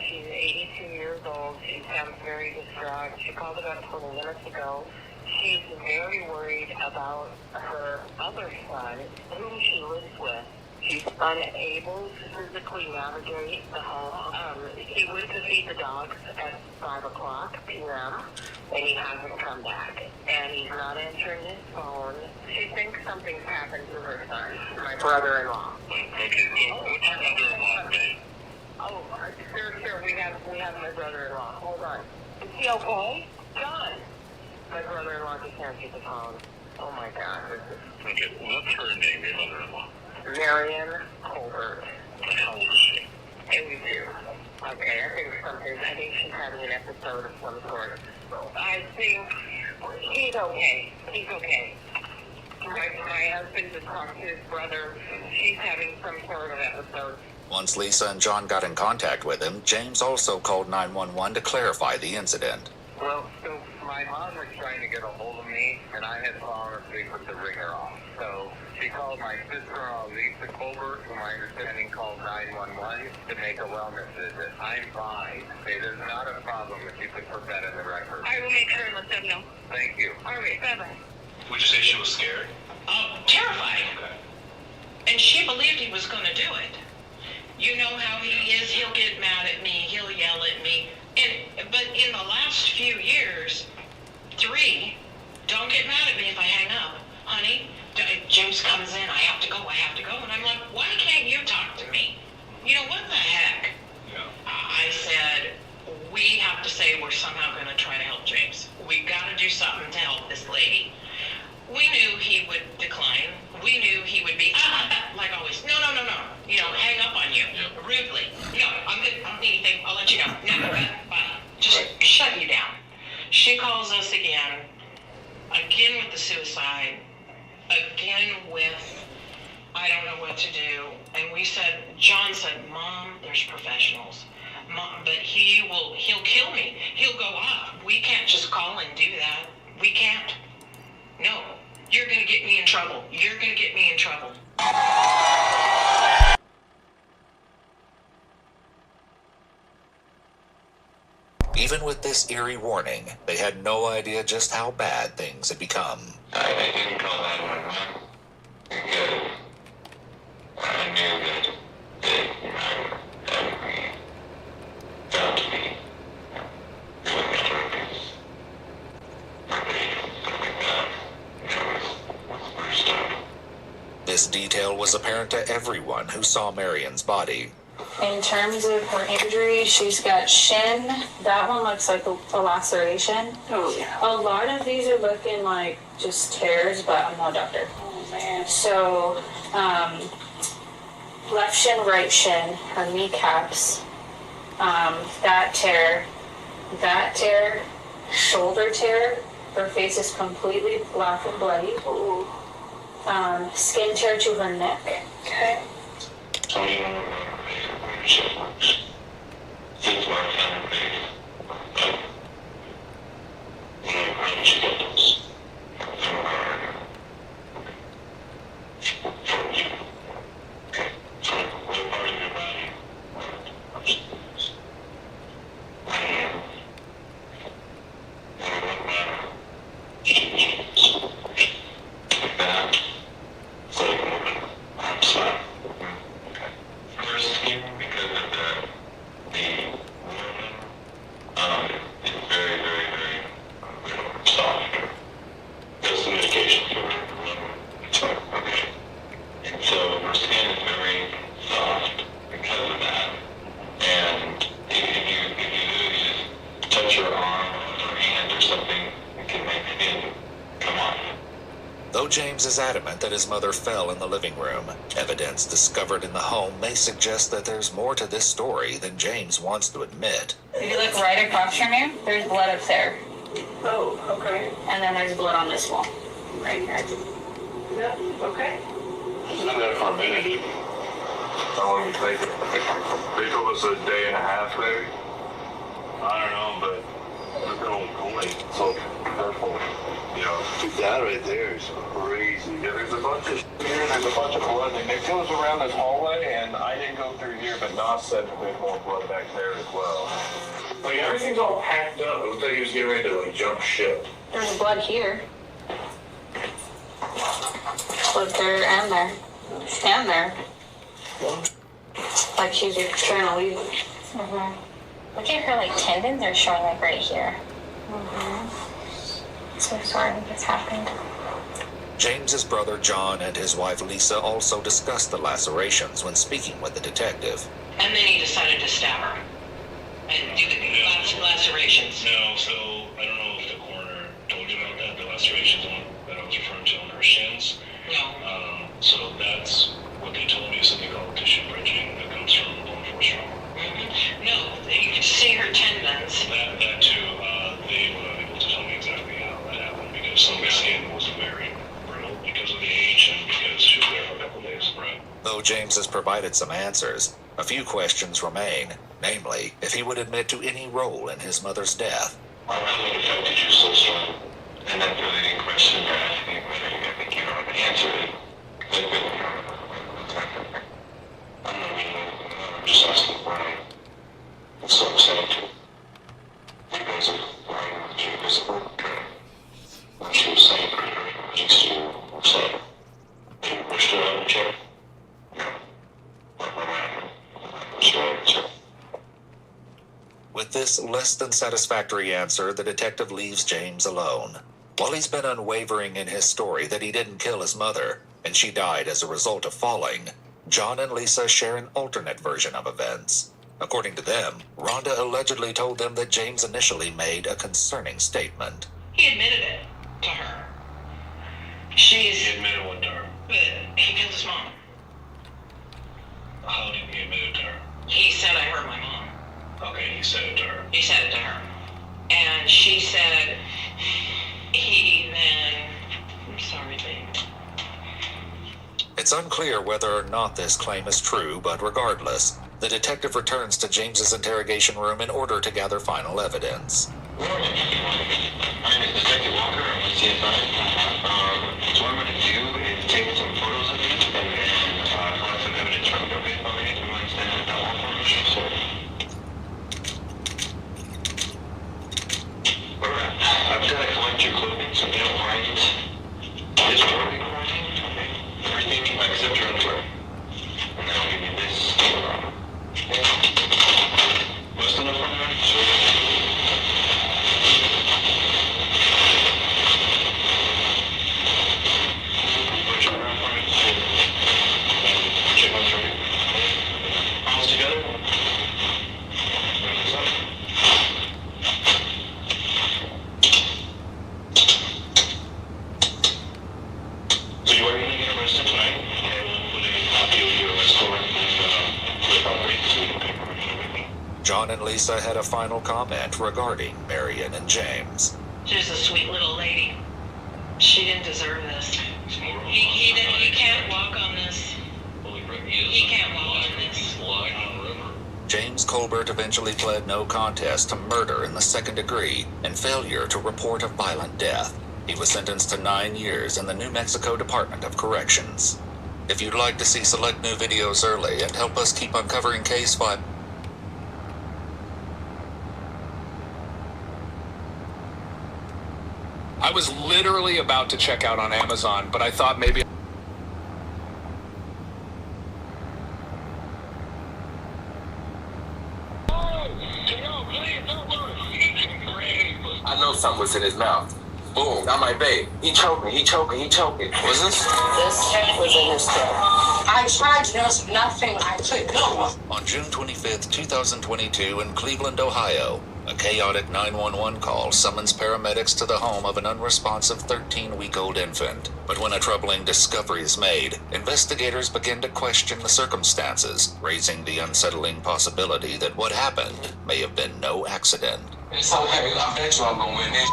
She's 82 years old. She sounds very distraught. She called about 20 minutes ago. She's very worried about her other son, whom she lives with. She's unable to physically navigate the home. He went to feed the dogs at 5 o'clock p.m., and he hasn't come back. And he's not answering his phone. She thinks something's happened to her son, my brother-in-law. Okay, so what's your mother-in-law name? Oh, sure, we have my brother-in-law. Hold on. Is he okay? John! My brother-in-law just answered the phone. Oh my God. Okay, what's her name, your mother-in-law? Marion Colbert. How old is she? 82. Okay, I think she's having an episode of some sort. I think he's okay. He's okay. My husband just talked to his brother. She's having some sort of episode. Once Lisa and John got in contact with him, James also called 911 to clarify the incident. Well, so my mom was trying to get a hold of me, and I had fallen asleep with the ringer off. So she called my sister-in-law, Lisa Colbert, whom I understanding called 911 to make a wellness visit. I'm fine. Okay, there's not a problem if you could put that in the record. I will make sure and let them know. Thank you. All right, bye-bye. Would you say she was scared? Terrified. Okay. And she believed he was going to do it. You know how he is. He'll get mad at me. He'll yell at me. But in the last few years, 3, don't get mad at me if I hang up. Honey, James comes in. I have to go. And I'm like, why can't you talk to me? You know, what the heck? Yeah. I said, we have to say we're somehow going to try to help James. We've got to do something to help this lady. We knew he would decline. We knew he would be, like always, no. You know, hang up on you, rudely. No, I'm good. I don't need anything. I'll let you know. No, bye. Just shut you down. She calls us again with the suicide, again with, I don't know what to do. And we said, John said, Mom, there's professionals. Mom, but he'll kill me. He'll go off. We can't just call and do that. We can't. No, you're going to get me in trouble. Even with this eerie warning, they had no idea just how bad things had become. I didn't call 911 because I knew that found to be doing the purpose. This detail was apparent to everyone who saw Marion's body. In terms of her injury, she's got shin. That one looks like a laceration. Oh, yeah. A lot of these are looking like just tears, but I'm no doctor. Oh, man. So, left shin, right shin, her kneecaps, that tear, shoulder tear. Her face is completely black and bloody. Skin tear to her neck. Okay. So you know where she works. Since my family, but you know how she got those from her. From you. From what part of your body? That. So you can open arm slap. First, because of the woman, is very, very, very soft. There's some medication for women. Okay. And so her skin is very soft because of that. And if you just touch her arm or her hand or something, it can make skin come off. Though James is adamant that his mother fell in the living room, evidence discovered in the home may suggest that there's more to this story than James wants to admit. If you look right across from you, there's blood up there. Oh, okay. And then there's blood on this wall. Right here. Yeah, okay. She's been there for a minute. How long you take it? They told us a day and a half, maybe. I don't know, but look at only so careful. You know, that right there is crazy. Yeah, there's a bunch of here, there's a bunch of blood. It goes around this hallway, and I didn't go through here, but Nas said that there's more blood back there as well. Like, everything's all packed up. It looks like he was getting ready to, like, jump ship. There's blood here. Blood there and there. And there. Like she's trying to leave. Look at her, like, tendons are showing, like, right here. So sorry this happened. James's brother John and his wife Lisa also discussed the lacerations when speaking with the detective. And then he decided to stab her and do the lacerations. No, so I don't know if the coroner told you about that, the lacerations that I was referring to on her shins. No. So that's what they told me, something called tissue bridging that comes from bone force trauma. No, you can see her tendons. That too, they were able to tell me exactly how that happened because some of the skin was very brittle because of the age and because she was there for a couple days. Right. Though James has provided some answers, a few questions remain, namely, if he would admit to any role in his mother's death. Why would it affected you so strong? And then for the question you're asking, I think you know the answer is. I'm just asking why. That's what I'm saying to you. You guys are lying with you visible. What she was saying makes you upset. You pushed her out of the chair? No. What happened? Pushed her out of the chair. With this less than satisfactory answer, the detective leaves James alone. While he's been unwavering in his story that he didn't kill his mother, and she died as a result of falling, John and Lisa share an alternate version of events. According to them, Rhonda allegedly told them that James initially made a concerning statement. He admitted it to her. He admitted what to her? That he killed his mom. How did he admit it to her? He said, I hurt my mom. Okay, he said it to her. He said it to her. And she said, he then... I'm sorry, babe. It's unclear whether or not this claim is true, but regardless, the detective returns to James's interrogation room in order to gather final evidence. My name is Detective Walker. I'm with CSI. So what I'm going to do is take some photos of you and collect some evidence from you. Okay, so you understand that one information? Sure. Alright, I've got to collect your clothing, so if you don't mind this clothing for me, okay? Everything except your underwear. And then I'll give you this. What's the number on there? Sure. John and Lisa had a final comment regarding Marion and James. She's a sweet little lady. She didn't deserve this. He can't walk on this. He can't walk on this. James Colbert eventually pled no contest to murder in the second degree and failure to report a violent death. He was sentenced to 9 years in the New Mexico Department of Corrections. If you'd like to see select new videos early and help us keep uncovering Case 5, I was literally about to check out on Amazon, but I thought maybe... I know something was in his mouth. Boom, not my babe. He choking. Was this? This was in his throat. I tried, there's nothing I could do. on June 25th, 2022 in Cleveland, Ohio, a chaotic 911 call summons paramedics to the home of an unresponsive 13-week-old infant. But when a troubling discovery is made, investigators begin to question the circumstances, raising the unsettling possibility that what happened may have been no accident. It's okay. I bet you I'm gonna win this.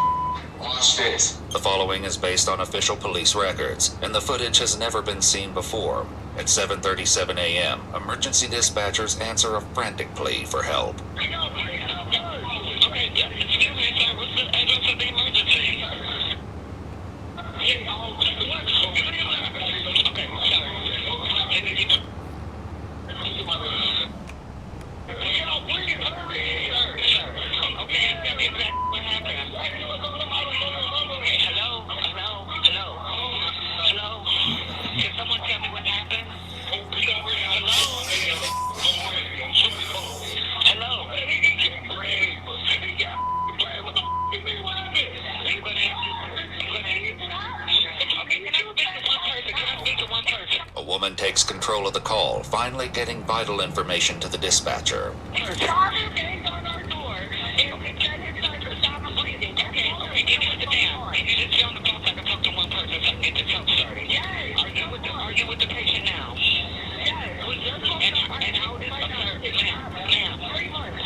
Watch this. The following is based on official police records, and the footage has never been seen before. At 7:37 a.m., emergency dispatchers answer a frantic plea for help. A woman takes control of the call, finally getting vital information to the dispatcher.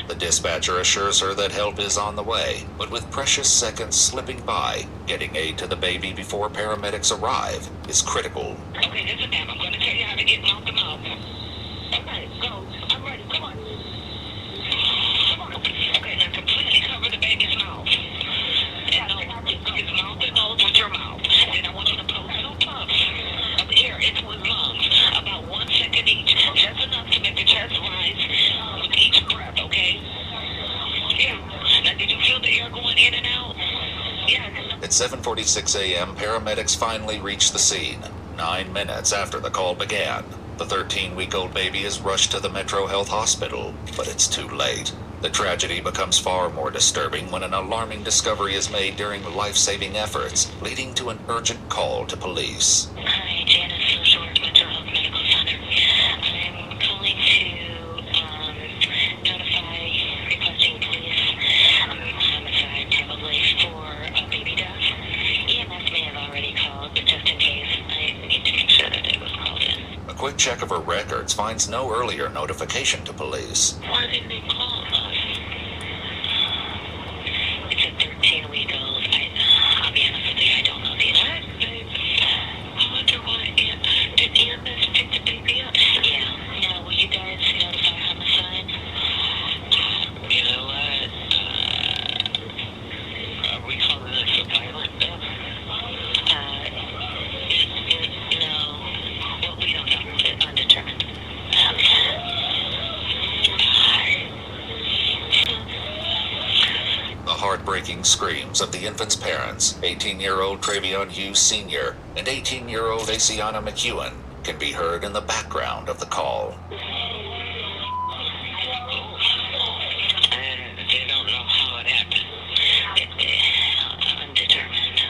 The dispatcher assures her that help is on the way, but with precious seconds slipping by, getting aid to the baby before paramedics arrive is critical. Okay, listen, ma'am. I'm going to tell you how to get mouth to mouth. Okay, go. I'm ready. Come on. Come on. Okay, now completely cover the baby's mouth. 7:46 a.m., paramedics finally reached the scene, 9 minutes after the call began. The 13-week-old baby is rushed to the Metro Health Hospital, but it's too late. The tragedy becomes far more disturbing when an alarming discovery is made during life-saving efforts, leading to an urgent call to police. Hi, Janice, Social Work Mental Health Medical Center. I'm calling to notify requesting police homicide probably for a baby death. EMS may have already called, but just in case, I need to make sure that it was called in. A quick check of her records finds no earlier notification to police. Why didn't they call us? It's a 13-week-old. I'll be honest with you, I don't know the answer. I wonder why. Did EMS pick the baby up? Yeah. Now, will you guys notify homicide? You know what? Are we calling this a violent death? No. Well, we don't know. It's undetermined. The heartbreaking screams of the infant's parents, 18-year-old Travion Hughes Sr. and 18-year-old Asiana McEwen, can be heard in the background of the call. They don't know how it happened. Undetermined.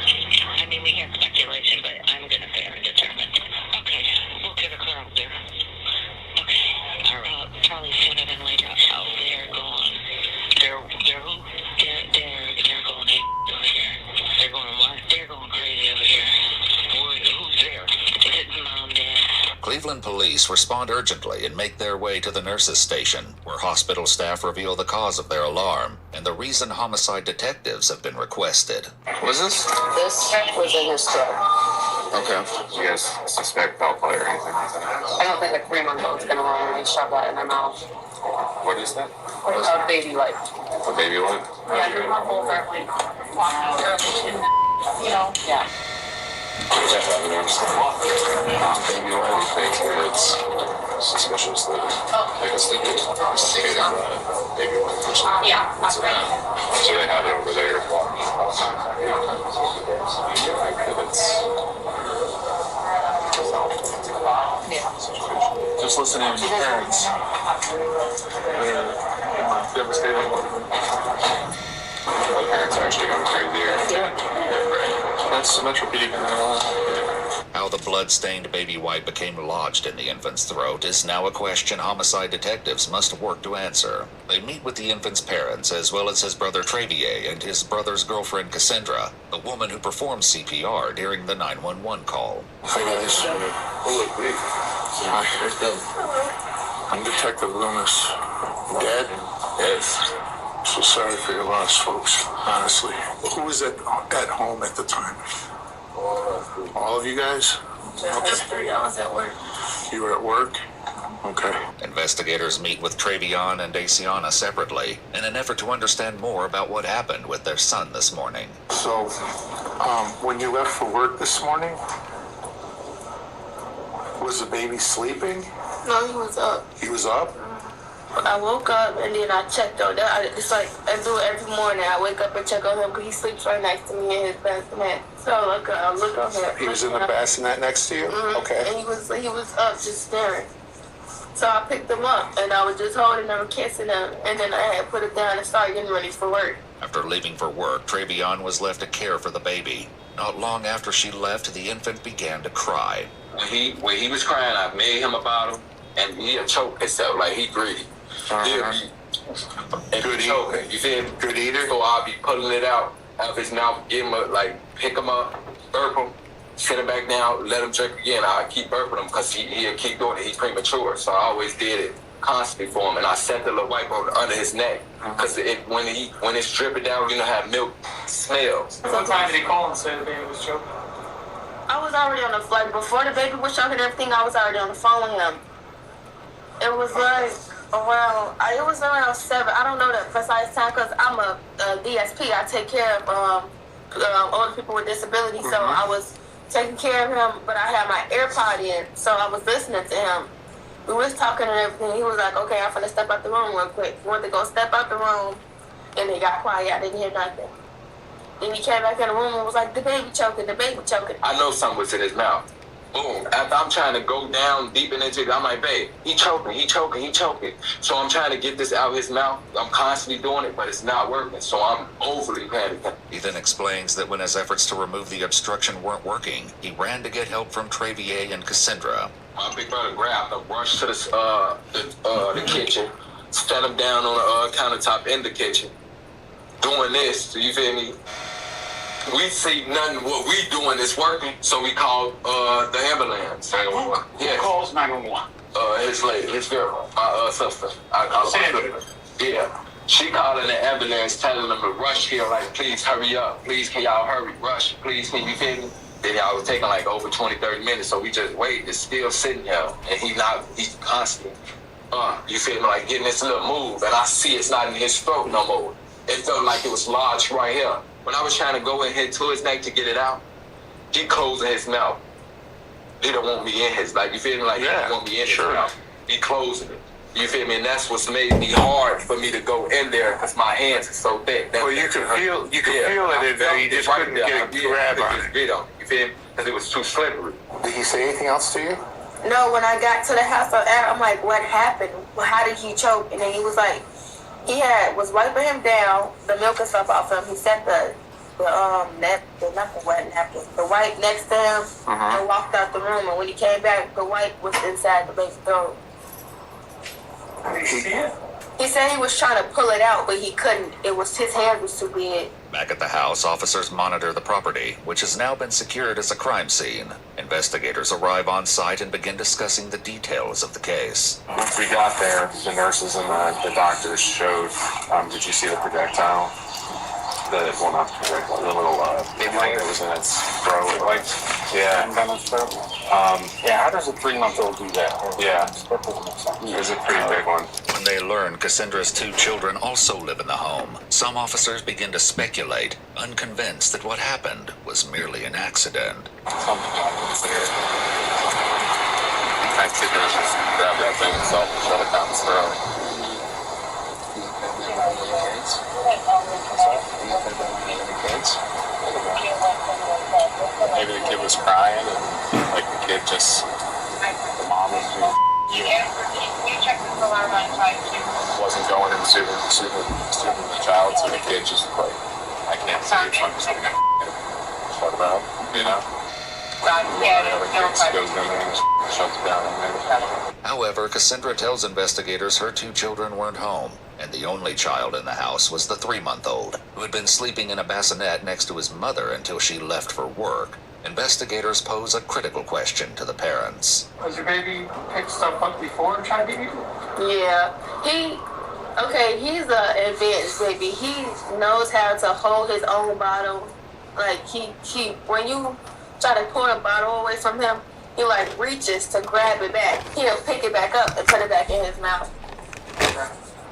I mean, we have speculation, but I'm going to say undetermined. Okay, we'll get a car out there. Okay. All right. Probably sooner than later. Oh, they're gone. They're who? They're going over here. They're going what? They're going crazy over here. Who's there? It's Mom, Dad. Cleveland police respond urgently and make their way to the nurses' station, where hospital staff reveal the cause of their alarm and the reason homicide detectives have been requested. What's this? This was in his truck. Okay. You guys suspect foul play or anything like that? I don't think a 3-month-old's gonna run and shove that in their mouth. What is that? A baby wipe. A baby what? Yeah, 3-month-olds are like walking early, you know? Yeah. Baby what? It's suspicious that I guess they did investigate baby what or something. Yeah, that's right. So they have it over there. Just listening to parents. They're devastated. The parents are actually going crazy. Yeah. That's repeating. How the blood-stained baby wipe became lodged in the infant's throat is now a question homicide detectives must work to answer. They meet with the infant's parents, as well as his brother Travier and his brother's girlfriend Cassandra, the woman who performed CPR during the 911 call. Hi guys. Hi. I'm Detective Loomis. Dad? Yes. So sorry for your loss, folks. Honestly. Who was at home at the time? All of you guys? Okay. I was at work. You were at work? Okay. Investigators meet with Travion and Asiana separately in an effort to understand more about what happened with their son this morning. So, when you left for work this morning, was the baby sleeping? No, he was up. He was up? I woke up and then I checked on that. It's like I do it every morning. I wake up and check on him because he sleeps right next to me in his bassinet. So I look on him. He was in the bassinet next to you? Mm-hmm. Okay. And he was up just staring. So I picked him up and I was just holding him, kissing him, and then I had put it down and started getting ready for work. After leaving for work, Travion was left to care for the baby. Not long after she left, the infant began to cry. When he was crying, I made him a bottle, and he'll choke himself like he greedy. Good eater. You feel me? Good eater. So I'll be pulling it out of his mouth, give him pick him up, burp him, sit him back down, let him drink again. I keep burping him because he'll keep doing it. He's premature, so I always did it constantly for him, and I set the little wipe under his neck because when it's dripping down, you know how milk smells. What time did he call and say the baby was choking? I was already on the flight. Before the baby was choking and everything, I was already on the phone with him. It was it was around 7. I don't know the precise time because I'm a DSP. I take care of older people with disabilities. So I was taking care of him, but I had my AirPod in, so I was listening to him. We was talking and everything. He was like, okay, I'm finna step out the room real quick. He went to go step out the room, and he got quiet. I didn't hear nothing. And he came back in the room and was like, the baby choking, the baby choking. I know something was in his mouth. Boom. After I'm trying to go down deep into it, I'm like, babe, he choking. So I'm trying to get this out of his mouth. I'm constantly doing it, but it's not working. So I'm overly panicking. He then explains that when his efforts to remove the obstruction weren't working, he ran to get help from Trevier and Cassandra. My big brother grabbed him, rushed to the kitchen, set him down on the countertop in the kitchen. Doing this, you feel me? We see nothing. What we doing is working, so we called the ambulance. Who calls 911? His girl, my sister. I call her my sister. Yeah. She calling the ambulance, telling them to rush here, like, please hurry up. Please, can y'all hurry? Rush, please, can you feel me? Then y'all was taking like over 20, 30 minutes, so we just wait. It's still sitting here, and he's constantly, you feel me, like getting this little move, and I see it's not in his throat no more. It felt like it was lodged right here. When I was trying to go in here to his neck to get it out, he closing his mouth. He don't want me in his, like, you feel me, like he don't want me in his mouth. He closing it. You feel me? And that's what's made me hard for me to go in there because my hands are so thick. Well, you could feel it in there. You just couldn't get a grab on it. You feel me? Because it was too slippery. Did he say anything else to you? No, when I got to the house, I'm like, what happened? How did he choke? And then he was like, was wiping him down, the milk and stuff off him. He set the wipe next to him and walked out the room. And when he came back, the wipe was inside the baby's throat. He said he was trying to pull it out, but he couldn't. His head was too big. Back at the house, officers monitor the property, which has now been secured as a crime scene. Investigators arrive on site and begin discussing the details of the case. Once we got there, the nurses and the doctors showed, did you see the projectile? The little baby that was in its throat, like, in its throat. How does a 3-month-old do that? It was a pretty big one. When they learn Cassandra's 2 children also live in the home, some officers begin to speculate, unconvinced that what happened was merely an accident. I think it was just grab that thing itself and shove it down his throat. Maybe the kid was crying and like the kid just, the mom was wasn't going and soothing the child, so the kid just like, I can't see it, so I'm just gonna shut it out, you know? Goes in there and shuts it down in there. However, Cassandra tells investigators her 2 children weren't home, and the only child in the house was the 3-month-old, who had been sleeping in a bassinet next to his mother until she left for work. Investigators pose a critical question to the parents. Has your baby picked stuff up before trying to get you? Yeah. He's an advanced baby. He knows how to hold his own bottle. Like, when you try to pull a bottle away from him, he like reaches to grab it back. He'll pick it back up and put it back in his mouth.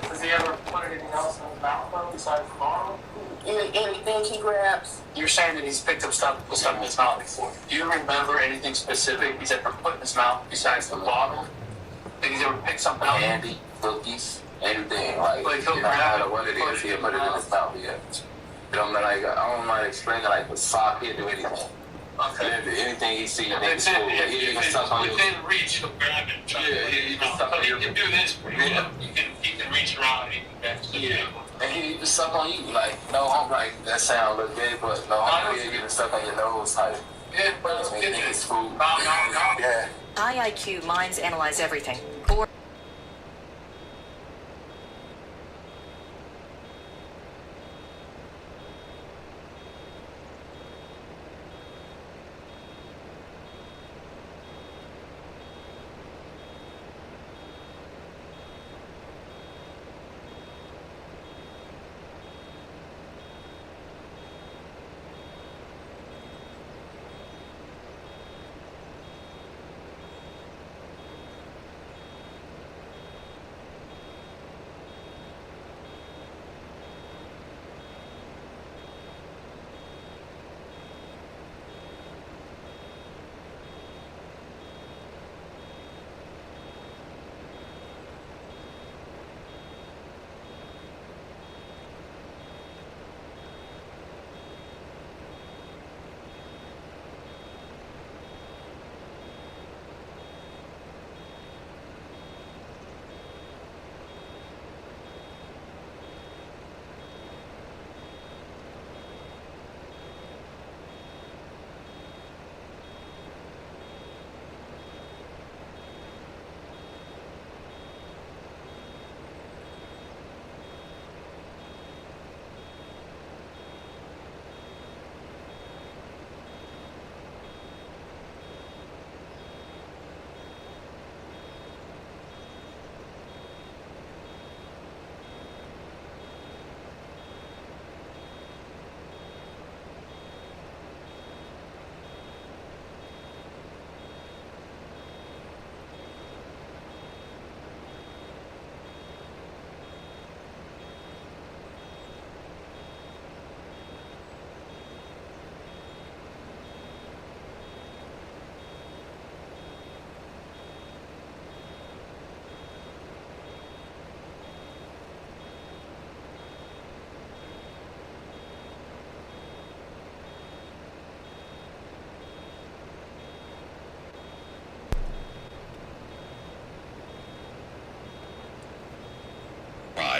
Does he ever put anything else in his mouth though besides the bottle? Anything he grabs. You're saying that he's picked up stuff in his mouth before. Do you remember anything specific he's ever put in his mouth besides the bottle? Did he ever pick something up? Candy, cookies, anything. Like he'll grab it. What it is, he'll put it in his mouth. Yeah. I don't like explaining like the sock. He'll do anything. Okay. Anything he see, that's it. Within reach, he'll grab it. He can do this. He can reach around. And he even suck on you. Like, no, I'm like, that sound look good, but no, I'm here getting stuck on your nose. Like, yeah, but it's food. No. High IQ minds analyze everything.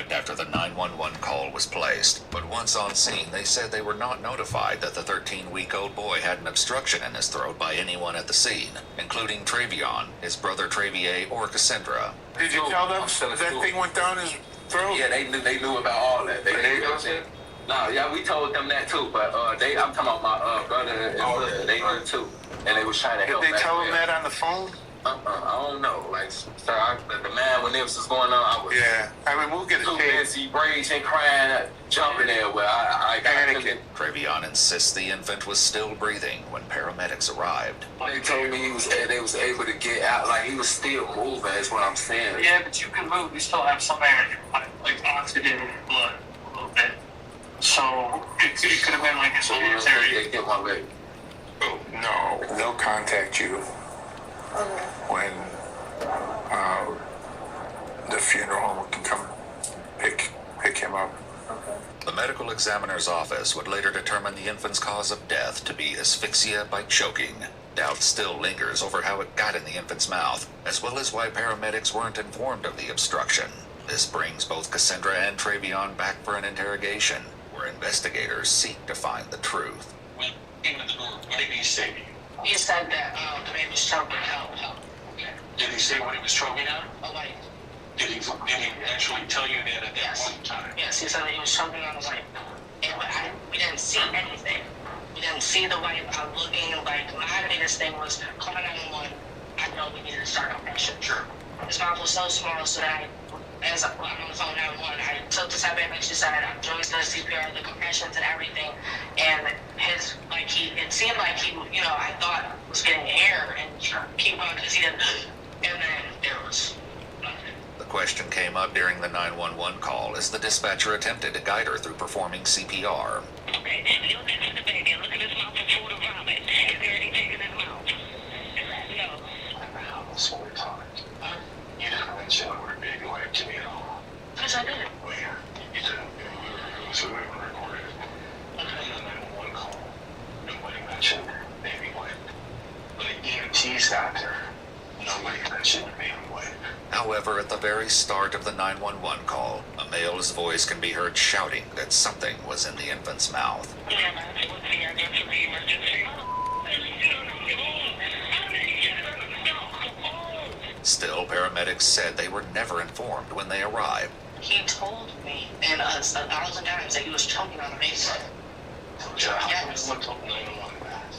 arrived after the 911 call was placed, but once on scene, they said they were not notified that the 13-week-old boy had an obstruction in his throat by anyone at the scene, including Travion, his brother Travier, or Cassandra. Did you tell them that thing went down his throat? Yeah, they knew about all that. They knew. No, yeah, we told them that too, but I'm talking about my brother and sister. They knew too, and they was trying to help. Did they tell them that on the phone? I don't know. Like, sir, the man, when this was going on, I was we'll get too busy, raging, crying, jumping there where I panicking. Travion insists the infant was still breathing when paramedics arrived. They told me they was able to get out, like he was still moving, is what I'm saying. Yeah, but you can move. You still have some air in your like oxygen in your blood a little bit. So it could have been like a sanitary. Get my leg. Oh, no, they'll contact you when the funeral home can come pick him up. The medical examiner's office would later determine the infant's cause of death to be asphyxia by choking. Doubt still lingers over how it got in the infant's mouth, as well as why paramedics weren't informed of the obstruction. This brings both Cassandra and Travion back for an interrogation, where investigators seek to find the truth. When he came in the door, what did he say? He said that the baby was choking out. Okay. Did he say what he was choking out? A light. Did he actually tell you that at that point in time? Yes, he said that he was choking on a light. We didn't see anything. We didn't see the light. I'm looking like my biggest thing was calling 911. I know we needed to start compression. Sure. His mouth was so small, so that as I'm on the phone 911, I took the side back and she said, I'm doing the CPR, the compressions and everything. And it seemed like he, I thought was getting air and keep on because he didn't. And then there was nothing. The question came up during the 911 call as the dispatcher attempted to guide her through performing CPR. Okay, you look at the baby, look at his mouth and food and vomit. Is there anything in his mouth? No. So we're talking. You didn't mention the word baby wipe to me at all. Yes, I did. Oh, yeah. You didn't. So we recorded it. Okay. And then one call. Nobody mentioned baby wipe. But the EMTs got there. Nobody mentioned baby wipe. However, at the very start of the 911 call, a male's voice can be heard shouting that something was in the infant's mouth. Yeah, man. What's the address of the emergency? Still, paramedics said they were never informed when they arrived. He told me and us 1,000 times that he was choking on a baby. Yes. What told 911 that?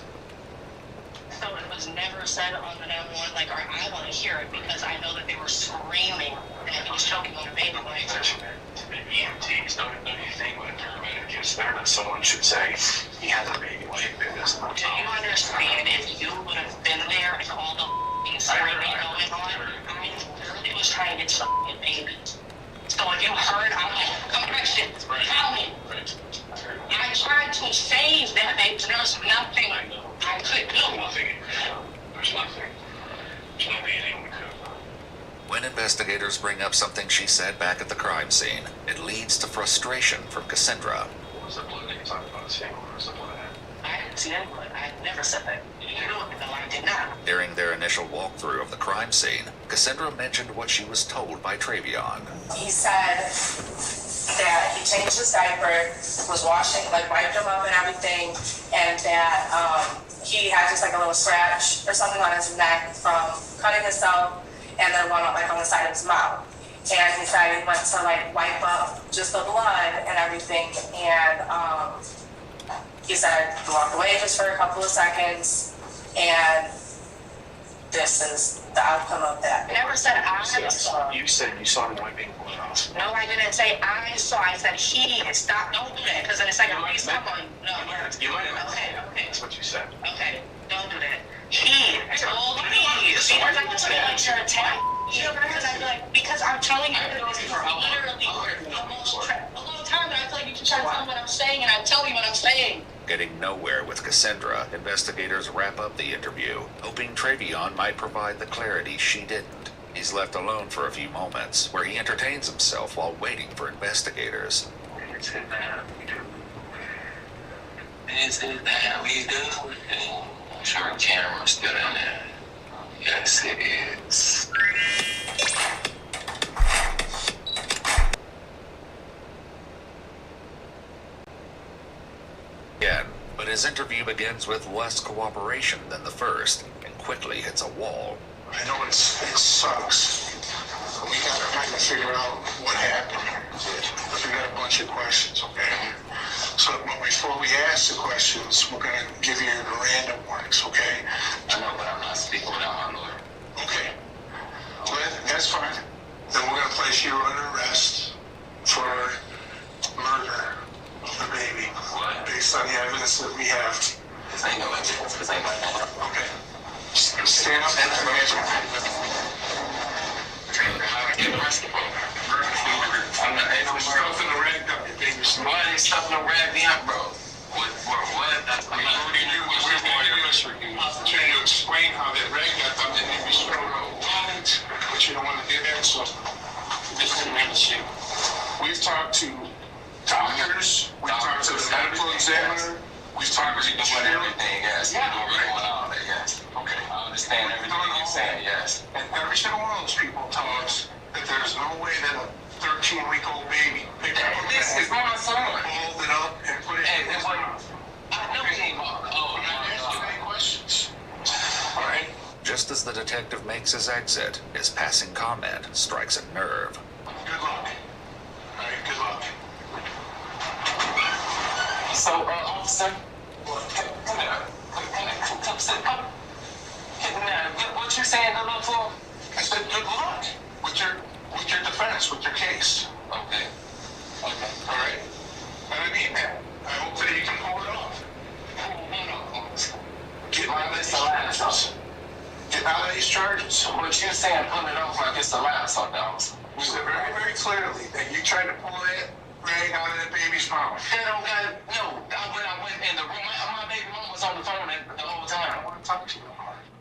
So it was never said on the 911, or I want to hear it because I know that they were screaming that he was choking on a baby. EMTs, don't you think when a paramedic gets there that someone should say he has a baby wipe in his mouth? Do you understand if you would have been there and all the screaming going on? I literally was trying to get some baby. So if you heard, I'm like, compression, help me. I tried to save that baby. There's nothing I could do. There's nothing anyone could. When investigators bring up something she said back at the crime scene, it leads to frustration from Cassandra. What was the blood that you talked about seeing? Where was the blood at? I didn't see any blood. I never said that. No, I did not. During their initial walkthrough of the crime scene, Cassandra mentioned what she was told by Travion. He said that he changed his diaper, was washing, wiped him up and everything, and that he had just a little scratch or something on his neck from cutting himself, and then one on the side of his mouth. And he said he went to wipe up just the blood and everything, and he said he walked away just for a couple of seconds, and this is the outcome of that. I never said I saw. You said you saw him wiping blood off. No, I didn't say I saw. I said he. Stop. Don't do that, because in a second, please stop on. No. You might have. Okay. That's what you said. Okay, don't do that. He told me. See, there's like this you're attacking. Because I'm telling you this for literally almost a long time, and I feel like you can try to tell me what I'm saying, and I'm telling you what I'm saying. Getting nowhere with Cassandra, investigators wrap up the interview, hoping Travion might provide the clarity she didn't. He's left alone for a few moments, where he entertains himself while waiting for investigators. Is it that we do? Is it that we do? I'm sure the camera's still in there. Yes, it is. His interview begins with less cooperation than the first and quickly hits a wall. I know it sucks. We gotta kind of figure out what happened. But we got a bunch of questions, okay? So before we ask the questions, we're gonna give you the random ones, okay? I know, but I'm not speaking without my lawyer. Okay. Well, that's fine. Then we're gonna place you under arrest for murder of the baby. What? Based on the evidence that we have. This ain't no evidence. This ain't like that. Okay. Stand up and Get arrested, bro. I'm not able to stuff in the rag up, your baby. Why they stuffing the rag me up, bro? What? That's I'm not going to do what we're going to do. Trying to explain how that rag got up and then be screwed around. But you don't want to do that, so this is real shit. we've talked to doctors, we've talked to the medical examiner, we've talked to the Everything, yes. Yeah, You know right. going on there, yes. Okay. I understand everything you're saying, yes. And every single one of those people tell us that there's no way that a 13-week-old baby picked up a This is my son. fold it up, and put it Hey, in it his wasn't. mouth. I know he ain't Mark. Oh, I'm not asking any questions. All right? Just as the detective makes his exit, his passing comment strikes a nerve. Good luck. All right, good luck. So, officer, come here. Come sit. Come. What you saying to look for? I said good luck with your defense, with your case. Okay. All right? And I mean that. I hope that you can pull it off. Get out of these charges. Get out of these charges. What you saying, putting it off like it's the last on those? We said very, very clearly that you tried to pull that rag out of that baby's mouth. That don't got no. I went in the room. My baby mom was on the phone the whole time. I want to talk to you.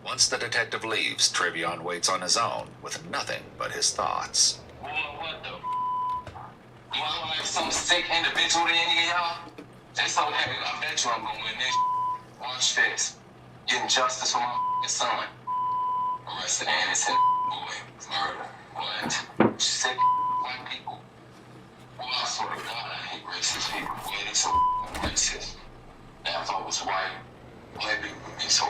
Once the detective leaves, Trevion waits on his own with nothing but his thoughts. What the? You know, like some sick individual in here, y'all? They so happy. I bet you I'm gonna win this. Watch this. Getting justice for my son. Arrested an innocent boy. Murder. What? Sick white people. Well, I swear to God, I hate racist people. Boy, they so racist. Now, if I was white, black people would be so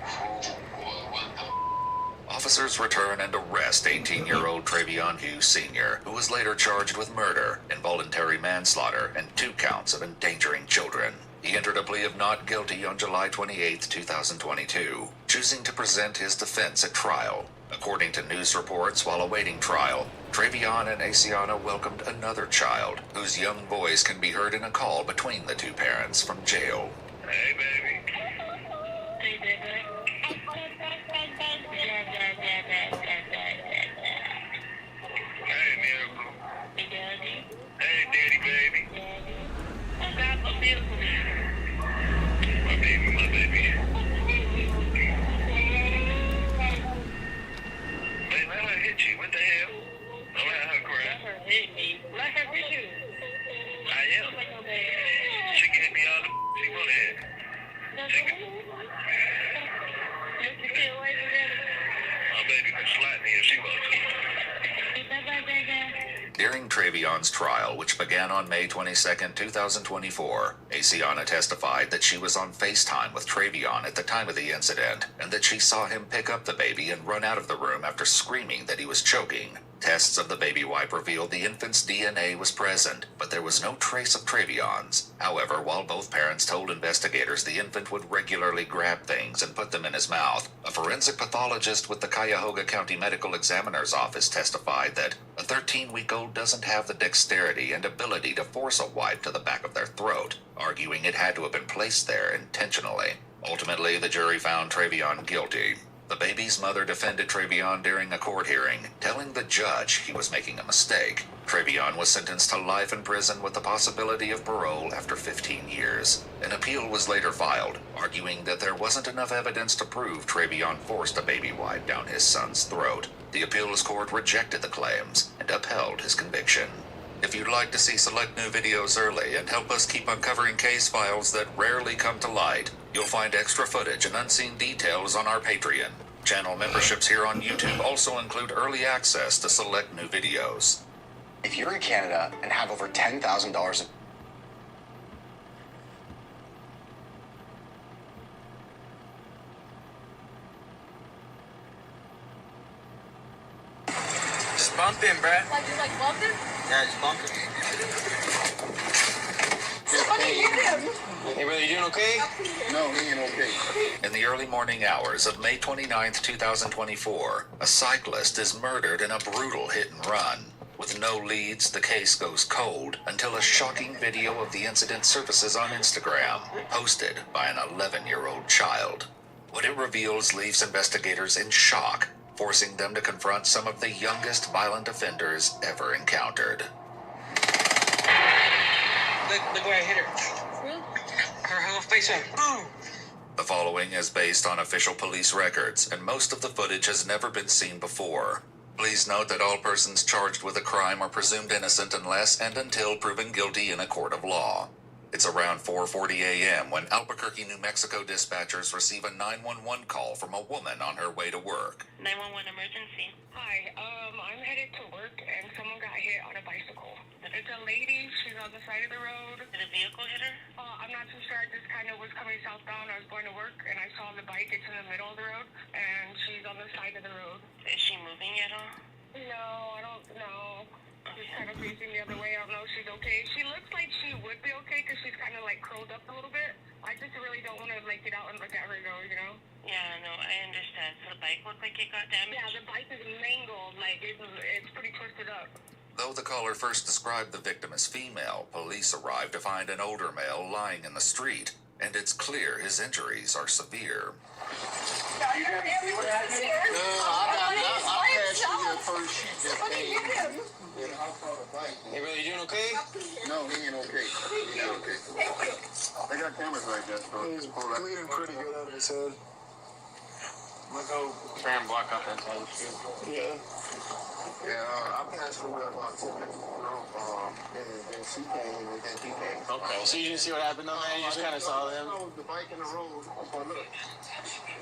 cruel. Boy, what the? Officers return and arrest 18-year-old Trevion Hughes Sr., who was later charged with murder, involuntary manslaughter, and 2 counts of endangering children. He entered a plea of not guilty on July 28, 2022, choosing to present his defense at trial. According to news reports, while awaiting trial, Trevion and Asiana welcomed another child, whose young voice can be heard in a call between the 2 parents from jail. Hey, baby. Hey, baby. Hey, Miracle. Hey, Daddy. Hey, Daddy, baby. Daddy. I got some milk for me. My baby, my baby. Baby, let her hit you. What the hell? Don't let her cry. Let her hit me. Let her hit you. I am. She can hit me all the she want to hit. She can. You feel away from that? My baby can slap me if she wants to. During Trevion's trial, which began on May 22, 2024, Asiana testified that she was on FaceTime with Trevion at the time of the incident, and that she saw him pick up the baby and run out of the room after screaming that he was choking. Tests of the baby wipe revealed the infant's DNA was present, but there was no trace of Trevion's. However, while both parents told investigators the infant would regularly grab things and put them in his mouth, a forensic pathologist with the Cuyahoga County Medical Examiner's Office testified that a 13-week-old doesn't have the dexterity and ability to force a wipe to the back of their throat, arguing it had to have been placed there intentionally. Ultimately, the jury found Trevion guilty. The baby's mother defended Trevion during a court hearing, telling the judge he was making a mistake. Trevion was sentenced to life in prison with the possibility of parole after 15 years. An appeal was later filed, arguing that there wasn't enough evidence to prove Trevion forced a baby wipe down his son's throat. The appeals court rejected the claims and upheld his conviction. If you'd like to see select new videos early and help us keep uncovering case files that rarely come to light, you'll find extra footage and unseen details on our Patreon. Channel memberships here on YouTube also include early access to select new videos. If you're in Canada and have over $10,000 of bumped him, bruh. Like you like bumped him? Yeah, I just bumped him. Hey, brother, you doing okay? No, he ain't okay. In the early morning hours of May 29th, 2024, a cyclist is murdered in a brutal hit and run. With no leads, the case goes cold until a shocking video of the incident surfaces on Instagram, posted by an 11-year-old child. What it reveals leaves investigators in shock, forcing them to confront some of the youngest violent offenders ever encountered. Look where I hit her. Her whole face went boom. The following is based on official police records, and most of the footage has never been seen before. Please note that all persons charged with a crime are presumed innocent unless and until proven guilty in a court of law. It's around 4:40 a.m. when Albuquerque, New Mexico dispatchers receive a 911 call from a woman on her way to work. 911 emergency. Hi, I'm headed to work and someone got hit on a bicycle. It's a lady, she's on the side of the road. Did a vehicle hit her? I'm not too sure, I just kind of was coming southbound. I was going to work and I saw the bike, it's in the middle of the road and she's on the side of the road. Is she moving at all? No, I don't know. She's kind of facing the other way. I don't know if she's okay. She looks like she would be okay because she's kind of like curled up a little bit. I just really don't want to like get out and look at her though, you know? Yeah, no, I understand. So the bike looked like it got damaged? Yeah, the bike is mangled. Like, it's pretty twisted up. Though the caller first described the victim as female, police arrived to find an older male lying in the street, and it's clear his injuries are severe. Hey, brother, you doing okay? No, he ain't okay. He ain't okay. They got cameras right there, so he's bleeding pretty good out of his head. I'm gonna go try and block out that side of the street. Yeah. Yeah, I passed through that about 2 minutes ago. And she came, and then he came. Okay, so you didn't see what happened on there? You just kind of saw them? The bike in the road. Oh, look.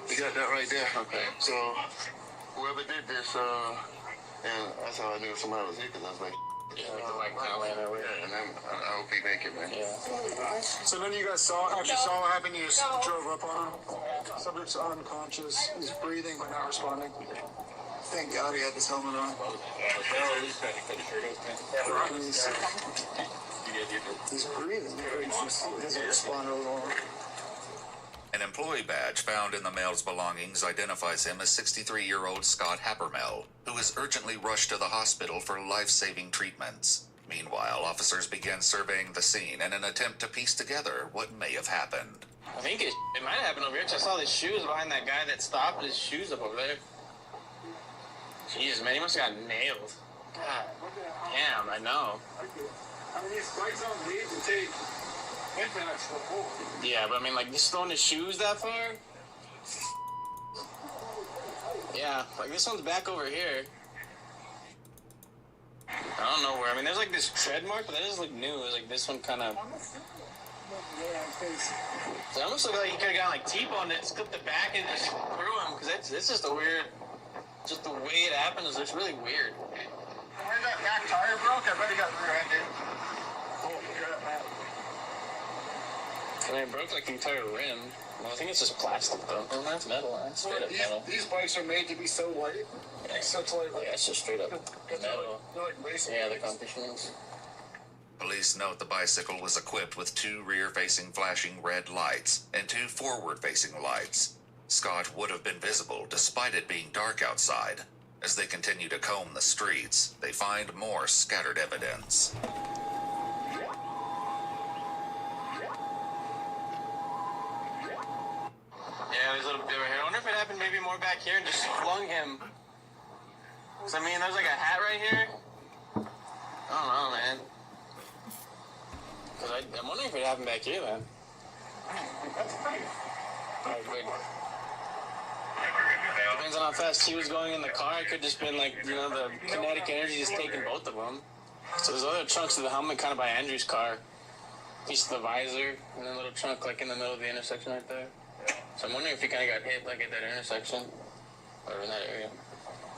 We got that right there. Okay. So, whoever did this, and that's how I knew somebody was here, because I was like, yeah, and then I hope he make it, man. Yeah. So then you guys actually saw what happened, you just drove up on him. Subject's unconscious, he's breathing but not responding. Thank God he had his helmet on. He's breathing, he just doesn't respond real long. An employee badge found in the male's belongings identifies him as 63-year-old Scott Habermel, who is urgently rushed to the hospital for life-saving treatments. Meanwhile, officers began surveying the scene in an attempt to piece together what may have happened. I think it might have happened over here, 'cause I saw the shoes behind that guy that stopped, his shoes up over there. Jesus, man, he must have got nailed. God damn, I know. I mean, these bikes on lead to take impacts before. Yeah, but I mean, like, just throwing his shoes that far? Yeah, like, this one's back over here. I don't know where. I mean, there's, like, this tread mark, but that doesn't look new. It's like this one kind of... It almost looked like he could have gotten, like, T-boned it, just clipped the back and just threw him, because it's just a weird... Just the way it happened is just really weird. Where that back tire broke, I bet he got rear-ended. Oh, crap, man. I mean, it broke like the entire rim. Well, I think it's just plastic, though. Oh, that's metal. That's straight up metal. These bikes are made to be so light. Yeah, such light. Yeah, it's just straight up metal. They're like racing. Yeah, the competitions. Police note the bicycle was equipped with 2 rear-facing flashing red lights and 2 forward-facing lights. Scott would have been visible despite it being dark outside. As they continue to comb the streets, they find more scattered evidence. Yeah, there's a little bit over here. I wonder if it happened maybe more back here and just flung him. Because, I mean, there's like a hat right here. I don't know, man. Because I'm wondering if it happened back here, then. Depends on how fast he was going in the car. It could just been like, you know, the kinetic energy just taking both of them. So there's other chunks of the helmet kind of by Andrew's car. Piece of the visor, and then a little chunk like in the middle of the intersection right there. So I'm wondering if he kind of got hit like at that intersection or in that area.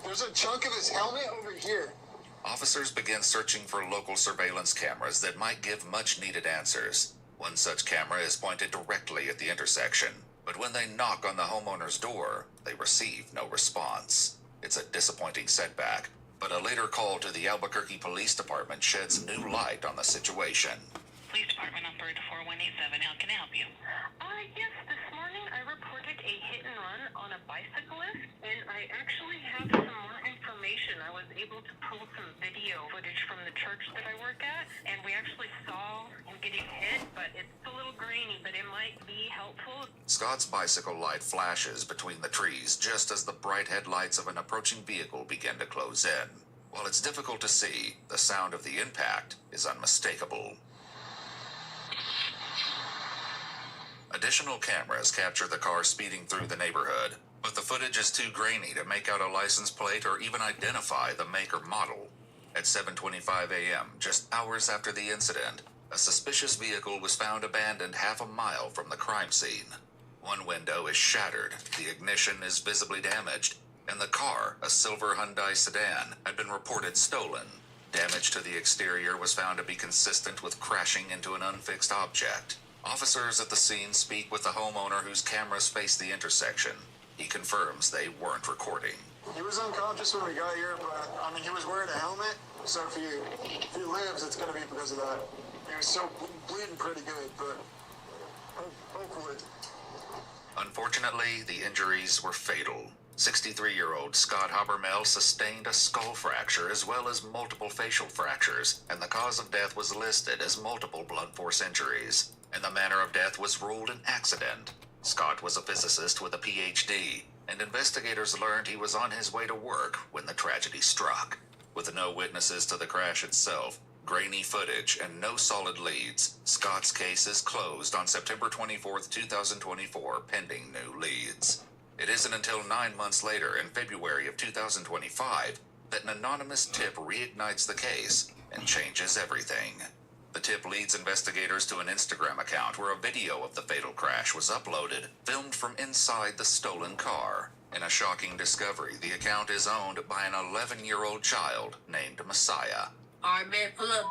There's a chunk of his helmet over here. Officers begin searching for local surveillance cameras that might give much-needed answers. One such camera is pointed directly at the intersection, but when they knock on the homeowner's door, they receive no response. It's a disappointing setback, But a later call to the Albuquerque Police Department sheds new light on the situation. Police Department number 4187. How can I help you? Yes, this morning I reported a hit and run on a bicyclist, and I actually have some more information. I was able to pull some video footage from the church that I work at, and we actually saw him getting hit, but it's a little grainy, but it might be helpful. Scott's bicycle light flashes between the trees just as the bright headlights of an approaching vehicle begin to close in. While it's difficult to see, the sound of the impact is unmistakable. Additional cameras capture the car speeding through the neighborhood, but the footage is too grainy to make out a license plate or even identify the make or model. At 7:25 a.m., just hours after the incident, a suspicious vehicle was found abandoned half a mile from the crime scene. One window is shattered, the ignition is visibly damaged, and the car, a silver Hyundai sedan, had been reported stolen. Damage to the exterior was found to be consistent with crashing into an unfixed object. Officers at the scene speak with the homeowner whose cameras face the intersection. He confirms they weren't recording. He was unconscious when we got here, but I mean, he was wearing a helmet, so if he lives, it's going to be because of that. He was so bleeding pretty good, but hopefully. Unfortunately, the injuries were fatal. 63-year-old Scott Habermel sustained a skull fracture as well as multiple facial fractures, and the cause of death was listed as multiple blunt force injuries. And the manner of death was ruled an accident. Scott was a physicist with a PhD, and investigators learned he was on his way to work when the tragedy struck. With no witnesses to the crash itself, grainy footage, and no solid leads, Scott's case is closed on September 24, 2024, pending new leads. It isn't until 9 months later, in February of 2025, that an anonymous tip reignites the case and changes everything. The tip leads investigators to an Instagram account where a video of the fatal crash was uploaded, filmed from inside the stolen car. In a shocking discovery, the account is owned by an 11-year-old child named Messiah. Alright, man, pull up.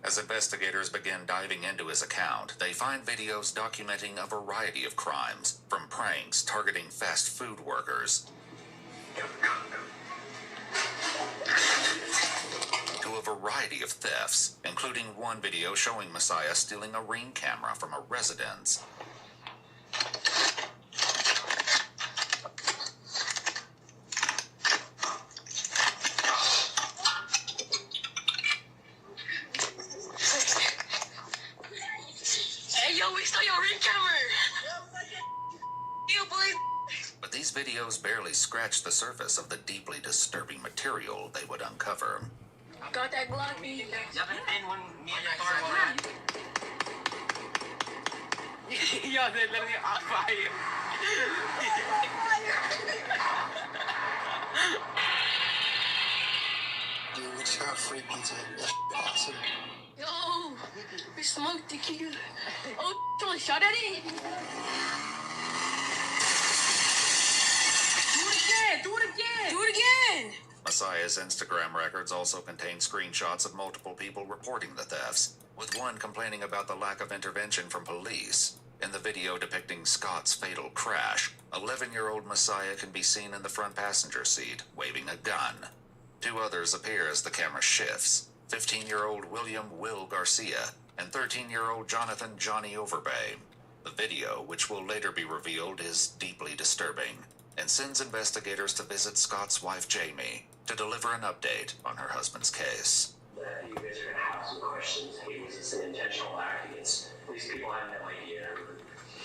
As investigators begin diving into his account, they find videos documenting a variety of crimes, from pranks targeting fast food workers to a variety of thefts, including one video showing Messiah stealing a Ring camera from a residence. Hey, yo, we stole your Ring camera! You boy! But these videos barely scratch the surface of the deeply disturbing material they would uncover. Got that Glock, me. Yo, they're literally on fire. Dude, we just got free pizza. That's awesome. Yo, we smoked tequila. Oh, someone shot at it? Do it again! Messiah's Instagram records also contain screenshots of multiple people reporting the thefts, with one complaining about the lack of intervention from police. In the video depicting Scott's fatal crash, 11-year-old Messiah can be seen in the front passenger seat, waving a gun. Two others appear as the camera shifts, 15-year-old William Will Garcia and 13-year-old Jonathan Johnny Overbay. The video, which will later be revealed, is deeply disturbing, and sends investigators to visit Scott's wife Jamie to deliver an update on her husband's case. You guys are going to have some questions. Hey, was this an intentional act against these people? I have no idea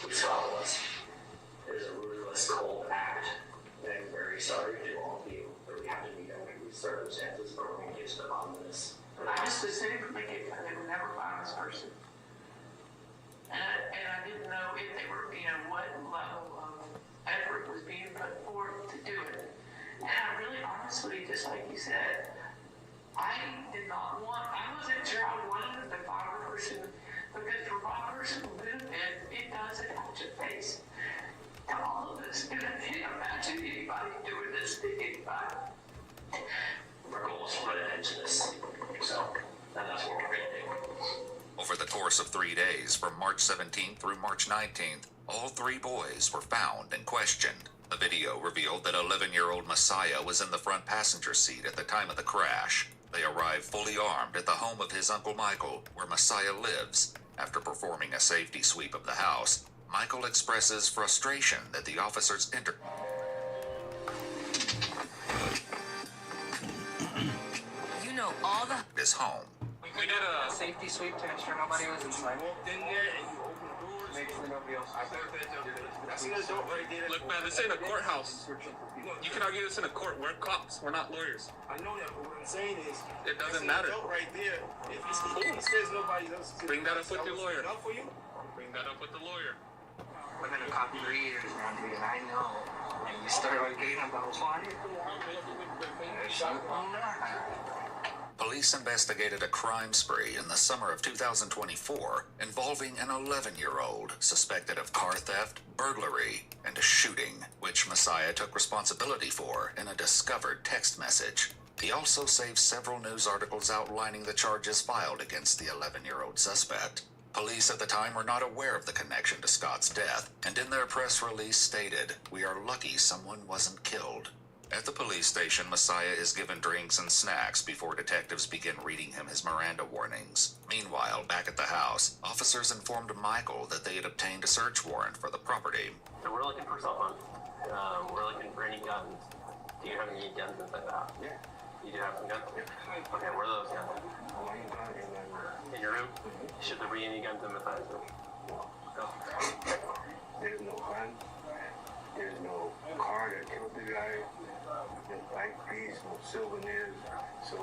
who Scott was. It was a ruthless, cold act. And I'm very sorry to all of you that we have to meet under these circumstances, but we're going to upon this. I just assumed from the get-go they would never find this person. And I didn't know if they were, what level of effort was being put forth to do it. And I really honestly, just like you said, I wasn't sure I wanted to define a person, because for my personal benefit, it does attach a face to all of this. And I can't imagine anybody doing this to anybody. Our goal is to put an end to this. So, and that's what we're going to do. Over the course of 3 days, from March 17th through March 19th, all three boys were found and questioned, The video revealed that 11-year-old Messiah was in the front passenger seat at the time of the crash. They arrived fully armed at the home of his Uncle Michael, where Messiah lives. After performing a safety sweep of the house, Michael expresses frustration that the officers entered his home. We did a safety sweep to ensure nobody was inside. Walked in there and you opened the doors. Make sure nobody else was inside. That's an adult right there. Look, man, this ain't a courthouse. You can argue this in a court. We're cops. We're not lawyers. I know that, but what I'm saying is, It doesn't matter. Adult right there. If he says nobody else, Bring that up with your lawyer. Enough for you? Bring that up with the lawyer. I've been a cop 3 years now, dude, and I know. And you start arguing about what? There's something wrong there. Police investigated a crime spree in the summer of 2024 involving an 11-year-old suspected of car theft, burglary, and a shooting, which Messiah took responsibility for in a discovered text message. He also saved several news articles outlining the charges filed against the 11-year-old suspect. Police at the time were not aware of the connection to Scott's death, and in their press release stated, "We are lucky someone wasn't killed." At the police station, Messiah is given drinks and snacks before detectives begin reading him his Miranda warnings. Meanwhile, back at the house, officers informed Michael that they had obtained a search warrant for the property. So we're looking for someone. We're looking for any guns. Do you have any guns inside the house? Yeah. You do have some guns? Yeah. Okay, where are those guns? In your room? Should there be any guns in the room? Go. There's no gun. There's no car that killed the guy. No bike piece, no souvenirs. So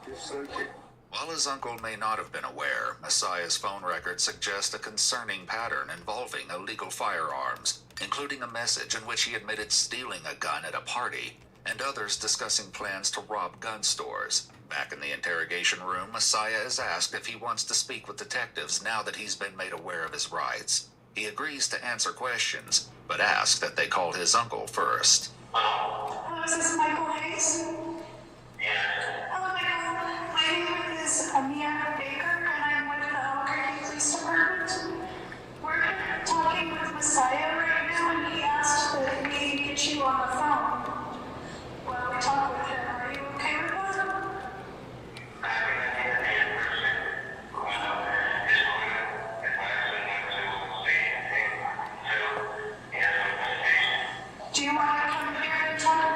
just search it. While his uncle may not have been aware, Messiah's phone records suggest a concerning pattern involving illegal firearms, including a message in which he admitted stealing a gun at a party, and others discussing plans to rob gun stores. Back in the interrogation room, Messiah is asked if he wants to speak with detectives now that he's been made aware of his rights. He agrees to answer questions, but asks that they call his uncle first. Hello, is this Michael Hayes? Yeah. Hello, Michael. My name is Amia Baker, and I'm with the Albuquerque Police Department. We're talking with Messiah right now, and he asked that we get you on the phone while we talk with him. Are you okay with that? Do you want to come here and talk?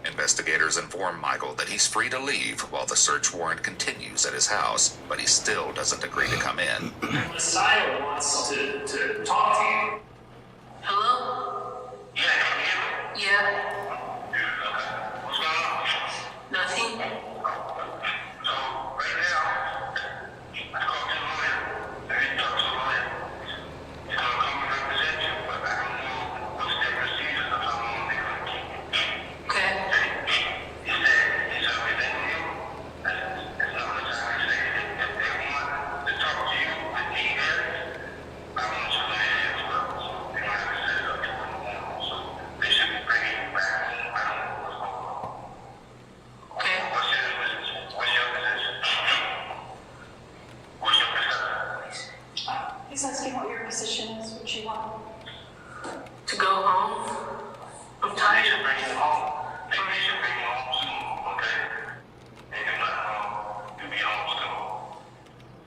Investigators inform Michael that he's free to leave while the search warrant continues at his house, but he still doesn't agree to come in. Messiah wants to talk to you. Hello? Yeah. Nothing. He's asking what your position is, what you want. To go home. I'm tired.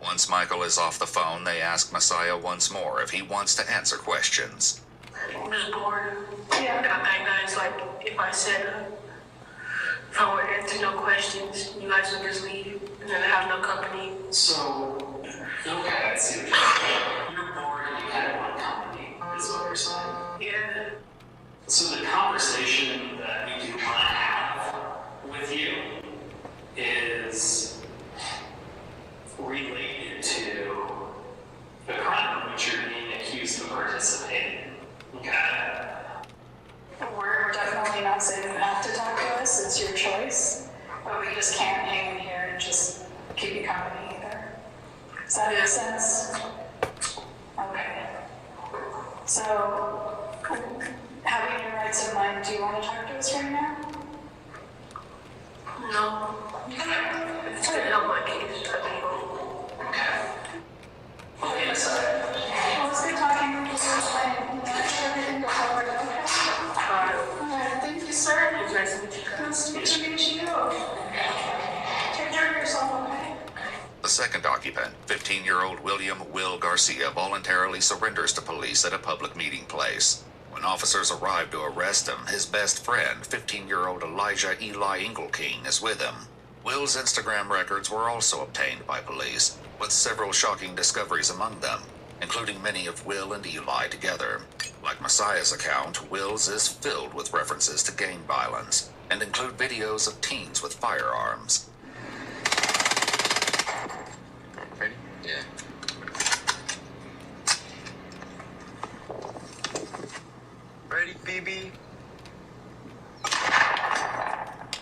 Once Michael is off the phone, they ask Messiah once more if he wants to answer questions. I'm just bored. Yeah. I think guys, like, if I said, if I would answer no questions, you guys would just leave, and then I have no company. So, okay, I see what you're saying. You're bored and you kind of want company, is what you're saying. Yeah. So the conversation that we do want to have with you is related to the crime in which you're being accused of participating. Okay? We're definitely not saying you have to talk to us, it's your choice, but we just can't hang in here and just keep you company either. Does that make sense? Okay. So, having your rights of mind, do you want to talk to us right now? Nice to meet you. Take care of yourself, okay? The second occupant, 15-year-old William Will Garcia, voluntarily surrenders to police at a public meeting place. When officers arrive to arrest him, his best friend, 15-year-old Elijah Eli Engelking, is with him. Will's Instagram records were also obtained by police, with several shocking discoveries among them, including many of Will and Eli together. Like Messiah's account, Will's is filled with references to gang violence, and include videos of teens with firearms. Ready? Yeah. Ready, Phoebe?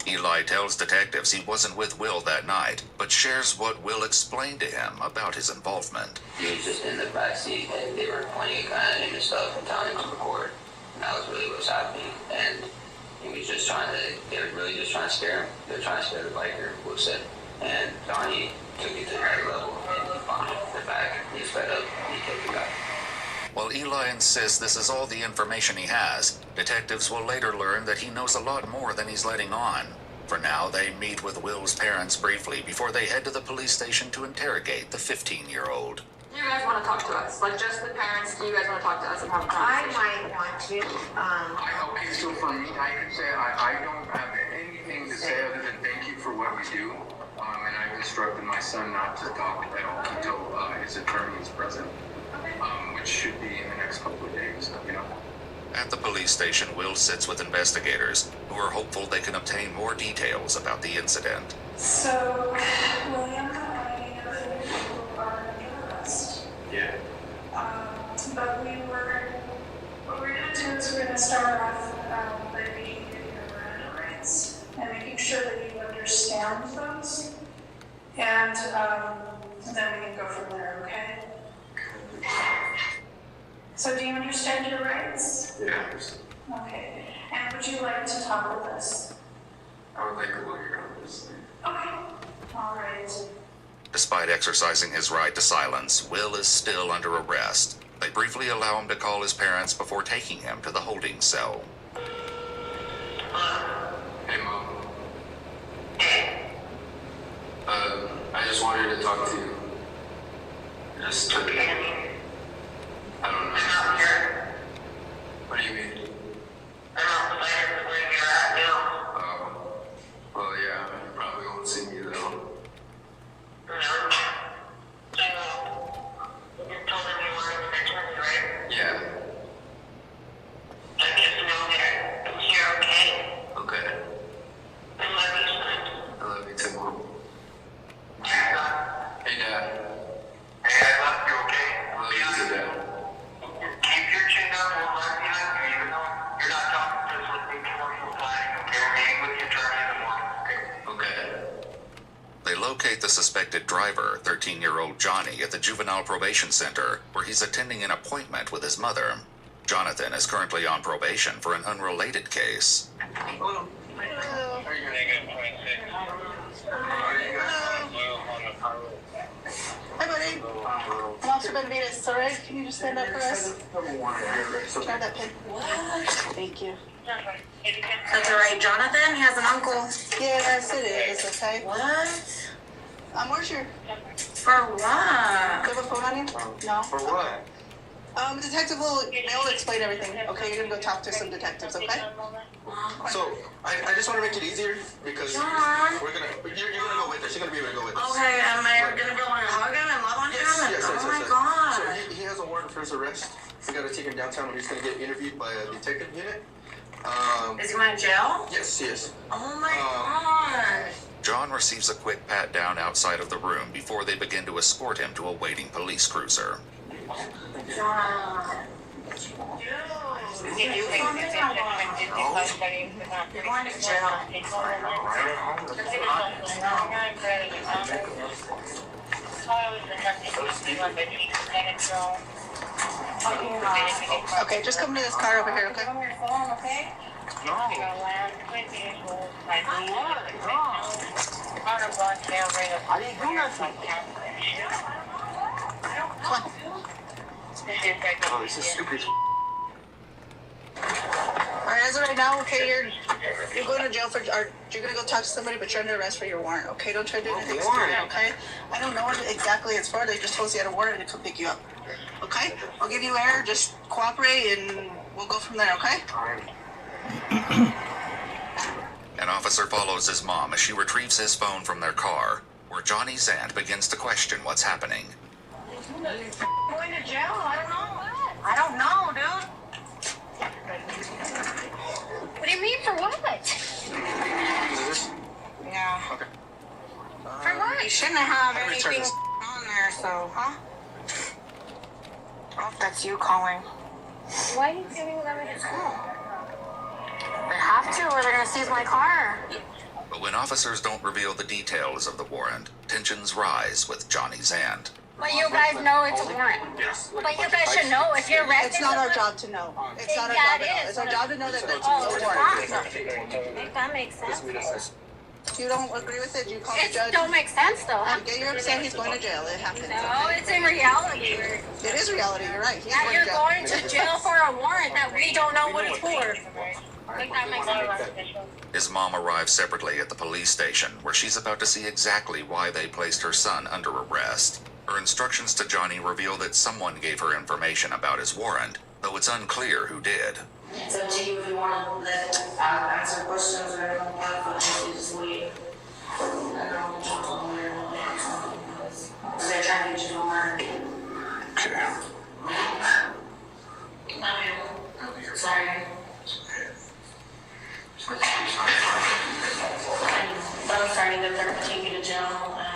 Eli tells detectives he wasn't with Will that night, but shares what Will explained to him about his involvement. He was just in the backseat and they were pointing a gun at him and stuff and telling him to record. And that was really what was happening. And he was just they were really just trying to scare him. They were trying to scare the biker, Will said. And Johnny took it to another level and he found the back. He sped up and he killed the guy. While Eli insists this is all the information he has, detectives will later learn that he knows a lot more than he's letting on. For now, they meet with Will's parents briefly before they head to the police station to interrogate the 15-year-old. Do you guys want to talk to us? Like, just the parents, do you guys want to talk to us and have a conversation? I might want to. Okay, so for me, I could say I don't have anything to say other than thank you for what we do. And I've instructed my son not to talk at all until his attorney is present, which should be in the next couple of days, you know. At the police station, Will sits with investigators, who are hopeful they can obtain more details about the incident. So, William, I know that you are under arrest. Yeah. But what we're going to do is we're going to start off by making your Miranda rights and making sure that you understand those. And then we can go from there, okay? So do you understand your rights? Yeah. Okay. And would you like to talk with us? I would like a lawyer on this thing. Okay. All right. Despite exercising his right to silence, Will is still under arrest. They briefly allow him to call his parents before taking him to the holding cell. Hey, Mom. I just wanted to talk to you. Just I don't know. What do you mean? Well, yeah, you probably won't see me though. Yeah. Okay. I love you too, Mom. Hey, Dad. Hey, I love you, okay? I love you too, Dad. Keep your chin up and let me know, even though you're not talking to us with me commercial planning, okay? We're meeting with the attorney in the morning, okay? They locate the suspected driver, 13-year-old Johnny, at the Juvenile Probation Center, where he's attending an appointment with his mother. Jonathan is currently on probation for an unrelated case. Hello. Hello. How are you Hi, buddy. I'm Officer Benavides, all right? Can you just stand up for us? Try that pin. What? Thank you. That's all right. Jonathan, he has an uncle. Yes, it is, okay? What? Where's your... For what? Do you have a phone on you? No? For what? Detective they'll explain everything. Okay, you're gonna go talk to some detectives, okay? So, I just want to make it easier because you're gonna go with us. You're gonna be able to go with us. Okay, am I gonna go and hug him and love on him? Yes. Oh my god. So he has a warrant for his arrest. We gotta take him downtown and he's gonna get interviewed by a detective unit. Is he going to jail? Yes, he is. Oh my god. John receives a quick pat-down outside of the room before they begin to escort him to a waiting police cruiser. John. Did you take attention when Disney Plus studying the You're going to jail. Okay, just come to this car over here, okay? I didn't do nothing. Come on. Oh, this is stupid. Alright, as as of right now, okay, you're going to jail for, or you're going to go talk to somebody, but you're under arrest for your warrant, okay? Don't try to do anything stupid, okay? I don't know what exactly it's for. They just told you had a warrant to come pick you up, okay? I'll give you air, just cooperate, and we'll go from there, okay? An officer follows his mom as she retrieves his phone from their car, where Johnny's aunt begins to question what's happening. Going to jail? I don't know. I don't know, dude. What do you mean for what? Yeah. Okay. For what? You shouldn't have anything on there, so, huh? Oh, that's you calling. Why are you giving them his phone? They have to, or they're gonna seize my car. But when officers don't reveal the details of the warrant, tensions rise with Johnny's aunt. But you guys know it's a warrant. Yes. But you guys should know if you're arrested. It's not our job to know. It's not our job to know. It's our job to know that there's a warrant. If that makes sense. You don't agree with it? You call the It judge? don't make sense, though. Okay, you're upset he's going to jail. It happens. No, it's in reality. It is reality. You're right. He's Yeah, going you're to jail. going to jail for a warrant that we don't know what it's for. I think that makes sense. His mom arrives separately at the police station, where she's about to see exactly why they placed her son under arrest. Her instructions to Johnny reveal that someone gave her information about his warrant, though it's unclear who did. It's up to you if you want to let answer questions or anything like that, but you just wait. And I'll talk to them later or something, because they're trying to get you to learn. Okay. Sorry. I'm sorry that they're gonna take you to jail, and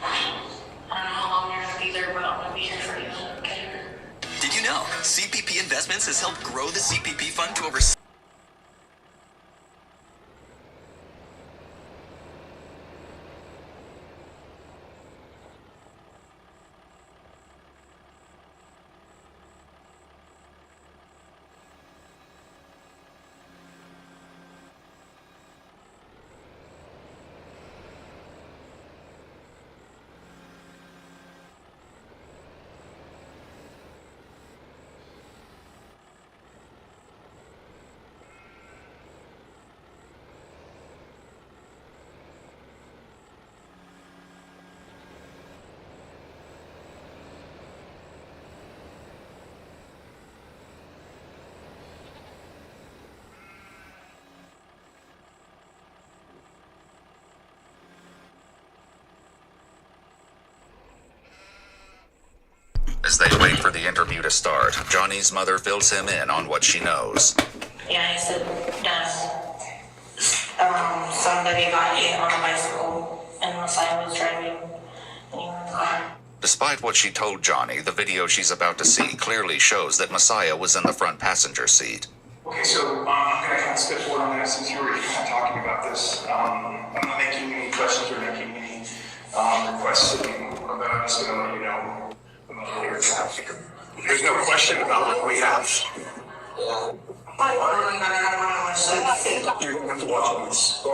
I don't know how long you're gonna be there, but I'm gonna be here for you, okay? Did you know CPP Investments has helped grow the CPP fund to over As they wait for the interview to start, Johnny's mother fills him in on what she knows. Yeah, he said that somebody got hit on a bicycle and Messiah was driving and he was in the car. Despite what she told Johnny, the video she's about to see clearly shows that Messiah was in the front passenger seat. Okay, so I'm going to kind of step forward on that since you were kind of talking about this. I'm not making any questions or making any requests of you, but I'm just going to let you know about your traffic. There's no question about what we have. You're going to have to watch this.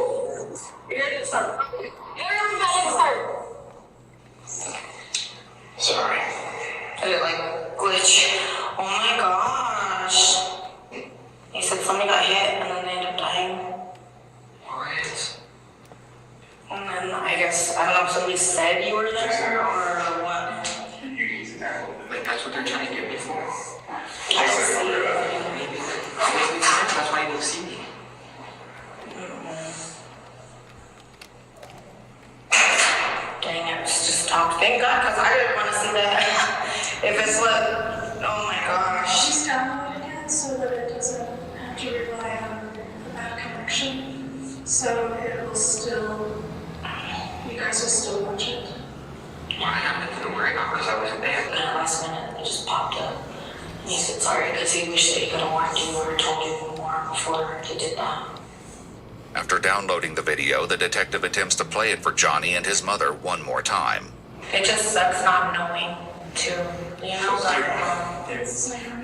Sorry. It like glitch. Oh my gosh. He said somebody got hit and then they ended up dying. What? And then I guess, I don't know if somebody said you were there or what. You need to know. Like, that's what they're trying to get me for. I see. That's why you don't see me. Dang it, just stopped. Thank God, because I didn't want to see that. If it's what, oh my gosh. Just download it again so that it doesn't have to rely on a bad connection. So it will still, you guys will still watch it. Well, I got nothing to worry about because I wasn't there. And last minute, it just popped up. And he said sorry because he wished that he could have warned you or told you more before he did that. After downloading the video, the detective attempts to play it for Johnny and his mother one more time. It just sucks not knowing, too. You know, like,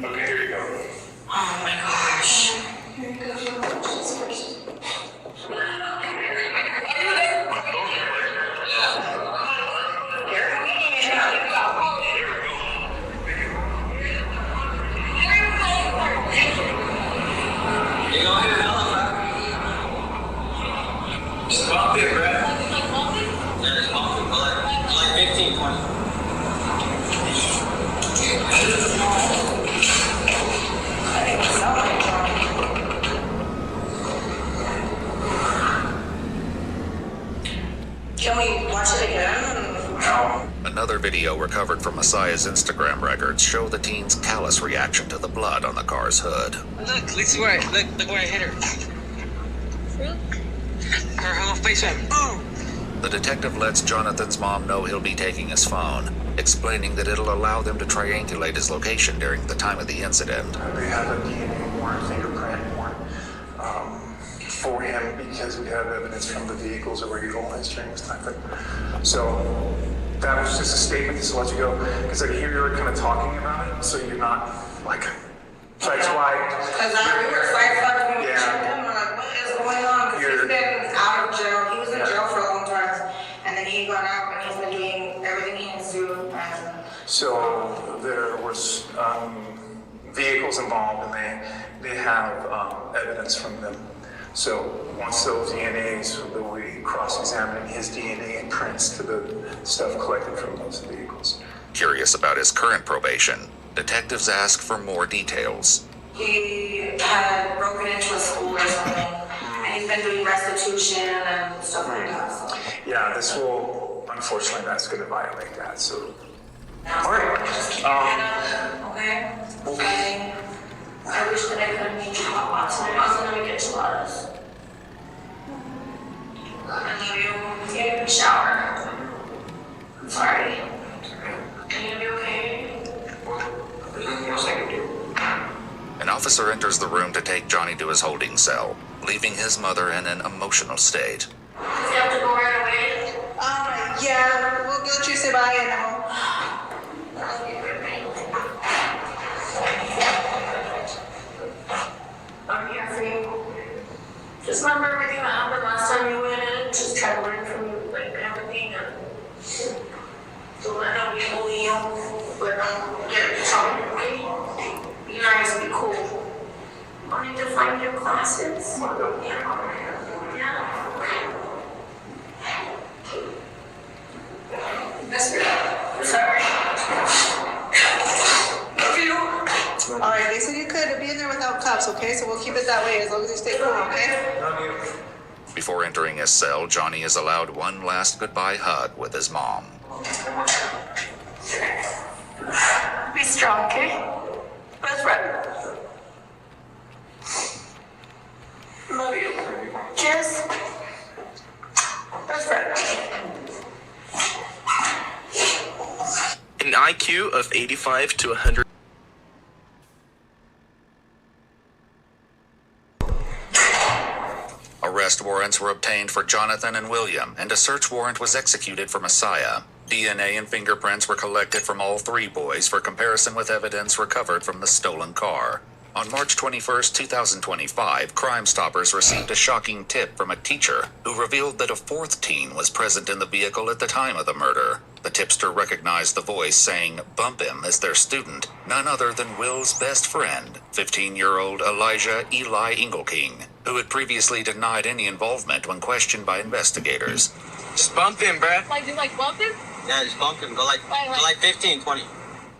Okay, here you go. oh my gosh. Here you go, you watch this first. You gonna hit another one? Just bump it, bro. Yeah, just bump it. Like 15, 20. Can we watch it again? No. Another video recovered from Messiah's Instagram records show the teen's callous reaction to the blood on the car's hood. Look where I hit her. Her whole face went boom. The detective lets Jonathan's mom know he'll be taking his phone, explaining that it'll allow them to triangulate his location during the time of the incident. We have a DNA warrant, fingerprint warrant for him because we have evidence from the vehicles that were utilized during this time frame. So that was just a statement just to let you go, because I hear you're kind of talking about it, so you're not like, that's why. Because we were firefighting when we checked him, we're like, what is going on? Because he's been out of jail, he was in jail for a long time, and then he got out and he's been doing everything he needs to do. So there was vehicles involved, and they have evidence from them. So once those DNAs, they'll be cross-examining his DNA and prints to the stuff collected from those vehicles. Curious about his current probation, detectives ask for more details. He had broken into a school or something, and he's been doing restitution and stuff like that. So. Yeah, this will, unfortunately, that's going to violate that. So, all right. Okay. I wish that I could have made you hot pot tonight. I was gonna make enchiladas. I love you. Get a shower. I'm sorry. Are you gonna be okay? Yes, I can do. An officer enters the room to take Johnny to his holding cell, leaving his mother in an emotional state. Does he have to go right away? Yeah, we'll let you say bye and I'm here for you. Just remember everything that happened last time you went in. Just try to learn from you, like everything, and don't let nobody bully you, but don't get in trouble, okay? You guys be cool. Wanting to find your classes? Yeah. Sorry. Love you. Alright, they said you could be in there without cuffs, okay? So we'll keep it that way as long as you stay cool, okay? Before entering his cell, Johnny is allowed one last goodbye hug with his mom. Be strong, okay? Best friend. Love you. Cheers. Best friend. An IQ of 85 to 100. Arrest warrants were obtained for Jonathan and William, and a search warrant was executed for Messiah. DNA and fingerprints were collected from all three boys for comparison with evidence recovered from the stolen car. On March 21, 2025, Crime Stoppers received a shocking tip from a teacher who revealed that a fourth teen was present in the vehicle at the time of the murder. The tipster recognized the voice saying, "Bump him," as their student, none other than Will's best friend, 15-year-old Elijah Eli Engelking, who had previously denied any involvement when questioned by investigators. Just bump him, bruh. Like, you like bump him? Yeah, just bump him. Go like 15, 20.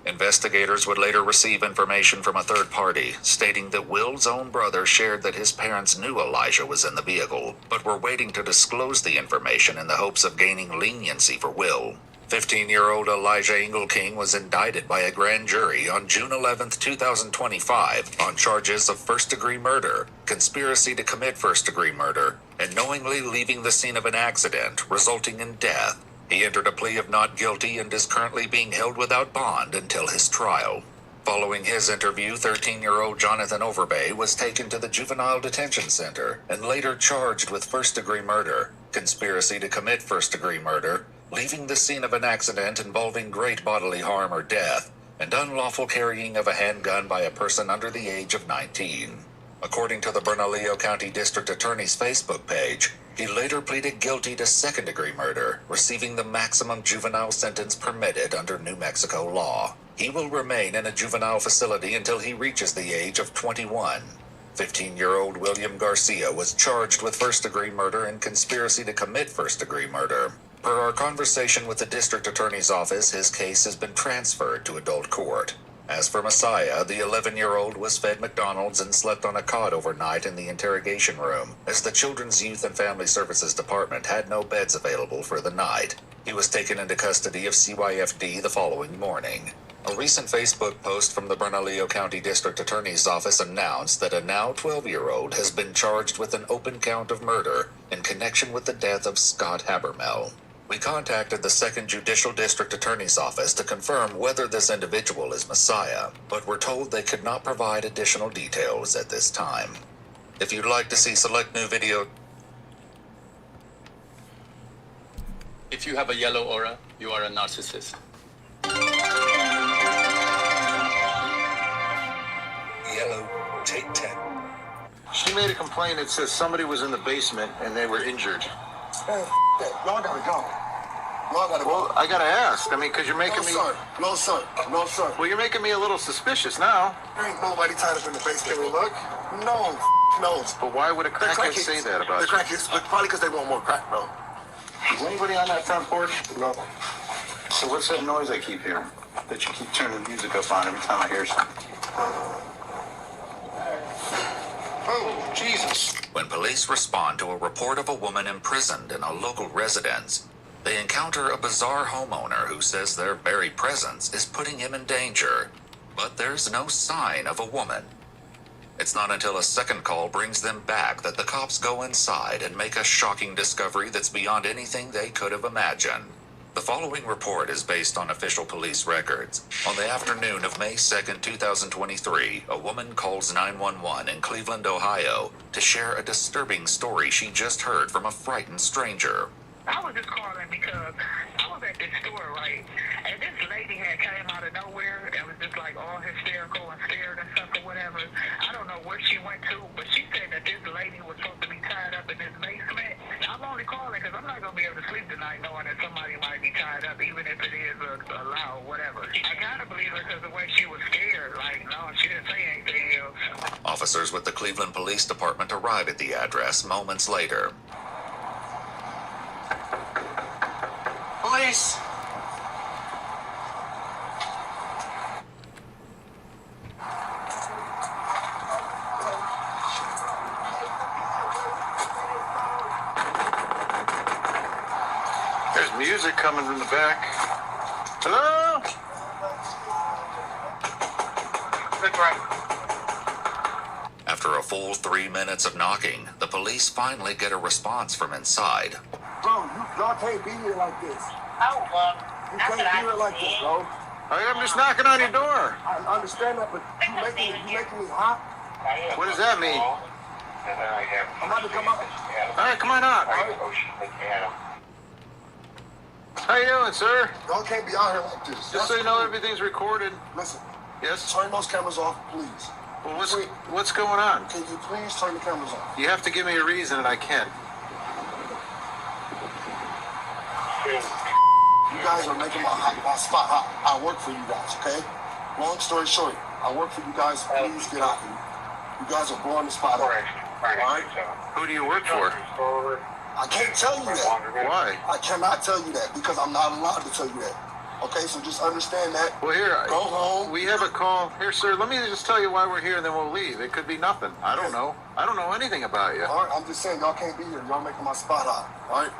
Investigators would later receive information from a third party, stating that Will's own brother shared that his parents knew Elijah was in the vehicle, but were waiting to disclose the information in the hopes of gaining leniency for Will. 15-year-old Elijah Engelking was indicted by a grand jury on June 11, 2025 on charges of first-degree murder, conspiracy to commit first-degree murder, and knowingly leaving the scene of an accident resulting in death. He entered a plea of not guilty and is currently being held without bond until his trial. Following his interview, 13-year-old Jonathan Overbay was taken to the Juvenile Detention Center and later charged with first-degree murder, conspiracy to commit first-degree murder, leaving the scene of an accident involving great bodily harm or death, and unlawful carrying of a handgun by a person under the age of 19. According to the Bernalillo County District Attorney's Facebook page, he later pleaded guilty to second-degree murder, receiving the maximum juvenile sentence permitted under New Mexico law. He will remain in a juvenile facility until he reaches the age of 21. 15-year-old William Garcia was charged with first-degree murder and conspiracy to commit first-degree murder. Per our conversation with the district attorney's office, his case has been transferred to adult court. As for Messiah, the 11-year-old was fed McDonald's and slept on a cot overnight in the interrogation room, as the Children's Youth and Family Services Department had no beds available for the night. He was taken into custody of CYFD the following morning. A recent Facebook post from the Bernalillo County District Attorney's Office announced that a now 12-year-old has been charged with an open count of murder in connection with the death of Scott Habermel. We contacted the 2nd Judicial District Attorney's Office to confirm whether this individual is Messiah, but were told they could not provide additional details at this time. If you'd like to see select new video... If you have a yellow aura, you are a narcissist. Yellow, take 10. She made a complaint that says somebody was in the basement and they were injured. Hey, y'all gotta go. Y'all gotta go. Well, I gotta ask. I mean, because you're making me... No, sir. No, sir. Well, you're making me a little suspicious now. There ain't nobody tied up in the basement. Can we look? No, no. But why would a crackhead say that about you? The crackheads, probably because they want more crack, bro. Is anybody on that front porch? No. So what's that noise I keep hearing? That you keep turning the music up on every time I hear something? Oh, Jesus. When police respond to a report of a woman imprisoned in a local residence, they encounter a bizarre homeowner who says their very presence is putting him in danger. But there's no sign of a woman. It's not until a second call brings them back that the cops go inside and make a shocking discovery that's beyond anything they could have imagined. The following report is based on official police records. On the afternoon of May 2nd, 2023, a woman calls 911 in Cleveland, Ohio, to share a disturbing story she just heard from a frightened stranger. I was just calling because I was at this store, right? And this lady had came out of nowhere and was just like all hysterical and scared and stuff or whatever. I don't know where she went to, but she said that this lady was supposed to be tied up in this basement. I'm only calling because I'm not going to be able to sleep tonight knowing that somebody might be tied up, even if it is a lie or whatever. I kind of believe her because the way she was scared. Like, no, she didn't say anything else. Officers with the Cleveland Police Department arrive at the address moments later. Police! There's music coming from the back. Hello? After a full 3 minutes of knocking, the police finally get a response from inside. Bro, y'all can't be here like this. Oh, well, You can't be here like this, bro. I'm just knocking on your door. I understand that, but you making me hot. What does that mean? I'm about to come up. All right, come on out. How you doing, sir? Y'all can't be out here like this. Just so you know, everything's recorded. Listen. Yes? Turn those cameras off, please. Well, what's going on? Can you please turn the cameras off? You have to give me a reason, and I can. You guys are making my spot hot. I work for you guys, okay? Long story short, I work for you guys. Please get out here. You guys are blowing the spot up. All right? Who do you work for? I can't tell you that. Why? I cannot tell you that because I'm not allowed to tell you that. Okay, so just understand that. Well, here, go home. We have a call. Here, sir, let me just tell you why we're here, and then we'll leave. It could be nothing. I don't know. I don't know anything about you. All right, I'm just saying, y'all can't be here. Y'all making my spot hot. All right?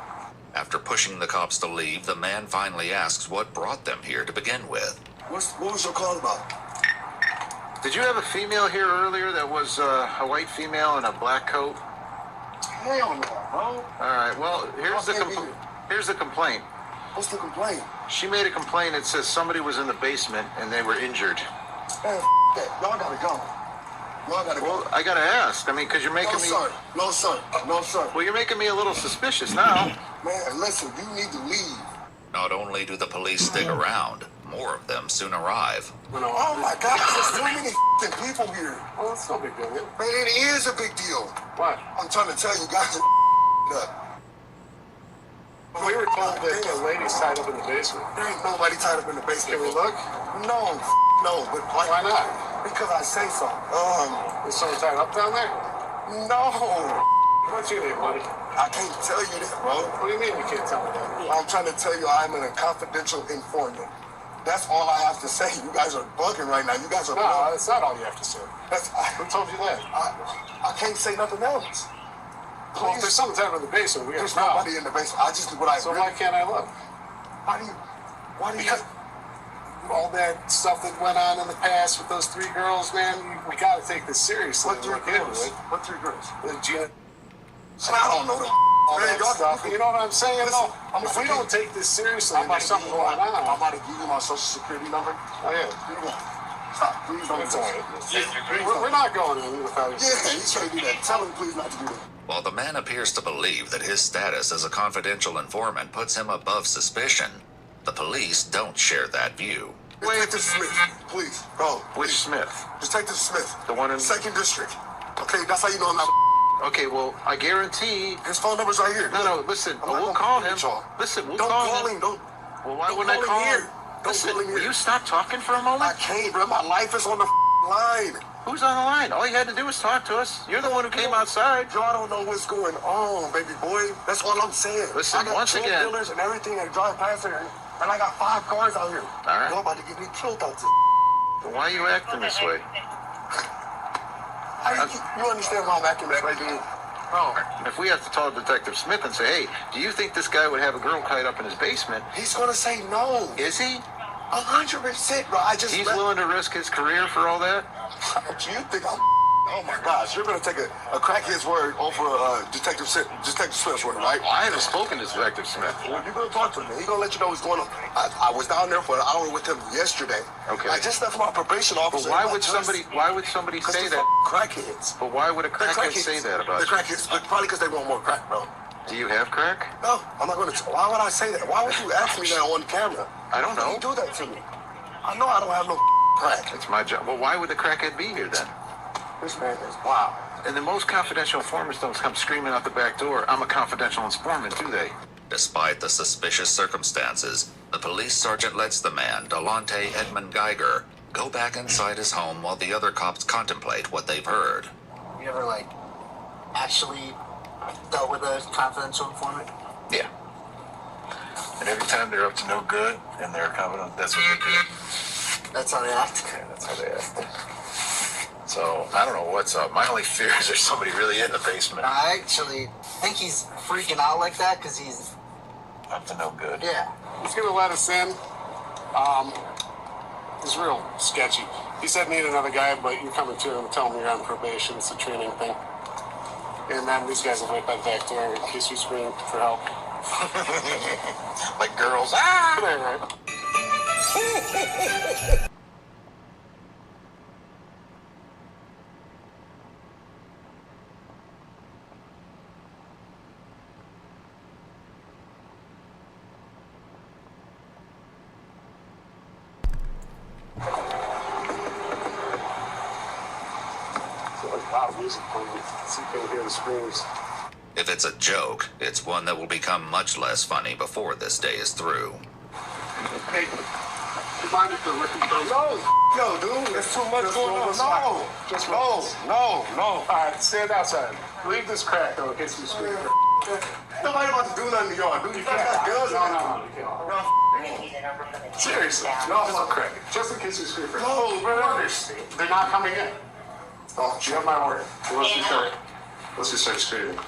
After pushing the cops to leave, the man finally asks what brought them here to begin with. What was your call about? Did you have a female here earlier that was a white female in a black coat? Hell no, bro. All right, well, here's the complaint. What's the complaint? She made a complaint that says somebody was in the basement and they were injured. Man, that. Y'all gotta go. Y'all gotta go. Well, I gotta ask. I mean, because you're making me... No, sir. No, sir. Well, you're making me a little suspicious now. Man, listen, you need to leave. Not only do the police stick around, more of them soon arrive. Oh my God, there's too many people here. Oh, it's no big deal. Man, it is a big deal. What? I'm trying to tell you guys up. We were told that the lady's tied up in the basement. There ain't nobody tied up in the basement. Can we look? No. no, but Why not? because I say so. Is someone tied up down there? No. What's your name, buddy? I can't tell you that, bro. What do you mean you can't tell me that? I'm trying to tell you I'm a confidential informant. That's all I have to say. You guys are bugging right now. You guys are No, bugging. that's not all you have to say. Who told you that? I can't say nothing else. Well, if there's something down in the basement, we got There's nobody in the basement. I just do what I So really, why can't I look? Why do you Because all that stuff that went on in the past with those 3 girls, man, we got to take this seriously. What 3 girls? What 3 girls? Gina. I don't know them. All that stuff. You know what I'm saying? Listen, If we don't take this seriously, I'm about there's to something give you going on. I'm about to give you my social security number. Oh, yeah. Stop. Please don't do It's all that. right. We're not going in without you. Yeah, he's trying to do that. Tell him please not to do that. While the man appears to believe that his status as a confidential informant puts him above suspicion, the police don't share that view. Take this Smith, please. Bro, Which Smith? just take this Smith. The one in... 2nd District. Okay, that's how you know I'm not. Okay, well, I guarantee... His phone number's right here. No, listen, I'm not we'll gonna call beat him. y'all. Listen, we'll Don't call him. Don't. Well, why don't wouldn't I call him? here. Don't Listen, call him will here. you stop talking for a moment? I can't, bro. My life is on the line. Who's on the line? All you had to do was talk to us. You're the one who came outside. Y'all don't know what's going on, baby boy. That's all I'm saying. Listen, I got once drug again- dealers and everything that drive past here, and I got 5 cars out here. All right. Y'all about to get me killed out this. Then why are you acting this way? You understand why I'm acting this way, dude? Oh, if we have to call Detective Smith and say, hey, do you think this guy would have a girl tied up in his basement? He's gonna say no. Is he? 100%, bro. He's willing to risk his career for all that? You think I'm... Oh my gosh, you're gonna take a crackhead's word over Detective Smith's word, right? I haven't spoken to Detective Smith. Well, you're gonna talk to him. He's gonna let you know what's going on. I was down there for an hour with him yesterday. Okay. I just left my probation But officer. why would somebody say that? Crackheads. But why would a crackhead say that about The you? crackheads, but probably because they want more crack, bro. Do you have crack? No, I'm not gonna. Why would I say that? Why would you ask me that on camera? I don't know. Why would you do that to me? I know I don't have no crack. It's my job. Well, why would the crackhead be here then? This man is wow. And the most confidential informants don't come screaming out the back door, I'm a confidential informant, do they? Despite the suspicious circumstances, the police sergeant lets the man, Delonte Edmund Geiger, go back inside his home while the other cops contemplate what they've heard. You ever, actually dealt with a confidential informant? Yeah. And every time they're up to no good and they're confident, that's what they do. That's how they act? Yeah, that's how they act. So, I don't know what's up. My only fear is there's somebody really in the basement. I actually think he's freaking out like that because he's... Up to no good. Yeah. He's gonna let us in. He's real sketchy. He said need another guy, but you come to him and tell him you're on probation. It's a training thing. And then these guys will wait by the back door in case you scream for help. Like girls. Ah! Right. Loud music playing, so you can hear the screams. If it's a joke, it's one that will become much less funny before this day is through. Hey, you mind if they're looking for No, dude, there's too much going on. No. All right, stand outside. Leave this crack though, in case you scream. Nobody about to do nothing to y'all, dude. You got guns No, you can't. Seriously, no, I'm not crack. Just in case you scream. No, bro. They're not coming in. Oh, you have my word. Let's just start screaming.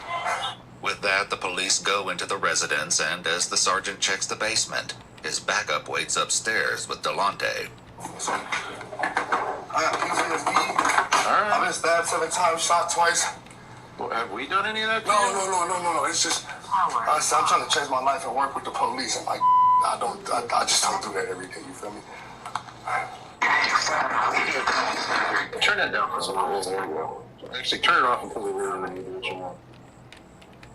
With that, the police go into the residence, and as the sergeant checks the basement, his backup waits upstairs with Delonte. I got keys in his knee. I've been stabbed 7 times, shot twice. Well, have we done any of that? No. It's just, I'm trying to change my life and work with the police, and I just don't do that every day. You feel me? Turn that down for some reason. There you go. Actually, turn it off until we hear the individual.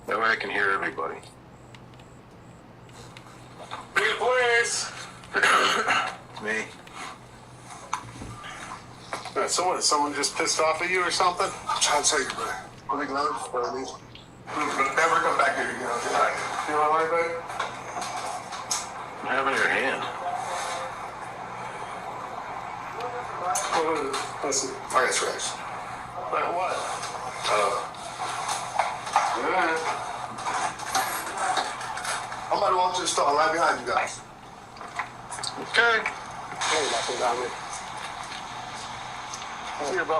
That way I can hear everybody. Hey, boys! Me. Someone just pissed off at you or something? I'm trying to tell you, bro. I think love for me. Never come back here again. Okay? You want to lie, babe? What happened to your hand? Listen. I got trash. Like what? Yeah. I'm about to walk to the store right behind you guys. Okay. Hey, nothing down there. See you, bro.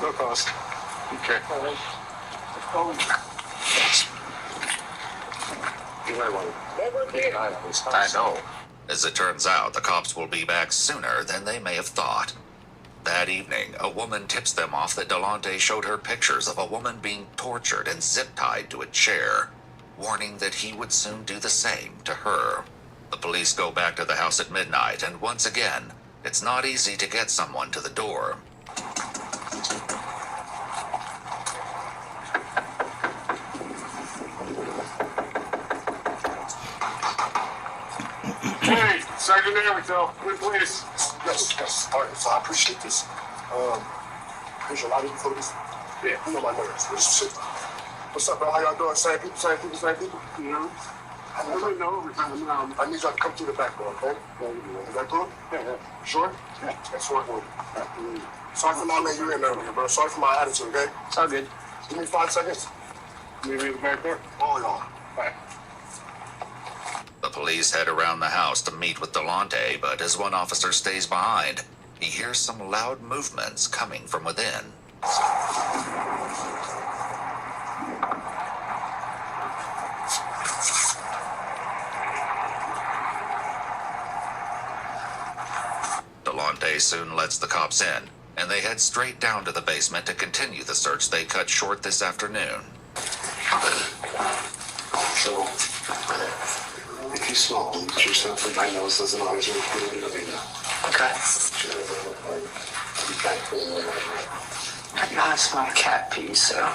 No cost. Okay. I know. As it turns out, the cops will be back sooner than they may have thought. That evening, a woman tips them off that Delonte showed her pictures of a woman being tortured and zip-tied to a chair, warning that he would soon do the same to her. The police go back to the house at midnight, and once again, it's not easy to get someone to the door. Hey, Sergeant Erickson, please. Yes. All right, so I appreciate this. There's a lot of you folks. Yeah, you know my nerves. What's up, bro? How y'all doing? Same people? You know? I don't know overtime. I need y'all to come through the back door, okay? Is that cool? Yeah. Sure? Yeah. That's working with you. Sorry for not letting you in earlier, bro. Sorry for my attitude, okay? It's all good. Give me 5 seconds. Maybe in the back door. Oh, y'all. Bye. The police head around the house to meet with Delonte, but as one officer stays behind, he hears some loud movements coming from within. Delonte soon lets the cops in, and they head straight down to the basement to continue the search they cut short this afternoon. So, if you smell bleach or something, my nose doesn't always include it. Okay. I smell cat pee, so.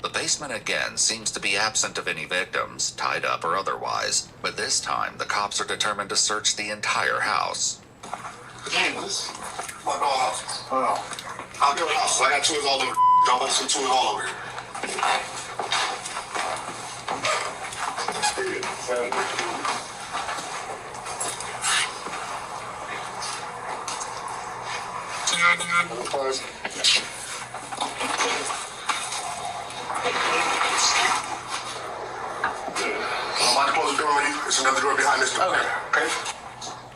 The basement again seems to be absent of any victims, tied up or otherwise, but this time the cops are determined to search the entire house. James, my dog. Oh. I'll give it a house. I got tools all over. Y'all want some tools all over. I'm about to close the door on you. There's another door behind this door. Okay?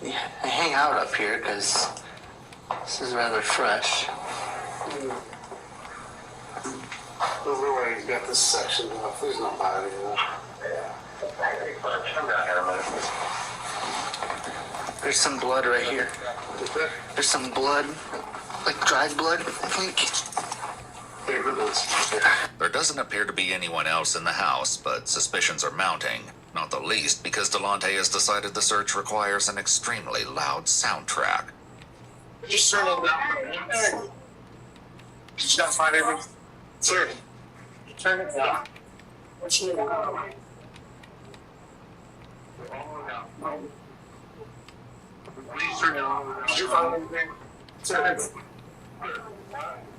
Yeah, I hang out up here because this is rather fresh. Everywhere you got this section off. There's nobody, you know. There's some blood right here. There's some blood, like dried blood, I think. There doesn't appear to be anyone else in the house, but suspicions are mounting, not the least because Delonte has decided the search requires an extremely loud soundtrack. Just turn it down. Hey. Did you not find anything? Sir. Turn it down. What's your name? Please turn it on. Did you find anything? Turn it down.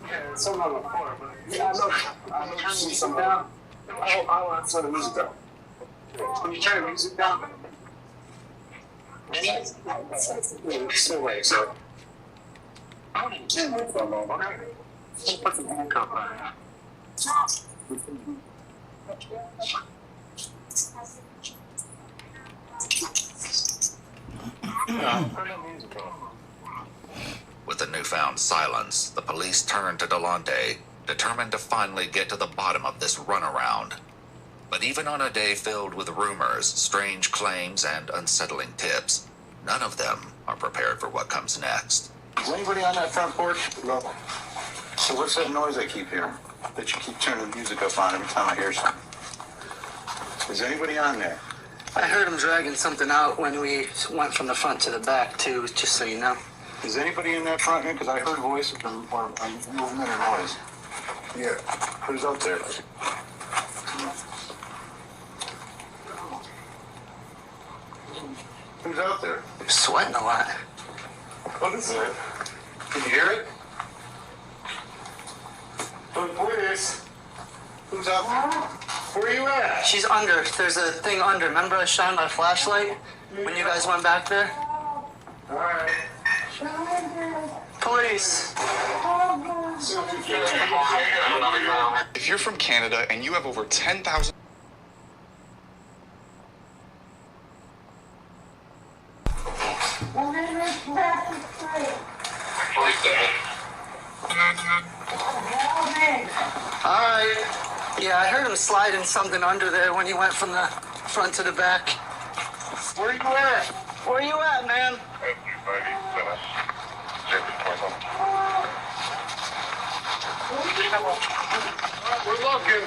Yeah, it's something on the floor, but yeah, I know you see something down. I want to turn the music down. Can you turn the music down? Still wait, so. I can't move for a moment, okay? Just put some handcuff on it. With the newfound silence, the police turn to Delonte, determined to finally get to the bottom of this runaround. But even on a day filled with rumors, strange claims, and unsettling tips, none of them are prepared for what comes next. Is anybody on that front porch? No. So what's that noise I keep hearing? That you keep turning the music up on every time I hear something? Is anybody on there? I heard him dragging something out when we went from the front to the back, too, just so you know. Is anybody in that front here? Because I heard voices or movement or noise. Yeah. Who's up there? Who's out there? You're sweating a lot. What is it? Can you hear it? Please. Who's out there? Where you at? She's under. There's a thing under. Remember I shined my flashlight when you guys went back there? All right. Police. If you're from Canada and you have over 10,000... Alright. Yeah, I heard him sliding something under there when he went from the front to the back. Where you at? Where you at, man? We're looking.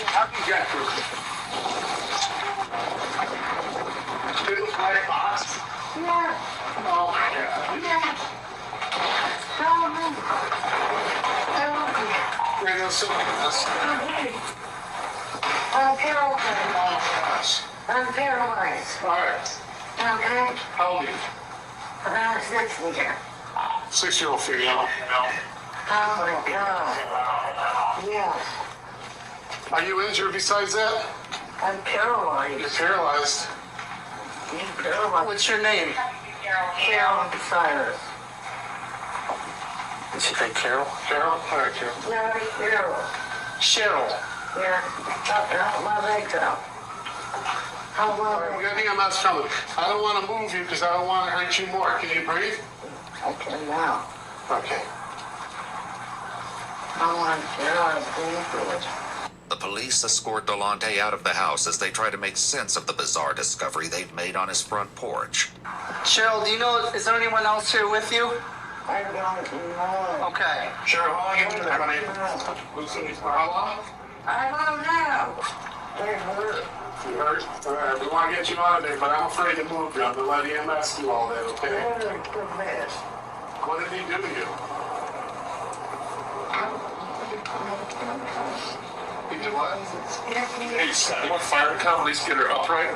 How can you get through? It looks like a box. Yeah. Oh my God. Yeah. Bring us some of this. I'm paralyzed. I'm paralyzed. All right. Okay? How old are you? About 60 here. 6-year-old female. Oh my God. Yeah. Are you injured besides that? I'm paralyzed. You're paralyzed. I'm paralyzed. What's your name? Carol Cyrus. Did she say Carol? Carol? All right, Carol. No, Carol. Cheryl. Yeah. Help my legs out. Help my All right, we got to think about something. I don't want to move you because I don't want to hurt you more. Can you breathe? I can now. Okay. I want Carol to breathe good. The police escort Delonte out of the house as they try to make sense of the bizarre discovery they've made on his front porch. Cheryl, do you know, is there anyone else here with you? I don't know. Okay. Cheryl, how long have you been there, honey? How long? I don't know. They're hurt. You hurt? All right, we want to get you out of there, but I'm afraid to move you. I'm going to let EMS do all that, okay? What did he do to you? He did what? Hey, you want fire to come, at least get her upright?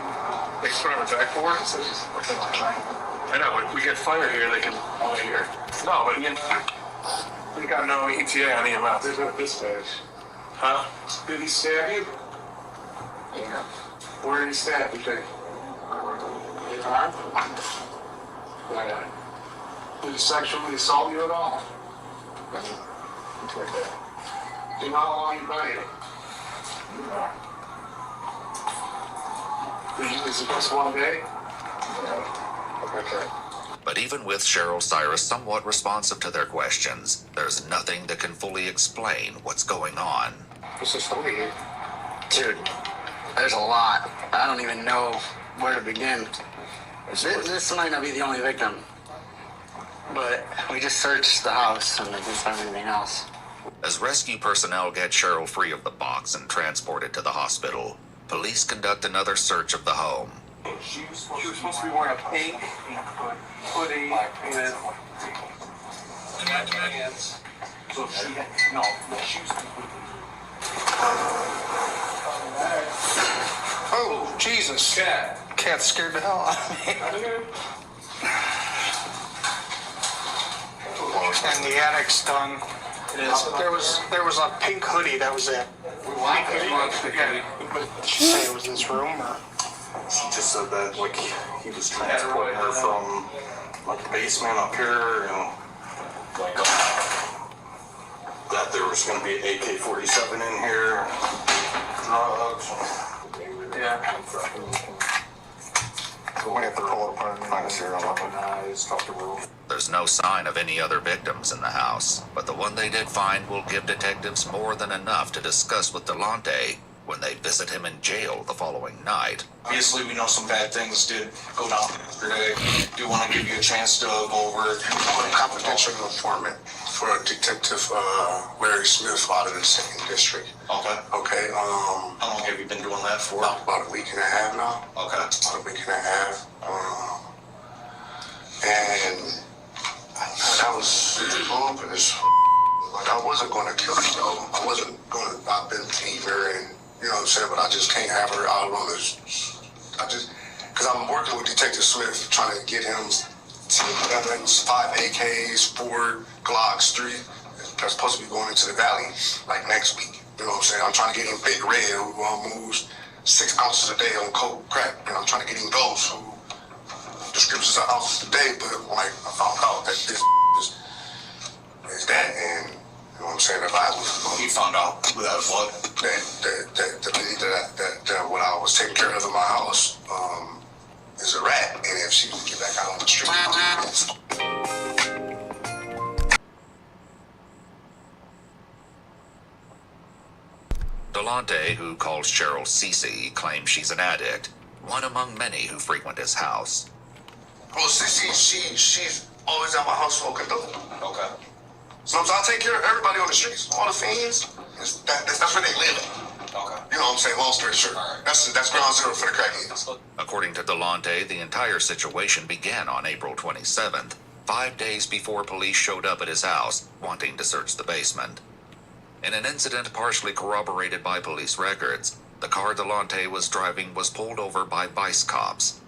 They can put her on the backboard? I know, if we get fire here, they can all here. No, but again, we got no ETA on EMS. There's no dispatch. Huh? Did he stab you? Yeah. Where did he stab you, Jake? Your arm? Yeah. Did he sexually assault you at all? Do you know how long you've been here? Is it just one day? Okay. But even with Cheryl Cyrus somewhat responsive to their questions, there's nothing that can fully explain what's going on. What's the story here? Dude, there's a lot. I don't even know where to begin. This might not be the only victim. But we just searched the house and there's everything else. As rescue personnel get Cheryl free of the box and transported to the hospital, police conduct another search of the home. She was supposed to be wearing a pink hoodie with hands. So she had, no, she was Oh, Jesus. Cat scared the hell out of me. And the attic's done. There was a pink hoodie, that was it. Pink hoodie? But did she say it was in this room, or? She just said that, like, he was transporting her from, like, the basement up here, you know, like, that there was going to be an AK-47 in here, drugs. Yeah. So we have to pull it apart and find a serial number. Talk to Rule. There's no sign of any other victims in the house, but the one they did find will give detectives more than enough to discuss with Delonte when they visit him in jail the following night. Obviously, we know some bad things did go down yesterday. Do want to give you a chance to go over it. I'm a confidential informant for Detective Larry Smith out of the 2nd District. Okay. Okay, How long have you been doing that for? about a week and a half now. Okay. About a week and a half. And I was going for this. Like, I wasn't going to kill her, though. I wasn't going to, I've been team her, and, you know what I'm saying, but I just can't have her out on this. Because I'm working with Detective Smith, trying to get him 5 AKs, 4 Glocks, 3 that's supposed to be going into the valley like next week. You know what I'm saying? I'm trying to get him Big Red, who moves 6 ounces a day on coke crack. And I'm trying to get him Ghost, who descriptions of ounces a day. But like I found out that this is that, and you know what I'm saying? If I was, You found out that what? that the lady that what I was taking care of in my house is a rat, and if she would get back out on the street. Delonte, who calls Cheryl Cece, claims she's an addict, one among many who frequent his house. Well, she's always at my house smoking dope. Okay. Sometimes I take care of everybody on the streets, all the fiends. That's where they live. Okay. You know what I'm saying? Long story short, that's ground zero for the crackheads. According to Delonte, the entire situation began on April 27th, 5 days before police showed up at his house, wanting to search the basement. In an incident partially corroborated by police records, the car Delonte was driving was pulled over by vice cops.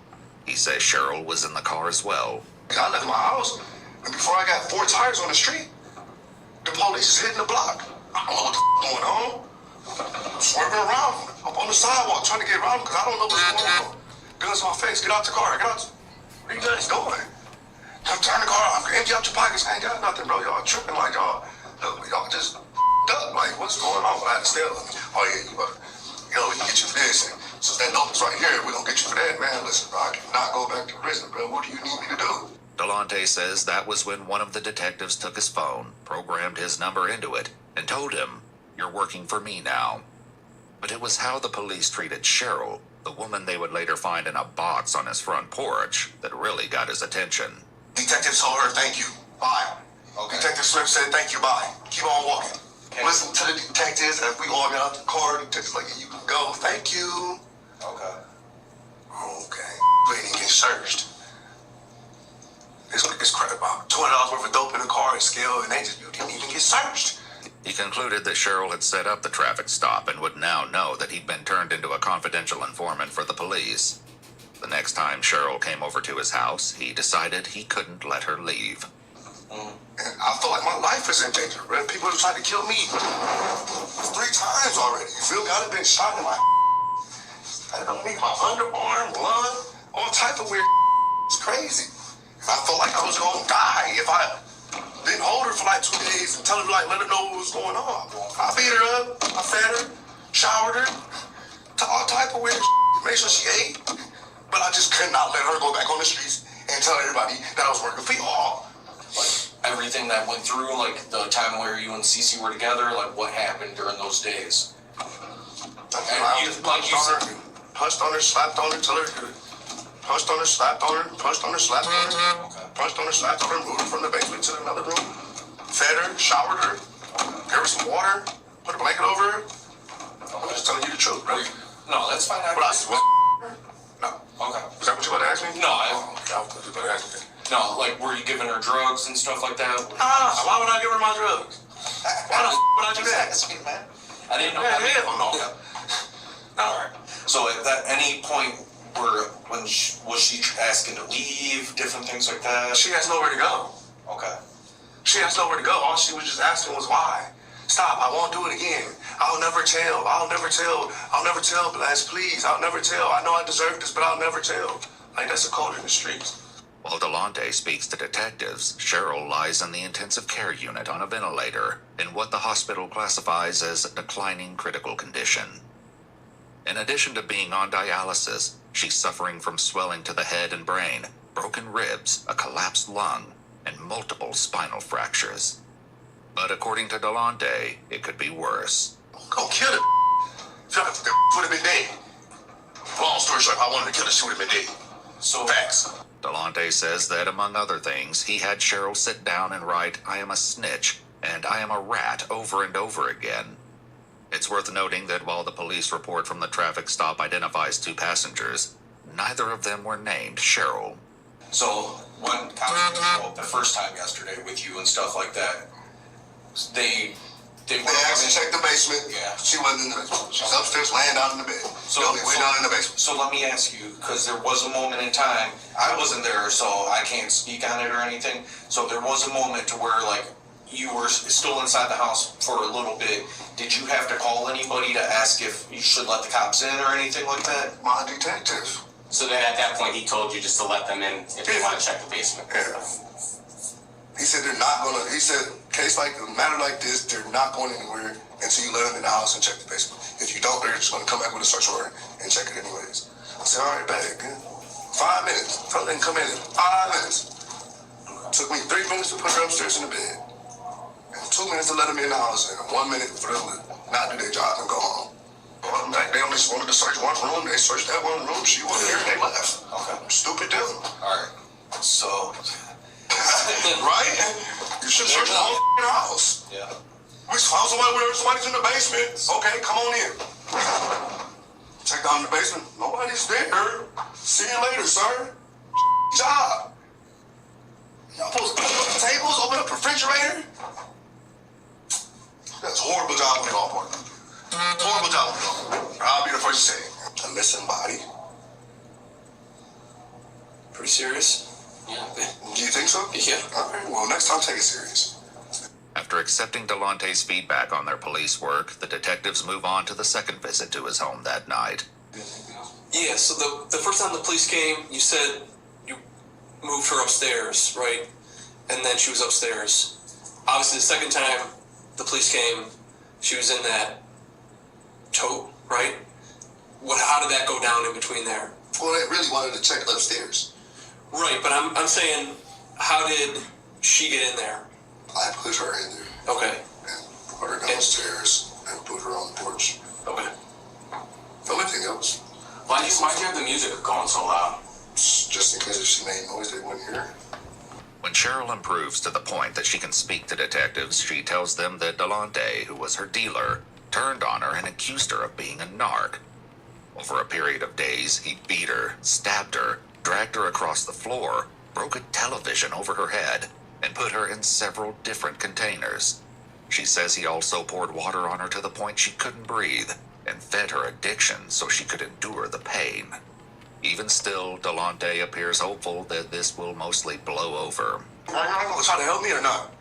He says Cheryl was in the car as well. I left my house, and before I got 4 tires on the street, the police is hitting the block. I don't know what the going on. I'm swerving around. I'm on the sidewalk trying to get around because I don't know what's going on. Guns on my face. Get out the car. Get out. Where you guys going? Turn the car off. Empty out your pockets. I ain't got nothing, bro. Y'all tripping like y'all just duck. Like, what's going on? I had to stay up. Oh, yeah, we can get you for this. And since that note is right here, we're going to get you for that, man. Listen, bro, I cannot go back to prison, bro. What do you need me to do? Delonte says that was when one of the detectives took his phone, programmed his number into it, and told him, "You're working for me now." But it was how the police treated Cheryl, the woman they would later find in a box on his front porch, that really got his attention. Detective told her, "Thank you. Bye." Okay. Detective Smith said, "Thank you. Bye." Keep on walking. Okay. Listen to the detectives as we all get out the car. The detective's like, "You can go. Thank you." Okay. Okay. We didn't get searched. It's credit about $200 worth of dope in the car and scale, and you didn't even get searched. He concluded that Cheryl had set up the traffic stop and would now know that he'd been turned into a confidential informant for the police. The next time Cheryl came over to his house, he decided he couldn't let her leave. And I feel like my life is in danger, bro. People have tried to kill me 3 times already. You feel me? I've been shot in my I don't need my underarm, blood, all type of weird. It's crazy. I felt like I was gonna die if I didn't hold her for like 2 days and tell her, like, let her know what was going on. I beat her up, I fed her, showered her, all type of weird made sure she ate. But I just could not let her go back on the streets and tell everybody that I was working for y'all. Like, everything that went through, like, the time where you and Cece were together, like, what happened during those days? I just punched on her, slapped on her, till her punched on her, slapped on her, punched on her, slapped on her, punched on her, slapped on her, moved her from the basement to another room, fed her, showered her, gave her some water, put a blanket over her. I'm just telling you the truth, bro. No, that's fine. No. Okay. Is that what you about to ask me? No, I was about to ask me. No, like, were you giving her drugs and stuff like that? Why would I give her my drugs? Why the would I do that? I didn't know that. Alright. So at any point was she asking to leave, different things like that? She has nowhere to go. Okay. She has nowhere to go. All she was just asking was why. Stop, I won't do it again. I'll never tell, Blast, please. I'll never tell. I know I deserve this, but I'll never tell. Like, that's a code in the streets. While Delonte speaks to detectives, Cheryl lies in the intensive care unit on a ventilator in what the hospital classifies as declining critical condition. In addition to being on dialysis, she's suffering from swelling to the head and brain, broken ribs, a collapsed lung, and multiple spinal fractures. But according to Delonte, it could be worse. Go kill her. That would have been dead. Long story short, if I wanted to kill her, she would have been dead. So facts. Delonte says that, among other things, he had Cheryl sit down and write, "I am a snitch," and "I am a rat" over and over again. It's worth noting that while the police report from the traffic stop identifies 2 passengers, neither of them were named Cheryl. So when cops showed up the first time yesterday with you and stuff like that, they asked to check the basement. Yeah. She wasn't in the basement. She's upstairs laying down in the bed. Way down in the basement. So let me ask you, because there was a moment in time, I wasn't there, so I can't speak on it or anything. So there was a moment to where, like, you were still inside the house for a little bit, did you have to call anybody to ask if you should let the cops in or anything like that? My detective. So then at that point, he told you just to let them in if they want to check the basement. Yeah. He said they're not gonna, he said, case like, a matter like this, they're not going anywhere until you let them in the house and check the basement. If you don't, they're just gonna come back with a search warrant and check it anyways. I said, all right, bad, good. 5 minutes. Tell them to come in 5 minutes. Took me 3 minutes to put her upstairs in the bed. And 2 minutes to let them in the house, and 1 minute for them to not do their job and go home. Well, they only wanted to search one room. They searched that one room. She wasn't there. They left. Okay. Stupid them. All right. So. Right? You should search the whole house. Yeah. We found somebody's in the basement. Okay, come on in. Check down in the basement. Nobody's there. See you later, sir. Job. Y'all supposed to open up the tables, open up the refrigerator? That's a horrible job on your part. Horrible job on your part. I'll be the first to say it. A missing body. Pretty serious? Yeah. Do you think so? Yeah. All right, well, next time take it serious. After accepting Delante's feedback on their police work, the detectives move on to the second visit to his home that night. Yeah, so the first time the police came, you said you moved her upstairs, right? And then she was upstairs. Obviously, the second time the police came, she was in that tote, right? How did that go down in between there? Well, they really wanted to check upstairs. Right, but I'm saying, how did she get in there? I put her in there. Okay. And put her downstairs and put her on the porch. Okay. The only thing else. Why'd you have the music going so loud? Just in case if she made noise, they wouldn't hear. When Cheryl improves to the point that she can speak to detectives, she tells them that Delante, who was her dealer, turned on her and accused her of being a narc. Over a period of days, he beat her, stabbed her, dragged her across the floor, broke a television over her head, and put her in several different containers. She says he also poured water on her to the point she couldn't breathe, and fed her addiction so she could endure the pain. Even still, Delante appears hopeful that this will mostly blow over. Are you trying to help me or not?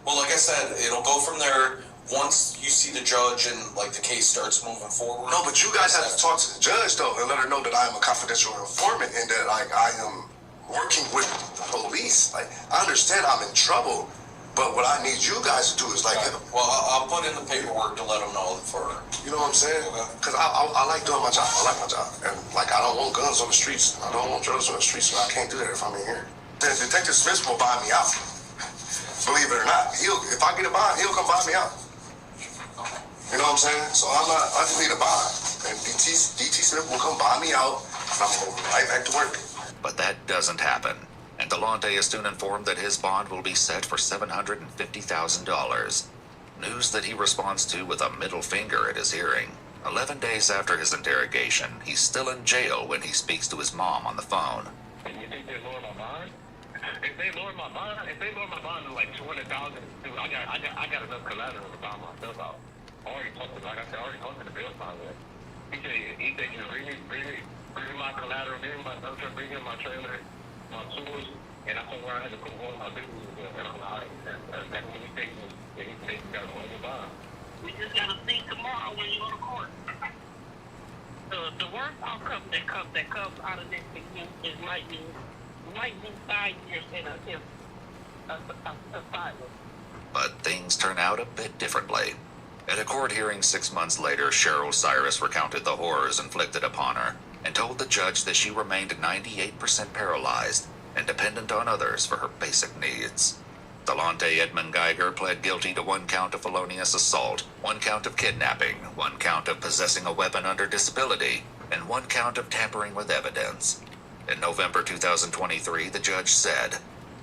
Well, like I said, it'll go from there once you see the judge and like the case starts moving forward. No, but you guys have to talk to the judge though and let her know that I am a confidential informant and that like I am working with the police. Like I understand I'm in trouble, but what I need you guys to do is like. Well, I'll put in the paperwork to let them know for her. You know what I'm saying? Because I like doing my job. I like my job, and like I don't want guns on the streets. I don't want drugs on the streets, so I can't do that if I'm in here. Then Detective Smith will buy me out. Believe it or not, if I get a bond, he'll come buy me out. You know what I'm saying? So I just need a bond. And DT Smith will come buy me out, and I'm going right back to work. But that doesn't happen, and Delante is soon informed that his bond will be set for $750,000. News that he responds to with a middle finger at his hearing. 11 days after his interrogation, he's still in jail when he speaks to his mom on the phone. You think they lower my bond? If they lower my bond to like 200,000, dude, I got enough collateral to buy myself out. I already posted the bill file there. He said, you know, bring my collateral, bring in my trailer, my tools, and I told where I had to put one of my business. And I'm like, that's when he takes me, and he takes me down on the bond. We just gotta see tomorrow when you go to court. The worst outcome that comes out of this is might be 5 years in asylum. But things turn out a bit differently. At a court hearing 6 months later, Cheryl Cyrus recounted the horrors inflicted upon her and told the judge that she remained 98% paralyzed and dependent on others for her basic needs. Delante Edmund Geiger pled guilty to 1 count of felonious assault, 1 count of kidnapping, 1 count of possessing a weapon under disability, and 1 count of tampering with evidence. In November 2023, the judge said,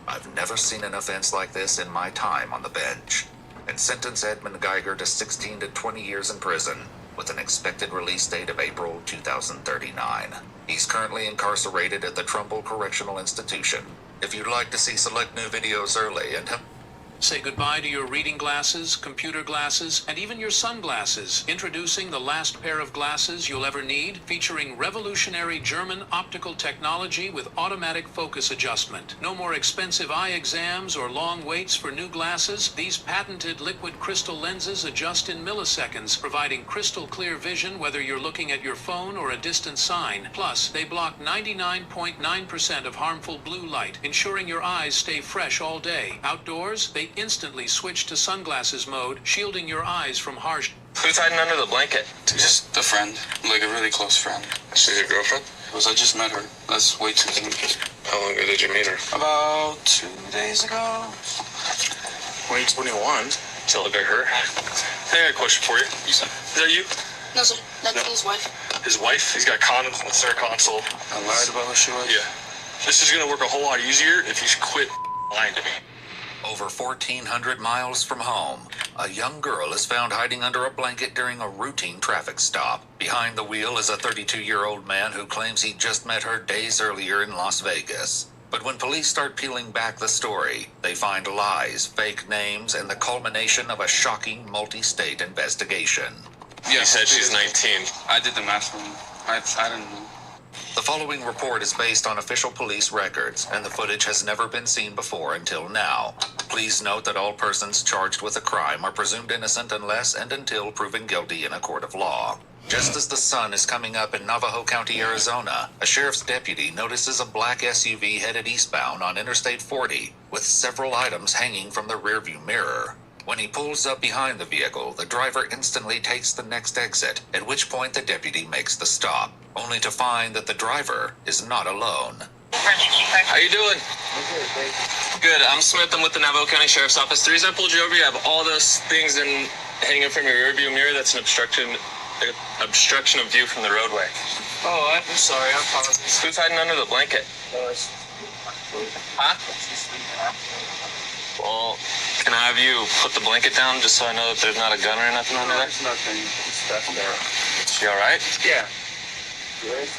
"I've never seen an offense like this in my time on the bench," and sentenced Edmund Geiger to 16 to 20 years in prison, with an expected release date of April 2039. He's currently incarcerated at the Trumbull Correctional Institution. If you'd like to see select new videos early and Say goodbye to your reading glasses, computer glasses, and even your sunglasses. Introducing the last pair of glasses you'll ever need, featuring revolutionary German optical technology with automatic focus adjustment. No more expensive eye exams or long waits for new glasses. These patented liquid crystal lenses adjust in milliseconds, providing crystal clear vision whether you're looking at your phone or a distant sign. Plus, they block 99.9% of harmful blue light, ensuring your eyes stay fresh all day. Outdoors, they instantly switch to sunglasses mode, shielding your eyes from harsh... Who's hiding under the blanket? Just a friend, like a really close friend. She's your girlfriend? I just met her. That's way too soon. How long ago did you meet her? About 2 days ago. 2021. She look like her. Hey, I got a question for you. Is that you? No, sir. That's his wife. His wife? He's got condoms in the center console. I lied about who she was? Yeah. This is gonna work a whole lot easier if you quit lying to me. Over 1,400 miles from home, a young girl is found hiding under a blanket during a routine traffic stop. Behind the wheel is a 32-year-old man who claims he just met her days earlier in Las Vegas. But when police start peeling back the story, they find lies, fake names, and the culmination of a shocking multi-state investigation. Yeah, he said she's 19. I did the math for him. I didn't know. The following report is based on official police records, and the footage has never been seen before until now. Please note that all persons charged with a crime are presumed innocent unless and until proven guilty in a court of law. Just as the sun is coming up in Navajo County, Arizona, a sheriff's deputy notices a black SUV headed eastbound on Interstate 40 with several items hanging from the rearview mirror. When he pulls up behind the vehicle, the driver instantly takes the next exit, at which point the deputy makes the stop, only to find that the driver is not alone. How you doing? Good. I'm Smith. I'm with the Navajo County Sheriff's Office. The reason I pulled you over, you have all those things hanging from your rearview mirror. That's an obstruction of view from the roadway. Oh, I'm sorry. I apologize. Who's hiding under the blanket? Huh? Well, can I have you put the blanket down just so I know that there's not a gun or nothing under there? It's nothing. It's stuff there. She all right? Yeah. Good.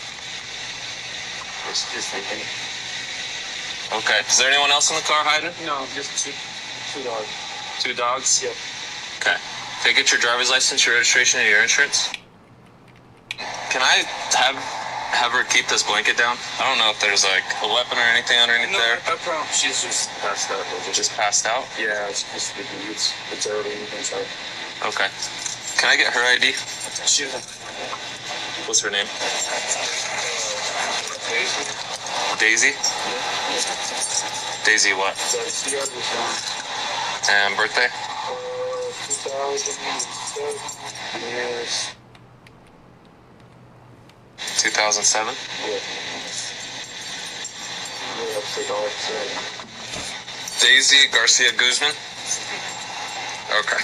Just thinking. Okay. Is there anyone else in the car hiding? No, just two dogs. 2 dogs? Yep. Okay. Can I get your driver's license, your registration, and your insurance? Can I have her keep this blanket down? I don't know if there's like a weapon or anything underneath there. No problem. She's just passed out. Just passed out? Yeah, it's just sleeping. It's already inside. Okay. Can I get her ID? Sure. What's her name? Daisy? Daisy what? And birthday? 2007. Yes. 2007? Yeah. Daisy Garcia Guzman? Okay.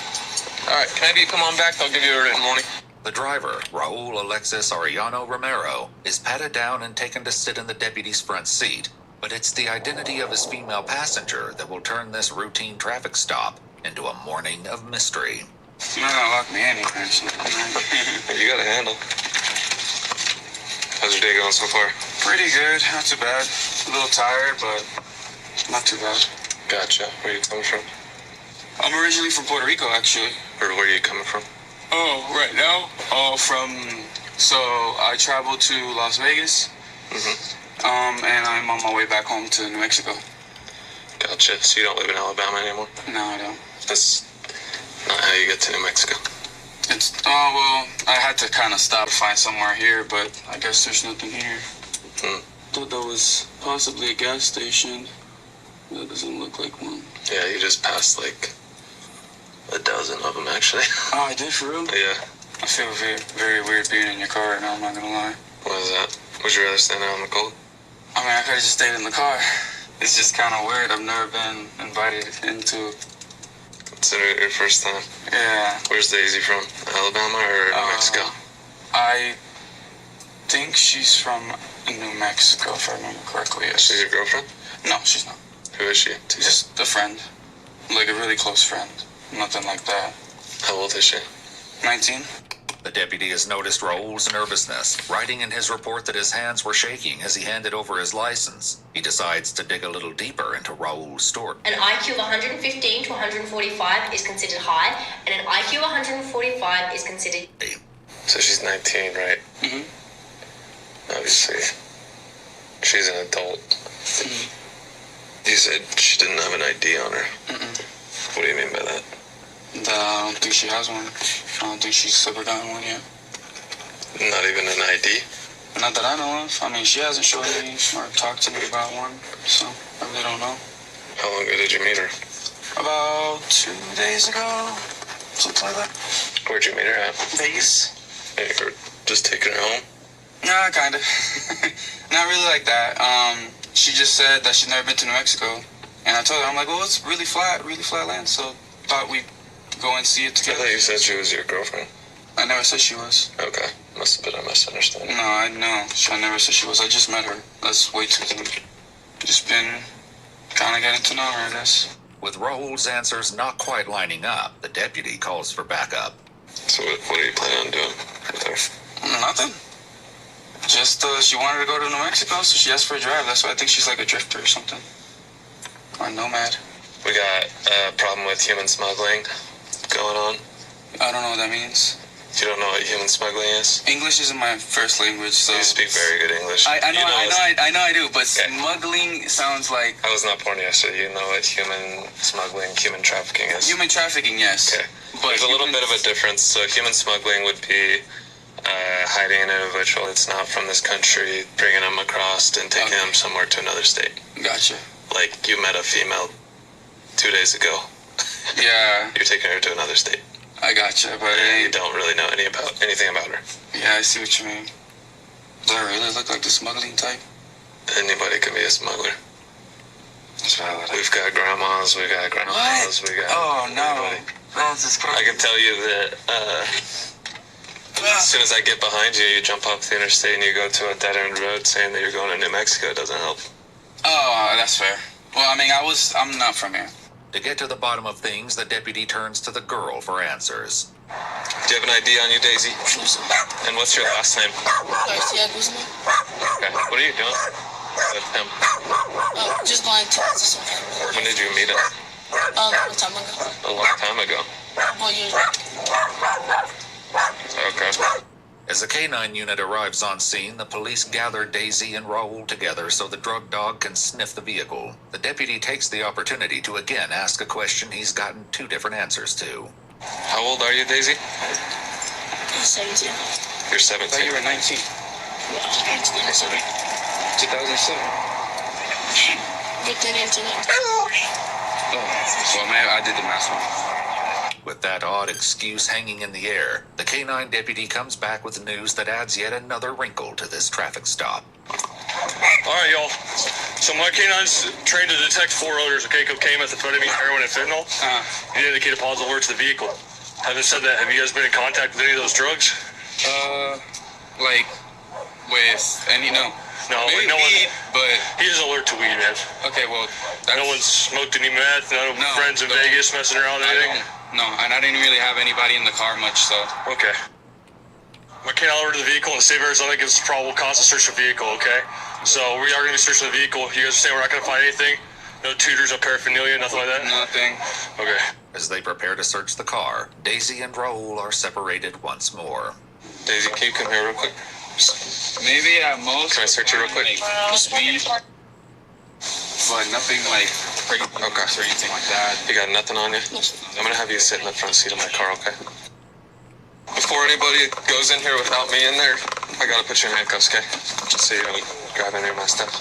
Alright, can I have you come on back? I'll give you a written warning. The driver, Raul Alexis Arellano Romero, is patted down and taken to sit in the deputy's front seat. But it's the identity of his female passenger that will turn this routine traffic stop into a morning of mystery. You're not gonna lock me in here, You got a handle. How's your day going so far? Pretty good, not too bad. A little tired, but not too bad. Gotcha. Where are you coming from? I'm originally from Puerto Rico, actually. Or where are you coming from? Oh, right now? Oh, so I traveled to Las Vegas. Mm-hmm. And I'm on my way back home to New Mexico. Gotcha. So you don't live in Alabama anymore? No, I don't. That's not how you get to New Mexico. Well, I had to kind of stop to find somewhere here, but I guess there's nothing here. Thought that was possibly a gas station. That doesn't look like one. Yeah, you just passed like a dozen of them, actually. Oh, I did, for real? Yeah. I feel very, very weird being in your car right now, I'm not gonna lie. What is that? Would you rather stand out in the cold? I mean, I could've just stayed in the car. It's just kind of weird. I've never been invited into... Consider it your first time. Yeah. Where's Daisy from? Alabama or New Mexico? I think she's from New Mexico, if I remember correctly. Yes. She's your girlfriend? No, she's not. Who is she? Just a friend. Like a really close friend. Nothing like that. How old is she? 19. The deputy has noticed Raul's nervousness, writing in his report that his hands were shaking as he handed over his license. He decides to dig a little deeper into Raul's story. An IQ of 115 to 145 is considered high, and an IQ of 145 is considered... So she's 19, right? Mm-hmm. Obviously, she's an adult. You said she didn't have an ID on her. What do you mean by that? I don't think she has one. I don't think she's ever gotten one yet. Not even an ID? Not that I know of. I mean, she hasn't showed me or talked to me about one, so I really don't know. How long ago did you meet her? About 2 days ago, something like that. Where'd you meet her at? Vegas. And you were just taking her home? Nah, kinda. Not really like that. She just said that she's never been to New Mexico. And I told her, I'm like, well, it's really flat land, so thought we'd go and see it together. I thought you said she was your girlfriend. I never said she was. Okay. Must have been a misunderstanding. No, I never said she was. I just met her. That's way too soon. Just been kind of getting to know her, I guess. With Raul's answers not quite lining up, the deputy calls for backup. So what are you planning on doing with her? Nothing. Just, she wanted to go to New Mexico, so she asked for a drive. That's why I think she's like a drifter or something. Or a nomad. We got a problem with human smuggling going on. I don't know what that means. You don't know what human smuggling is? English isn't my first language, so... You speak very good English. I know I do, but okay. Smuggling sounds like... I was not born yesterday. You know what human smuggling, human trafficking is? Human trafficking, yes. Okay. But there's a little bit of a difference. So human smuggling would be hiding an individual that's not from this country, bringing them across and taking them somewhere to another state. Gotcha. Like you met a female 2 days ago. Yeah. You're taking her to another state. I gotcha, but... You don't really know anything about her. Yeah, I see what you mean. Does that really look like the smuggling type? Anybody can be a smuggler. That's valid. We've got grandmas, we got grandpas, we got... Oh, no. Anybody. That's just crazy. I can tell you that as soon as I get behind you, you jump off the interstate and you go to a dead-end road saying that you're going to New Mexico. It doesn't help. Oh, that's fair. Well, I mean, I'm not from here. To get to the bottom of things, the deputy turns to the girl for answers. Do you have an ID on you, Daisy? And what's your last name? Garcia Guzman. Okay. What are you doing with him? Just going to this one. When did you meet him? A long time ago. A long time ago. 4 years. Okay. As the K-9 unit arrives on scene, the police gather Daisy and Raul together so the drug dog can sniff the vehicle. The deputy takes the opportunity to again ask a question he's gotten 2 different answers to. How old are you, Daisy? I'm 17. You're 17. I thought you were 19. Yeah, 2007. 2007. But then internet. Oh, well, man, I did the math wrong. With that odd excuse hanging in the air, the K-9 deputy comes back with news that adds yet another wrinkle to this traffic stop. All right, y'all. So my K-9's trained to detect 4 odors, okay? Cocaine, methamphetamine, heroin, and fentanyl. You indicate a positive alert to the vehicle. Having said that, have you guys been in contact with any of those drugs? Like, with any, no. No, maybe like no weed, one, but... He's alert to weed, man. Okay, well, no one's smoked any meth, no friends in Vegas messing around anything? No, and I didn't really have anybody in the car much, so... Okay. My K-9 alert to the vehicle in the state of Arizona gives probable cause to search the vehicle, okay? So we are going to be searching the vehicle. You guys are saying we're not going to find anything? No tutors, no paraphernalia, nothing like that? Nothing. Okay. As they prepare to search the car, Daisy and Raul are separated once more. Daisy, can you come here real quick? Maybe at most... Can I search you real quick? Weed, but nothing like crazy or anything like that. You got nothing on you? I'm going to have you sit in the front seat of my car, okay? Before anybody goes in here without me in there, I got to put you in handcuffs, okay? So you don't grab any of my stuff.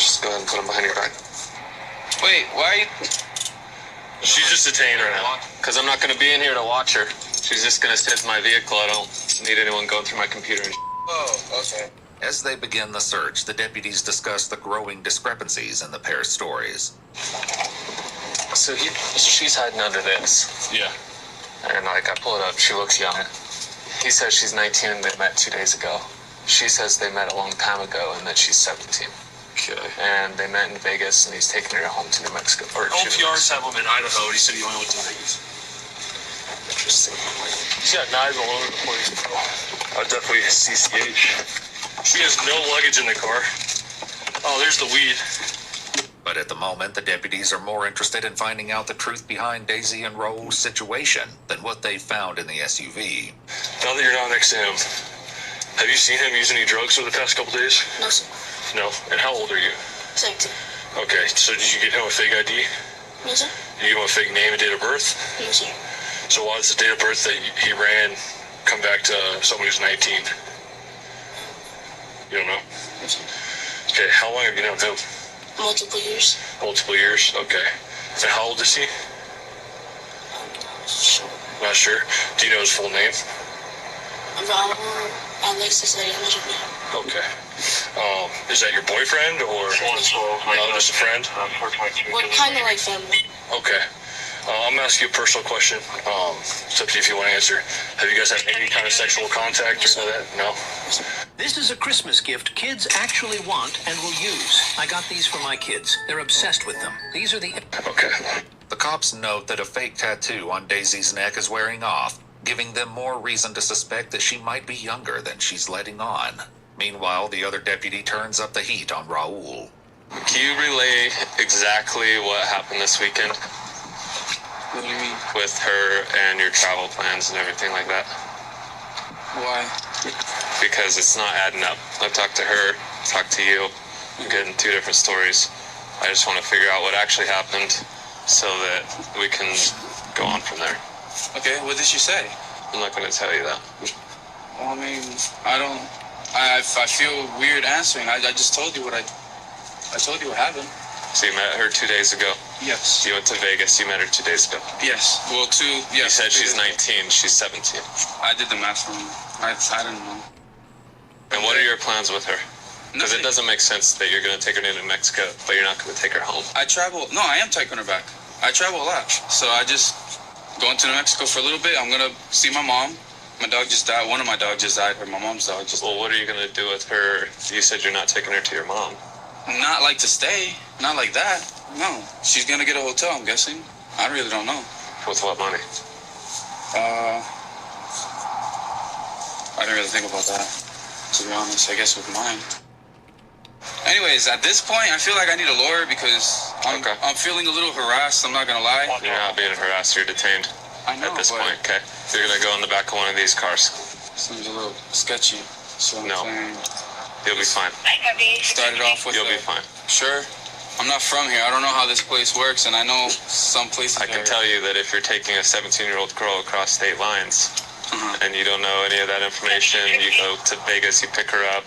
Just go ahead and put them behind your back. Wait, why? She's just detained right now. Because I'm not going to be in here to watch her. She's just going to sit in my vehicle. I don't need anyone going through my computer and Oh, okay. As they begin the search, the deputies discuss the growing discrepancies in the pair's stories. So she's hiding under this. Yeah. And like I pull it up, she looks young. He says she's 19 and they met 2 days ago. She says they met a long time ago and that she's 17. Okay. And they met in Vegas and he's taking her home to New Mexico. Or OPRs have him in Idaho. He said he only went to Vegas. Interesting. He's got knives all over the place, bro. Definitely CCH. She has no luggage in the car. Oh, there's the weed. But at the moment, the deputies are more interested in finding out the truth behind Daisy and Raul's situation than what they found in the SUV. Now that you're not next to him, have you seen him use any drugs over the past couple days? No, sir. No. And how old are you? 17. Okay, so did you get him a fake ID? No, sir. Did you give him a fake name and date of birth? No, sir. So why does the date of birth that he ran come back to someone who's 19? You don't know? No, sir. Okay, how long have you known him? Multiple years. Multiple years, okay. And how old is he? Sure. Not sure. Do you know his full name? Raul Alexis Alejandro. Okay. Is that your boyfriend or not just a friend? We're kind of like family. Okay. I'm gonna ask you a personal question. It's up to you if you want to answer. Have you guys had any kind of sexual contact or that? No? This is a Christmas gift kids actually want and will use. I got these for my kids. They're obsessed with them. These are the... Okay. The cops note that a fake tattoo on Daisy's neck is wearing off, giving them more reason to suspect that she might be younger than she's letting on. Meanwhile, the other deputy turns up the heat on Raul. Can you relay exactly what happened this weekend? What do you mean? With her and your travel plans and everything like that? Why? Because it's not adding up. I've talked to her, talked to you. I'm getting two different stories. I just want to figure out what actually happened so that we can go on from there. Okay, what did she say? I'm not going to tell you that. Well, I mean, I feel weird answering. I just told you I told you what happened. So you met her 2 days ago? Yes. You went to Vegas, you met her 2 days ago? Yes. Well, yes. You said she's 19, she's 17. I did the math wrong. I didn't know. And what are your plans with her? Because it doesn't make sense that you're going to take her to New Mexico, but you're not going to take her home. I am taking her back. I travel a lot. So I just going to New Mexico for a little bit. I'm going to see my mom. My dog just died. One of my dogs just died. My mom's dog just died. Well, what are you going to do with her? You said you're not taking her to your mom. Not like to stay. Not like that. No. She's going to get a hotel, I'm guessing. I really don't know. With what money? I didn't really think about that, to be honest. I guess with mine. Anyways, at this point, I feel like I need a lawyer because I'm feeling a little harassed. I'm not going to lie. You're not being harassed. You're detained. I know, at this point, okay? You're going to go in the back of one of these cars. Seems a little sketchy. So no. You'll be fine. Started off with You'll be fine. Sure. I'm not from here. I don't know how this place works, and I know some places. I can tell you that if you're taking a 17-year-old girl across state lines, and you don't know any of that information, you go to Vegas, you pick her up,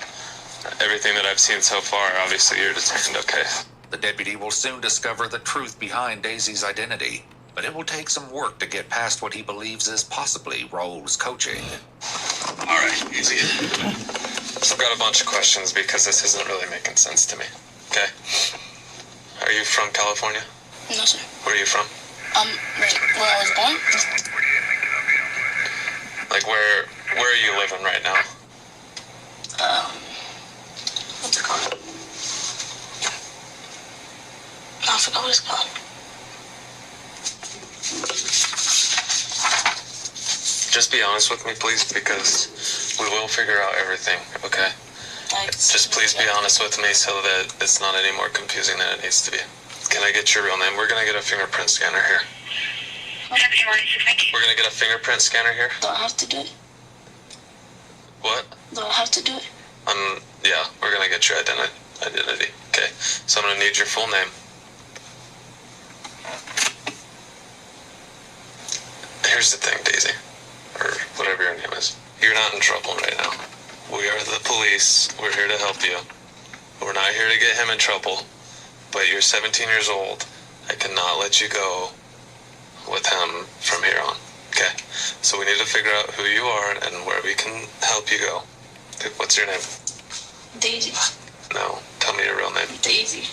everything that I've seen so far, obviously you're detained, okay? The deputy will soon discover the truth behind Daisy's identity, but it will take some work to get past what he believes is possibly Raul's coaching. All right, easy. I've got a bunch of questions because this isn't really making sense to me, okay? Are you from California? No, sir. Where are you from? Where I was born. Like where are you living right now? What's it called? No, I forgot what it's called. Just be honest with me, please, because we will figure out everything, okay? Just please be honest with me so that it's not any more confusing than it needs to be. Can I get your real name? We're going to get a fingerprint scanner here. We're going to get a fingerprint scanner here. Do I have to do it? What? Do I have to do it? Yeah, we're going to get your identity. Okay, so I'm going to need your full name. Here's the thing, Daisy, or whatever your name is. You're not in trouble right now. We are the police. We're here to help you. We're not here to get him in trouble, but you're 17 years old. I cannot let you go with him from here on, okay? So we need to figure out who you are and where we can help you go. What's your name? Daisy. No, tell me your real name. Daisy.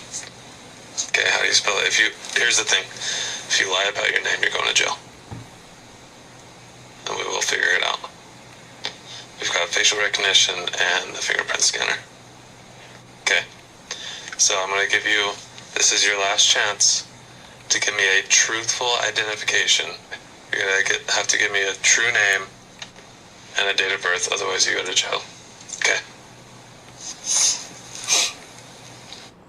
Okay, how do you spell it? Here's the thing. If you lie about your name, you're going to jail. And we will figure it out. We've got facial recognition and the fingerprint scanner. Okay. So I'm going to give you, this is your last chance to give me a truthful identification. You're gonna have to give me a true name and a date of birth, otherwise you go to jail. Okay.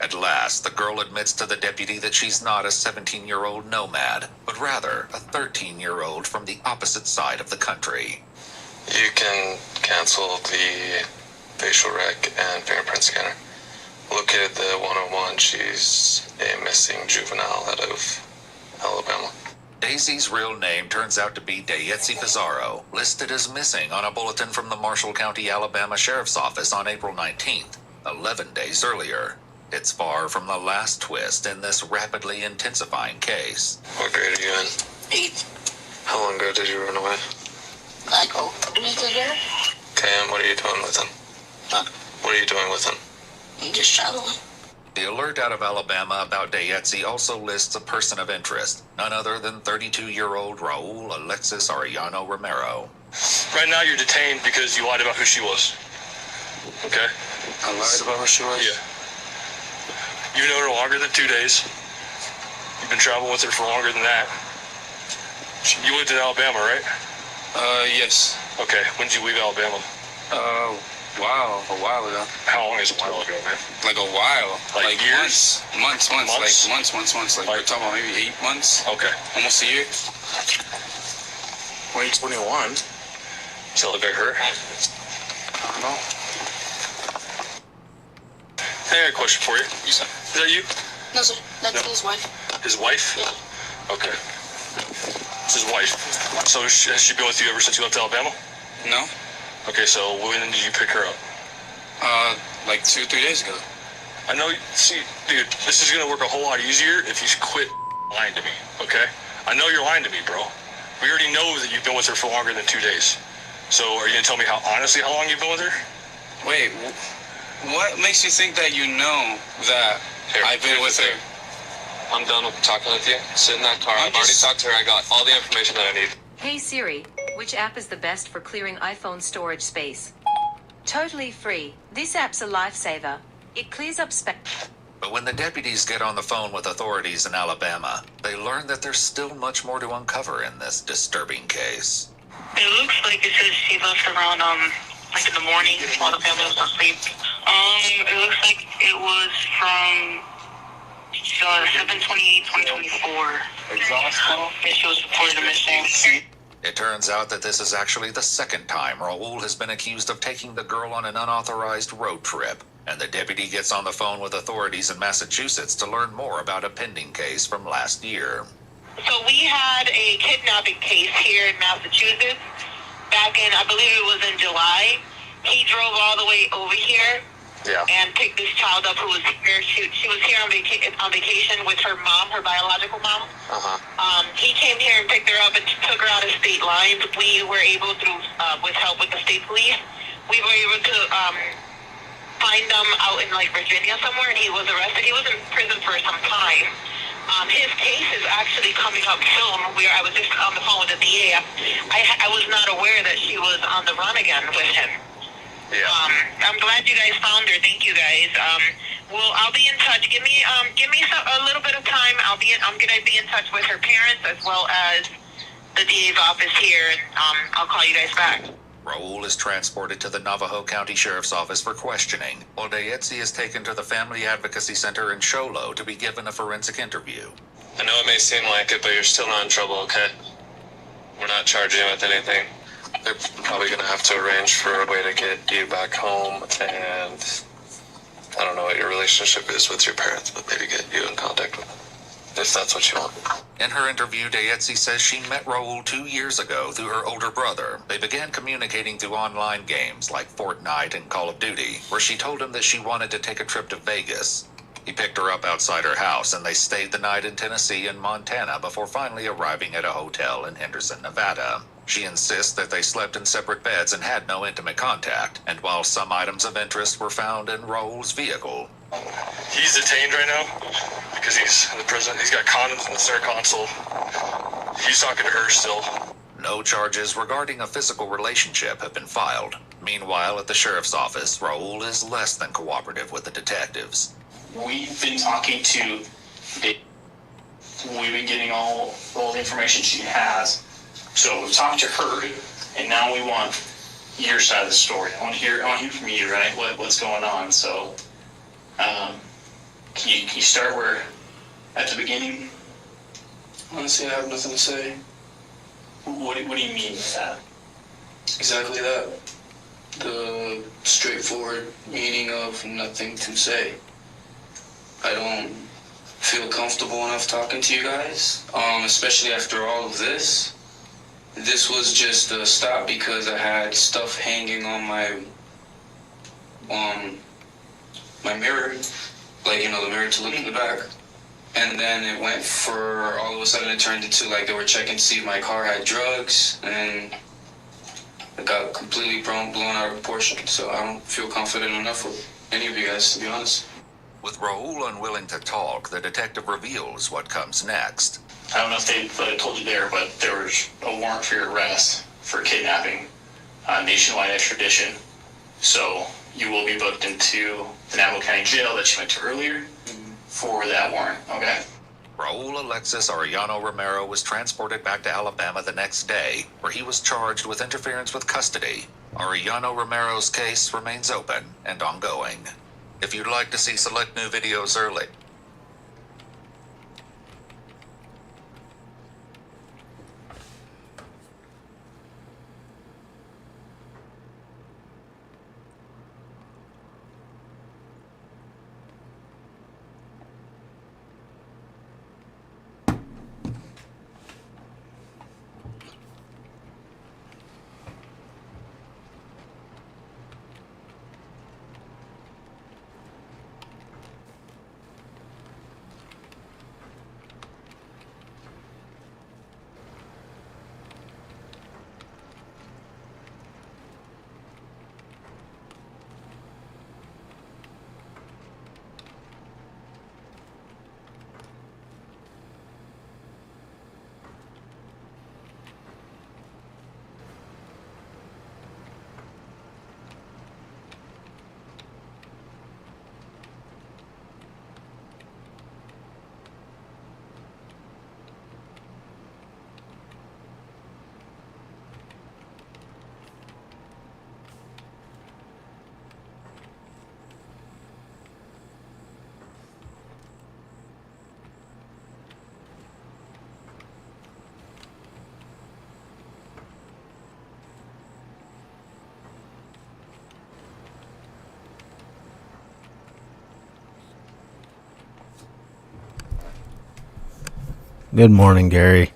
At last, the girl admits to the deputy that she's not a 17-year-old nomad, but rather a 13-year-old from the opposite side of the country. You can cancel the facial rec and fingerprint scanner. Located the 101, she's a missing juvenile out of Alabama. Daisy's real name turns out to be Dayetzi Pizarro, listed as missing on a bulletin from the Marshall County, Alabama Sheriff's Office on April 19th, 11 days earlier. It's far from the last twist in this rapidly intensifying case. What grade are you in? 8. How long ago did you run away? Like a week ago. Okay, and what are you doing with him? Huh? What are you doing with him? I'm just traveling. The alert out of Alabama about Dayetzi also lists a person of interest, none other than 32-year-old Raul Alexis Arellano Romero. Right now you're detained because you lied about who she was. Okay? I lied about who she was? Yeah. You've known her longer than 2 days. You've been traveling with her for longer than that. You lived in Alabama, right? Yes. Okay, when did you leave Alabama? Wow, a while ago. How long is a while ago, man? Like a while. Like years? Months. Like months. Like we're talking about maybe 8 months. Okay. Almost a year. 2021. Does that look like her? I don't know. Hey, I got a question for you. Is that you? No, sir. That's his wife. His wife? Yeah. Okay. It's his wife. So has she been with you ever since you left Alabama? No. Okay, so when did you pick her up? Like 2 or 3 days ago. I know, see, dude, this is gonna work a whole lot easier if you quit lying to me, okay? I know you're lying to me, bro. We already know that you've been with her for longer than 2 days. So are you gonna tell me how long you've been with her? Wait, what makes you think that you know that I've been with her? I'm done with talking with you. Sit in that car. I've already talked to her. I got all the information that I need. Hey Siri, which app is the best for clearing iPhone storage space? Totally free. This app's a lifesaver. It clears up space. But when the deputies get on the phone with authorities in Alabama, they learn that there's still much more to uncover in this disturbing case. It looks like it says she left around, like in the morning while the family was asleep. It looks like it was from 7/28/2024. Exhausted? And she was reported missing. It turns out that this is actually the second time Raul has been accused of taking the girl on an unauthorized road trip, and the deputy gets on the phone with authorities in Massachusetts to learn more about a pending case from last year. So we had a kidnapping case here in Massachusetts back in, I believe it was in July. He drove all the way over here and picked this child up who was here. She was here on vacation with her mom, her biological mom. He came here and picked her up and took her out of state lines. We were able to, with help with the state police, we were able to find them out in like Virginia somewhere, and he was arrested. He was in prison for some time. His case is actually coming up soon. I was just on the phone with the DA. I was not aware that she was on the run again with him. I'm glad you guys found her. Thank you guys. Well, I'll be in touch. Give me a little bit of time. I'm gonna be in touch with her parents as well as the DA's office here, and I'll call you guys back. Raul is transported to the Navajo County Sheriff's Office for questioning, while Dayetzi is taken to the Family Advocacy Center in Show Low to be given a forensic interview. I know it may seem like it, but you're still not in trouble, okay? We're not charging you with anything. They're probably going to have to arrange for a way to get you back home, and I don't know what your relationship is with your parents, but maybe get you in contact with them, if that's what you want. In her interview, Dayetzi says she met Raul 2 years ago through her older brother. They began communicating through online games like Fortnite and Call of Duty, where she told him that she wanted to take a trip to Vegas. He picked her up outside her house, and they stayed the night in Tennessee and Montana before finally arriving at a hotel in Henderson, Nevada. She insists that they slept in separate beds and had no intimate contact, and while some items of interest were found in Raul's vehicle. He's detained right now because he's in the prison. He's got condoms in the center console. He's talking to her still. No charges regarding a physical relationship have been filed. Meanwhile, at the sheriff's office, Raul is less than cooperative with the detectives. We've been talking to Dave. We've been getting all the information she has. So we talked to her, and now we want your side of the story. I want to hear from you, right? What's going on? So, can you start where at the beginning? Honestly, I have nothing to say. What do you mean by that? Exactly that. The straightforward meaning of nothing to say. I don't feel comfortable enough talking to you guys, especially after all of this. This was just a stop because I had stuff hanging on my mirror, like, you know, the mirror to look in the back. And then it went for, all of a sudden it turned into like they were checking to see if my car had drugs, and it got completely blown out of proportion. So I don't feel confident enough with any of you guys, to be honest. With Raul unwilling to talk, the detective reveals what comes next. I don't know if they told you there, but there was a warrant for your arrest for kidnapping, nationwide extradition. So you will be booked into the Navajo County Jail that you went to earlier for that warrant, okay? Raul Alexis Arellano Romero was transported back to Alabama the next day, where he was charged with interference with custody. Arellano Romero's case remains open and ongoing. If you'd like to see select new videos early, Good morning, Gary.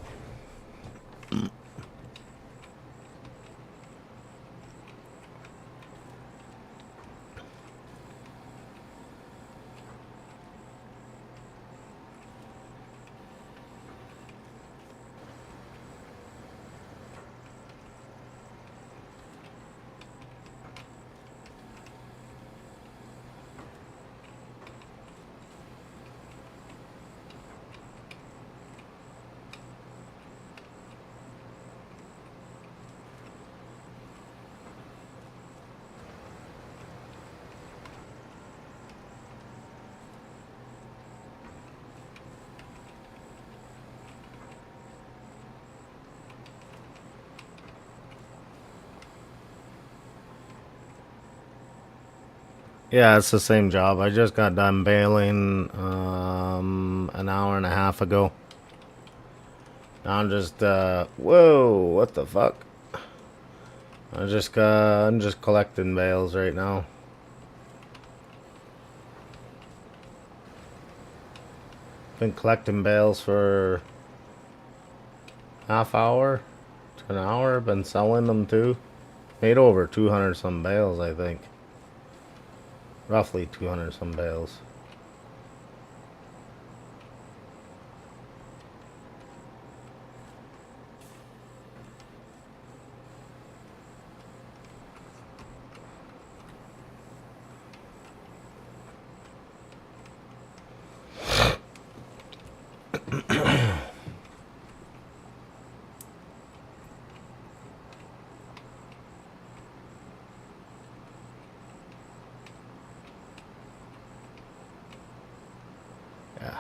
Yeah, it's the same job. I just got done bailing an hour and a half ago. Now I'm just whoa, what the fuck? I'm just collecting bails right now. Been collecting bails for half hour to an hour. Been selling them too. Made over 200 some bales, I think. Roughly 200 some bales.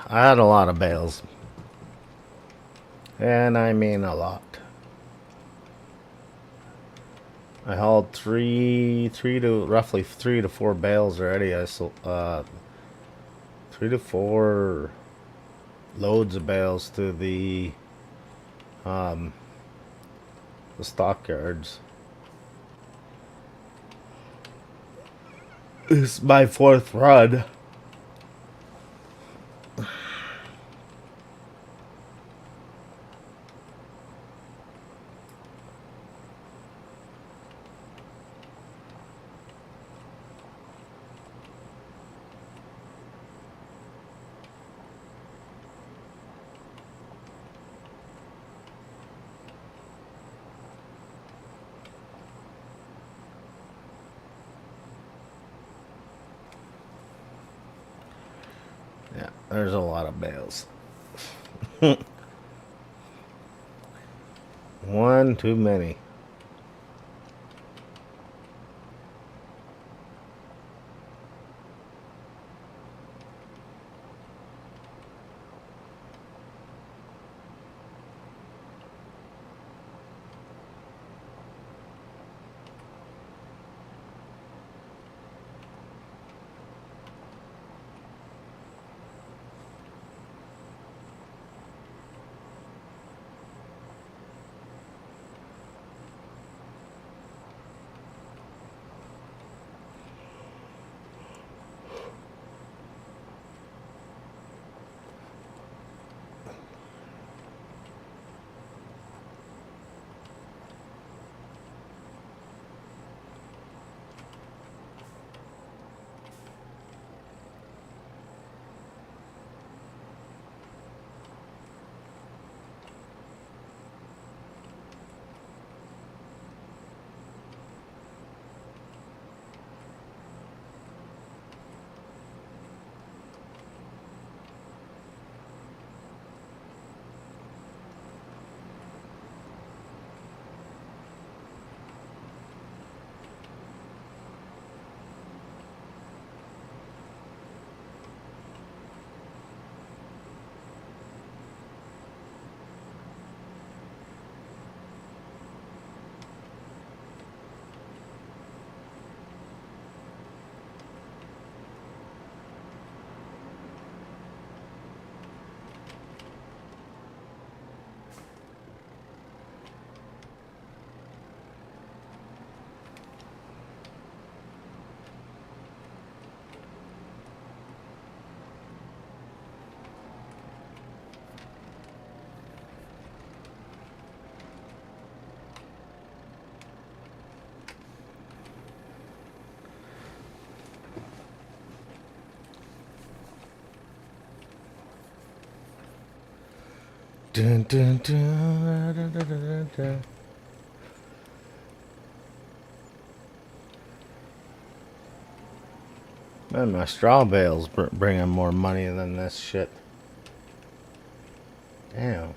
I had a lot of bales. And I mean a lot. I hauled roughly 3 to 4 bales already. I sold 3 to 4 loads of bales to the stockyards. This is my 4th run. Yeah, there's a lot of bales. One too many. Dun, dun, dun, dun, dun, dun, dun. Man, my straw bales bringing more money than this shit. Damn.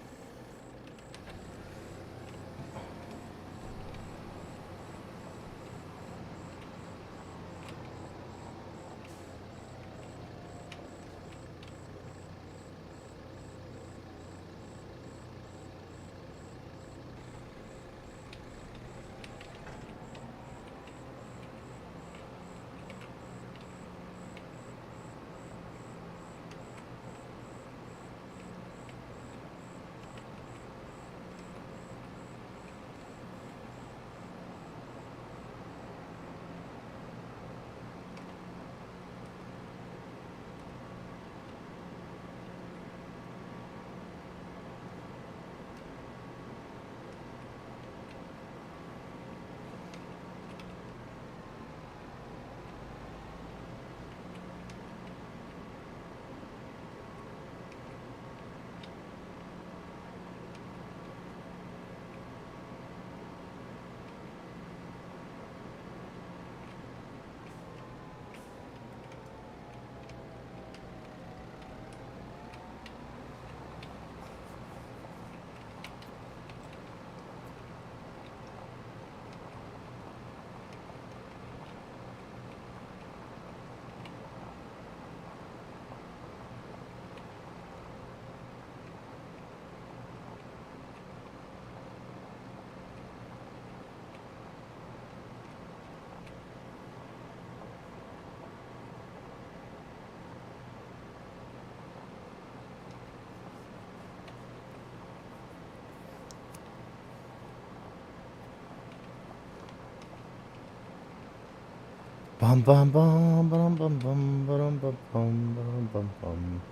Bum bum bum bum bum bum bum bum bum bum bum.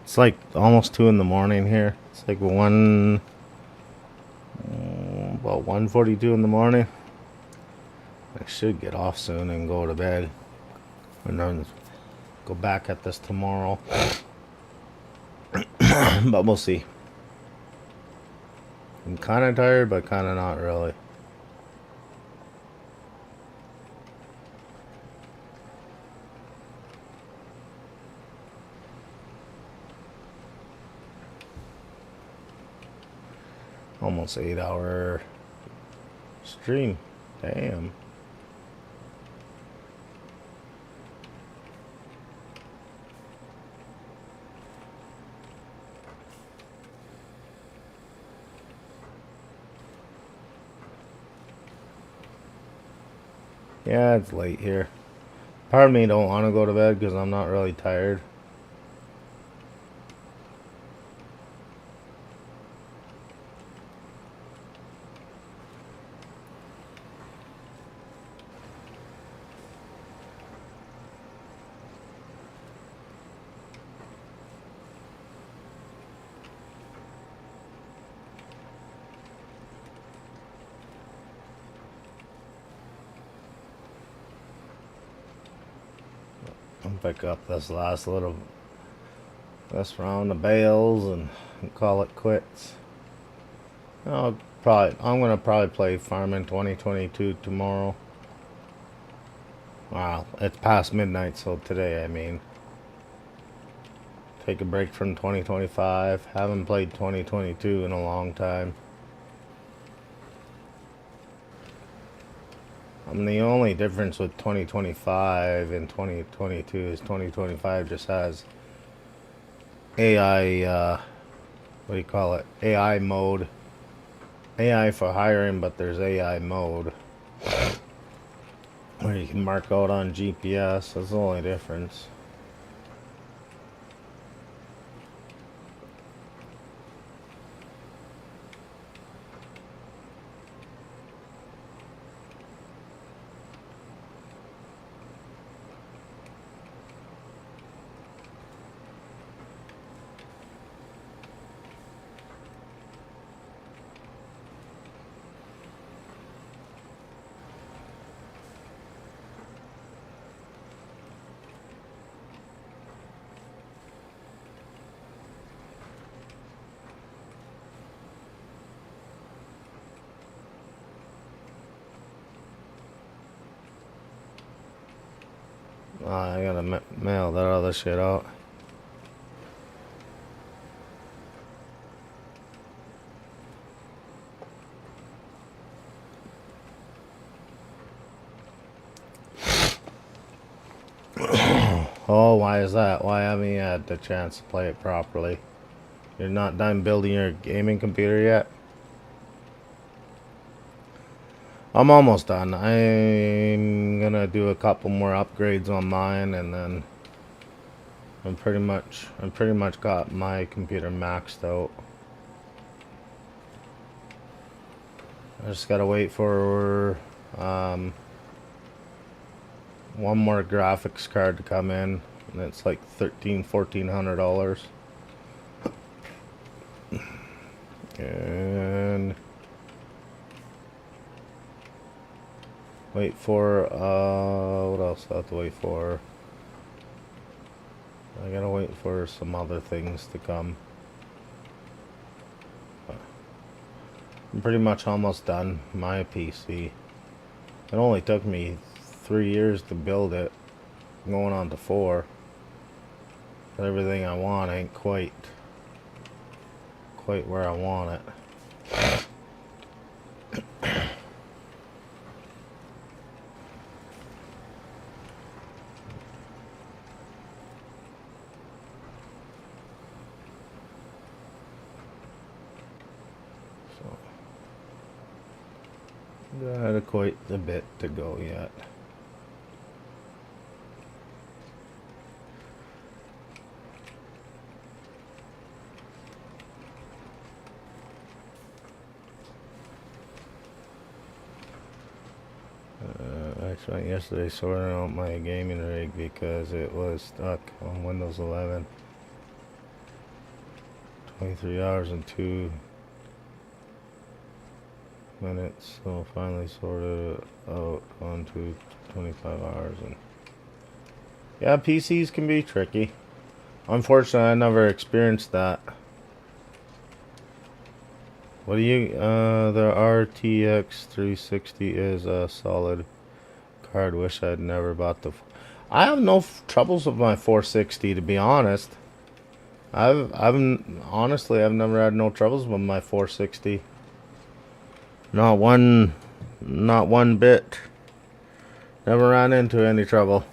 It's like almost 2 in the morning here. It's like about 1:42 in the morning. I should get off soon and go to bed, and then go back at this tomorrow. But we'll see. I'm kind of tired, but kind of not really. Almost 8-hour stream. Damn. Yeah, it's late here. Part of me don't want to go to bed because I'm not really tired. I'll pick up this round of bales and call it quits. I'm gonna probably play Farming 2022 tomorrow. Wow, it's past midnight, so today, I mean. Take a break from 2025. Haven't played 2022 in a long time. The only difference with 2025 and 2022 is 2025 just has AI, what do you call it? AI mode. AI for hiring, but there's AI mode where you can mark out on GPS. That's the only difference. I gotta mail that other shit out. Oh, why is that? Why haven't you had the chance to play it properly? You're not done building your gaming computer yet? I'm almost done. I'm gonna do a couple more upgrades on mine, and then I'm pretty much got my computer maxed out. I just gotta wait for one more graphics card to come in, and it's like $1,400. And wait for what else do I have to wait for? I gotta wait for some other things to come. I'm pretty much almost done my PC. It only took me 3 years to build it, going on to 4. Everything I want ain't quite where I want it. Got quite a bit to go yet. I spent yesterday sorting out my gaming rig because it was stuck on Windows 11. 23 hours and 2 minutes, so finally sorted it out onto 25 hours. And yeah, PCs can be tricky. Unfortunately, I never experienced that. What do you, the RTX 360 is a solid card. Wish I'd never bought the, I have no troubles with my 460, to be honest. Honestly, I've never had no troubles with my 460. Not one bit. Never ran into any trouble.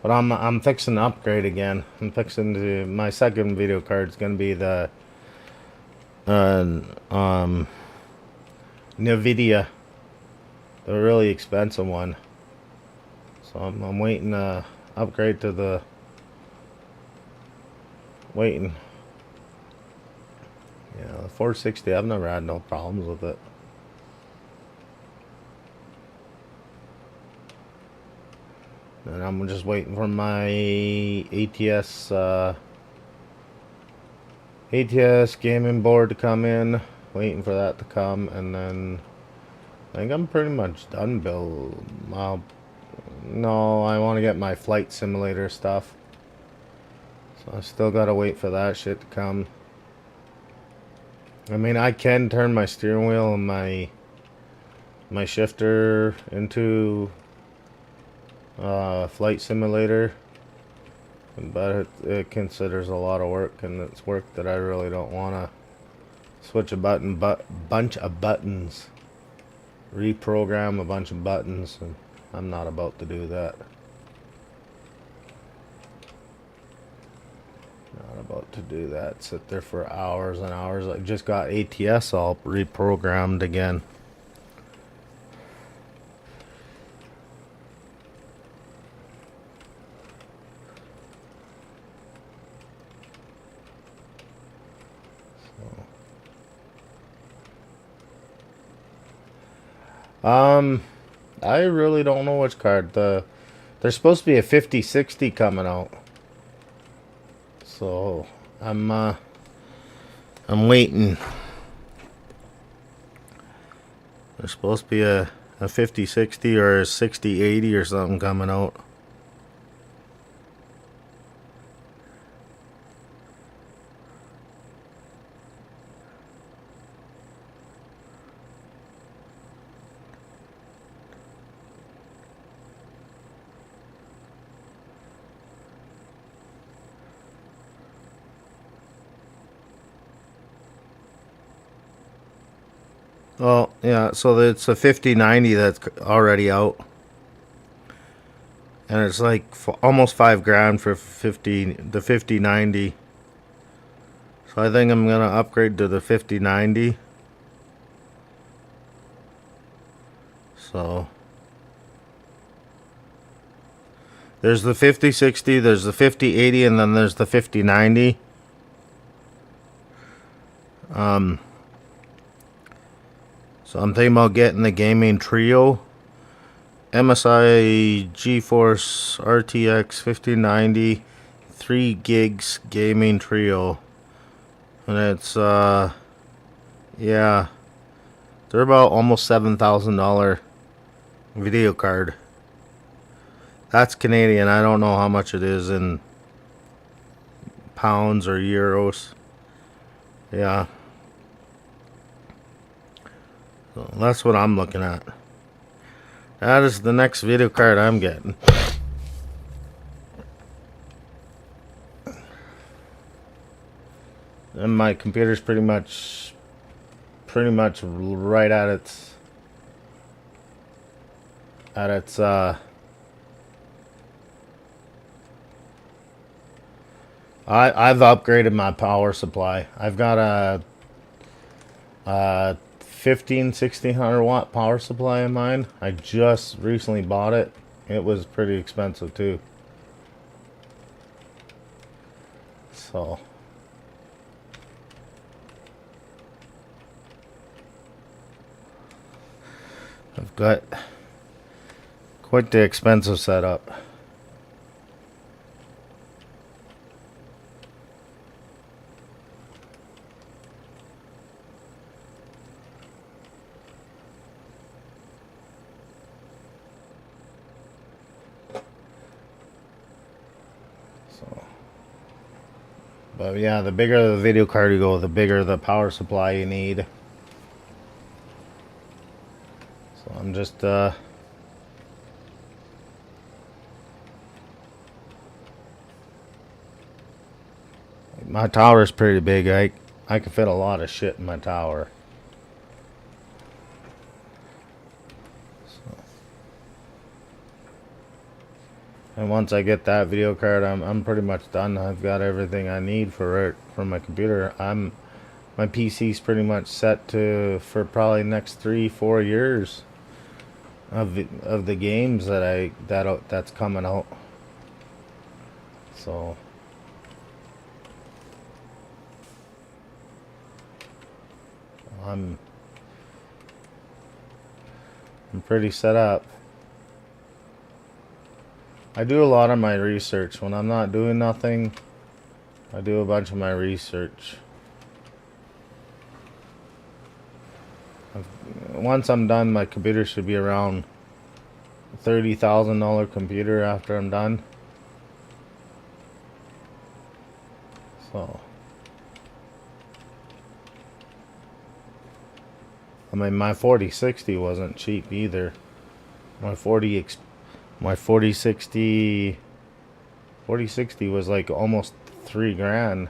But I'm fixing to upgrade again. I'm fixing to, my second video card's gonna be the NVIDIA, the really expensive one. So I'm waiting to upgrade to the Yeah, the 460. I've never had no problems with it. And I'm just waiting for my ATS gaming board to come in. Waiting for that to come, and then I think I'm pretty much done, Bill. No, I want to get my flight simulator stuff. So I still gotta wait for that shit to come. I mean, I can turn my steering wheel and my shifter into flight simulator, but it considers a lot of work, and it's work that I really don't want to switch a bunch of buttons, reprogram a bunch of buttons, and I'm not about to do that. Not about to do that. Sit there for hours and hours. I just got ATS all reprogrammed again. I really don't know which card. There's supposed to be a 5060 coming out. So I'm waiting. There's supposed to be a 5060 or a 6080 or something coming out. Well, yeah, so it's a 5090 that's already out. And it's like almost $5,000 for the 5090. So I think I'm going to upgrade to the 5090. So there's the 5060, there's the 5080, and then there's the 5090. So I'm thinking about getting the gaming trio. MSI GeForce RTX 5090 3 gigs gaming trio. And it's yeah, they're about almost $7,000 video card. That's Canadian. I don't know how much it is in pounds or euros. Yeah. So that's what I'm looking at. That is the next video card I'm getting. And my computer's pretty much right at its I've upgraded my power supply. I've got a $1,500-1,600 watt power supply in mine. I just recently bought it. It was pretty expensive too. So I've got quite the expensive setup. But yeah, the bigger the video card you go, the bigger the power supply you need. So I'm just my tower is pretty big. I can fit a lot of shit in my tower. And once I get that video card, I'm pretty much done. I've got everything I need for my computer. My PC's pretty much set for probably next 3-4 years of the games that's coming out. So I'm pretty set up. I do a lot of my research. When I'm not doing nothing, I do a bunch of my research. Once I'm done, my computer should be around $30,000 computer after I'm done. So I mean, my 4060 wasn't cheap either. My 4060 was like almost $3,000.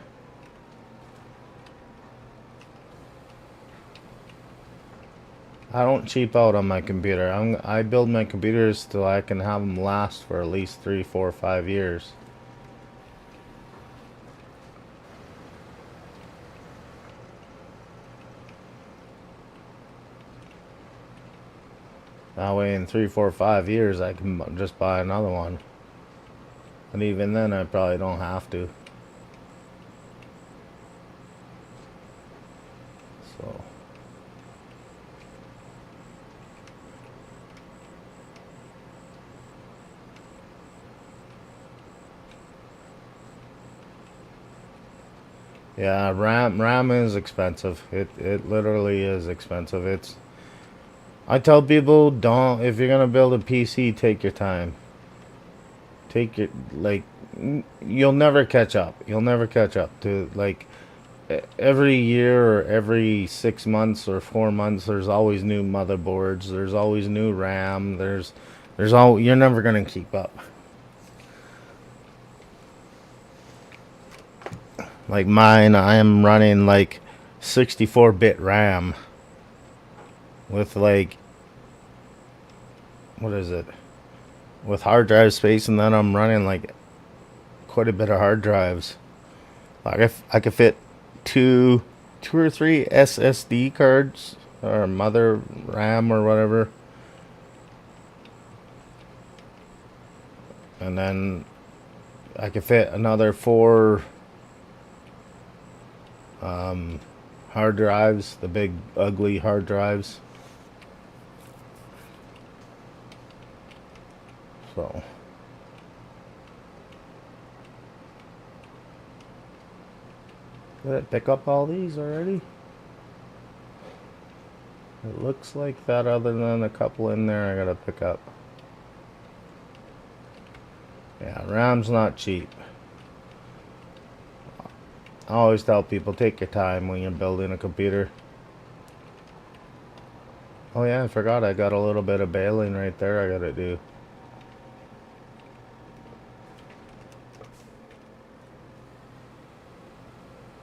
I don't cheap out on my computer. I build my computers so I can have them last for at least 3, 4, 5 years. That way in 3, 4, 5 years I can just buy another one. And even then I probably don't have to. So yeah, RAM is expensive. It literally is expensive. I tell people, if you're gonna build a PC, take your time. You'll never catch up. You'll never catch up to, like, every year or every 6 months or 4 months. There's always new motherboards. There's always new RAM. You're never gonna keep up. Like mine, I am running like 64-bit RAM with like, what is it? With hard drive space, and then I'm running like quite a bit of hard drives. Like I could fit two or three SSD cards or mother RAM or whatever, and then I could fit another 4 hard drives, the big ugly hard drives. So did I pick up all these already? It looks like that, other than a couple in there I gotta pick up. Yeah, RAM's not cheap. I always tell people, take your time when you're building a computer. Oh yeah, I forgot I got a little bit of baling right there I gotta do.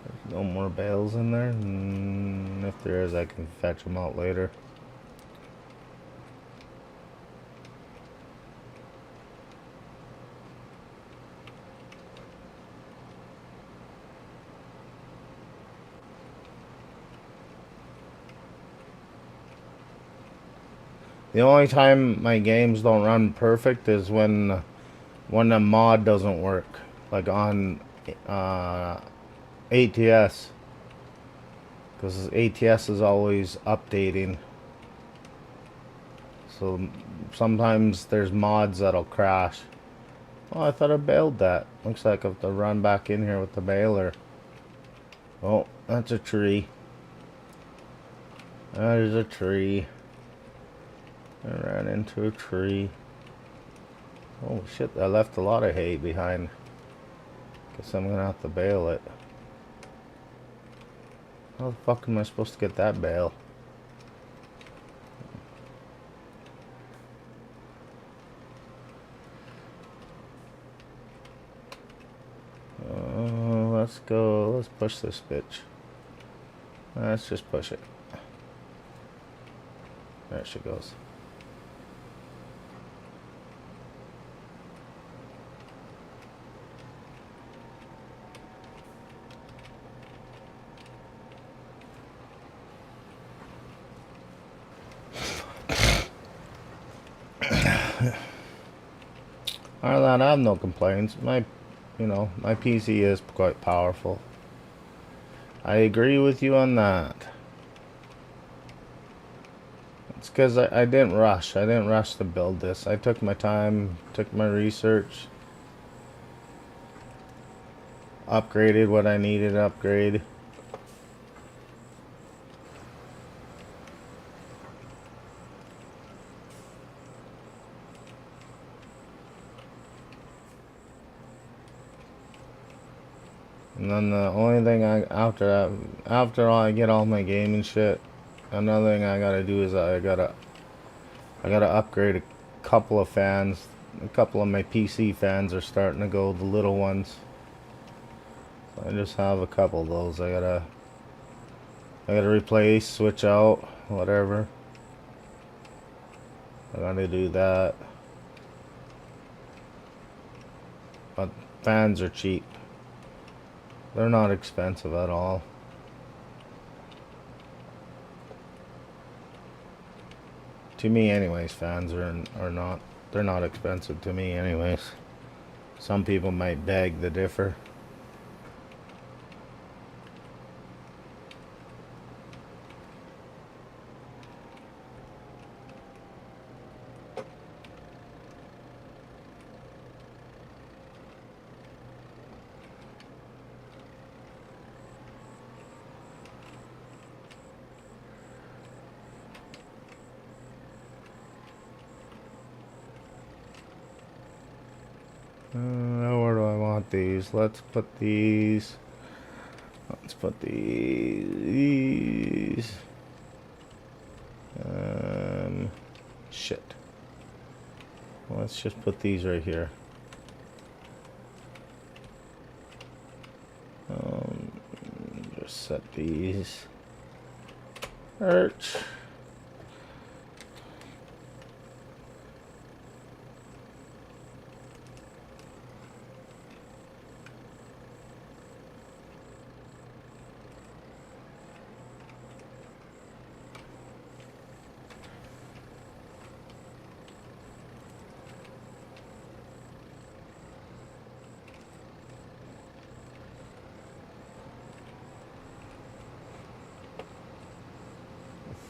There's no more bales in there. If there is, I can fetch them out later. The only time my games don't run perfect is when the mod doesn't work, like on ATS, because ATS is always updating. So sometimes there's mods that'll crash. Oh, I thought I bailed that. Looks like I have to run back in here with the bailer. Oh, that's a tree. That is a tree. I ran into a tree. Oh shit, I left a lot of hay behind. Guess I'm gonna have to bail it. How the fuck am I supposed to get that bale? Let's go. Let's push this bitch. Let's just push it. There she goes. Other than that, I have no complaints. My PC is quite powerful. I agree with you on that. It's because I didn't rush. I didn't rush to build this. I took my time, took my research, upgraded what I needed to upgrade. And then the only thing after I get all my gaming shit, another thing I gotta do is I gotta upgrade a couple of fans. A couple of my PC fans are starting to go, the little ones. So I just have a couple of those. I gotta replace, switch out, whatever. I gotta do that. But fans are cheap. They're not expensive at all. To me anyways, fans are not, they're not expensive to me anyways. Some people might beg to differ. Where do I want these? Let's put these. Let's put these. Shit. Let's just put these right here. Just set these. Arch.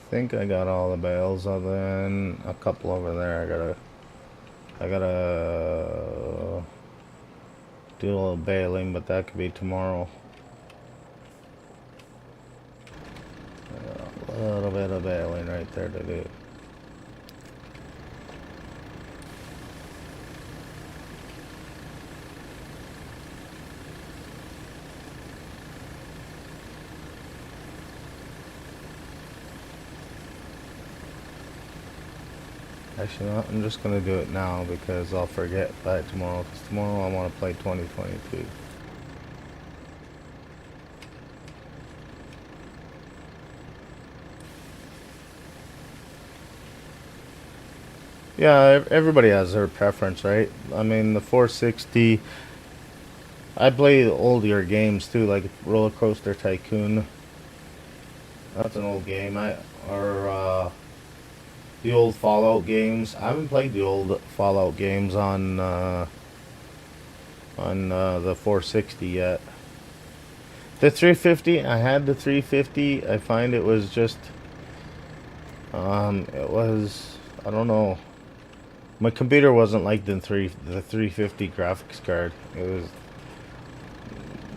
I think I got all the bales other than a couple over there. I gotta do a little baling, but that could be tomorrow. A little bit of baling right there to do. Actually, no, I'm just gonna do it now because I'll forget by tomorrow. Because tomorrow I want to play 2022. Yeah, everybody has their preference, right? I mean, the 460. I play the older games too, like Roller Coaster Tycoon. That's an old game. the old Fallout games. I haven't played the old Fallout games on the 460 yet. The 350, I had the 350. I find it was just, it was, I don't know. My computer wasn't like the 350 graphics card.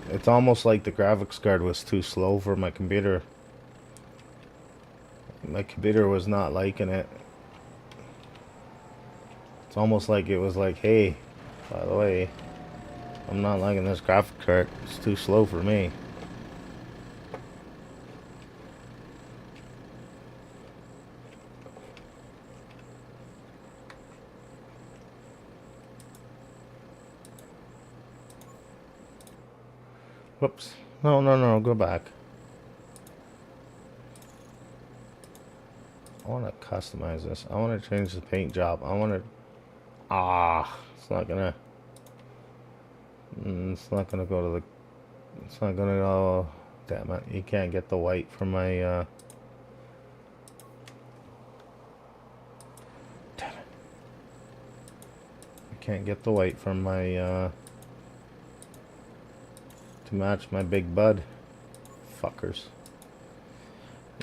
It's almost like the graphics card was too slow for my computer. My computer was not liking it. It's almost like it was like, hey, by the way, I'm not liking this graphics card. It's too slow for me. Whoops. No, go back. I want to customize this. I want to change the paint job. I want to... it's not gonna... it's not gonna go to the... It's not gonna go... Damn it. You can't get the white from my... Damn it. I can't get the white from my... to match my big bud. Fuckers.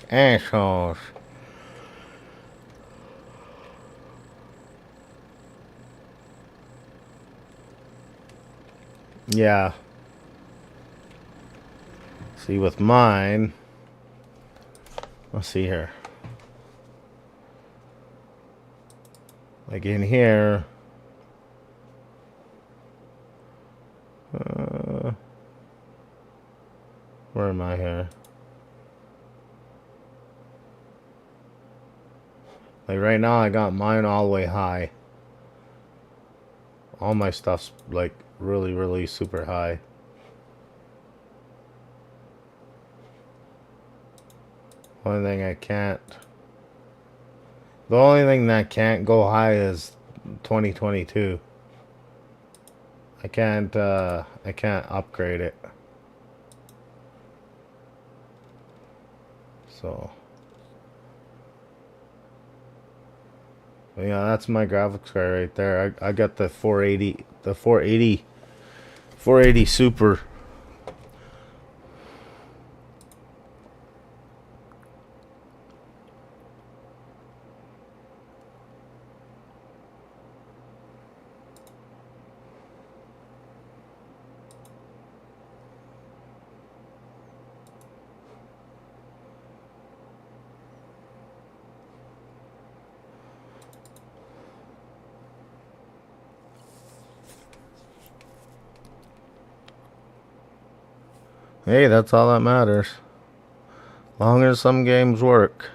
Assholes. Yeah. See, with mine... Let's see here. Like in here... where am I here? Like right now I got mine all the way high. All my stuff's like really super high. Only thing I can't... The only thing that can't go high is 2022. I can't upgrade it. So... yeah, that's my graphics card right there. I got the 480 Super. Hey, that's all that matters. Long as some games work.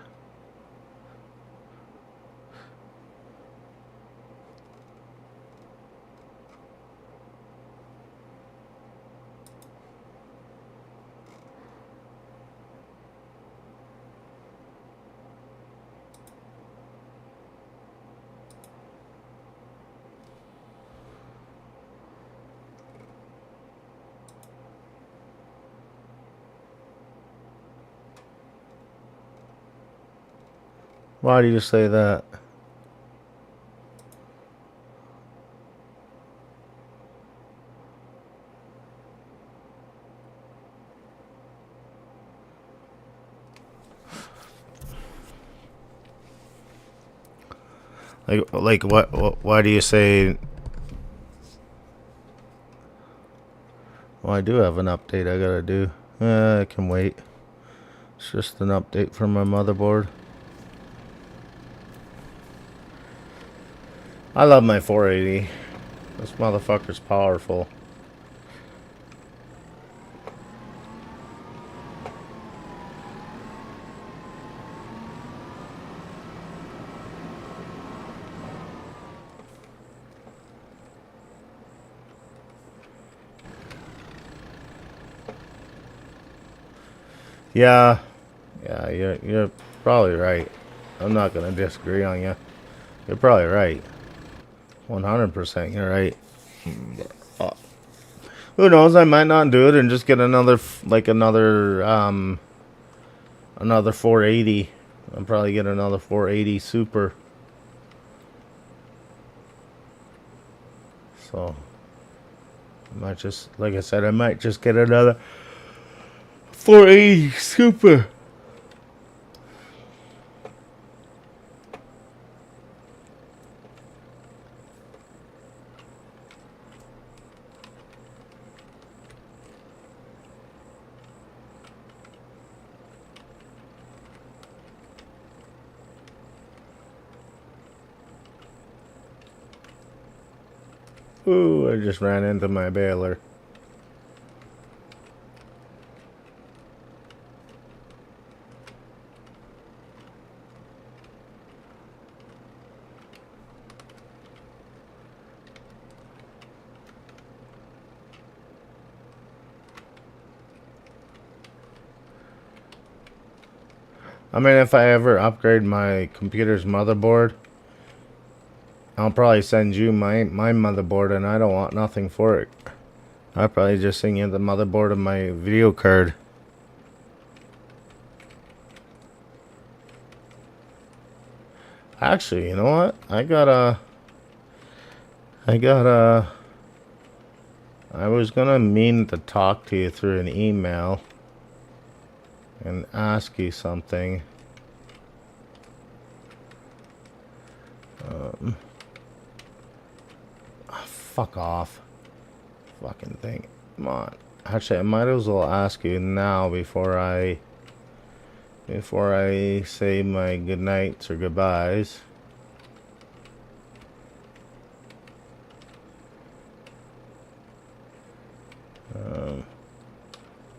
Why do you say that? Like what? Why do you say? Well, I do have an update I gotta do. I can wait. It's just an update from my motherboard. I love my 480. This motherfucker's powerful. Yeah, you're probably right. I'm not gonna disagree on you. You're probably right. 100%, you're right. Who knows? I might not do it and just get another 480 I'll probably get another 480 Super. So I might just, like I said, I might just get another 480 Super. Ooh, I just ran into my baler. I mean, if I ever upgrade my computer's motherboard, I'll probably send you my motherboard, and I don't want nothing for it. I'll probably just send you the motherboard of my video card. Actually, you know what? I was gonna mean to talk to you through an email and ask you something. Fuck off. Fucking thing. Come on. Actually, I might as well ask you now before I say my good nights or goodbyes.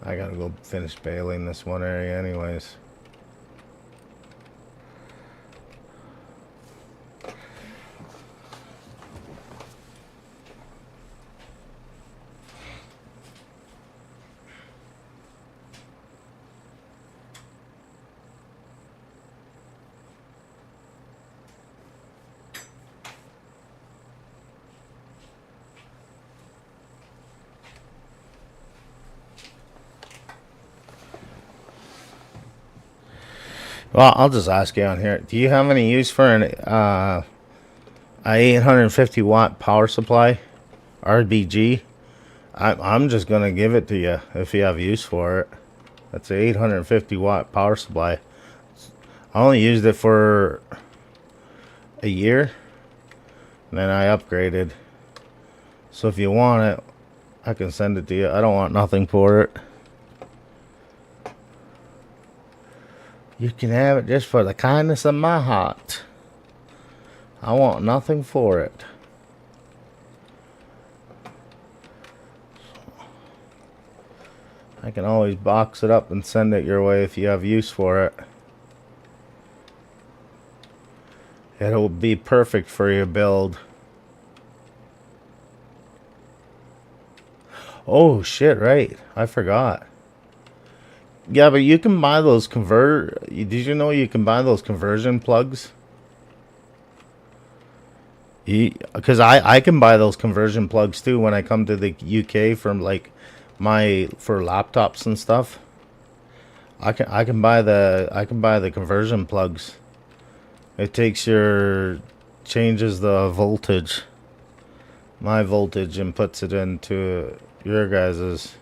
I gotta go finish baling this one area anyways. Well, I'll just ask you on here. Do you have any use for an a 850 watt power supply, RBG? I'm just gonna give it to you if you have use for it. That's an 850 watt power supply. I only used it for a year, and then I upgraded. So if you want it, I can send it to you. I don't want nothing for it. You can have it just for the kindness of my heart. I want nothing for it. I can always box it up and send it your way if you have use for it. It'll be perfect for your build. Oh shit, right. I forgot. Yeah, but you can buy those did you know you can buy those conversion plugs? Because I can buy those conversion plugs too when I come to the UK from like for laptops and stuff. I can buy the conversion plugs. It changes the voltage, my voltage, and puts it into your guys's.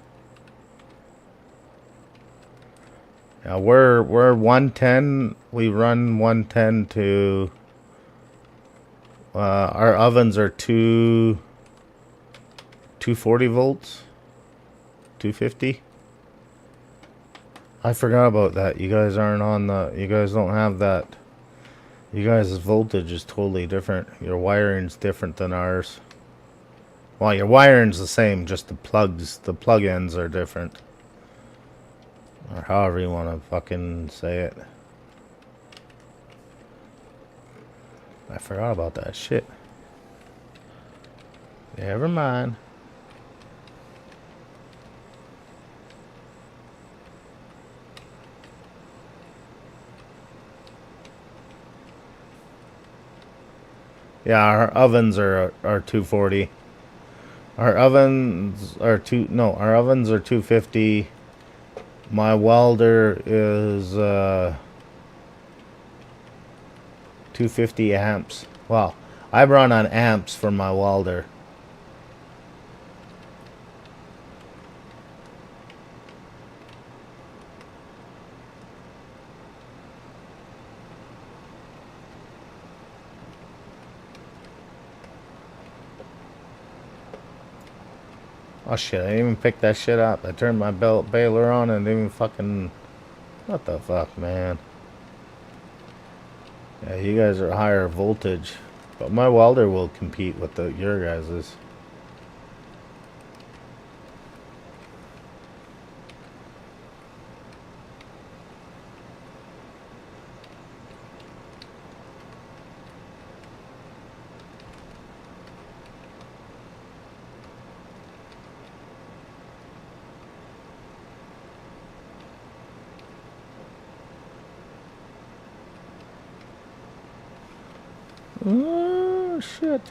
Yeah, we're 110. We run 110 to. Our ovens are 240 volts, 250. I forgot about that. You guys aren't on the. You guys don't have that. You guys' voltage is totally different. Your wiring's different than ours. Well, your wiring's the same, just the plug ends are different. Or however you want to fucking say it. I forgot about that shit. Never mind. Yeah, our ovens are 240. Our ovens are 250. My welder is 250 amps. Well, I run on amps for my welder. Oh shit, I didn't even pick that shit up. I turned my baler on and didn't even fucking... What the fuck, man? Yeah, you guys are higher voltage. But my welder will compete with your guys's. Oh, shit.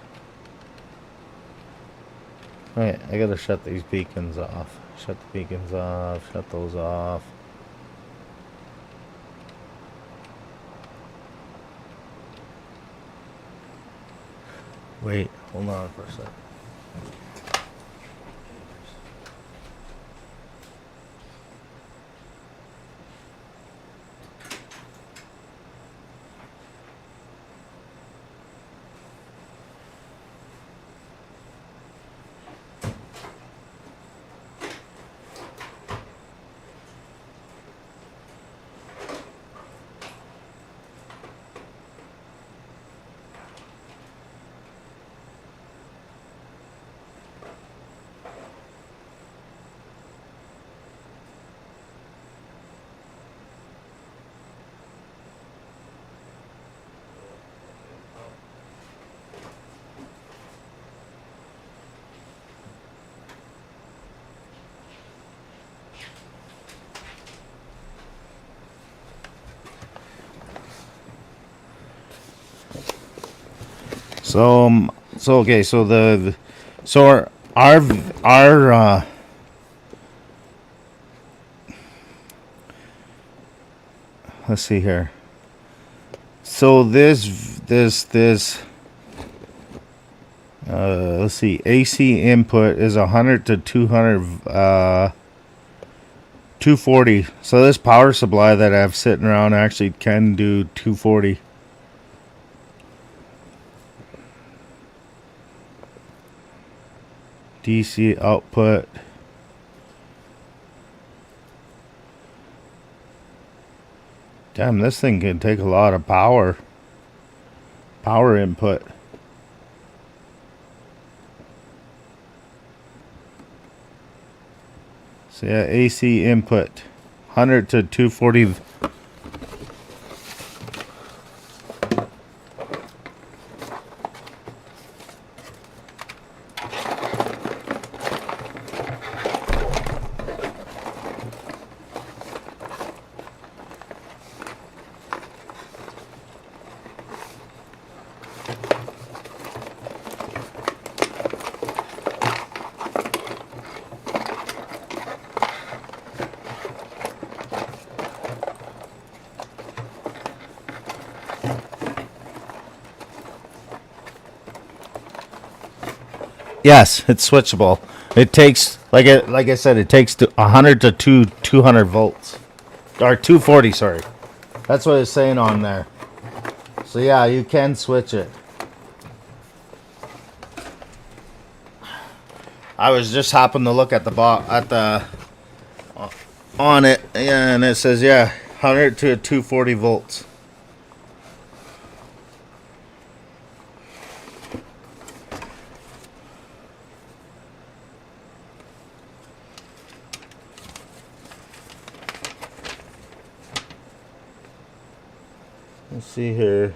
Wait, I gotta shut these beacons off. Shut the beacons off. Shut those off. Wait, hold on for a sec. So okay, so our let's see here. So this let's see, AC input is 100 to 200 240. So this power supply that I have sitting around actually can do 240. DC output. Damn, this thing can take a lot of power input. So yeah, AC input 100 to 240. Yes, it's switchable. It takes like I said, it takes 100 to 200 volts or 240. Sorry, that's what it's saying on there. So yeah, you can switch it. I was just happened to look at on it, yeah, and it says 100 to 240 volts. Let's see here.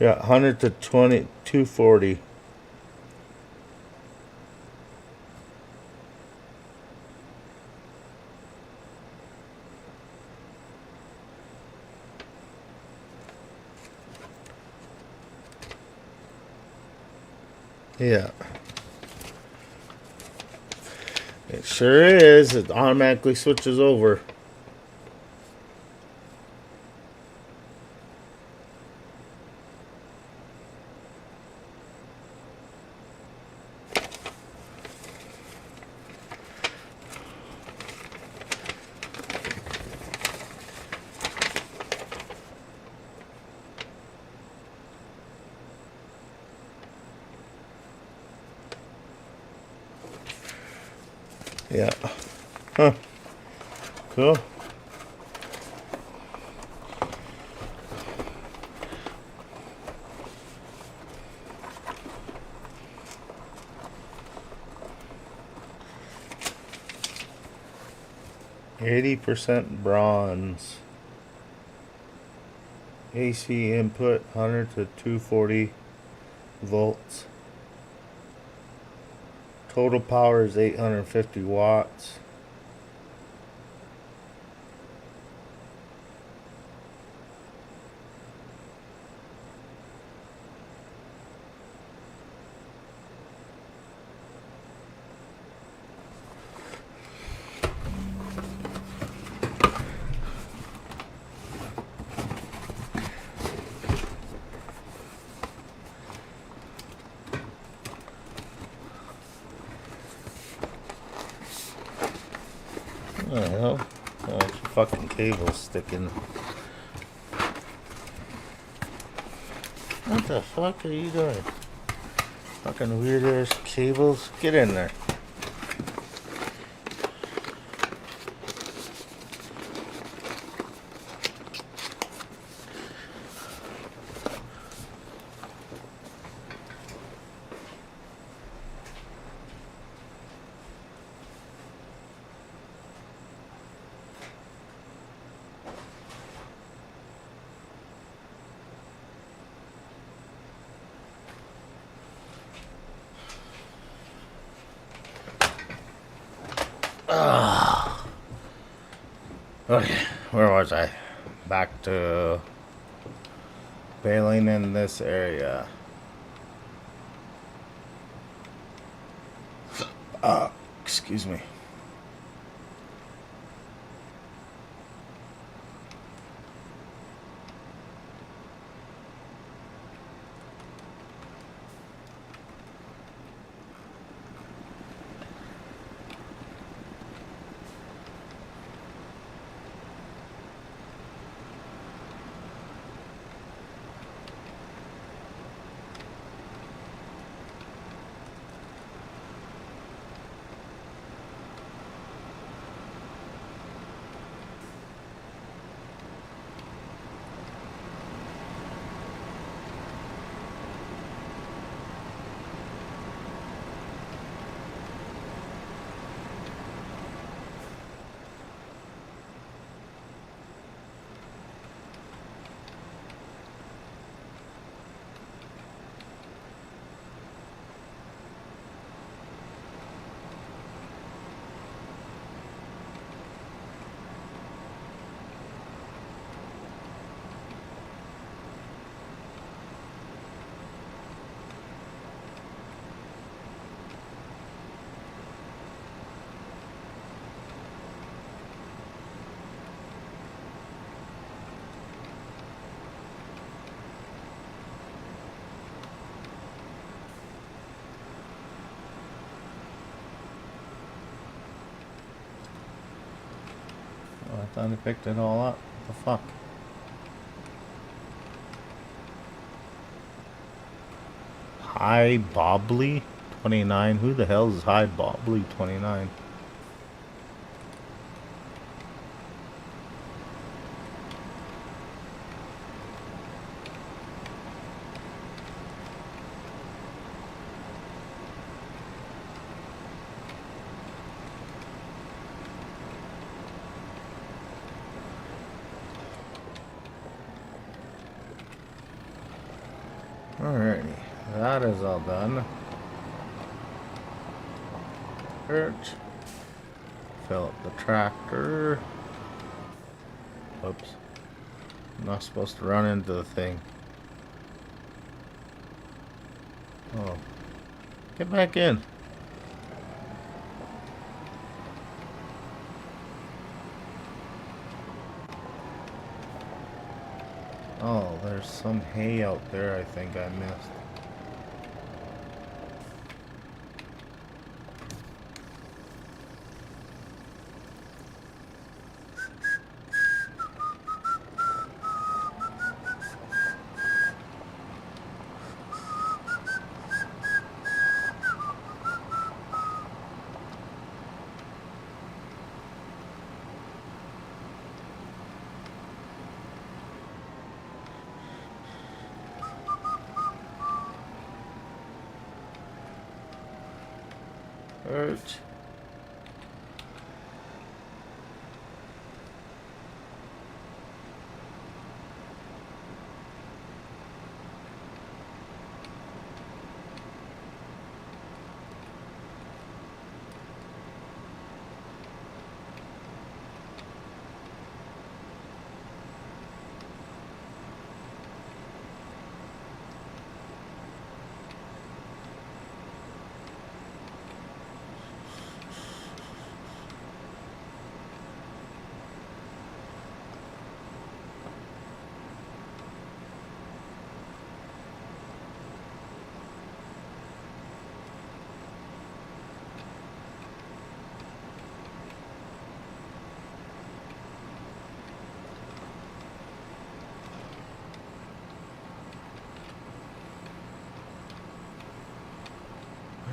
Yeah, 100 to 240. Yeah. It sure is. It automatically switches over. Yeah. Huh. Cool. %, bronze. AC input 100 to 240 volts. Total power is 850 watts. What the hell? Oh, it's a fucking cable sticking. What the fuck are you doing? Fucking weird ass cables. Get in there. Okay, where was I? Back to bailing in this area. Excuse me. Oh, I thought I picked it all up. What the fuck? Hi Bobley 29. Who the hell is Hi Bobley 29? Alrighty, that is all done. Church. Fill up the tractor. Oops. I'm not supposed to run into the thing. Oh. Get back in. Oh, there's some hay out there I think I missed. Hurt.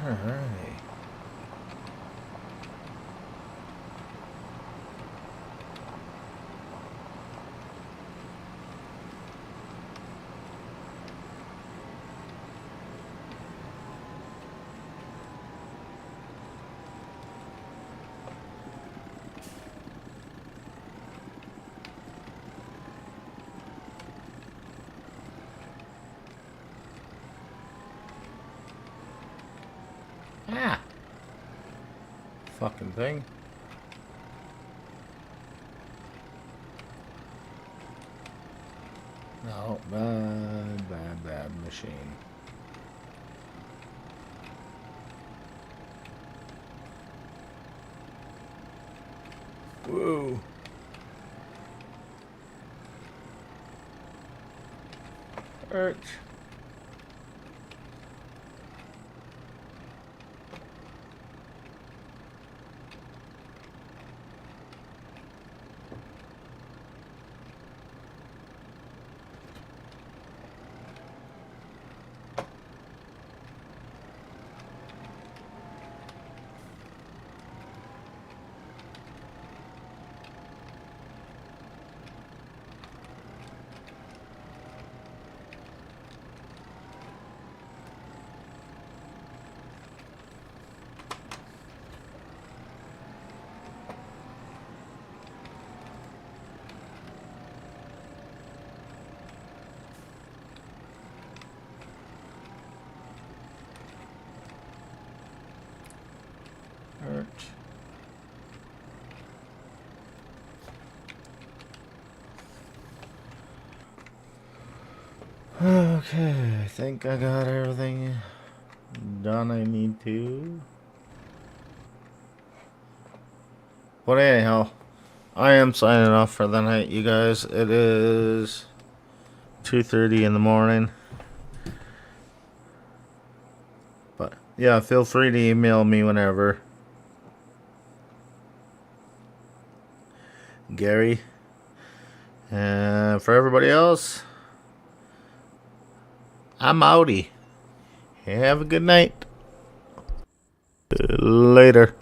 Alright. Ah! Fucking thing. No, bad machine. Whoa. Hurt. Hurt. Okay, I think I got everything done I need to. But anyhow, I am signing off for the night, you guys. It is 2:30 in the morning. But yeah, feel free to email me whenever. Gary. And for everybody else, I'm outie. Have a good night. Later.